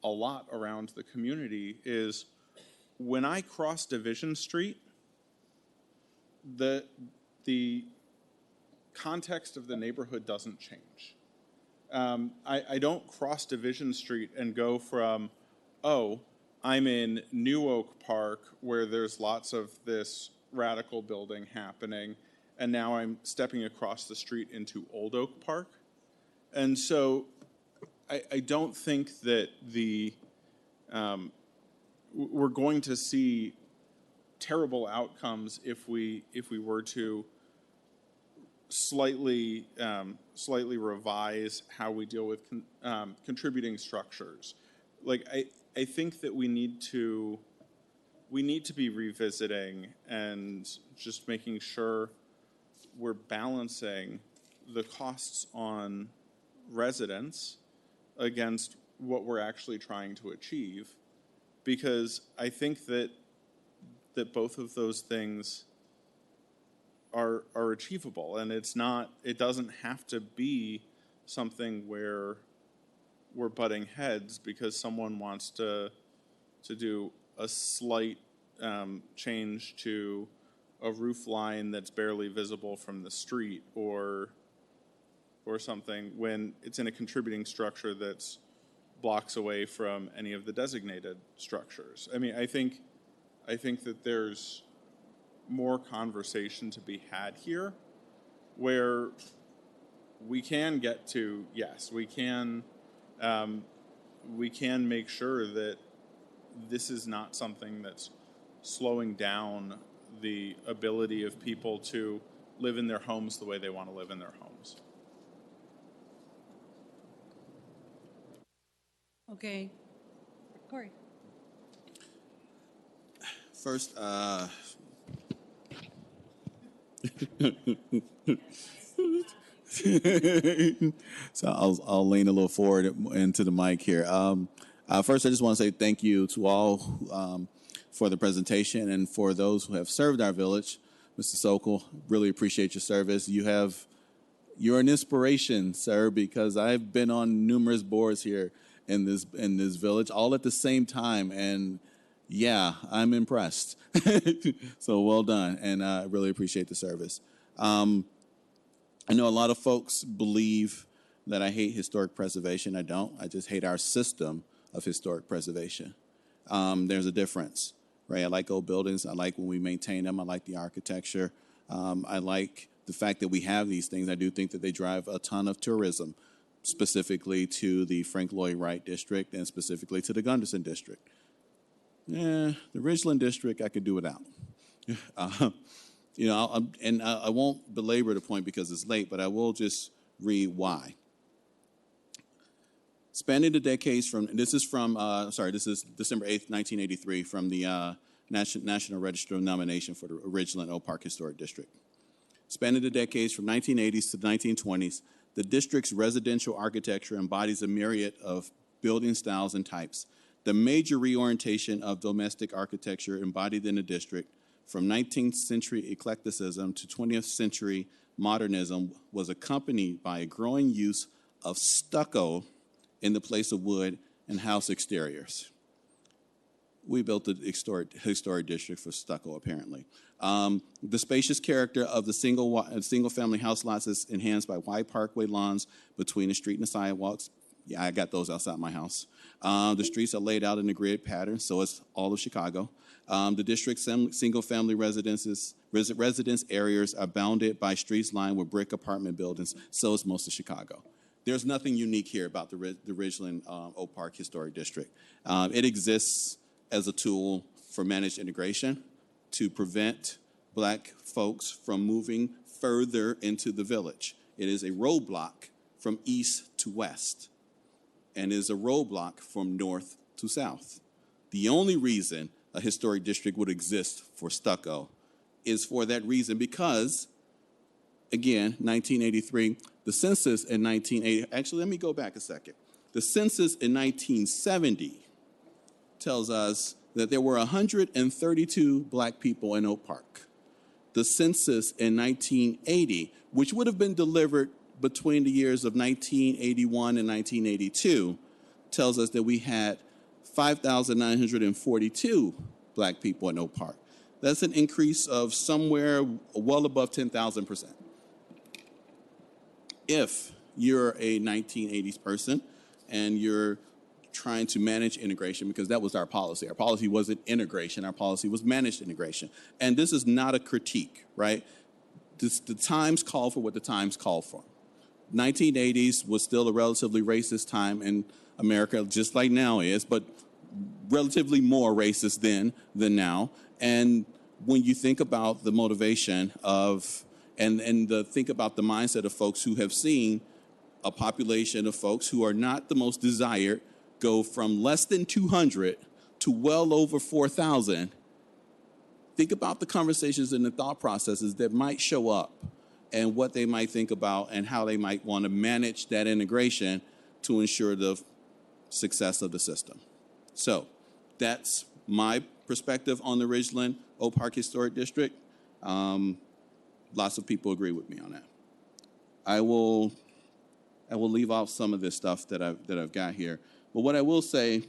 a lot around the community, is when I cross Division Street, the context of the neighborhood doesn't change. I don't cross Division Street and go from, oh, I'm in New Oak Park where there's lots of this radical building happening, and now I'm stepping across the street into Old Oak Park. And so I don't think that we're going to see terrible outcomes if we were to slightly revise how we deal with contributing structures. Like I think that we need to be revisiting and just making sure we're balancing the costs on residents against what we're actually trying to achieve, because I think that both of those things are achievable, and it doesn't have to be something where we're butting heads because someone wants to do a slight change to a roof line that's barely visible from the street or something when it's in a contributing structure that's blocks away from any of the designated structures. I mean, I think that there's more conversation to be had here where we can get to, yes, we can make sure that this is not something that's slowing down the ability of people to live in their homes the way they want to live in their homes. Okay. Corey. First, so I'll lean a little forward into the mic here. First, I just want to say thank you to all for the presentation and for those who have served our village. Mr. Sokol, really appreciate your service. You're an inspiration, sir, because I've been on numerous boards here in this village, all at the same time, and yeah, I'm impressed. So well done, and I really appreciate the service. I know a lot of folks believe that I hate historic preservation. I don't. I just hate our system of historic preservation. There's a difference, right? I like old buildings. I like when we maintain them. I like the architecture. I like the fact that we have these things. I do think that they drive a ton of tourism, specifically to the Frank Lloyd Wright district and specifically to the Gunderson district. The Ridgeland district, I could do without. I won't belabor the point because it's late, but I will just read why. Spanning the decades this is December 8th, 1983, from the National Register of Nomination for the Ridgeland Oak Park Historic District. Spanning the decades from 1980s to the 1920s, the district's residential architecture embodies a myriad of building styles and types. The major reorientation of domestic architecture embodied in the district from 19th century eclecticism to 20th century modernism was accompanied by a growing use of stucco in the place of wood and house exteriors. We built the historic district for stucco, apparently. The spacious character of the single-family house lots is enhanced by wide parkway lawns between the street and the sidewalks. Yeah, I got those outside my house. The streets are laid out in a grid pattern, so it's all of Chicago. The district's single-family residence areas are bounded by streets lined with brick apartment buildings, so is most of Chicago. There's nothing unique here about the Ridgeland Oak Park Historic District. It exists as a tool for managed integration to prevent black folks from moving further into the village. It is a roadblock from east to west and is a roadblock from north to south. The only reason a historic district would exist for stucco is for that reason because, again, 1983, the census in 1980, actually, let me go back a second. The census in 1970 tells us that there were 132 black people in Oak Park. The census in 1980, which would have been delivered between the years of 1981 and 1982, tells us that we had 5,942 black people in Oak Park. That's an increase of somewhere well above 10,000%. If you're a 1980s person and you're trying to manage integration, because that was our policy. Our policy wasn't integration. Our policy was managed integration. And this is not a critique, right? The times call for what the times call for. 1980s was still a relatively racist time in America, just like now is, but relatively more racist then than now. And when you think about the motivation of, think about the mindset of folks who have seen a population of folks who are not the most desired go from less than 200 to well over 4,000, think about the conversations and the thought processes that might show up and what they might think about and how they might want to manage that integration to ensure the success of the system. So that's my perspective on the Ridgeland Oak Park Historic District. Lots of people agree with me on that. I will leave off some of this stuff that I've got here. But what I will say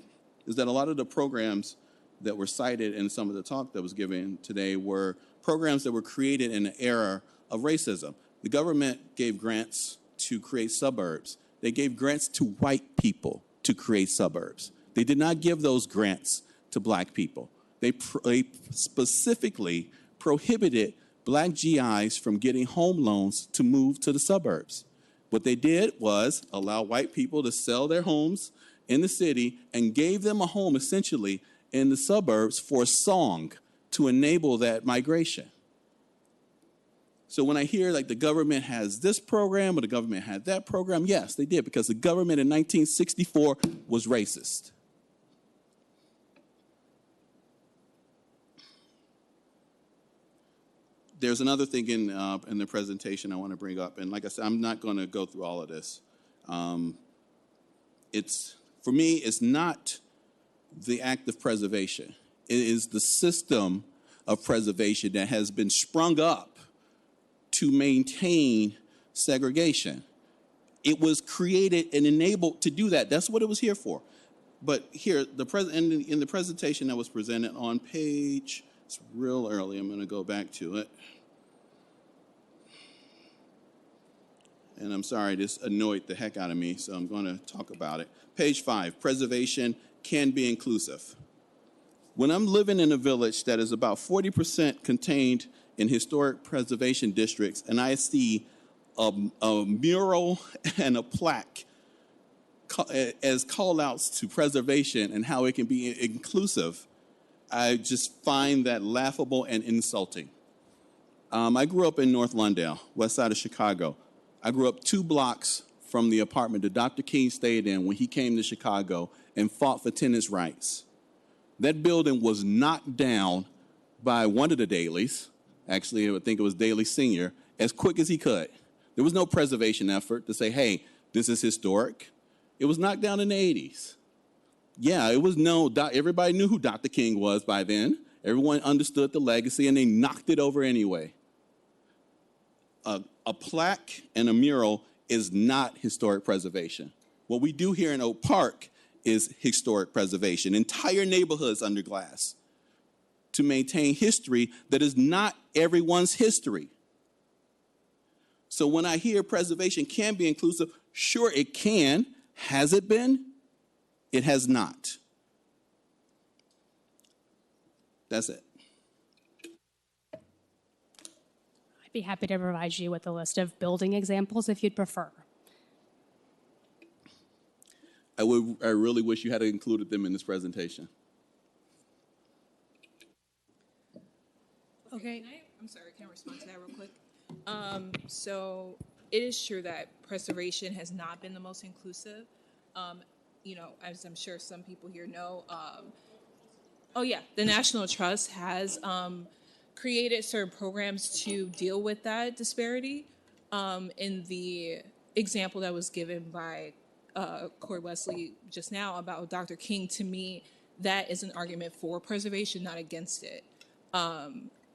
is that a lot of the programs that were cited in some of the talk that was given today were programs that were created in an era of racism. The government gave grants to create suburbs. They gave grants to white people to create suburbs. They did not give those grants to black people. They specifically prohibited black GIs from getting home loans to move to the suburbs. What they did was allow white people to sell their homes in the city and gave them a home essentially in the suburbs for a song to enable that migration. So when I hear like the government has this program or the government had that program, yes, they did, because the government in 1964 was racist. There's another thing in the presentation I want to bring up, and like I said, I'm not going to go through all of this. For me, it's not the act of preservation. It is the system of preservation that has been sprung up to maintain segregation. It was created and enabled to do that. That's what it was here for. But here, in the presentation that was presented on page, it's real early, I'm going to go back to it. And I'm sorry, this annoyed the heck out of me, so I'm going to talk about it. Page 5, preservation can be inclusive. When I'm living in a village that is about 40% contained in historic preservation districts, and I see a mural and a plaque as call-outs to preservation and how it can be inclusive, I just find that laughable and insulting. I grew up in North Lawndale, west side of Chicago. I grew up 2 blocks from the apartment that Dr. King stayed in when he came to Chicago and fought for tenants' rights. That building was knocked down by one of the Dailies, actually I think it was Daily Sr., as quick as he could. There was no preservation effort to say, hey, this is historic. It was knocked down in the 80s. Yeah, it was known, everybody knew who Dr. King was by then. Everyone understood the legacy, and they knocked it over anyway. A plaque and a mural is not historic preservation. What we do here in Oak Park is historic preservation. Entire neighborhoods under glass to maintain history that is not everyone's history. So when I hear preservation can be inclusive, sure it can. Has it been? It has not. That's it. I'd be happy to provide you with a list of building examples if you'd prefer. I really wish you had included them in this presentation. Okay. I'm sorry, can I respond to that real quick? So it is true that preservation has not been the most inclusive. As I'm sure some people here know, the National Trust has created certain programs to deal with that disparity. In the example that was given by Corey Wesley just now about Dr. King, to me, that is an argument for preservation, not against it.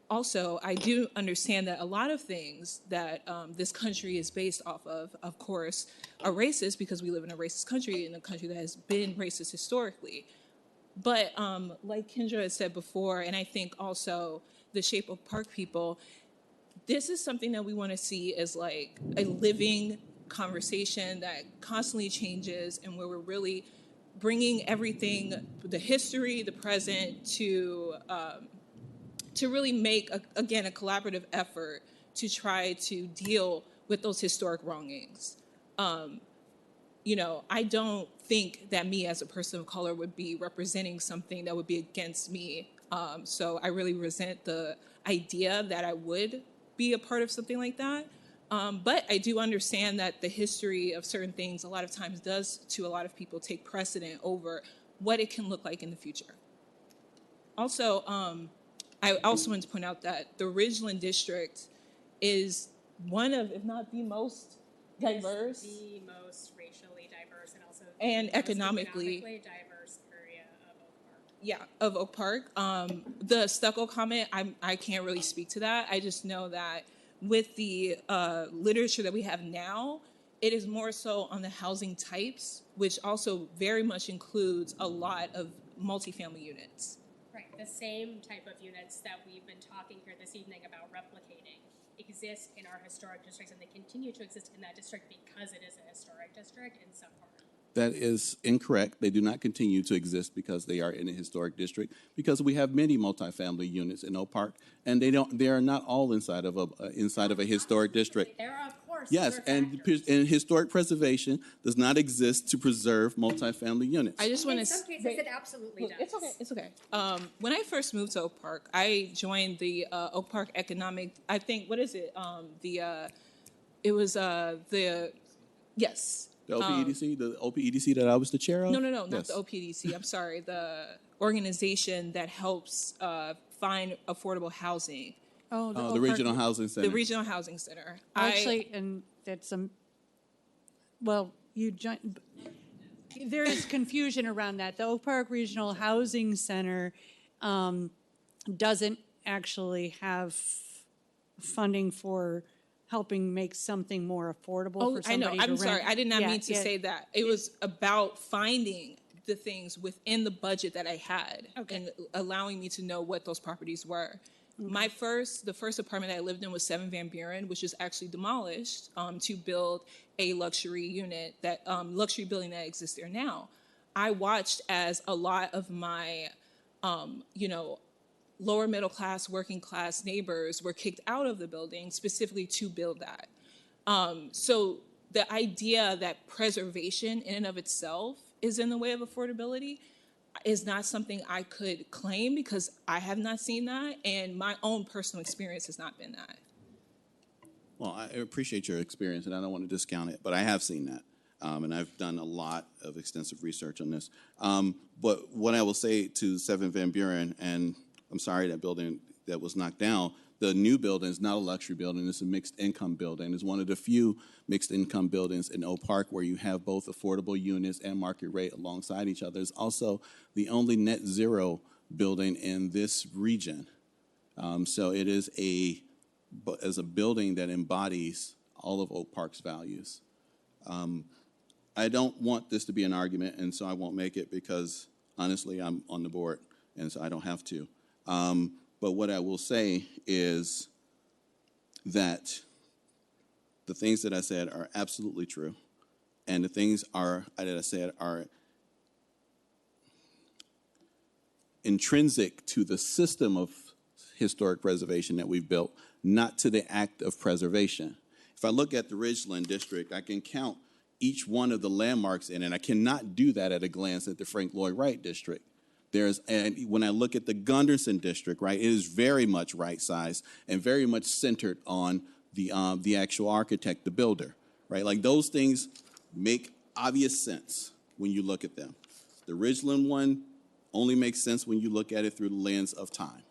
Also, I do understand that a lot of things that this country is based off of course, are racist because we live in a racist country, in a country that has been racist historically. But like Kendra has said before, and I think also the Shape of Park people, this is something that we want to see as like a living conversation that constantly changes, and where we're really bringing everything, the history, the present, to really make, a collaborative effort to try to deal with those historic wrongings. I don't think that me as a person of color would be representing something that would be against me. So I really resent the idea that I would be a part of something like that. But I do understand that the history of certain things a lot of times does, to a lot of people, take precedent over what it can look like in the future. Also, I also want to point out that the Ridgeland District is one of, if not the most diverse, the most racially diverse, and also and the economically diverse area of Oak Park. Yeah, of Oak Park. The stucco comment, I can't really speak to that. I just know that with the literature that we have now, it is more so on the housing types, which also very much includes a lot of multifamily units. Right. the same type of units that we've been talking here this evening about replicating exist in our historic districts, and they continue to exist in that district because it is a historic district in some part. That is incorrect. They do not continue to exist because they are in a historic district, because we have many multifamily units in Oak Park, and they are not all inside of a historic district. There are, of course, Yes, other and factors. historic preservation does not exist to preserve multifamily units. I just want In to. some cases, it absolutely does. It's okay. It's okay. When I first moved to Oak Park, I joined the Oak Park Economic. I think what is it? It was the yes. The OPEDC that I was the chair of? No, not Yes. the OPDC. I'm sorry, the organization that helps find affordable housing. Oh, The Oak Park- Regional Housing Center. The Regional Housing Center. Actually, and that's well, you joined, there is confusion around that. The Oak Park Regional Housing Center doesn't actually have funding for helping make something more affordable Oh, for I know. somebody to I'm rent. sorry. I did not Yeah, mean to yeah. say that. It was about finding the things within the budget that I had and allowing me to know what those properties were. The first apartment I lived in was 7 Van Buren, which is actually demolished to build a luxury unit luxury building that exists there now. I watched as a lot of my, lower middle class, working class neighbors were kicked out of the building specifically to build that. So the idea that preservation in and of itself is in the way of affordability is not something I could claim because I have not seen that, and my own personal experience has not been that. Well, I appreciate your experience, and I don't want to discount it, but I have seen that. And I've done a lot of extensive research on this. But what I will say to 7 Van Buren, and I'm sorry that building that was knocked down, the new building is not a luxury building. It's a mixed income building. It's one of the few mixed income buildings in Oak Park where you have both affordable units and market rate alongside each other. It's also the only net zero building in this region. So it is a building that embodies all of Oak Park's values. I don't want this to be an argument, and so I won't make it because, honestly, I'm on the board, and so I don't have to. But what I will say is that the things that I said are absolutely true, and the things that I said are intrinsic to the system of historic preservation that we've built, not to the act of preservation. If I look at the Ridgeland District, I can count each one of the landmarks in it. I cannot do that at a glance at the Frank Lloyd Wright District. And when I look at the Gunderson District, right, it is very much right-sized and very much centered on the actual architect, the builder, right? Like those things make obvious sense when you look at them. The Ridgeland one only makes sense when you look at it through the lens of time.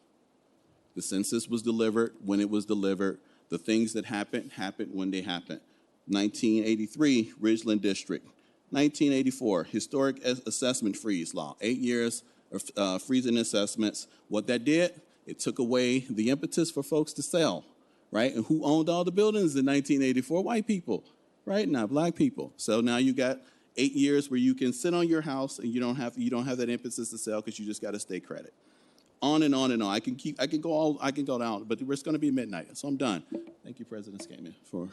The census was delivered when it was delivered. The things that happened when they happened. 1983, Ridgeland District. 1984, Historic Assessment Freeze Law. 8 years of freezing assessments. What that did, it took away the impetus for folks to sell, right? And who owned all the buildings in 1984? White people, right? Not black people. So now you got 8 years where you can sit on your house and you don't have that impetus to sell because you just got a state credit. On and on and on. I can go down, but it's going to be midnight, so I'm done. Thank you, President Skaman, for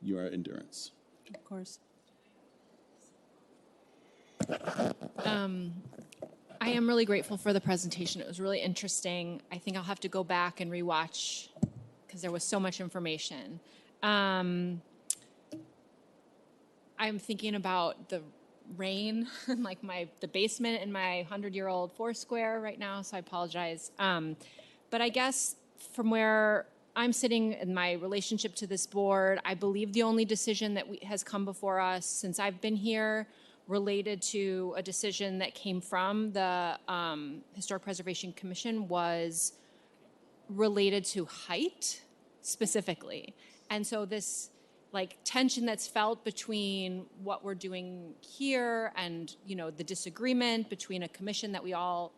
your endurance. Of course. I am really grateful for the presentation. It was really interesting. I think I'll have to go back and rewatch because there was so much information. I'm thinking about the rain and like the basement in my 100-year-old Foursquare right now, so I apologize. But I guess from where I'm sitting in my relationship to this board, I believe the only decision that has come before us since I've been here related to a decision that came from the Historic Preservation Commission was related to height specifically. And so this like tension that's felt between what we're doing here and, the disagreement between a commission that we all,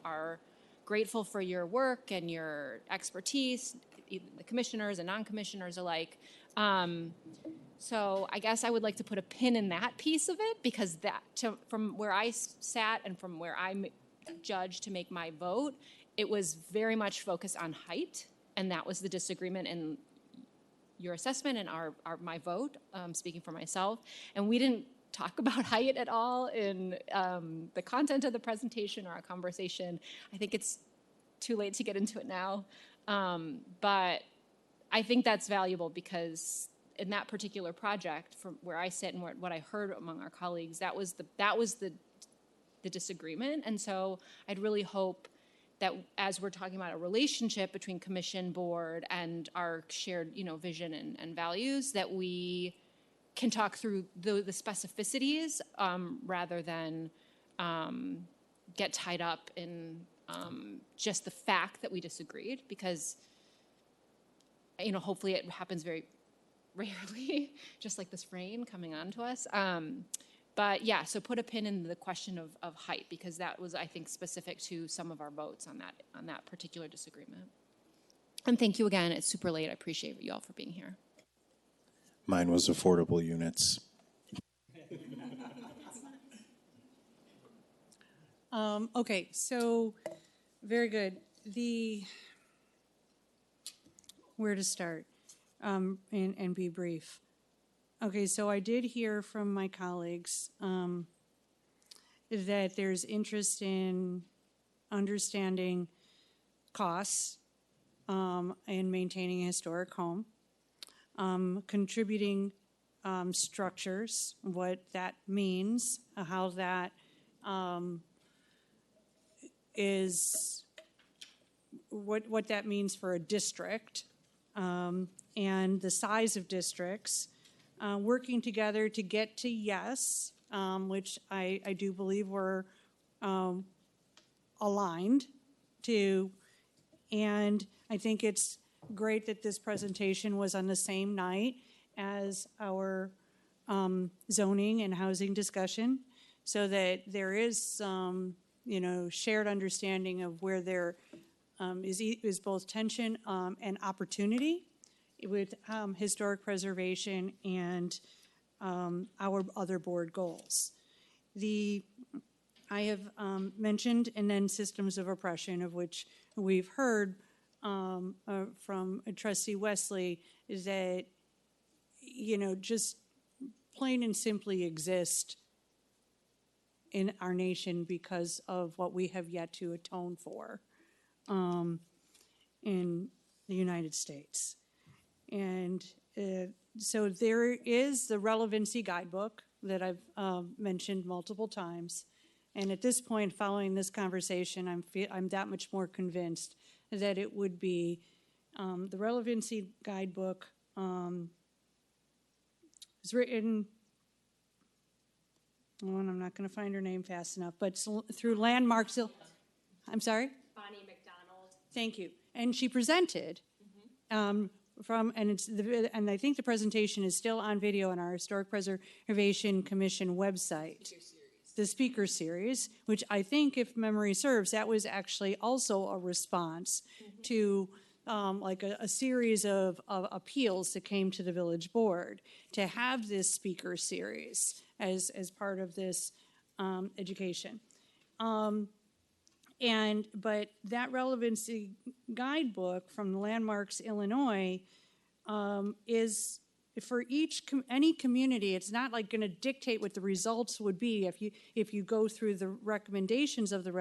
are grateful for your work and your expertise, the commissioners and non-commissioners alike. So I guess I would like to put a pin in that piece of it because from where I sat and from where I judged to make my vote, it was very much focused on height, and that was the disagreement in your assessment and my vote, speaking for myself. And we didn't talk about height at all in the content of the presentation or our conversation. I think it's too late to get into it now. But I think that's valuable because in that particular project, from where I sit and what I heard among our colleagues, that was the disagreement. And so I'd really hope that as we're talking about a relationship between commission, board, and our shared, vision and values, that we can talk through the specificities rather than get tied up in just the fact that we disagreed, because hopefully it happens very rarely, just like this rain coming on to us. But yeah, so put a pin in the question of height, because that was, I think, specific to some of our votes on that particular disagreement. And thank you again. It's super late. I appreciate you all for being here. Mine was affordable units. Okay, so very good. Where to start and be brief. Okay, so I did hear from my colleagues that there's interest in understanding costs and maintaining a historic home, contributing structures, what that means, how that is, what that means for a district, and the size of districts, working together to get to yes, which I do believe we're aligned to. And I think it's great that this presentation was on the same night as our zoning and housing discussion, so that there is some, shared understanding of where there is both tension and opportunity with historic preservation and our other board goals. I have mentioned, and then systems of oppression, of which we've heard from Trustee Wesley, is that, just plain and simply exist in our nation because of what we have yet to atone for in the United States. And so there is the relevancy guidebook that I've mentioned multiple times. And at this point, following this conversation, I'm that much more convinced that it would be the relevancy guidebook is written, and I'm not going to find her name fast enough, but through Landmarks. I'm sorry? Bonnie McDonald. Thank you. And she presented and I think the presentation is still on video on our Historic Preservation Commission website. The speaker series, which I think, if memory serves, that was actually also a response to like a series of appeals that came to the village board to have this speaker series as part of this education. But that relevancy guidebook from Landmarks, Illinois, is for any community. It's not like going to dictate what the results would be if you go through the recommendations of the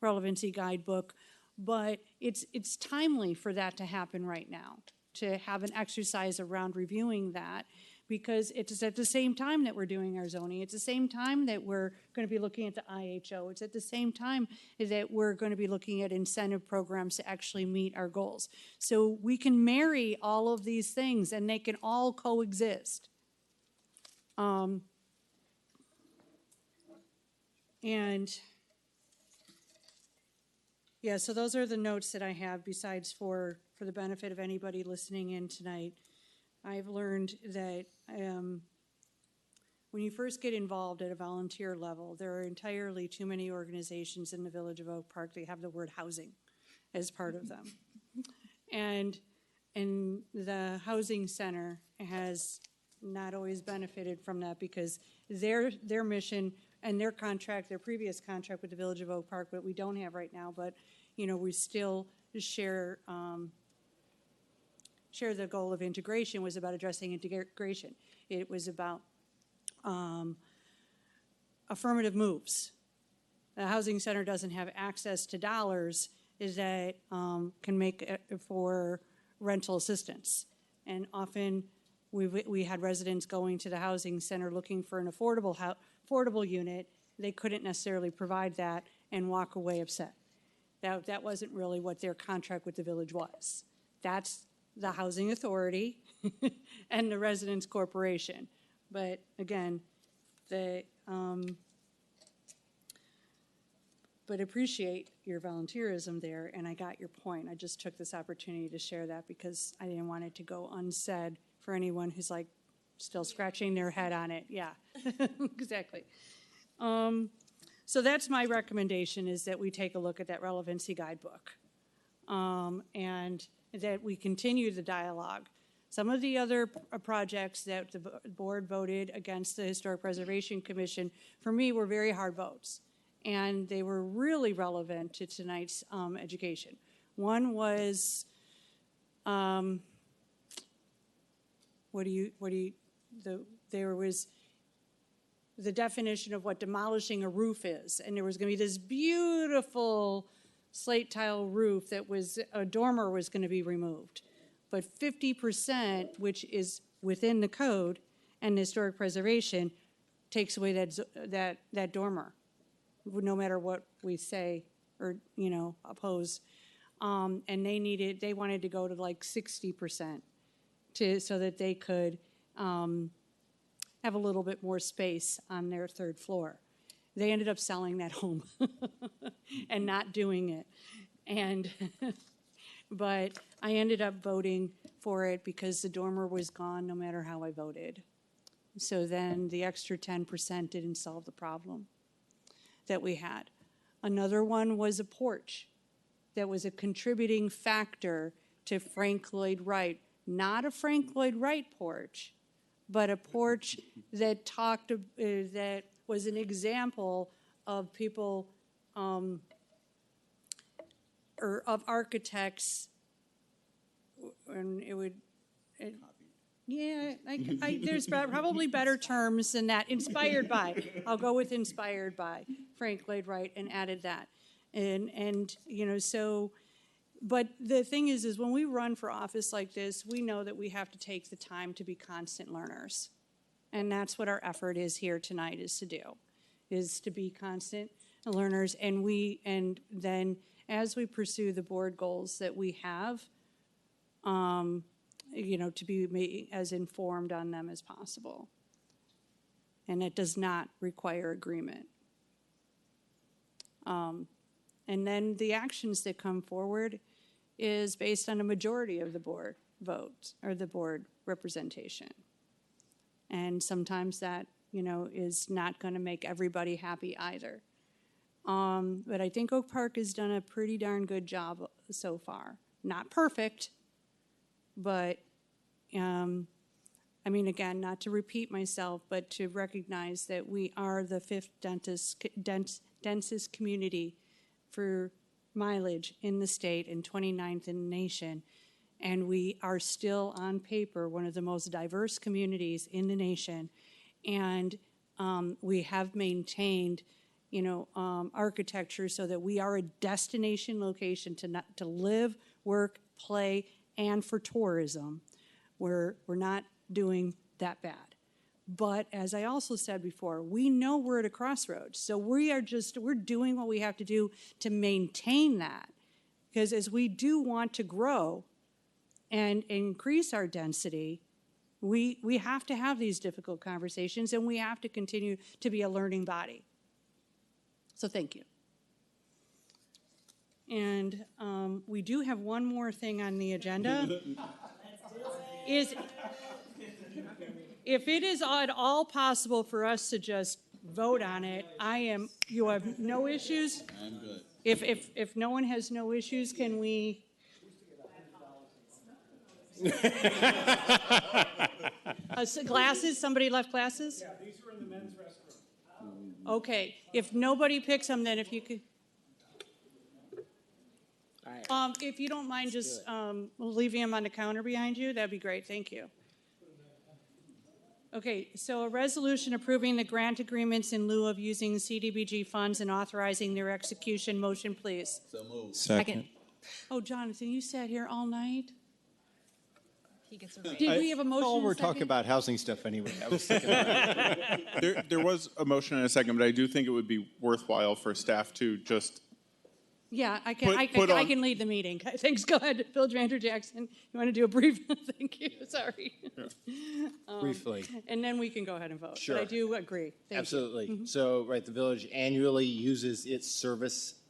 relevancy guidebook, but it's timely for that to happen right now, to have an exercise around reviewing that, because it's at the same time that we're doing our zoning. It's the same time that we're going to be looking at the IHO. It's at the same time that we're going to be looking at incentive programs to actually meet our goals. So we can marry all of these things and they can all coexist. So those are the notes that I have, besides for the benefit of anybody listening in tonight. I've learned that when you first get involved at a volunteer level, there are entirely too many organizations in the village of Oak Park that have the word housing as part of them. And the housing center has not always benefited from that, because their mission and their contract, their previous contract with the village of Oak Park, what we don't have right now, but we still share the goal of integration was about addressing integration. It was about affirmative moves. The housing center doesn't have access to dollars that can make it for rental assistance. And often we had residents going to the housing center looking for an affordable unit. They couldn't necessarily provide that and walk away upset. That wasn't really what their contract with the village was. That's the housing authority and the residents corporation. But again, but appreciate your volunteerism there, and I got your point. I just took this opportunity to share that because I didn't want it to go unsaid for anyone who's like still scratching their head on it. Yeah, exactly. So that's my recommendation, is that we take a look at that relevancy guidebook and that we continue the dialogue. Some of the other projects that the board voted against the Historic Preservation Commission, for me, were very hard votes. And they were really relevant to tonight's education. One was, there was the definition of what demolishing a roof is. And there was going to be this beautiful slate tile roof that was, a dormer was going to be removed. But 50%, which is within the code and historic preservation, takes away that dormer, no matter what we say or, oppose. And they wanted to go to like 60% so that they could have a little bit more space on their third floor. They ended up selling that home and not doing it. And but I ended up voting for it because the dormer was gone no matter how I voted. So then the extra 10% didn't solve the problem that we had. Another one was a porch that was a contributing factor to Frank Lloyd Wright. Not a Frank Lloyd Wright porch, but a porch that that was an example of people or of architects, and there's probably better terms than that. Inspired by. I'll go with inspired by Frank Lloyd Wright and added that. And so, but the thing is when we run for office like this, we know that we have to take the time to be constant learners. And that's what our effort is here tonight, is to be constant learners. And then as we pursue the board goals that we have, to be as informed on them as possible. And it does not require agreement. And then the actions that come forward is based on a majority of the board votes or the board representation. And sometimes that, is not going to make everybody happy either. But I think Oak Park has done a pretty darn good job so far. Not perfect, but again, not to repeat myself, but to recognize that we are the fifth densest community for mileage in the state and 29th in the nation. And we are still, on paper, one of the most diverse communities in the nation. And we have maintained, architecture so that we are a destination location to live, work, play, and for tourism. We're not doing that bad. But as I also said before, we know we're at a crossroads. So we're doing what we have to do to maintain that. Because as we do want to grow and increase our density, we have to have these difficult conversations, and we have to continue to be a learning body. So thank you. And we do have one more thing on the agenda. If it is at all possible for us to just vote on it, you have no issues? I'm good. If no one has no issues, can we? Glasses? Somebody left glasses? Yeah, these were in the men's restroom. Okay. If nobody picks them, then if you could. All right. If you don't mind just leaving them on the counter behind you, that'd be great. Thank you. Okay, so a resolution approving the grant agreements in lieu of using CDBG funds and authorizing their execution. Motion, please. So moved. Second. Oh, Jonathan, you sat here all night? He gets a raise. Did we have a motion? Oh, and a we're talking second? about housing stuff anyway. I was thinking about There was a motion and a second, but I do think it would be worthwhile for staff to just Yeah, I can. Put I on- can lead the meeting. Thanks. Go ahead, Bill Andrew Jackson. You want to do a brief? Thank you. Sorry. briefly. And then we can go ahead and vote. Sure. But I do agree. Thank you. Absolutely. So, right, the village annually uses its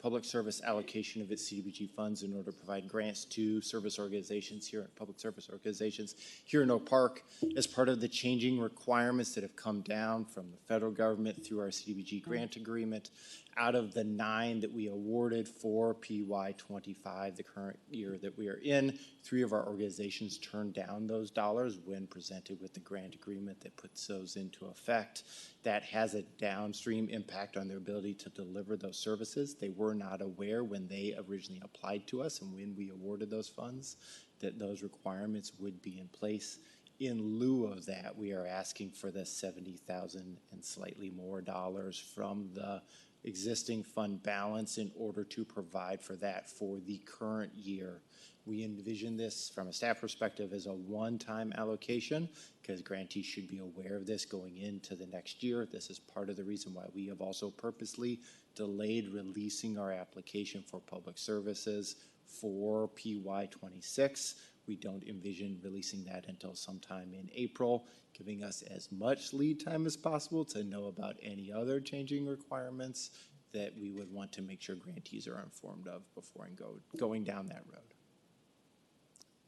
public service allocation of its CDBG funds in order to provide grants to service organizations here, public service organizations here in Oak Park, as part of the changing requirements that have come down from the federal government through our CDBG grant agreement. Out of the 9 that we awarded for PY25, the current year that we are in, 3 of our organizations turned down those dollars when presented with the grant agreement that puts those into effect. That has a downstream impact on their ability to deliver those services. They were not aware when they originally applied to us and when we awarded those funds that those requirements would be in place. In lieu of that, we are asking for the $70,000 and slightly more dollars from the existing fund balance in order to provide for that for the current year. We envision this from a staff perspective as a one-time allocation because grantees should be aware of this going into the next year. This is part of the reason why we have also purposely delayed releasing our application for public services for PY26. We don't envision releasing that until sometime in April, giving us as much lead time as possible to know about any other changing requirements that we would want to make sure grantees are informed of before going down that road.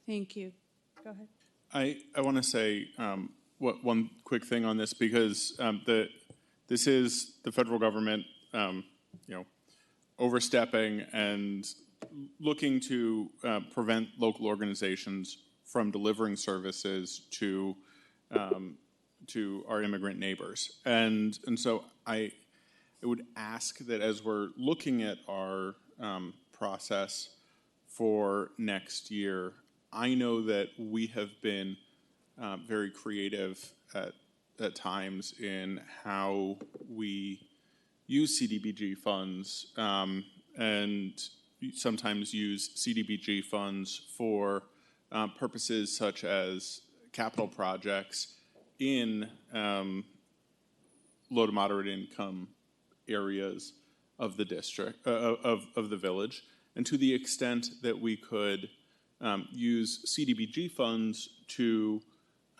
Thank you. Go ahead. I want to say one quick thing on this because this is the federal government, overstepping and looking to prevent local organizations from delivering services to our immigrant neighbors, and so I would ask that as we're looking at our process for next year, I know that we have been very creative at times in how we use CDBG funds and sometimes use CDBG funds for purposes such as capital projects in low to moderate income areas of the district, of the village. And to the extent that we could use CDBG funds to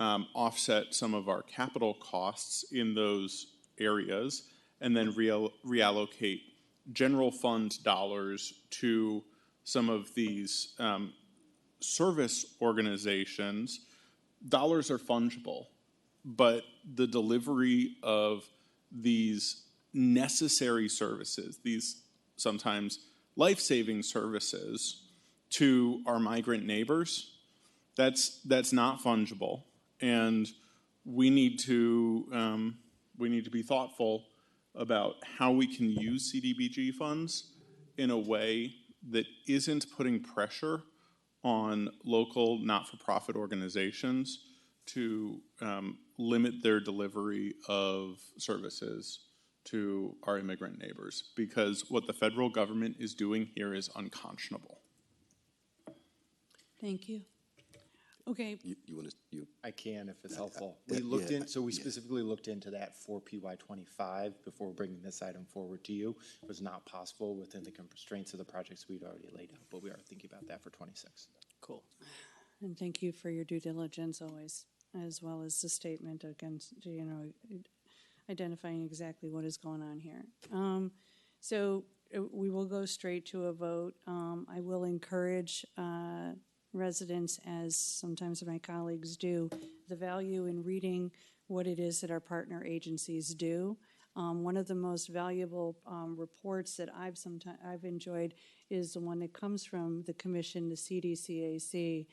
offset some of our capital costs in those areas and then reallocate general fund dollars to some of these service organizations, dollars are fungible, but the delivery of these necessary services, these sometimes life-saving services to our migrant neighbors, that's not fungible, and we need to be thoughtful about how we can use CDBG funds in a way that isn't putting pressure on local not-for-profit organizations to limit their delivery of services to our immigrant neighbors, because what the federal government is doing here is unconscionable. Thank you. Okay. You want to? I can if it's helpful. We specifically looked into that for PY25 before bringing this item forward to you. It was not possible within the constraints of the projects we'd already laid out, but we are thinking about that for 26. Cool. And thank you for your due diligence always, as well as the statement against, identifying exactly what is going on here. So we will go straight to a vote. I will encourage residents, as sometimes my colleagues do, the value in reading what it is that our partner agencies do. One of the most valuable reports that I've enjoyed is the one that comes from the commission, the CDCAC,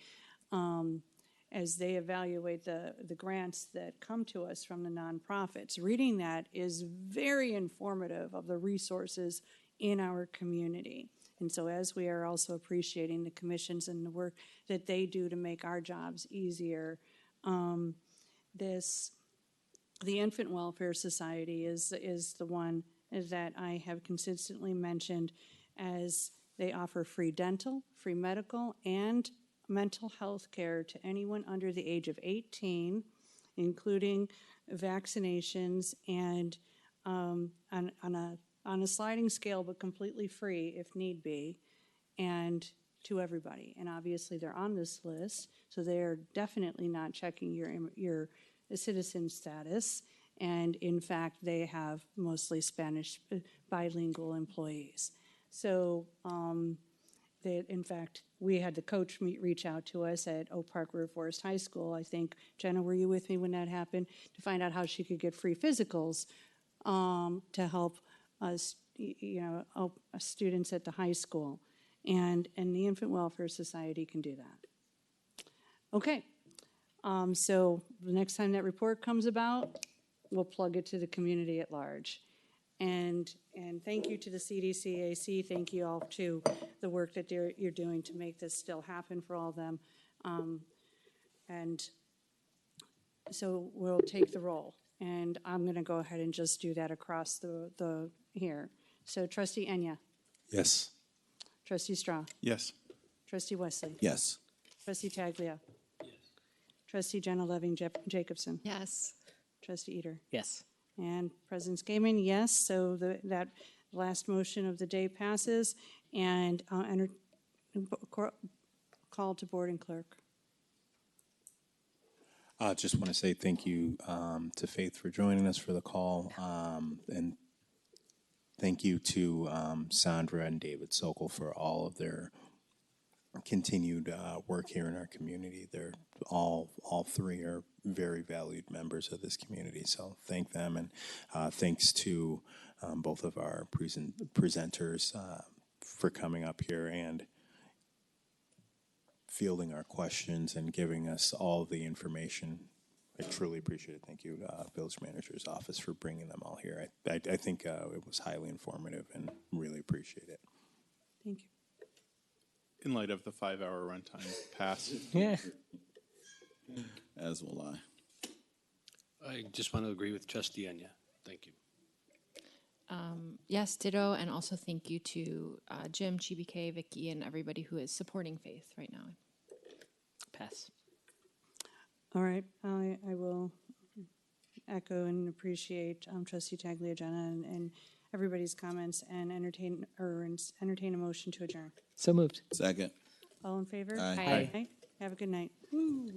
as they evaluate the grants that come to us from the nonprofits. Reading that is very informative of the resources in our community. And so as we are also appreciating the commissions and the work that they do to make our jobs easier, the Infant Welfare Society is the one that I have consistently mentioned, as they offer free dental, free medical, and mental health care to anyone under the age of 18, including vaccinations, and on a sliding scale, but completely free if need be, and to everybody. And obviously they're on this list, so they're definitely not checking your citizen status. And in fact, they have mostly Spanish bilingual employees. So in fact, we had the coach reach out to us at Oak Park River Forest High School. I think, Jenna, were you with me when that happened? To find out how she could get free physicals to help us, students at the high school. And the Infant Welfare Society can do that. Okay, so the next time that report comes about, we'll plug it to the community at large. And thank you to the CDCAC. Thank you all to the work that you're doing to make this still happen for all of them. And so we'll take the roll. And I'm going to go ahead and just do that across the here. So Trustee Enya. Yes. Trustee Straw. Yes. Trustee Wesley. Yes. Trustee Taglia. Yes. Trustee Jenna Loving Jacobson. Yes. Trustee Eater. Yes. And President Skaman, yes. So that last motion of the day passes. And call to board and clerk. I just want to say thank you to Faith for joining us for the call, and thank you to Sandra and David Sokol for all of their continued work here in our community. They're all three are very valued members of this community, so thank them, and thanks to both of our presenters for coming up here and fielding our questions and giving us all the information. I truly appreciate it. Thank you, Village Manager's Office, for bringing them all here. I think it was highly informative and really appreciate it. Thank you. In light of the 5-hour runtime pass. Yeah. As will I. I just want to agree with Trustee Enya. Thank you. Yes, ditto, and also thank you to Jim, Chibike, Vicky, and everybody who is supporting Faith right now. Pass. All right. I will echo and appreciate Trustee Tagliagenna and everybody's comments and entertain a motion to adjourn. So moved. Second. All in favor? Aye. Aye. Have a good night. Woo.